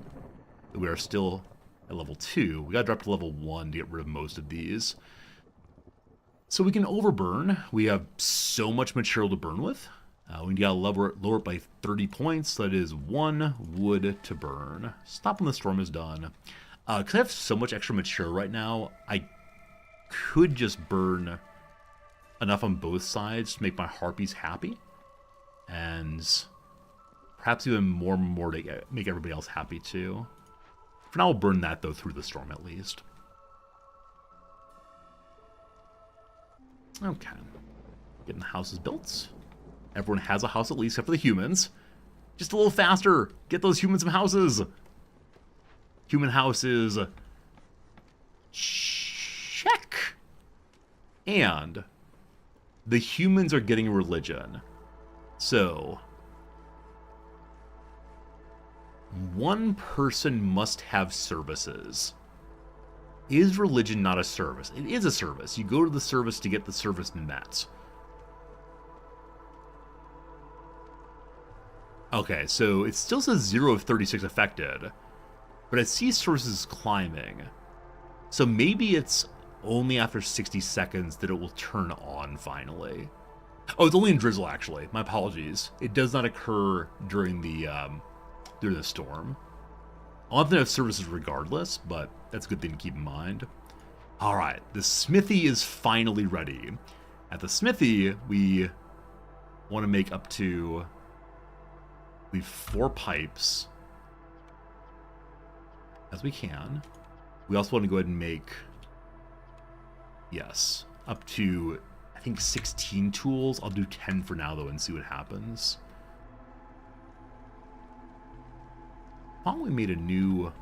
We are still at level 2. We gotta drop to level 1 to get rid of most of these. So we can overburn. We have so much material to burn with. We gotta lower it by 30 points. That is 1 wood to burn. Stop when the storm is done. Because I have so much extra material right now, I could just burn enough on both sides to make my harpies happy. And perhaps even more to make everybody else happy too. For now, I'll burn that though through the storm at least. Okay. Getting the houses built. Everyone has a house at least, except for the humans. Just a little faster. Get those humans some houses. Human houses. Check. And the humans are getting a religion. So 1 person must have services. Is religion not a service? It is a service. You go to the service to get the service met. Okay, so it still says 0 of 36 affected, but I see services climbing. So maybe it's only after 60 seconds that it will turn on finally. Oh, it's only in drizzle actually. My apologies. It does not occur during the storm. I'll have to have services regardless, but that's a good thing to keep in mind. All right, the smithy is finally ready. At the smithy, we want to make up to 4 pipes as we can. We also want to go ahead and make, yes, up to, I think, 16 tools. I'll do 10 for now, though, and see what happens. I thought we made a new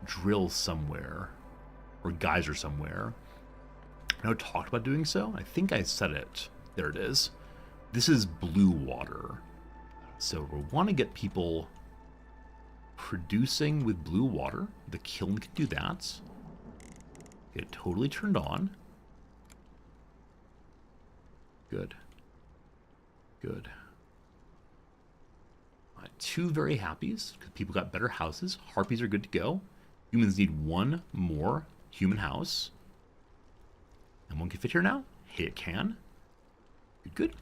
drill somewhere, or geyser somewhere. I know I talked about doing so. I think I said it. There it is. This is blue water. So we want to get people producing with blue water. The kiln can do that. Get it totally turned on. Good. Good. All right, 2 very happies, because people got better houses. Harpies are good to go. Humans need 1 more human house. And 1 can fit here now? Hey, it can. Good, good.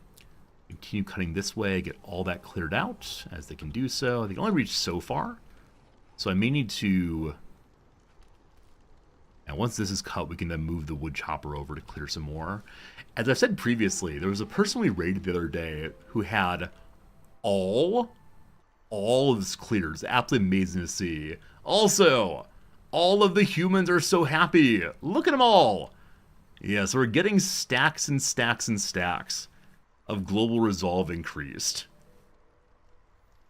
Continue cutting this way, get all that cleared out, as they can do so. They can only reach so far. So I may need to... And once this is cut, we can then move the wood chopper over to clear some more. As I've said previously, there was a person we raided the other day who had all of this cleared. It's absolutely amazing to see. Also, all of the humans are so happy. Look at them all. Yeah, so we're getting stacks and stacks and stacks of global resolve increased.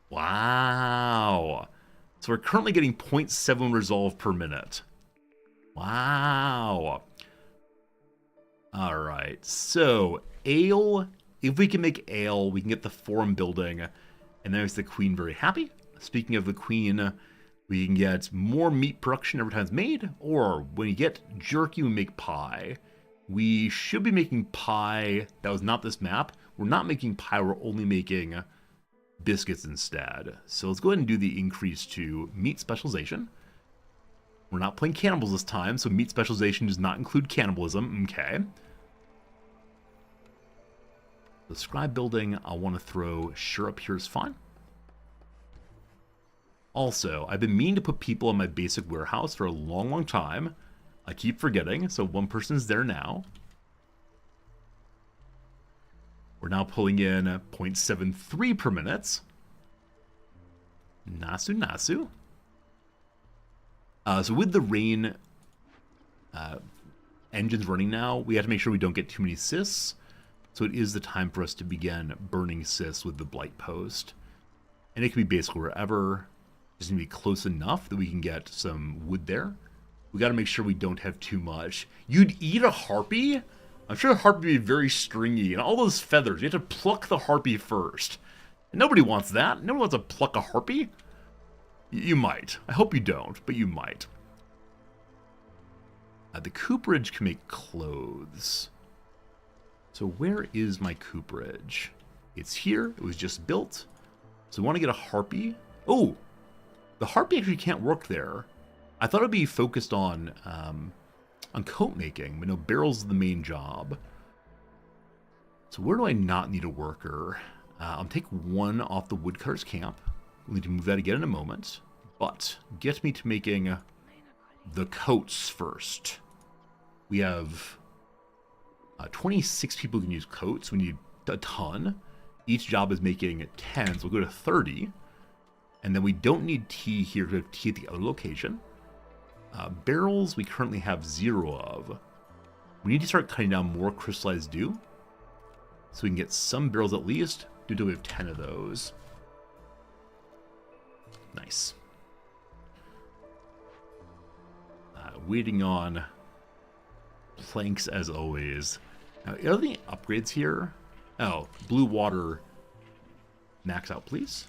Wow. So we're currently getting 0.7 resolve per minute. Wow. All right. So ale, if we can make ale, we can get the forum building, and that makes the queen very happy. Speaking of the queen, we can get more meat production every time it's made, or when you get jerky, we make pie. We should be making pie. That was not this map. We're not making pie, we're only making biscuits instead. So let's go ahead and do the increase to meat specialization. We're not playing cannibals this time, so meat specialization does not include cannibalism. Okay. The scribe building, I want to throw sure up here is fine. Also, I've been meaning to put people in my basic warehouse for a long, long time. I keep forgetting, so 1 person's there now. We're now pulling in 0.73 per minute. Nasu Nasu. So with the rain engines running now, we have to make sure we don't get too many cysts. So it is the time for us to begin burning cysts with the Blight Post. And it can be basically wherever. Just need to be close enough that we can get some wood there. We got to make sure we don't have too much. You'd eat a harpy? I'm sure the harpy would be very stringy, and all those feathers. You have to pluck the harpy first. And nobody wants that. Nobody wants to pluck a harpy. You might. I hope you don't, but you might. The cooperage can make clothes. So where is my cooperage? It's here. It was just built. So we want to get a harpy. Oh, the harpy actually can't work there. I thought it'd be focused on coat making, but no, barrels is the main job. So where do I not need a worker? I'll take one off the woodcutter's camp. We'll need to move that again in a moment. But get me to making the coats first. We have 26 people who can use coats. We need a ton. Each job is making 10, so we'll go to 30. And then we don't need tea here, we have tea at the other location. Barrels we currently have 0 of. We need to start cutting down more crystallized dew, so we can get some barrels at least. Due to we have 10 of those. Nice. Waiting on planks as always. Now, are there any upgrades here? Oh, blue water. Max out, please.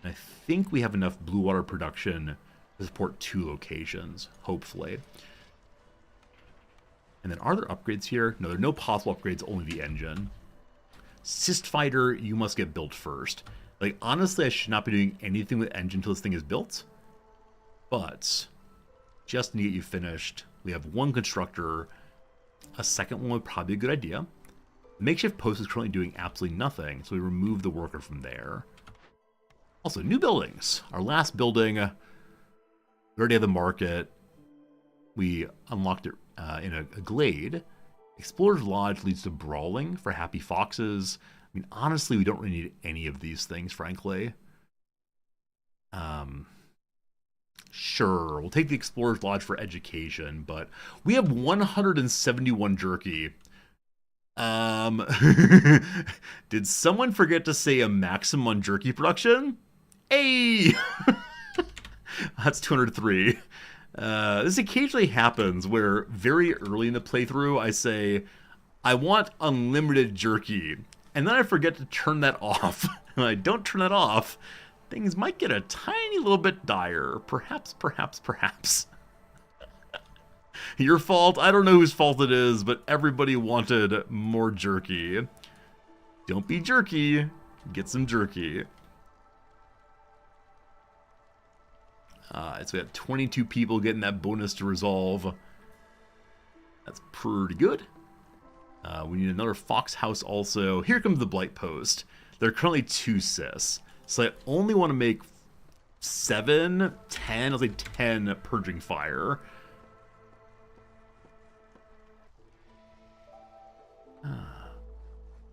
I think we have enough blue water production to support 2 locations, hopefully. And then are there upgrades here? No, there are no possible upgrades, only the engine. Cyst Fighter, you must get built first. Like, honestly, I should not be doing anything with engine until this thing is built. But, just to get you finished, we have 1 constructor. A second one would probably be a good idea. The makeshift post is currently doing absolutely nothing, so we remove the worker from there. Also, new buildings. Our last building, we already have the market. We unlocked it in a glade. Explorer's Lodge leads to brawling for happy foxes. I mean, honestly, we don't really need any of these things, frankly. Sure, we'll take the Explorer's Lodge for education, but we have 171 jerky. Did someone forget to say a maximum on jerky production? Hey! That's 203. This occasionally happens where very early in the playthrough I say, I want unlimited jerky, and then I forget to turn that off. And I don't turn that off, things might get a tiny little bit dire. Perhaps. Your fault. I don't know whose fault it is, but everybody wanted more jerky. Don't be jerky. Get some jerky. So we have 22 people getting that bonus to resolve. That's pretty good. We need another fox house also. Here comes the Blight Post. There are currently 2 cysts. So I only want to make 7, 10, I'll say 10 Purging Fire.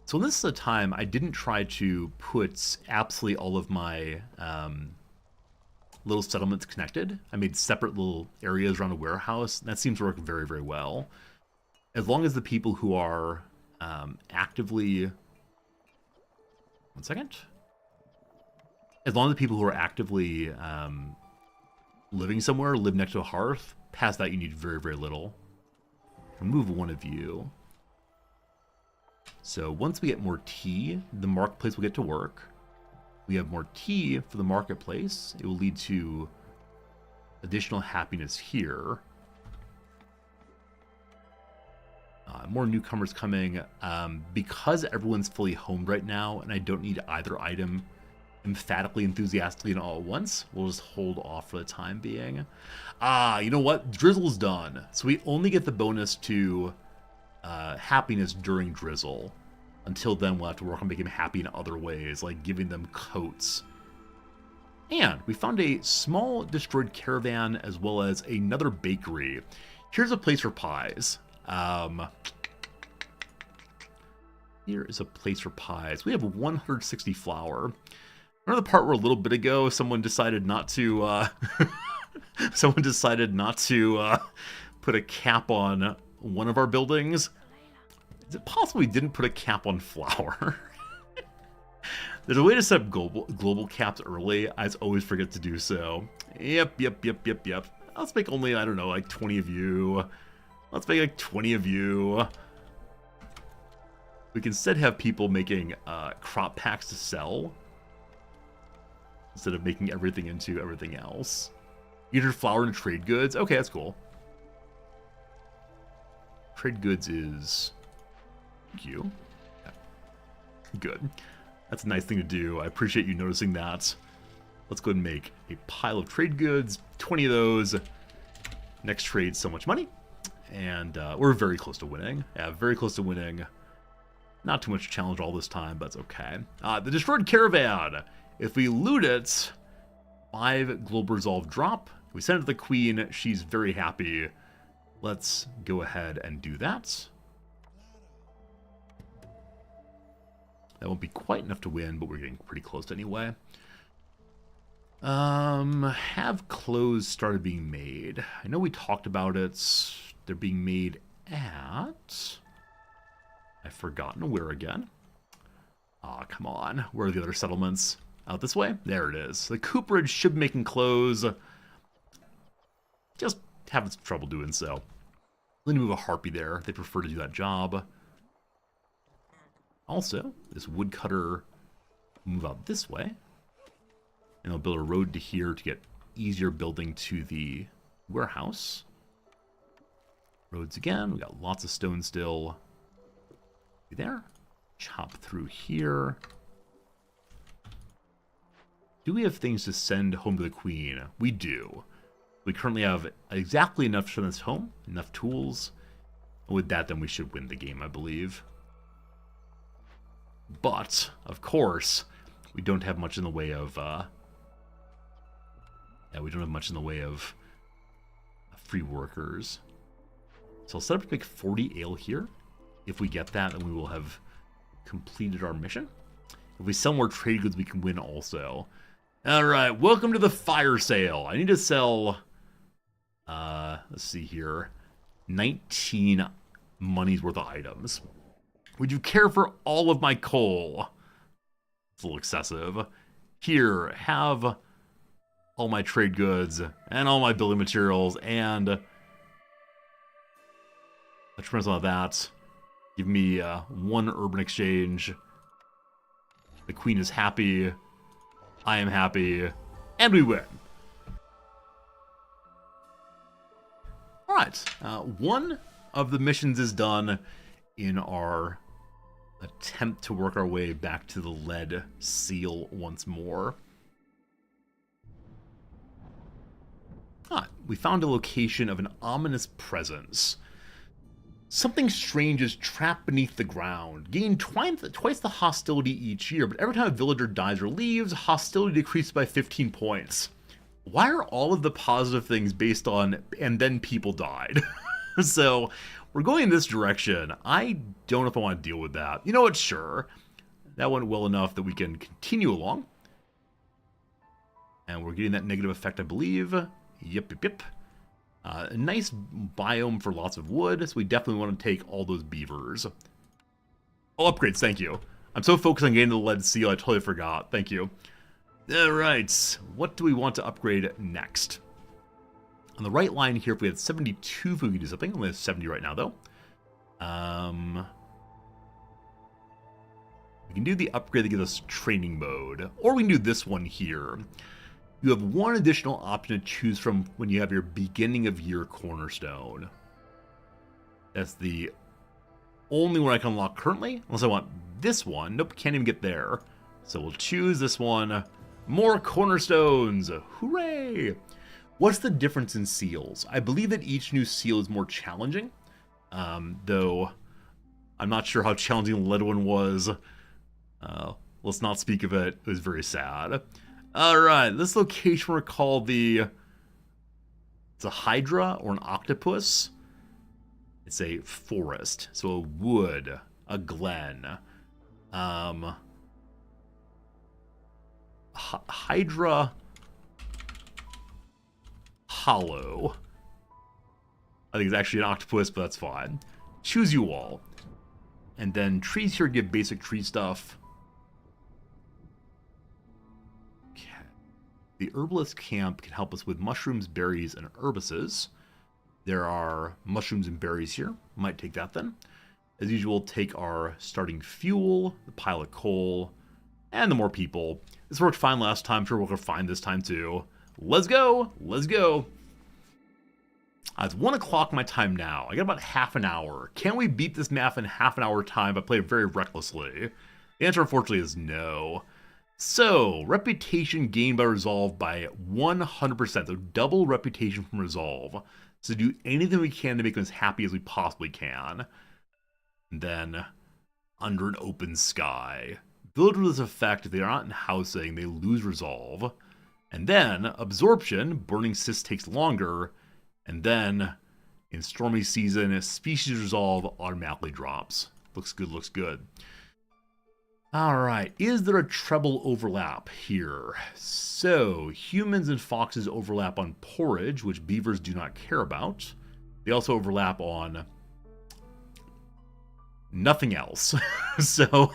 So this is a time I didn't try to put absolutely all of my little settlements connected. I made separate little areas around a warehouse. That seems to work very, very well. As long as the people who are actively... One second. As long as the people who are actively living somewhere live next to a hearth, past that you need very, very little. Remove one of you. So once we get more tea, the marketplace will get to work. We have more tea for the marketplace. It will lead to additional happiness here. More newcomers coming. Because everyone's fully homed right now, and I don't need either item emphatically, enthusiastically, and all at once, we'll just hold off for the time being. You know what? Drizzle's done. So we only get the bonus to happiness during Drizzle. Until then, we'll have to work on making them happy in other ways, like giving them coats. And we found a small destroyed caravan as well as another bakery. Here's a place for pies. Here is a place for pies. We have 160 flour. Remember the part where a little bit ago someone decided not to put a cap on one of our buildings? Is it possible we didn't put a cap on flour? There's a way to set up global caps early. I just always forget to do so. Yep. Let's make only, I don't know, like 20 of you. Let's make like 20 of you. We can instead have people making crop packs to sell, instead of making everything into everything else. You turn flour into trade goods. Okay, that's cool. Trade goods is... Thank you. Yeah. Good. That's a nice thing to do. I appreciate you noticing that. Let's go ahead and make a pile of trade goods. 20 of those. Next trade, so much money. And we're very close to winning. Yeah, very close to winning. Not too much challenge all this time, but it's okay. The destroyed caravan. If we loot it, 5 global resolve drop. We send it to the queen. She's very happy. Let's go ahead and do that. That won't be quite enough to win, but we're getting pretty close anyway. Have clothes started being made? I know we talked about it. They're being made at... I've forgotten where again. Aw, come on. Where are the other settlements? Out this way? There it is. The cooperage should be making clothes. Just having some trouble doing so. Let me move a harpy there. They prefer to do that job. Also, this woodcutter will move out this way. And I'll build a road to here to get easier building to the warehouse. Roads again. We got lots of stone still. There. Chop through here. Do we have things to send home to the queen? We do. We currently have exactly enough to send this home. Enough tools. And with that, then we should win the game, I believe. But, of course, we don't have much in the way of... we don't have much in the way of free workers. So I'll set up to make 40 ale here. If we get that, then we will have completed our mission. If we sell more trade goods, we can win also. Alright, welcome to the fire sale. I need to sell, let's see here, 19 money's worth of items. Would you care for all of my coal? It's a little excessive. Here, have all my trade goods and all my building materials and a tremendous amount of that. Give me 1 urban exchange. The queen is happy. I am happy. And we win. Alright. One of the missions is done in our attempt to work our way back to the lead seal once more. We found a location of an ominous presence. Something strange is trapped beneath the ground. Gain twice the hostility each year, but every time a villager dies or leaves, hostility decreases by 15 points. Why are all of the positive things based on, and then people died? So, we're going in this direction. I don't know if I want to deal with that. You know what? Sure. That went well enough that we can continue along. And we're getting that negative effect, I believe. Yep. A nice biome for lots of wood, so we definitely want to take all those beavers. Oh, upgrades, thank you. I'm so focused on getting the lead seal, I totally forgot. Thank you. Alright, what do we want to upgrade next? On the right line here, if we had 72, if we could do something. We only have 70 right now, though. We can do the upgrade that gives us training mode, or we can do this one here. You have one additional option to choose from when you have your beginning of year cornerstone. That's the only one I can unlock currently, unless I want this one. Nope, can't even get there. So we'll choose this one. More cornerstones! Hooray! What's the difference in seals? I believe that each new seal is more challenging, though I'm not sure how challenging the lead one was. Let's not speak of it. It was very sad. Alright, this location we're called it's a hydra or an octopus. It's a forest, so a wood, a glen. Hydra Hollow. I think it's actually an octopus, but that's fine. Choose you all. And then trees here give basic tree stuff. Okay. The herbalist camp can help us with mushrooms, berries, and herbaceous. There are mushrooms and berries here. Might take that then. As usual, take our starting fuel, the pile of coal, and the more people. This worked fine last time. I'm sure we'll go fine this time too. Let's go! Let's go! It's 1 o'clock my time now. I got about half an hour. Can we beat this map in half an hour time? I played it very recklessly. The answer, unfortunately, is no. So, reputation gained by Resolve by 100%. So, double reputation from Resolve. So, do anything we can to make them as happy as we possibly can. And then, under an open sky. Village with this effect, if they are not in housing, they lose Resolve. And then, absorption, burning cyst takes longer. And then, in stormy season, species resolve automatically drops. Looks good, looks good. Alright, is there a treble overlap here? So, humans and foxes overlap on porridge, which beavers do not care about. They also overlap on nothing else. So,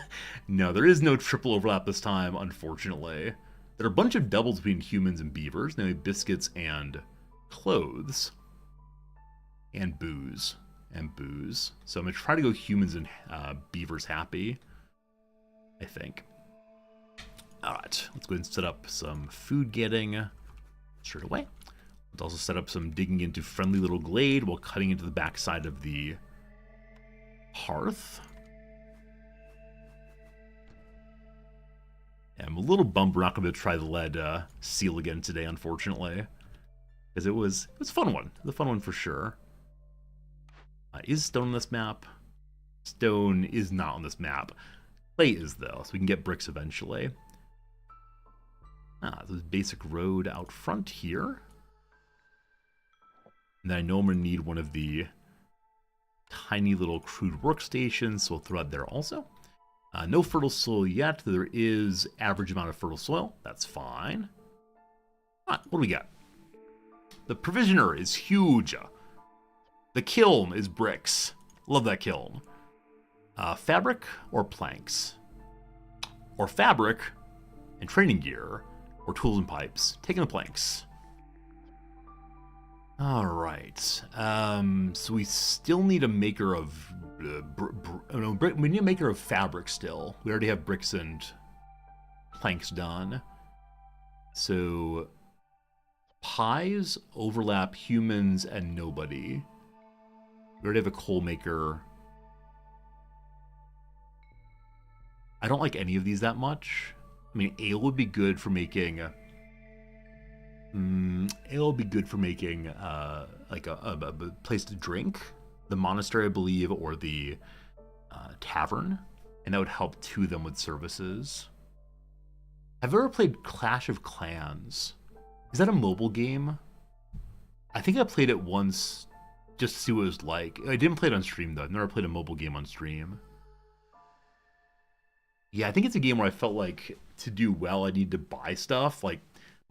no, there is no triple overlap this time, unfortunately. There are a bunch of doubles between humans and beavers, namely biscuits and clothes. And booze. And booze. So I'm going to try to go humans and beavers happy, I think. Alright, let's go ahead and set up some food getting straight away. Let's also set up some digging into friendly little glade while cutting into the backside of the hearth. Yeah, I'm a little bummed we're not going to try the lead seal again today, unfortunately. Because it was a fun one. It was a fun one for sure. Is stone on this map? Stone is not on this map. Clay is, though, so we can get bricks eventually. There's basic road out front here. And then I know I'm going to need one of the tiny little crude workstations, so we'll throw it there also. No fertile soil yet. There is average amount of fertile soil. That's fine. What do we got? The provisioner is huge. The kiln is bricks. Love that kiln. Fabric or planks? Or fabric and training gear? Or tools and pipes? Taking the planks. Alright. So we still need a maker of... we need a maker of fabric still. We already have bricks and planks done. So... pies overlap humans and nobody. We already have a coal maker. I don't like any of these that much. I mean, ale would be good for making... ale would be good for making like a place to drink. The monastery, I believe, or the tavern. And that would help two of them with services. Have you ever played Clash of Clans? Is that a mobile game? I think I played it once just to see what it was like. I didn't play it on stream, though. I've never played a mobile game on stream. Yeah, I think it's a game where I felt like to do well, I need to buy stuff, like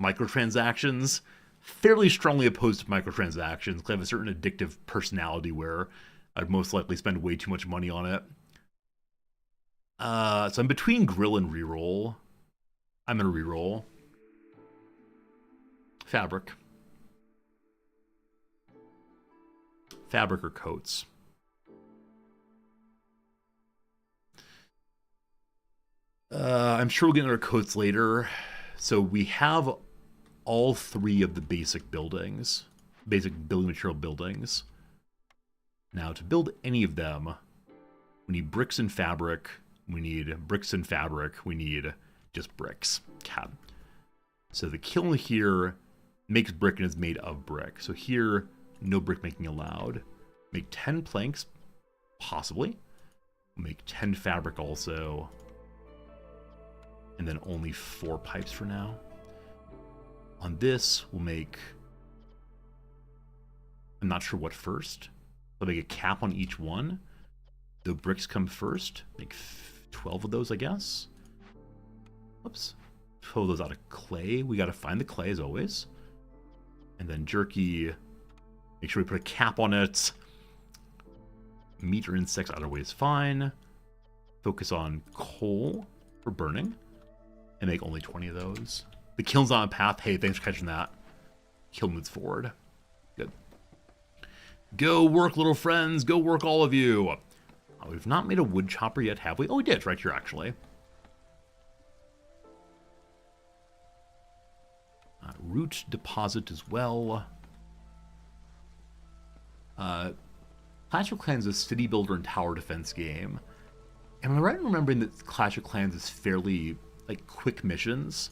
microtransactions. Fairly strongly opposed to microtransactions, because I have a certain addictive personality where I'd most likely spend way too much money on it. So I'm between grill and reroll. I'm going to reroll. Fabric. Fabric or coats. I'm sure we'll get into our coats later. So we have all three of the basic buildings. Basic building material buildings. Now, to build any of them, we need bricks and fabric. We need bricks and fabric. We need just bricks. Okay. So the kiln here makes brick and is made of brick. So here, no brick making allowed. Make 10 planks, possibly. Make 10 fabric also. And then only 4 pipes for now. On this, we'll make... I'm not sure what first. I'll make a cap on each one. The bricks come first. Make 12 of those, I guess. Oops. 12 of those out of clay. We got to find the clay, as always. And then jerky. Make sure we put a cap on it. Meat or insects either way is fine. Focus on coal for burning. And make only 20 of those. The kiln's on a path. Hey, thanks for catching that. Kiln moves forward. Good. Go work, little friends. Go work, all of you. We've not made a wood chopper yet, have we? Oh, we did. Right here, actually. Root deposit as well. Clash of Clans is a city builder and tower defense game. Am I right in remembering that Clash of Clans is fairly, like, quick missions?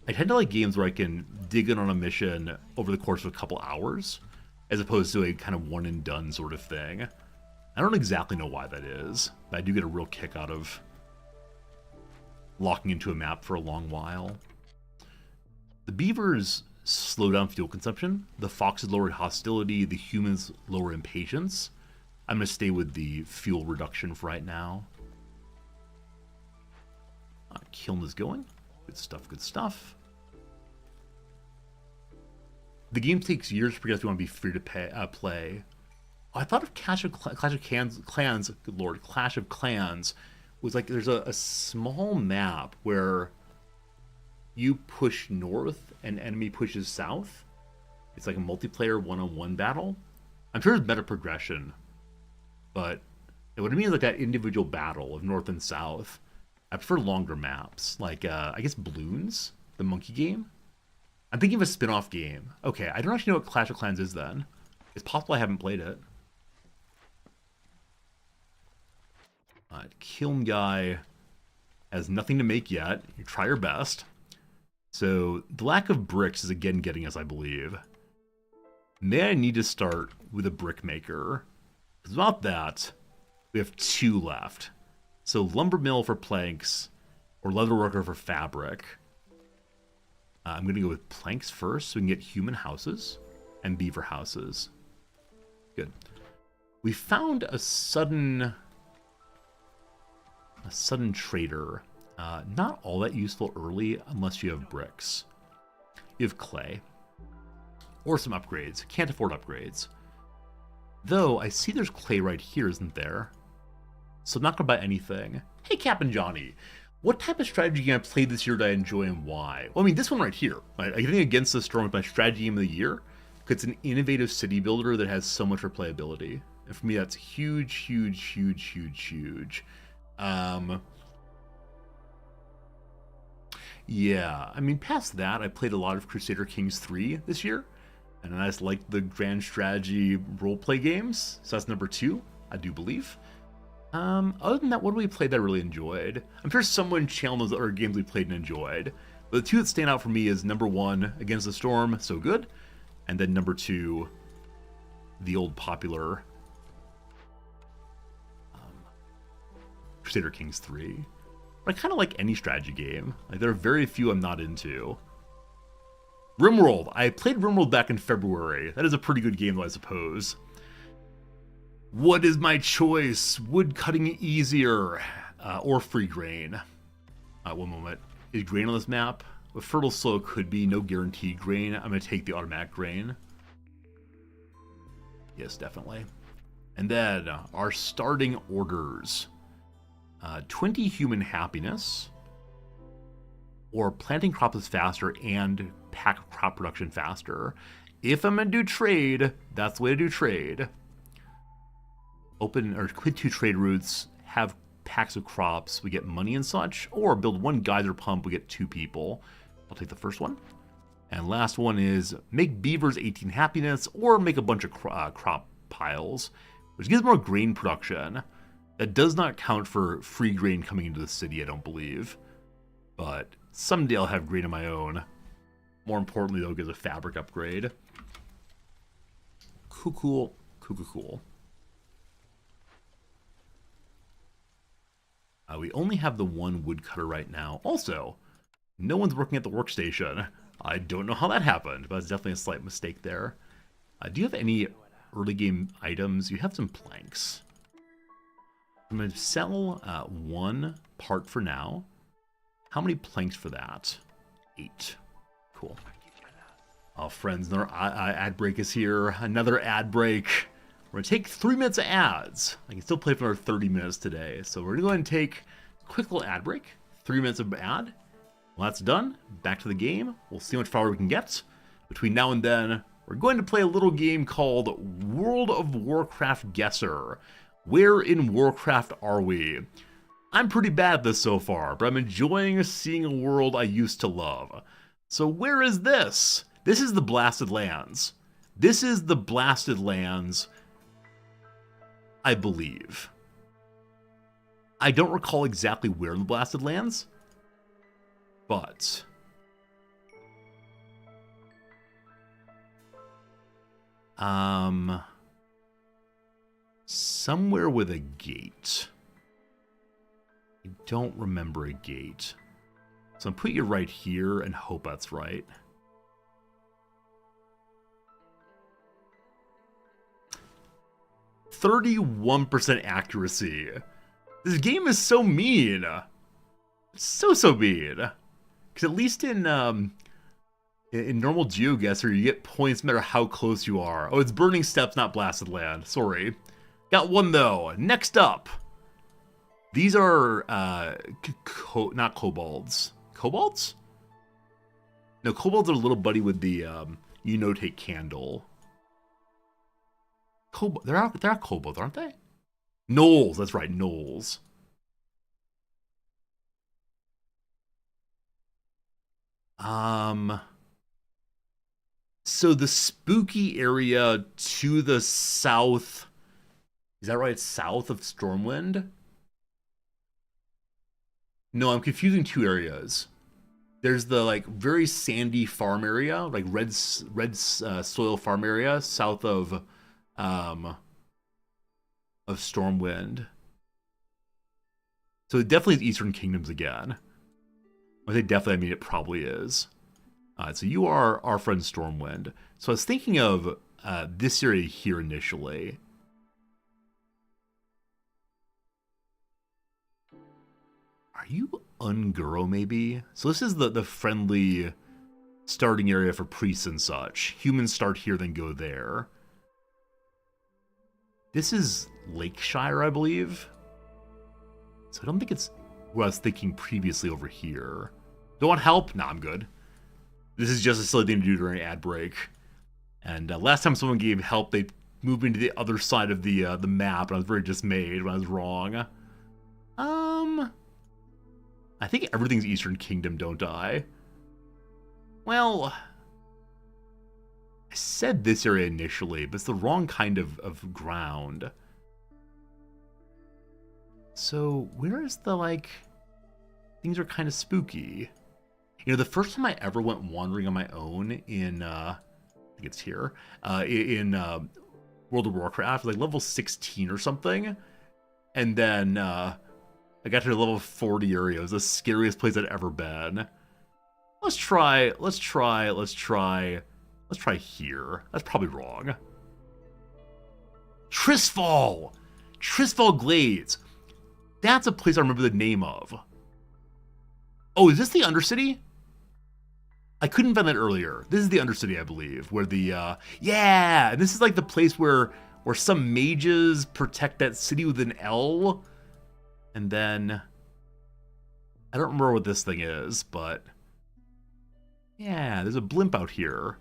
I tend to like games where I can dig in on a mission over the course of a couple hours, as opposed to a kind of one and done sort of thing. I don't exactly know why that is, but I do get a real kick out of locking into a map for a long while. The beavers slow down fuel consumption, the foxes lower hostility, the humans lower impatience. I'm going to stay with the fuel reduction for right now. Kiln is going. Good stuff, good stuff. The game takes years to progress if you want to be free to play. Oh, I thought of Clash of Clans, good lord, Clash of Clans was like there's a small map where you push north and enemy pushes south. It's like a multiplayer one-on-one battle. I'm sure there's better progression, but what I mean is like that individual battle of north and south. I prefer longer maps, like, I guess Bloons, the monkey game. I'm thinking of a spin-off game. Okay, I don't actually know what Clash of Clans is then. It's possible I haven't played it. Kiln guy has nothing to make yet. You try your best. So, the lack of bricks is again getting us, I believe. May I need to start with a brick maker. Because without that, we have 2 left. So lumber mill for planks, or leather worker for fabric. I'm going to go with planks first, so we can get human houses and beaver houses. Good. We found a sudden trader. Not all that useful early, unless you have bricks. You have clay, or some upgrades. Can't afford upgrades. Though I see there's clay right here, isn't there? So I'm not going to buy anything. Hey, Captain Johnny, what type of strategy game I played this year did I enjoy and why? Well, I mean, this one right here. Right? I think Against the Storm is my strategy game of the year. Because it's an innovative city builder that has so much replayability. And for me, that's huge, huge, huge, huge, huge. Yeah, I mean, past that, I played a lot of Crusader Kings 3 this year. And I just liked the grand strategy roleplay games. So that's number 2, I do believe. Other than that, what do we play that I really enjoyed? I'm sure someone channeled those other games we played and enjoyed. But the 2 that stand out for me is number 1, Against the Storm, so good. And then number 2, the old popular Crusader Kings 3. But I kind of like any strategy game. Like, there are very few I'm not into. RimWorld. I played RimWorld back in February. That is a pretty good game, though, I suppose. What is my choice? Wood cutting easier or free grain? One moment. Is grain on this map? With fertile soil could be no guaranteed grain. I'm going to take the automatic grain. Yes, definitely. And then our starting orders. 20 human happiness. Or planting crops faster and pack crop production faster. If I'm going to do trade, that's the way to do trade. Open or quit 2 trade routes, have packs of crops, we get money and such, or build 1 geyser pump, we get 2 people. I'll take the first one. And last one is make beavers 18 happiness, or make a bunch of crop piles, which gives more grain production. That does not count for free grain coming into the city, I don't believe. But someday I'll have grain of my own. More importantly, though, it gives a fabric upgrade. Cool. We only have the 1 woodcutter right now. Also, no one's working at the workstation. I don't know how that happened, but it's definitely a slight mistake there. Do you have any early game items? You have some planks. I'm going to sell 1 part for now. How many planks for that? 8. Cool. Oh, friends, another ad break is here. Another ad break. We're going to take 3 minutes of ads. I can still play for another 30 minutes today. So we're going to go ahead and take a quick little ad break. 3 minutes of ad. Well, that's done. Back to the game. We'll see how much power we can get. Between now and then, we're going to play a little game called World of Warcraft Guesser. Where in Warcraft are we? I'm pretty bad at this so far, but I'm enjoying seeing a world I used to love. So where is this? This is the Blasted Lands. This is the Blasted Lands, I believe. I don't recall exactly where in the Blasted Lands, but somewhere with a gate. I don't remember a gate. So I'm putting you right here and hope that's right. %31% accuracy. This game is so mean. So mean. Because at least in normal GeoGuessr, you get points no matter how close you are. Oh, it's Burning Steppes, not Blasted Land. Sorry. Got one, though. Next up. These are not kobolds. Kobolds? No, kobolds are a little buddy with the Unnotate candle. They're kobolds, aren't they? Gnolls, that's right, gnolls. So the spooky area to the south, is that right? South of Stormwind? No, I'm confusing 2 areas. There's the like very sandy farm area, like red soil farm area south of Stormwind. So it definitely is Eastern Kingdoms again. I say definitely, I mean it probably is. So you are our friend Stormwind. So I was thinking of this area here initially. Are you Unguro maybe? So this is the friendly starting area for priests and such. Humans start here, then go there. This is Lakeshire, I believe. So I don't think it's what I was thinking previously over here. Don't want help? Nah, I'm good. This is just a silly thing to do during an ad break. And last time someone gave help, they moved me to the other side of the map, and I was very dismayed when I was wrong. I think everything's Eastern Kingdom, don't I? Well, I said this area initially, but it's the wrong kind of ground. So where is the, like, things are kind of spooky. You know, the first time I ever went wandering on my own in, I think it's here, in World of Warcraft, like level 16 or something. And then I got to level 40 area. It was the scariest place I'd ever been. Let's try here. That's probably wrong. Tristfall Glades. That's a place I remember the name of. Oh, is this the Undercity? I couldn't find that earlier. This is the Undercity, I believe, where the, yeah, this is like the place where some mages protect that city with an L. And then, I don't remember what this thing is, but yeah, there's a blimp out here,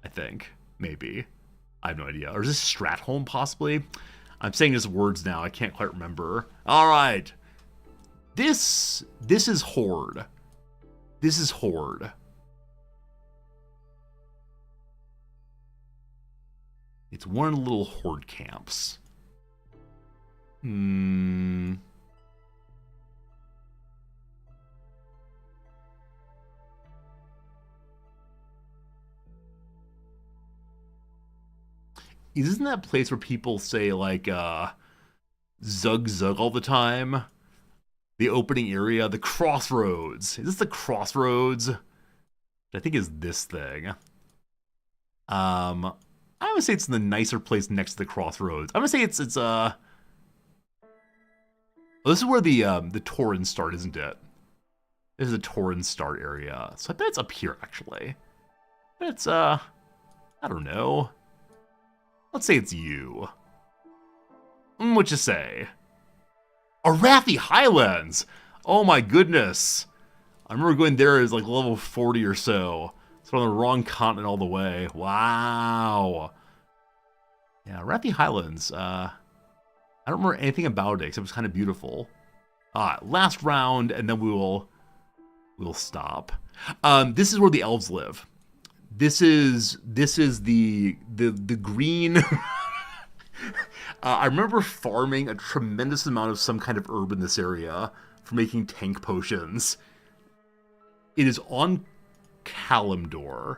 I think, maybe. I have no idea. Or is this Stratholme, possibly? I'm saying just words now. I can't quite remember. All right. This is Horde. This is Horde. It's one of the little Horde camps. Isn't that place where people say, like, Zug Zug all the time? The opening area, the Crossroads. Is this the Crossroads? I think is this thing. I would say it's the nicer place next to the Crossroads. I'm gonna say it's Oh, this is where the Torrens start, isn't it? This is the Torrens start area. So I bet it's up here, actually. But it's, I don't know. Let's say it's you. What you say? Arathi Highlands! Oh my goodness. I remember going there as like level 40 or so. It's on the wrong continent all the way. Wow. Yeah, Arathi Highlands. I don't remember anything about it except it was kind of beautiful. Last round, and then we'll stop. This is where the elves live. This is the green. I remember farming a tremendous amount of some kind of herb in this area for making tank potions. It is on Kalimdor.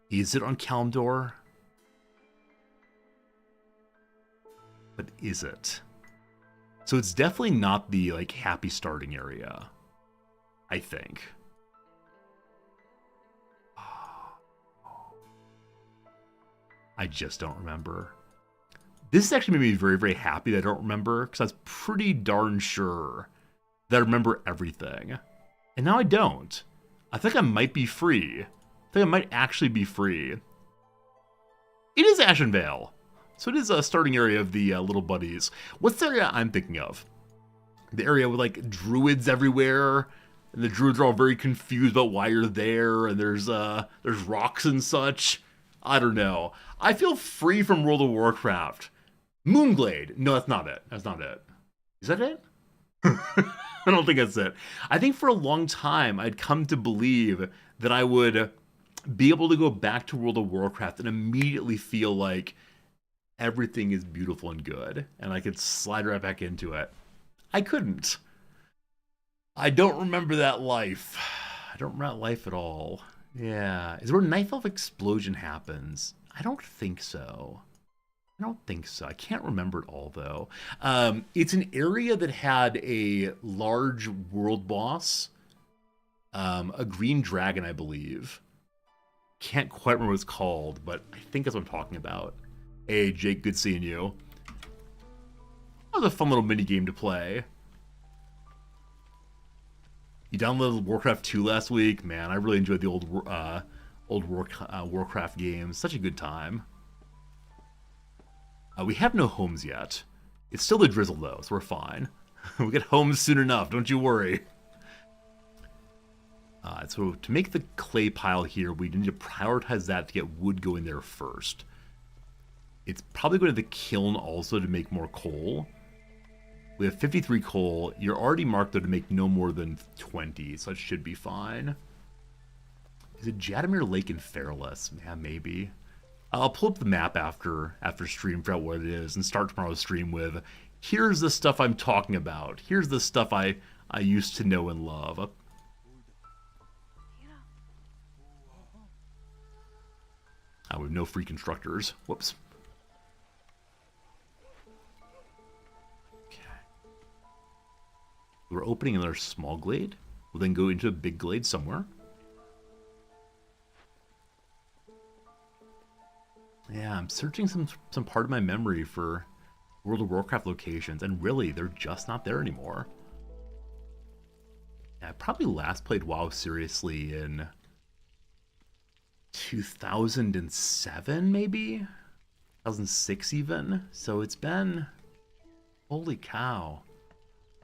Is it on Kalimdor? But is it? So it's definitely not the like happy starting area, I think. I just don't remember. This has actually made me very, very happy that I don't remember, because I was pretty darn sure that I remember everything. And now I don't. I think I might be free. I think I might actually be free. It is Ashenvale. So it is a starting area of the little buddies. What's the area I'm thinking of? The area with like druids everywhere, and the druids are all very confused about why you're there, and there's rocks and such. I don't know. I feel free from World of Warcraft. Moonglade. No, that's not it. That's not it. Is that it? I don't think that's it. I think for a long time, I'd come to believe that I would be able to go back to World of Warcraft and immediately feel like everything is beautiful and good, and I could slide right back into it. I couldn't. I don't remember that life. I don't remember that life at all. Yeah. Is where Knife Elf Explosion happens? I don't think so. I don't think so. I can't remember it all, though. It's an area that had a large world boss. A green dragon, I believe. Can't quite remember what it's called, but I think that's what I'm talking about. Hey, Jake, good seeing you. That was a fun little mini game to play. You downloaded Warcraft 2 last week? Man, I really enjoyed the old Warcraft games. Such a good time. We have no homes yet. It's still the drizzle, though, so we're fine. We'll get homes soon enough, don't you worry. So to make the clay pile here, we need to prioritize that to get wood going there first. It's probably going to the kiln also to make more coal. We have 53 coal. You're already marked, though, to make no more than 20, so that should be fine. Is it Jadamir Lake in Fairless? Yeah, maybe. I'll pull up the map after stream, figure out what it is, and start tomorrow's stream with, here's the stuff I'm talking about. Here's the stuff I used to know and love. We have no free constructors. Whoops. Okay. We're opening another small glade. We'll then go into a big glade somewhere. Yeah, I'm searching some part of my memory for World of Warcraft locations, and really, they're just not there anymore. Yeah, I probably last played WoW seriously in 2007, maybe? 2006 even? So it's been... Holy cow.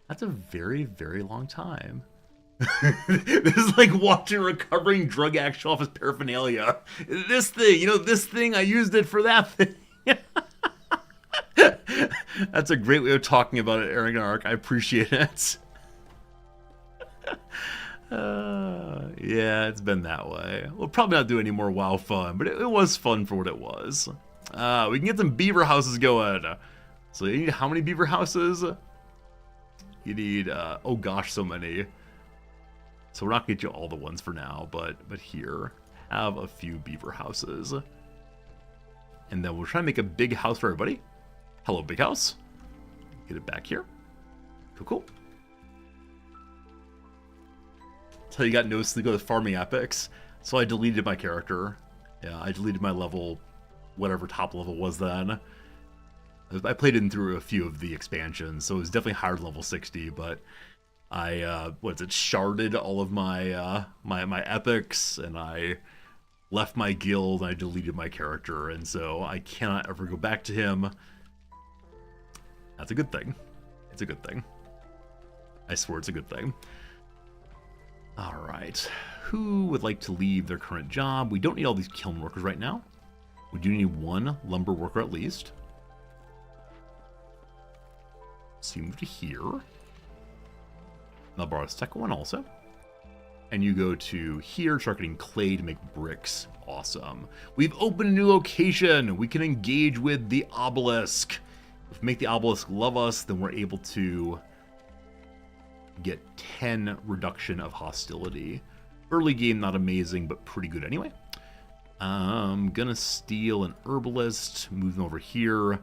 That's a very, very long time. This is like watching recovering drug action office paraphernalia. This thing, you know, this thing, I used it for that thing. That's a great way of talking about it, Aragnarok. I appreciate it. Yeah, it's been that way. We'll probably not do any more WoW fun, but it was fun for what it was. We can get some beaver houses going. So you need how many beaver houses? You need, oh gosh, so many. So we're not going to get you all the ones for now, but here, have a few beaver houses. And then we'll try to make a big house for everybody. Hello, big house. Get it back here. Cool, cool. So you got no sleep with farming epics. So I deleted my character. Yeah, I deleted my level whatever top level was then. I played in through a few of the expansions, so it was definitely higher than level 60, but I, sharded all of my, my epics, and I left my guild, and I deleted my character, and so I cannot ever go back to him. That's a good thing. It's a good thing. I swear it's a good thing. Alright. Who would like to leave their current job? We don't need all these kiln workers right now. We do need one lumber worker at least. So you move to here. I'll borrow a second one also. And you go to here, start getting clay to make bricks. Awesome. We've opened a new location. We can engage with the obelisk. If we make the obelisk love us, then we're able to get 10 reduction of hostility. Early game, not amazing, but pretty good anyway. I'm gonna steal an herbalist, move them over here.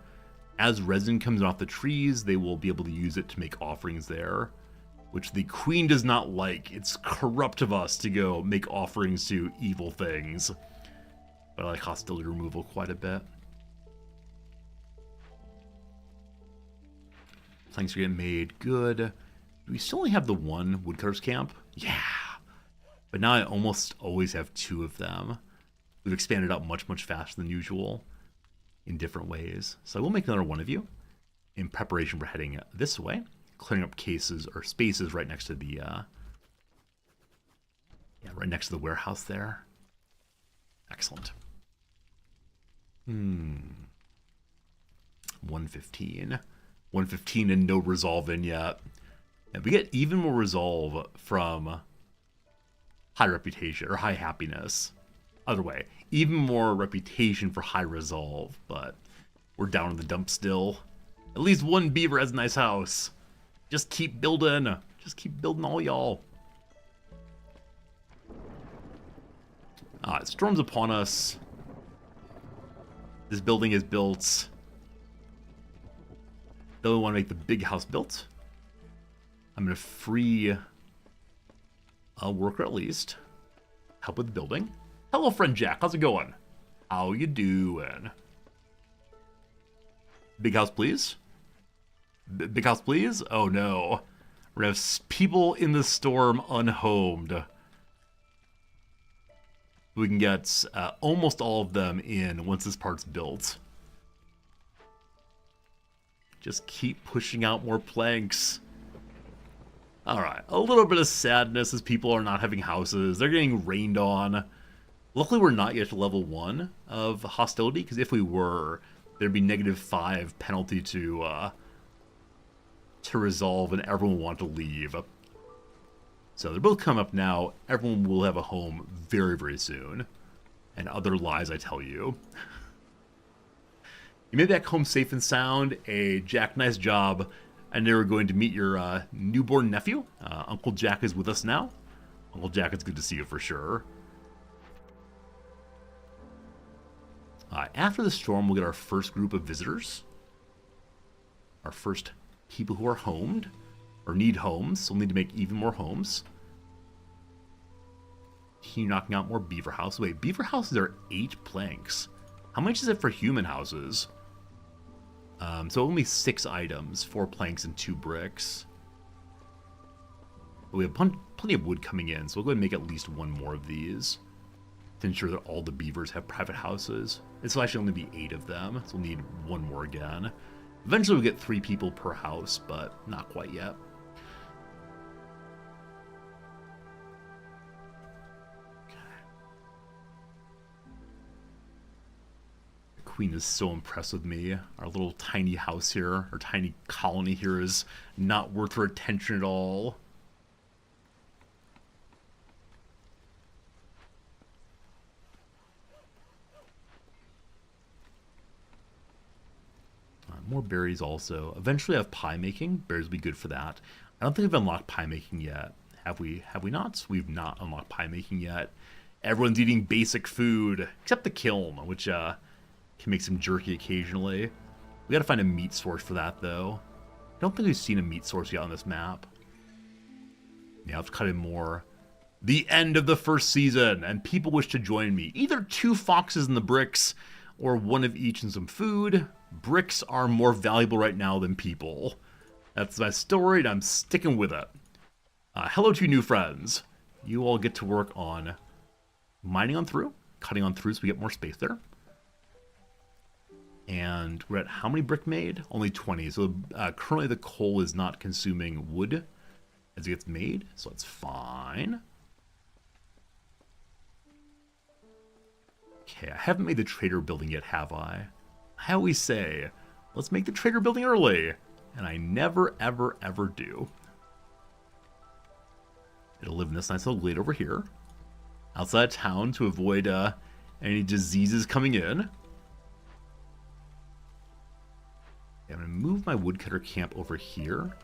As resin comes off the trees, they will be able to use it to make offerings there, which the queen does not like. It's corrupt of us to go make offerings to evil things. But I like hostility removal quite a bit. Planks are getting made. Good. Do we still only have the one woodcutter's camp? Yeah. But now I almost always have two of them. We've expanded out much, much faster than usual in different ways. So I will make another one of you in preparation for heading this way, clearing up cases or spaces right next to the right next to the warehouse there. Excellent. 115. 115 and no resolve in yet. And we get even more resolve from high reputation or high happiness. Other way, even more reputation for high resolve, but we're down in the dump still. At least one beaver has a nice house. Just keep building. Just keep building, all y'all. It storms upon us. This building is built. Though we want to make the big house built. I'm going to free a worker at least. Help with the building. Hello, friend Jack. How's it going? How you doing? Big house, please. Big house, please. Oh, no. We're going to have people in the storm unhomed. We can get almost all of them in once this part's built. Just keep pushing out more planks. Alright, a little bit of sadness as people are not having houses. They're getting rained on. Luckily, we're not yet to level 1 of hostility, because if we were, there'd be -5 penalty to resolve, and everyone will want to leave. So they're both coming up now. Everyone will have a home very, very soon. And other lies I tell you. You made back home safe and sound. Jack, nice job. And they were going to meet your newborn nephew. Uncle Jack is with us now. Uncle Jack, it's good to see you for sure. After the storm, we'll get our first group of visitors. Our first people who are homed. Or need homes, so we'll need to make even more homes. Continue knocking out more beaver houses. Wait, beaver houses are 8 planks. How much is it for human houses? So only 6 items, 4 planks and 2 bricks. But we have plenty of wood coming in, so we'll go ahead and make at least one more of these to ensure that all the beavers have private houses. This will actually only be 8 of them, so we'll need one more again. Eventually we'll get 3 people per house, but not quite yet. Queen is so impressed with me. Our little tiny house here, our tiny colony here is not worth her attention at all. More berries also. Eventually I have pie making. Berries will be good for that. I don't think we've unlocked pie making yet. Have we not? We've not unlocked pie making yet. Everyone's eating basic food, except the kiln, which can make some jerky occasionally. We gotta find a meat source for that, though. I don't think we've seen a meat source yet on this map. Yeah, I'll have to cut in more. The end of the first season, and people wish to join me. Either 2 foxes in the bricks, or one of each and some food. Bricks are more valuable right now than people. That's my story, and I'm sticking with it. Hello to you new friends. You all get to work on mining on through, cutting on through so we get more space there. And we're at how many brick made? Only 20. So currently the coal is not consuming wood as it gets made, so that's fine. Okay, I haven't made the trader building yet, have I? I always say, let's make the trader building early. And I never, ever, ever do. It'll live in this nice little glade over here. Outside of town to avoid any diseases coming in. Okay, I'm going to move my woodcutter camp over here.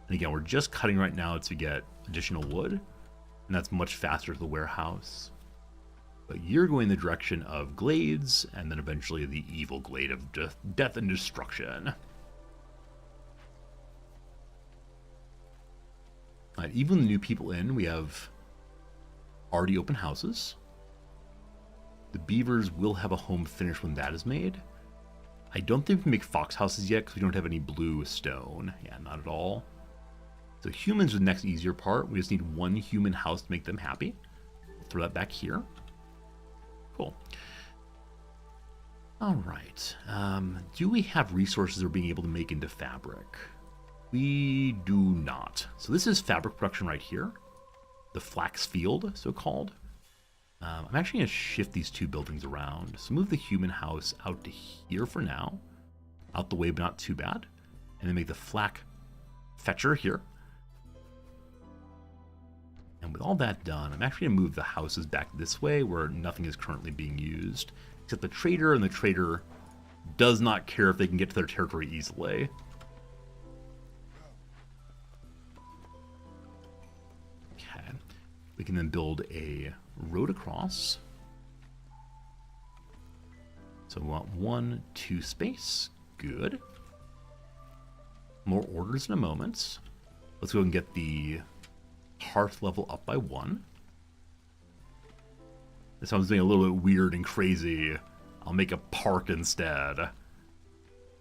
And again, we're just cutting right now to get additional wood. And that's much faster to the warehouse. But you're going the direction of glades, and then eventually the evil glade of death and destruction. Even the new people in, we have already open houses. The beavers will have a home finished when that is made. I don't think we can make fox houses yet because we don't have any blue stone. Yeah, not at all. So humans are the next easier part. We just need one human house to make them happy. We'll throw that back here. Cool. All right. Do we have resources we're being able to make into fabric? We do not. So this is fabric production right here. The flax field, so-called. I'm actually going to shift these two buildings around. So move the human house out to here for now. Out the way, but not too bad. And then make the flax fetcher here. And with all that done, I'm actually going to move the houses back this way where nothing is currently being used. Except the trader, and the trader does not care if they can get to their territory easily. We can then build a road across. So we want 1, 2 space. Good. More orders in a moment. Let's go and get the hearth level up by 1. This sounds doing a little bit weird and crazy. I'll make a park instead.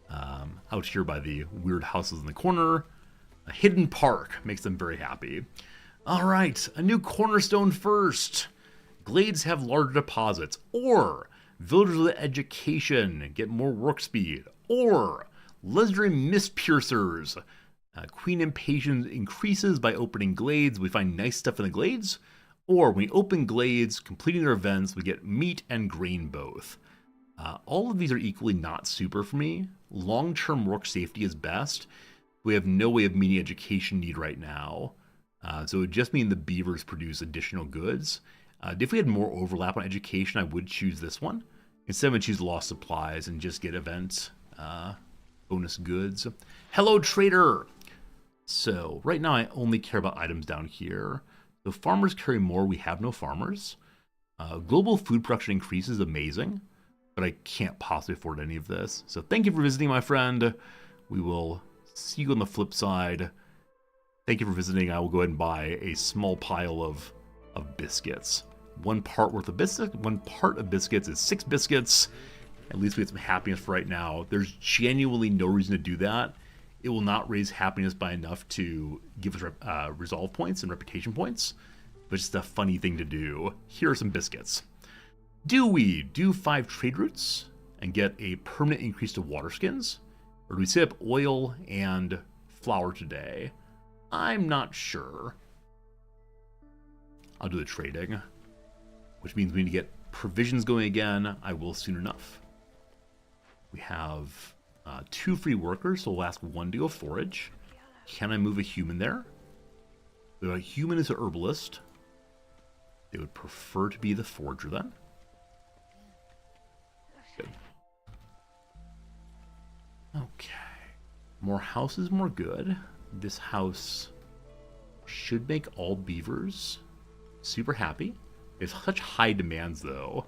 Out here by the weird houses in the corner. A hidden park makes them very happy. All right, a new cornerstone first. Glades have larger deposits, or villagers with education get more work speed, or legendary mist piercers. Queen impatience increases by opening glades. We find nice stuff in the glades, or when we open glades, completing their events, we get meat and grain both. All of these are equally not super for me. Long-term work safety is best. We have no way of meeting education need right now. So it would just mean the beavers produce additional goods. If we had more overlap on education, I would choose this one. Instead, I would choose lost supplies and just get event bonus goods. Hello, trader! So right now I only care about items down here. So farmers carry more, we have no farmers. Global food production increases, amazing. But I can't possibly afford any of this. So thank you for visiting, my friend. We will see you on the flip side. Thank you for visiting. I will go ahead and buy a small pile of biscuits. 1 part worth of biscuits. 1 part of biscuits is 6 biscuits. At least we get some happiness for right now. There's genuinely no reason to do that. It will not raise happiness by enough to give us resolve points and reputation points. But just a funny thing to do. Here are some biscuits. Do we do 5 trade routes and get a permanent increase to water skins? Or do we set up oil and flour today? I'm not sure. I'll do the trading, which means we need to get provisions going again. I will soon enough. We have 2 free workers, so we'll ask 1 to go forage. Can I move a human there? The human is an herbalist. They would prefer to be the forger then. Good. Okay. More houses, more good. This house should make all beavers super happy. It's such high demands, though.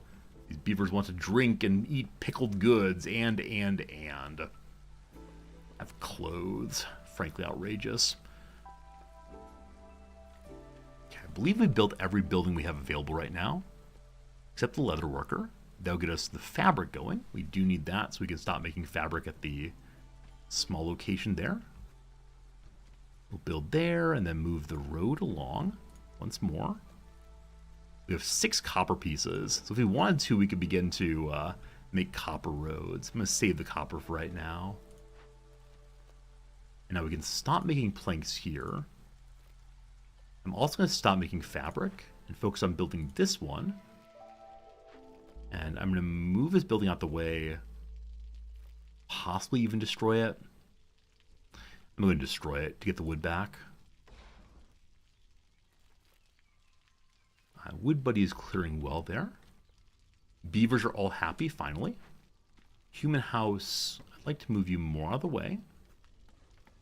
These beavers want to drink and eat pickled goods and. Have clothes. Frankly outrageous. Okay, I believe we built every building we have available right now. Except the leather worker. That'll get us the fabric going. We do need that so we can stop making fabric at the small location there. We'll build there and then move the road along once more. We have 6 copper pieces, so if we wanted to, we could begin to make copper roads. I'm going to save the copper for right now. And now we can stop making planks here. I'm also going to stop making fabric and focus on building this one. And I'm going to move this building out the way, possibly even destroy it. I'm going to destroy it to get the wood back. Wood Buddy is clearing well there. Beavers are all happy, finally. Human house, I'd like to move you more out of the way.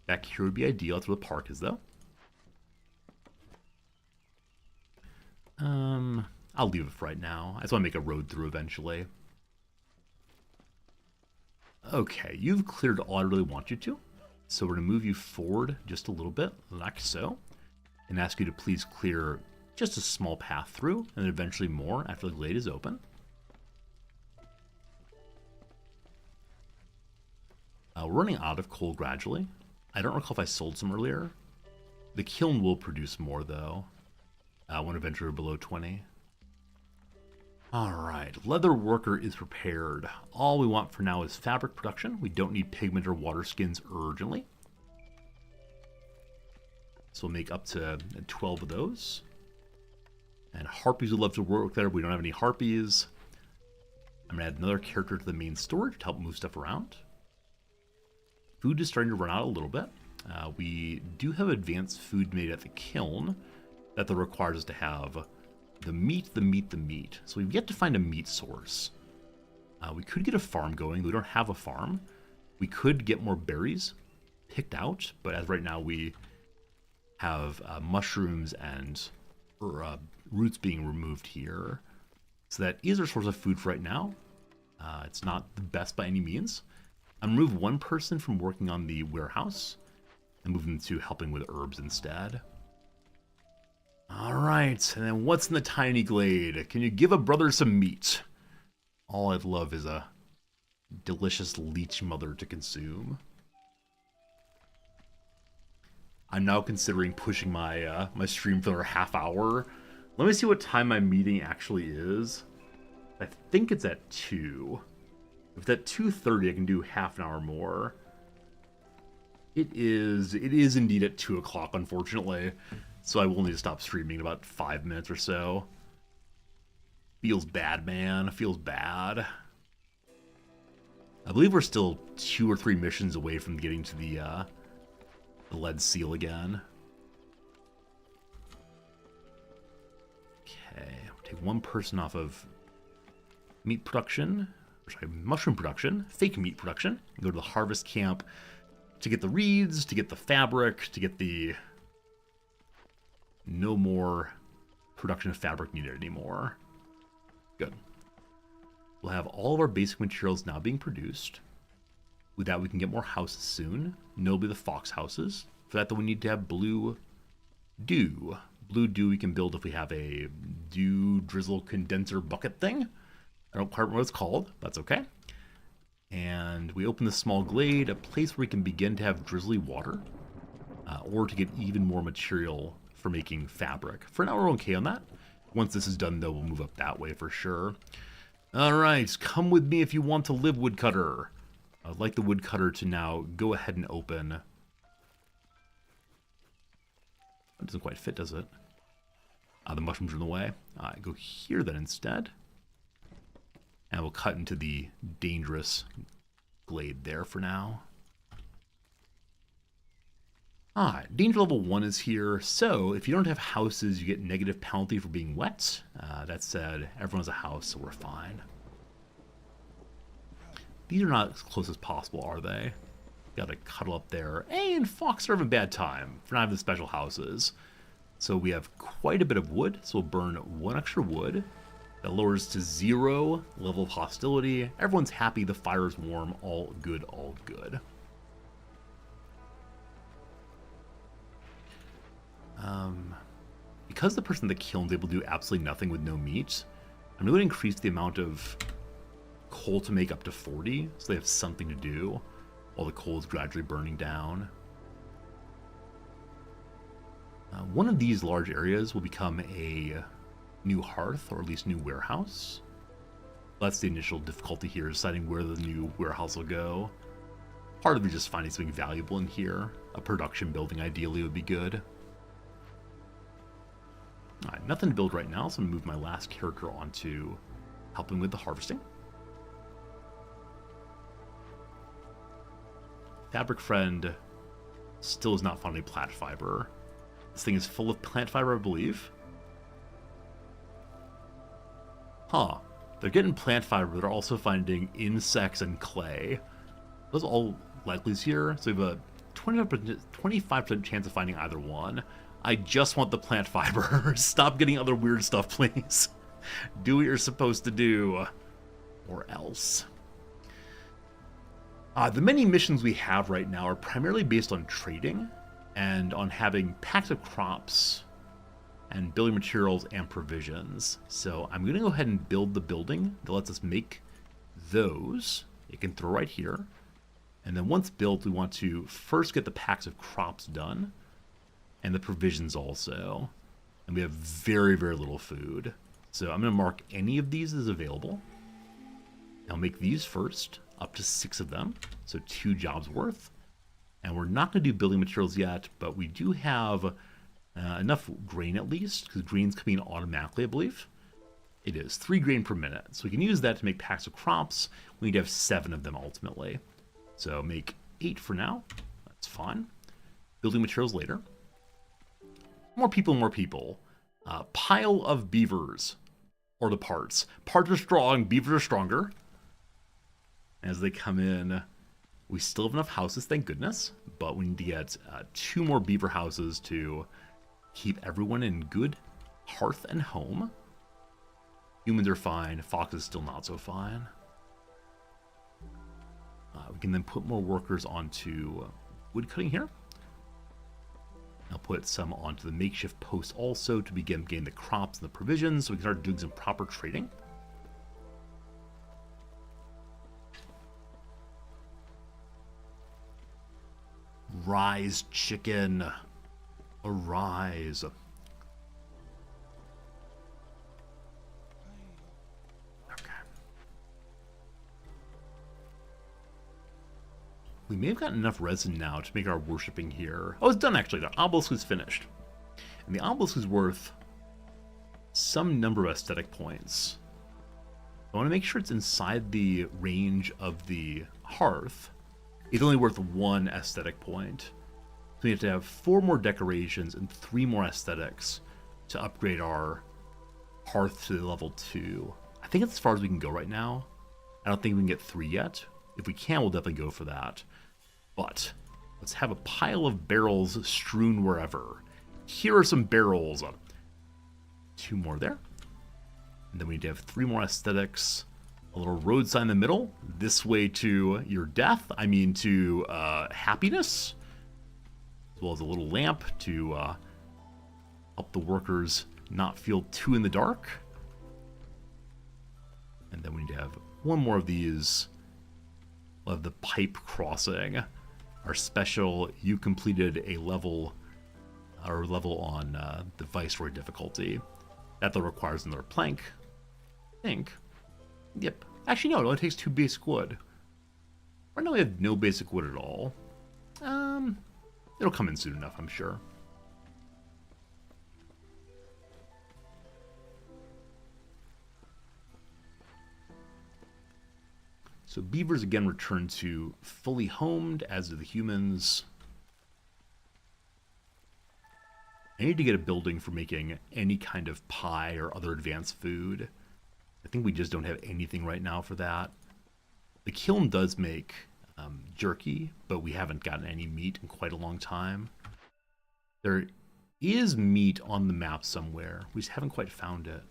Back here would be ideal. That's where the park is, though. I'll leave it for right now. I just want to make a road through eventually. Okay, you've cleared all I really want you to. So we're going to move you forward just a little bit, like so. And ask you to please clear just a small path through, and then eventually more after the glade is open. We're running out of coal gradually. I don't recall if I sold some earlier. The kiln will produce more, though, when eventually we're below 20. Alright, leather worker is prepared. All we want for now is fabric production. We don't need pigment or water skins urgently. So we'll make up to 12 of those. And harpies would love to work there, but we don't have any harpies. I'm going to add another character to the main storage to help move stuff around. Food is starting to run out a little bit. We do have advanced food made at the kiln that requires us to have the meat. So we've yet to find a meat source. We could get a farm going. We don't have a farm. We could get more berries picked out, but as right now we have mushrooms and roots being removed here. So that is our source of food for right now. It's not the best by any means. I'll remove one person from working on the warehouse and move them to helping with herbs instead. Alright, and then what's in the tiny glade? Can you give a brother some meat? All I'd love is a delicious leech mother to consume. I'm now considering pushing my my stream for a half hour. Let me see what time my meeting actually is. I think it's at 2. If it's at 2:30, I can do half an hour more. It is indeed at 2 o'clock, unfortunately. So I will need to stop streaming in about 5 minutes or so. Feels bad, man. Feels bad. I believe we're still 2 or 3 missions away from getting to the lead seal again. Okay, we'll take one person off of meat production. Sorry, mushroom production, fake meat production, and go to the harvest camp to get the reeds, to get the fabric, to get the no more production of fabric needed anymore. Good. We'll have all of our basic materials now being produced. With that, we can get more houses soon. Notably the fox houses. For that, though, we need to have blue dew. Blue dew we can build if we have a dew drizzle condenser bucket thing. I don't quite remember what it's called, but that's okay. And we open the small glade, a place where we can begin to have drizzly water, or to get even more material for making fabric. For now, we're okay on that. Once this is done, though, we'll move up that way for sure. Alright, come with me if you want to live, woodcutter. I'd like the woodcutter to now go ahead and open. That doesn't quite fit, does it? The mushrooms are in the way. Go here then instead. And we'll cut into the dangerous glade there for now. Danger level 1 is here. So if you don't have houses, you get negative penalty for being wet. That said, everyone has a house, so we're fine. These are not as close as possible, are they? Gotta cuddle up there. Hey, and fox are having a bad time for not having the special houses. So we have quite a bit of wood, so we'll burn 1 extra wood. That lowers to 0 level of hostility. Everyone's happy, the fire is warm, all good, all good. Because the person in the kiln is able to do absolutely nothing with no meat, I'm going to increase the amount of coal to make up to 40, so they have something to do while the coal is gradually burning down. One of these large areas will become a new hearth, or at least new warehouse. That's the initial difficulty here, deciding where the new warehouse will go. Part of it is just finding something valuable in here. A production building ideally would be good. Alright, nothing to build right now, so I'm going to move my last character onto helping with the harvesting. Fabric Friend still is not finding plant fiber. This thing is full of plant fiber, I believe. Huh. They're getting plant fiber, but they're also finding insects and clay. Those are all likelies here, so we have a 25% chance of finding either one. I just want the plant fiber. Stop getting other weird stuff, please. Do what you're supposed to do, or else. The many missions we have right now are primarily based on trading and on having packs of crops and building materials and provisions. So I'm going to go ahead and build the building that lets us make those. It can throw right here. And then once built, we want to first get the packs of crops done and the provisions also. And we have very, very little food. So I'm going to mark any of these as available. I'll make these first, up to 6 of them. So 2 jobs worth. And we're not going to do building materials yet, but we do have enough grain at least, because grain's coming in automatically, I believe. It is 3 grain per minute. So we can use that to make packs of crops. We need to have 7 of them ultimately. So make 8 for now. That's fine. Building materials later. More people, more people. Pile of beavers. Or the parts. Parts are strong, beavers are stronger. As they come in, we still have enough houses, thank goodness. But we need to get 2 more beaver houses to keep everyone in good hearth and home. Humans are fine. Foxes still not so fine. We can then put more workers onto wood cutting here. I'll put some onto the makeshift post also to begin getting the crops and the provisions so we can start doing some proper trading. Rise, chicken. Arise. Okay. We may have gotten enough resin now to make our worshipping here. Oh, it's done actually. The obelisk is finished. And the obelisk is worth some number of aesthetic points. I want to make sure it's inside the range of the hearth. It's only worth 1 aesthetic point. So we have to have 4 more decorations and 3 more aesthetics to upgrade our hearth to level 2. I think it's as far as we can go right now. I don't think we can get 3 yet. If we can, we'll definitely go for that. But let's have a pile of barrels strewn wherever. Here are some barrels. 2 more there. And then we need to have 3 more aesthetics. A little road sign in the middle. This way to your death. I mean to happiness. As well as a little lamp to help the workers not feel too in the dark. And then we need to have 1 more of these. We'll have the pipe crossing. Our special, you completed a level, or level on the Viceroy difficulty. That though requires another plank. I think. Yep. Actually, no, it only takes 2 basic wood. Right now we have no basic wood at all. It'll come in soon enough, I'm sure. So beavers again return to fully homed, as do the humans. I need to get a building for making any kind of pie or other advanced food. I think we just don't have anything right now for that. The kiln does make jerky, but we haven't gotten any meat in quite a long time. There is meat on the map somewhere. We just haven't quite found it.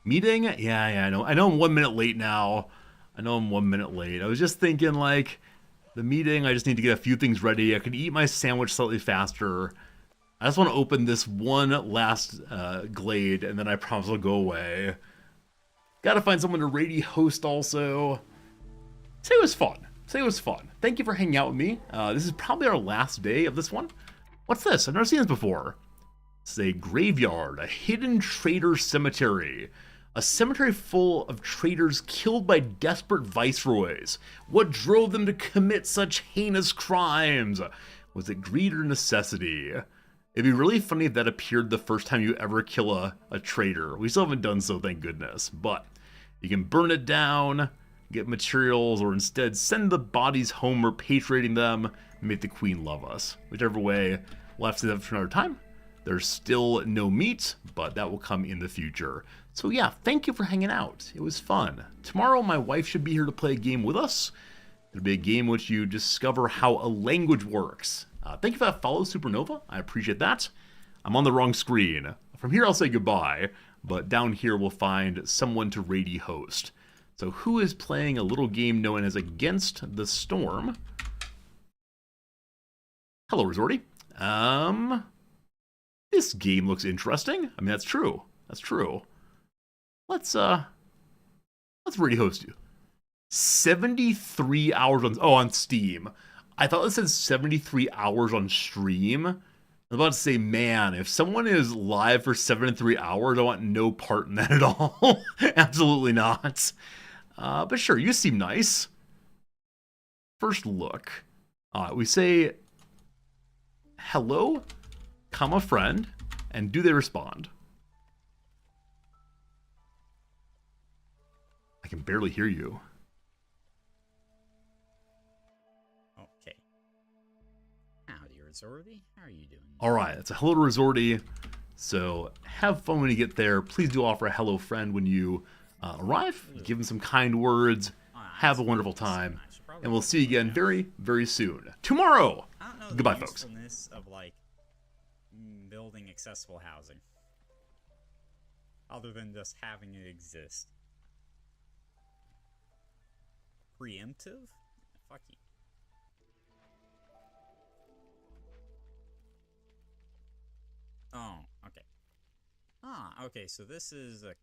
Meeting? Yeah, I know. I know I'm 1 minute late now. I know I'm 1 minute late. I was just thinking, like, the meeting, I just need to get a few things ready. I can eat my sandwich slightly faster. I just want to open this one last glade, and then I promise I'll go away. Gotta find someone to raid host also. Say it was fun. Say it was fun. Thank you for hanging out with me. This is probably our last day of this one. What's this? I've never seen this before. It's a graveyard, a hidden traitor cemetery. A cemetery full of traitors killed by desperate viceroys. What drove them to commit such heinous crimes? Was it greed or necessity? It'd be really funny if that appeared the first time you ever kill a traitor. We still haven't done so, thank goodness. But you can burn it down, get materials, or instead send the bodies home repatriating them and make the queen love us. Whichever way, we'll have to do that for another time. There's still no meat, but that will come in the future. So yeah, thank you for hanging out. It was fun. Tomorrow, my wife should be here to play a game with us. It'll be a game in which you discover how a language works. Thank you for that follow, Supernova. I appreciate that. I'm on the wrong screen. From here, I'll say goodbye, but down here, we'll find someone to raid host. So who is playing a little game known as Against the Storm? Hello, Resorty. This game looks interesting. I mean, that's true. That's true. Let's raid host you. 73 hours on Steam. I thought it said 73 hours on stream. I was about to say, man, if someone is live for 73 hours, I want no part in that at all. Absolutely not. But sure, you seem nice. First look. We say, hello, comma friend, and do they respond? I can barely hear you. Okay. Howdy, Resorty. How are you doing? All right, it's a hello to Resorty. So have fun when you get there. Please do offer a hello friend when you arrive. Give him some kind words. Have a wonderful time. And we'll see you again very, very soon. Tomorrow. I don't know Goodbye, the folks. usefulness of like building accessible housing, other than just having it exist. Preemptive? Fuck you. Oh, okay. Okay, so this is a